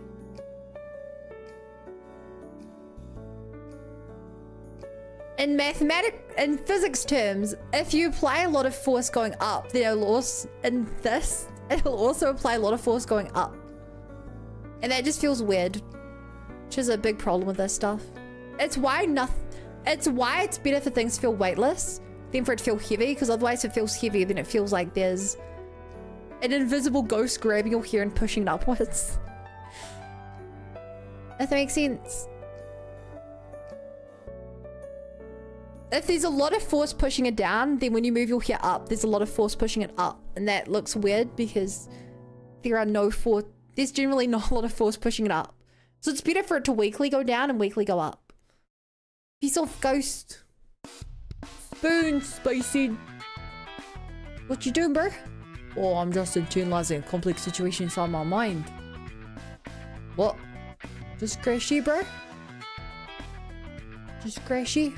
In physics terms, if you apply a lot of force going up, then it'll also apply a lot of force going up. And that just feels weird, which is a big problem with this stuff. It's why it's better for things to feel weightless than for it to feel heavy, because otherwise if it feels heavy, then it feels like there's an invisible ghost grabbing your hair and pushing it upwards. If that makes sense. If there's a lot of force pushing it down, then when you move your hair up, there's a lot of force pushing it up. And that looks weird because there's generally not a lot of force pushing it up. So it's better for it to weakly go down and weakly go up. Piece off, ghost. Spoon, spicy. What you doing, bro? Oh, I'm just internalizing a complex situation inside my mind. What? Just crashy, bro? Just crashy?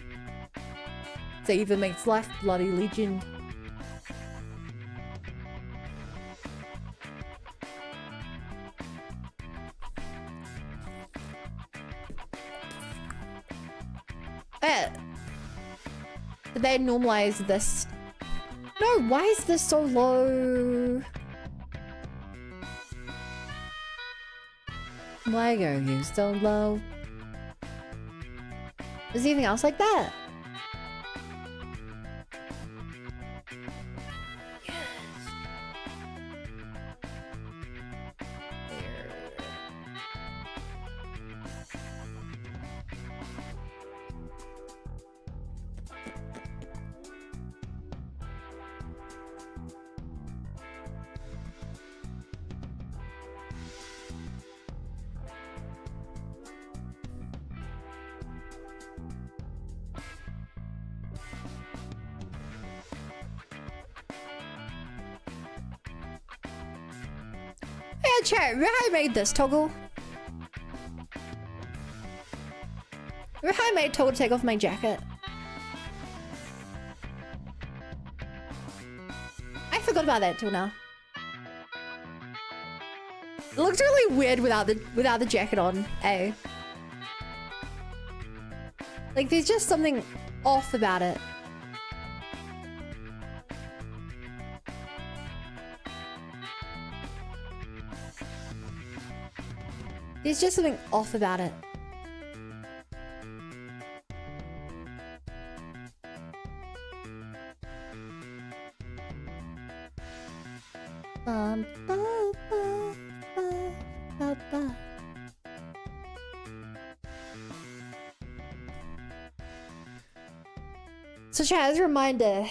That even makes life bloody legend. Did they normalize this? No, why is this so low? Why are you so low? Is there anything else like that? Yeah, chat, remember how I made this toggle? Remember how I made toggle to take off my jacket? I forgot about that till now. It looks really weird without the jacket on, eh? Like there's just something off about it. There's just something off about it. So chat, as a reminder,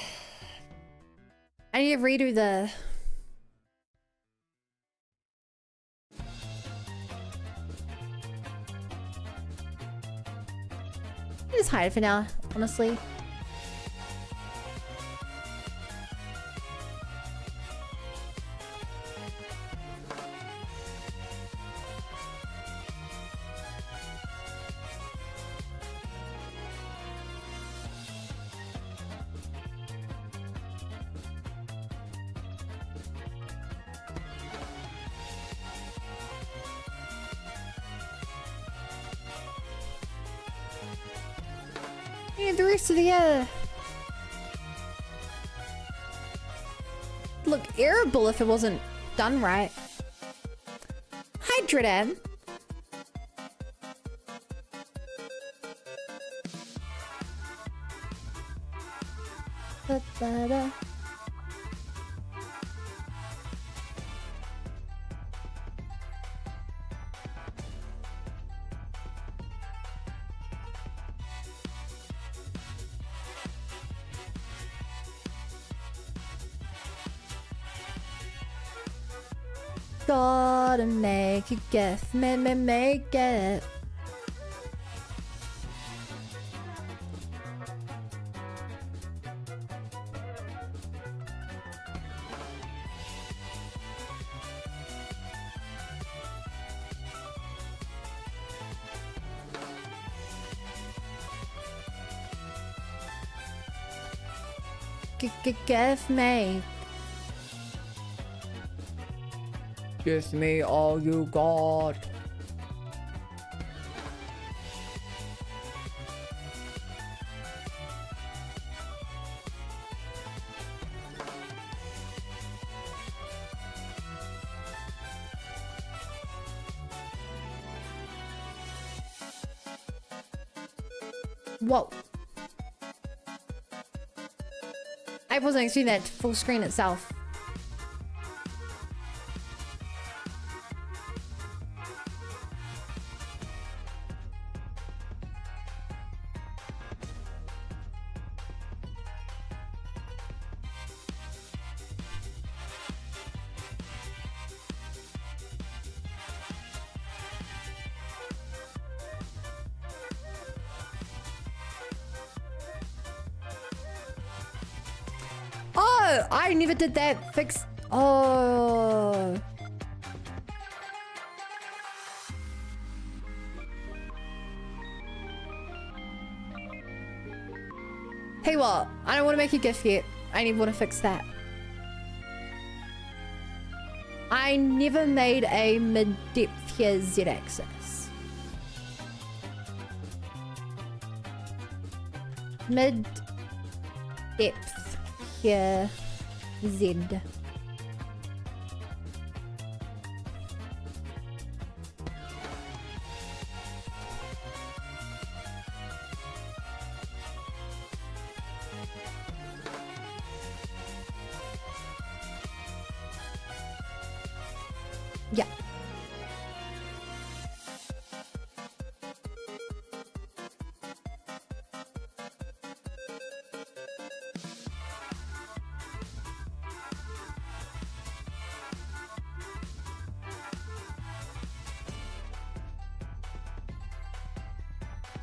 I need to redo the just hide it for now, honestly. Yeah, the rest of the look arable if it wasn't done right. Hi, Dridan. Da-da-da. gotta make a gift, make it. Gift me. Give me all you got. Whoa. I wasn't expecting that to full screen itself. Oh, I never did that fix. Oh. Hey, what? I don't want to make a GIF yet. I need want to fix that. I never made a mid-depth here Z-axis. Mid-depth here Z. Yeah.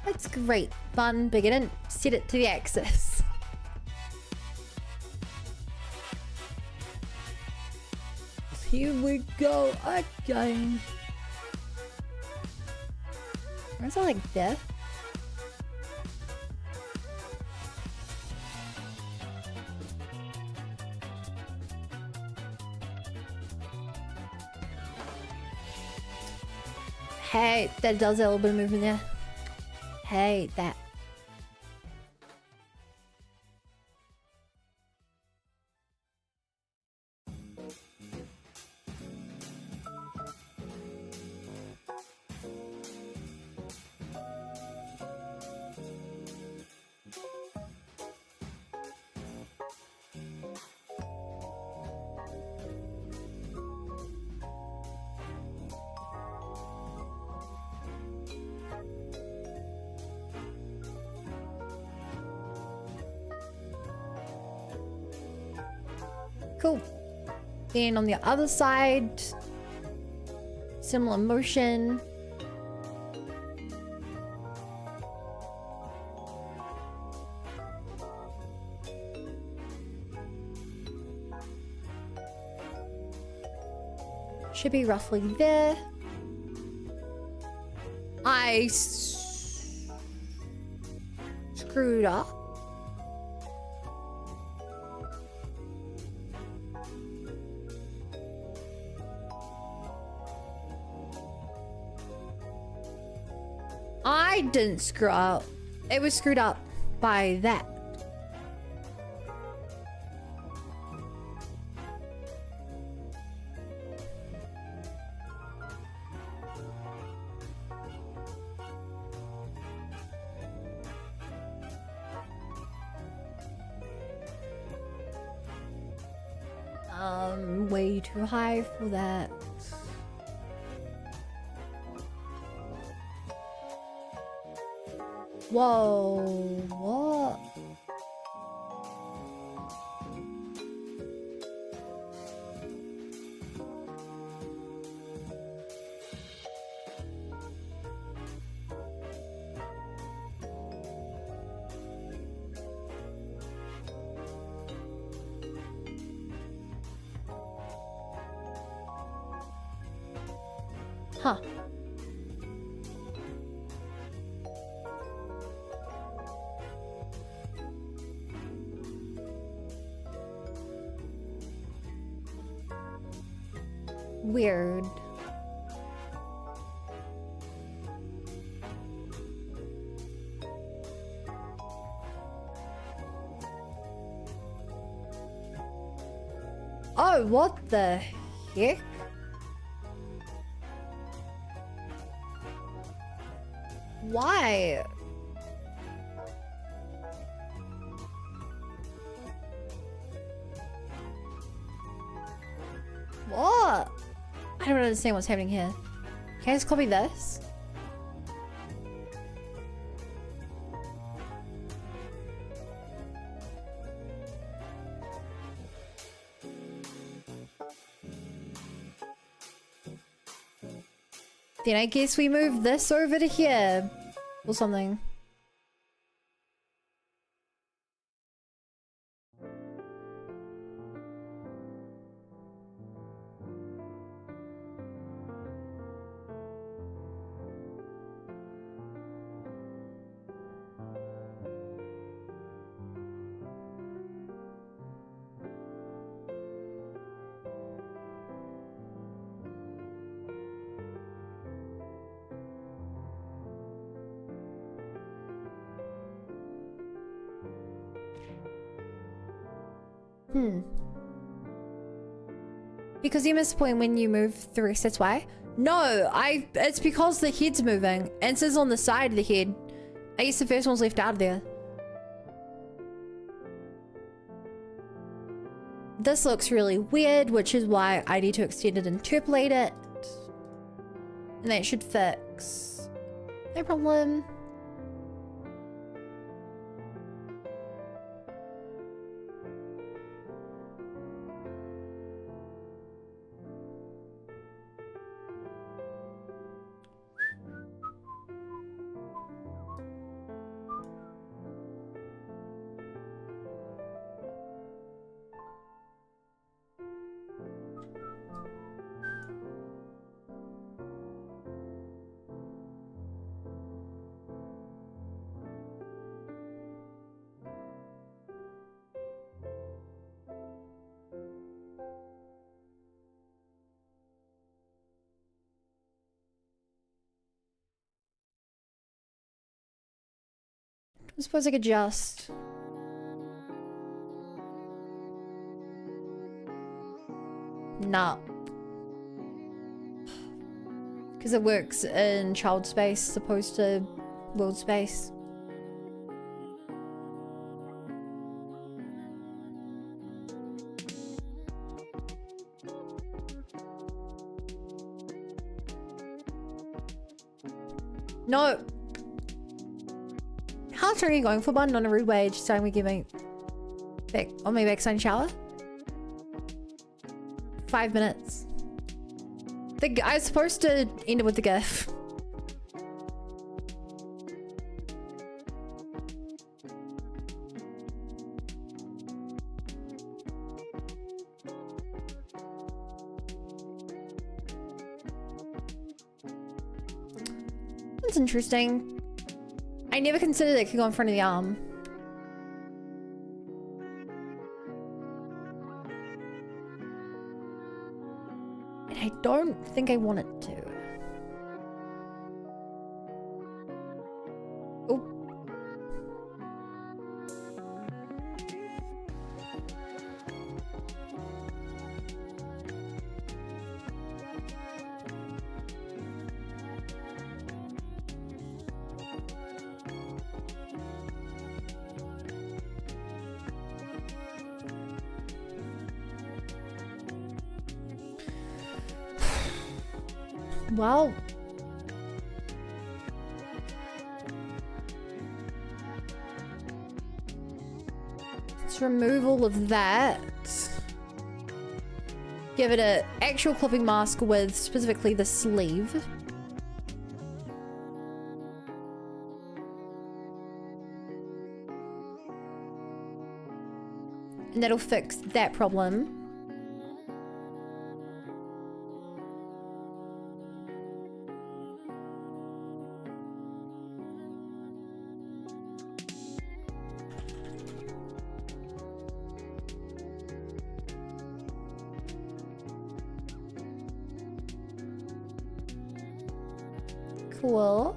That's great. Fun, big, and set it to the axis. Here we go again. Where's it like this? Hey, that does a little bit of movement there. Hey, that. Cool. Then on the other side, similar motion. Should be roughly there. I screwed up. I didn't screw up. It was screwed up by that. Way too high for that. Whoa, what? Huh. Weird. Oh, what the heck? Why? What? I don't understand what's happening here. Can I just copy this? Then I guess we move this over to here or something. Because you miss a point when you move the rest, that's why? No, it's because the head's moving and it says on the side of the head. I guess the first one's left out of there. This looks really weird, which is why I need to extend it and interpolate it. And that should fix. No problem. I suppose I could just... Nah. Because it works in child space opposed to world space. No. How long are you going for? One on a rude wage, starting we give me back on my backside shower. 5 minutes. I was supposed to end it with the GIF. That's interesting. I never considered it could go in front of the arm. And I don't think I want it to. Oh. Well, let's remove all of that. Give it an actual clipping mask with specifically the sleeve. And that'll fix that problem. Cool.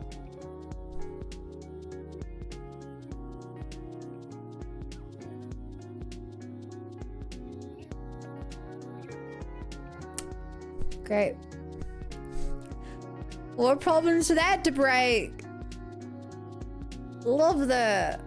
Great. What problems for that to break? Love that.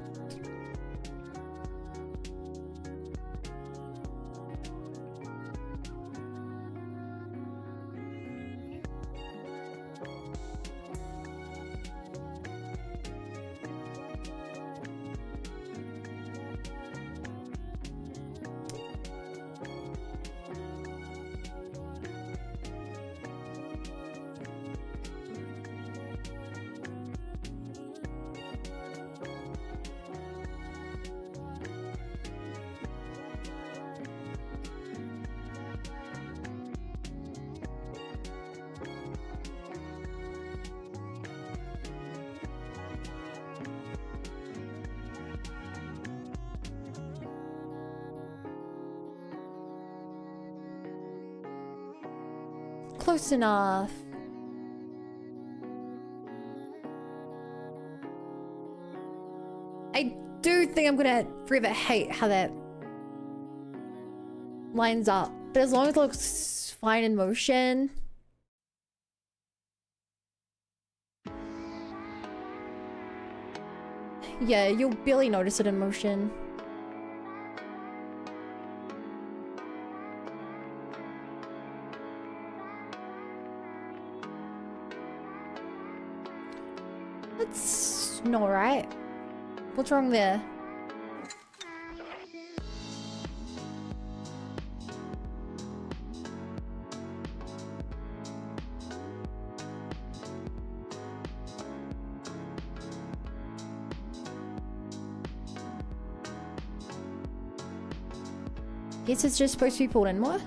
Close enough. I do think I'm gonna forever hate how that lines up, but as long as it looks fine in motion. Yeah, you'll barely notice it in motion. That's not right. What's wrong there? Guess it's just supposed to be pulled in more.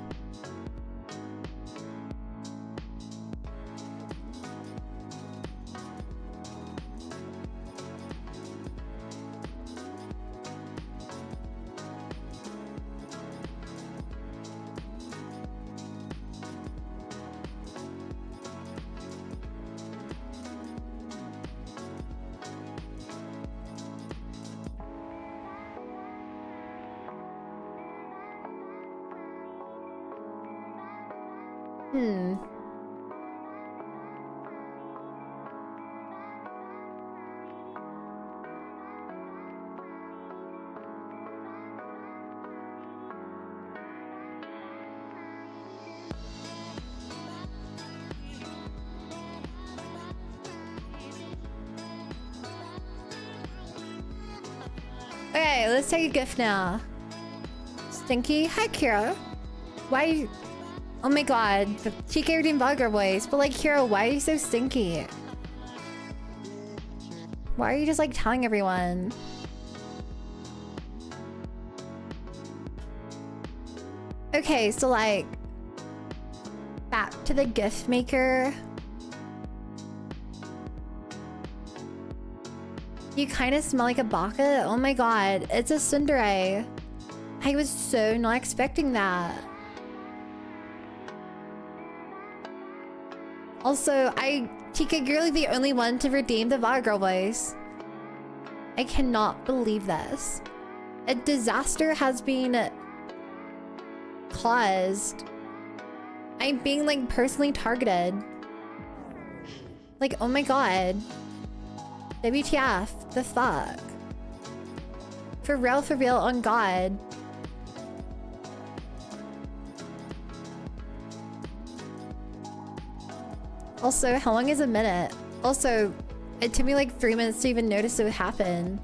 Okay, let's take a gift now. Stinky. Hi, Kira. Why? Oh my god. She carried in vulgar ways. But like, Kira, why are you so stinky? Why are you just like telling everyone? Okay, so like, back to the gift maker. You kind of smell like a baka. Oh my god, it's a tsundere. I was so not expecting that. Also, Tika, you're like the only one to redeem the Vaga Girl voice. I cannot believe this. A disaster has been caused. I'm being like personally targeted. Like, oh my god. WTF, the fuck? For real, on God. Also, how long is a minute? Also, it took me like 3 minutes to even notice it would happen.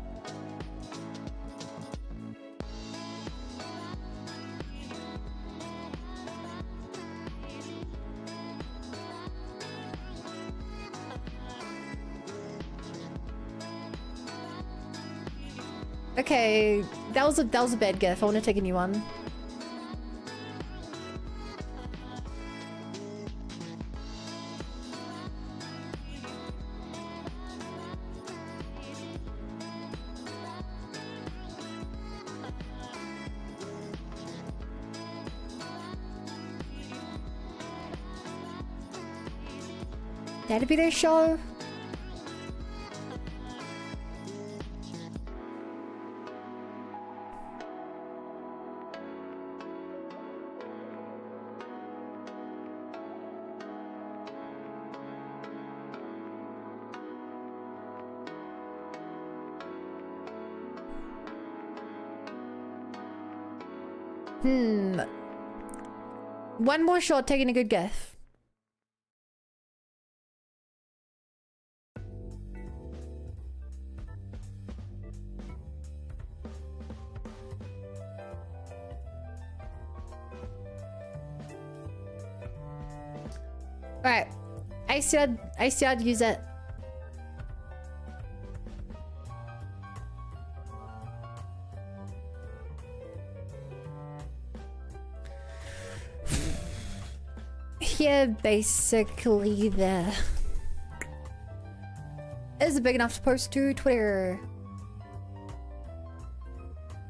Okay, that was a bad gift. I want to take a new one. That'd be their show. One more shot, taking a good guess. Alright. I said I'd use it. Here, basically there. Is it big enough to post to Twitter?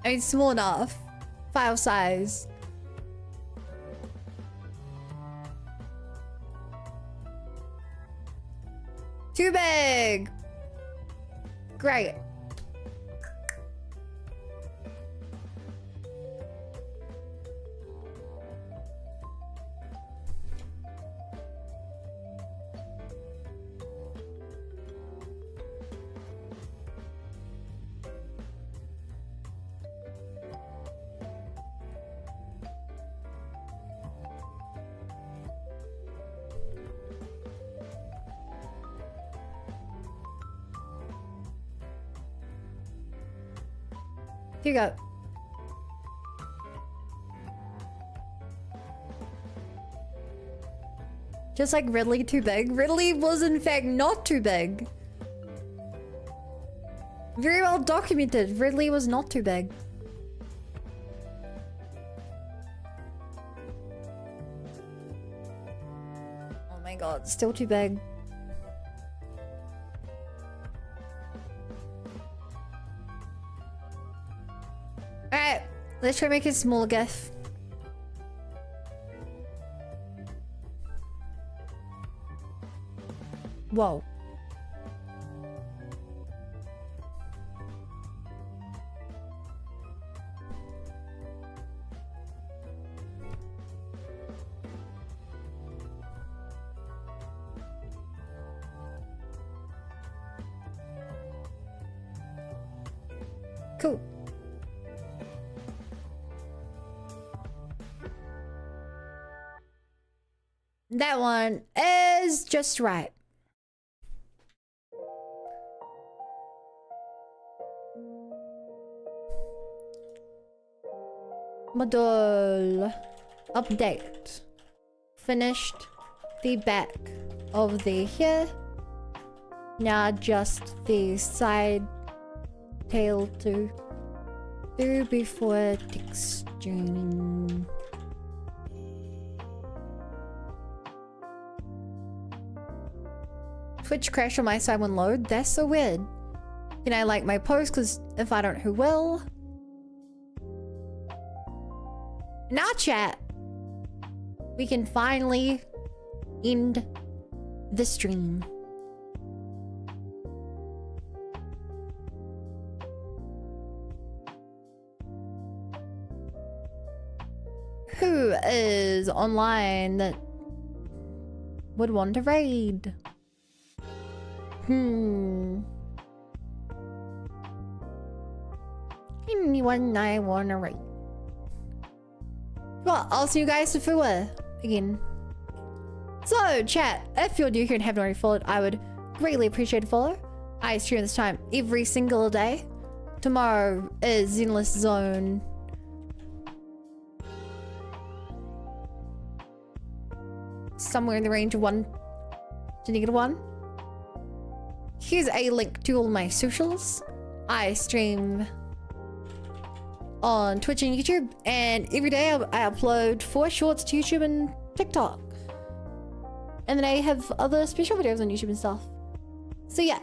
I mean, small enough. File size. Too big. Great. Here you go. Just like Ridley too big. Ridley was in fact not too big. Very well documented. Ridley was not too big. Oh my god, still too big. Alright, let's try to make it smaller, GIF. Whoa. Cool. That one is just right. Model update. Finished the back of the hair. Now just the side tail to do before texturing. Twitch crash on my side when load. That's so weird. Can I like my post? Because if I don't, who will? Now chat. We can finally end the stream. Who is online that would want to raid? Anyone I wanna raid? Well, I'll see you guys to Fua again. So, chat, if you're new here and haven't already followed, I would greatly appreciate a follow. I stream this time every single day. Tomorrow is Zenless Zone. Somewhere in the range of 1 to -1. Here's a link to all my socials. I stream on Twitch and YouTube, and every day I upload 4 shorts to YouTube and TikTok. And then I have other special videos on YouTube and stuff. So yeah.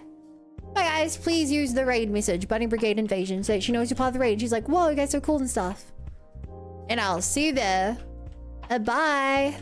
Bye guys, please use the raid message, Bunny Brigade Invasion, so that she knows you're part of the raid. She's like, whoa, you guys are so cool and stuff. And I'll see you there. Bye.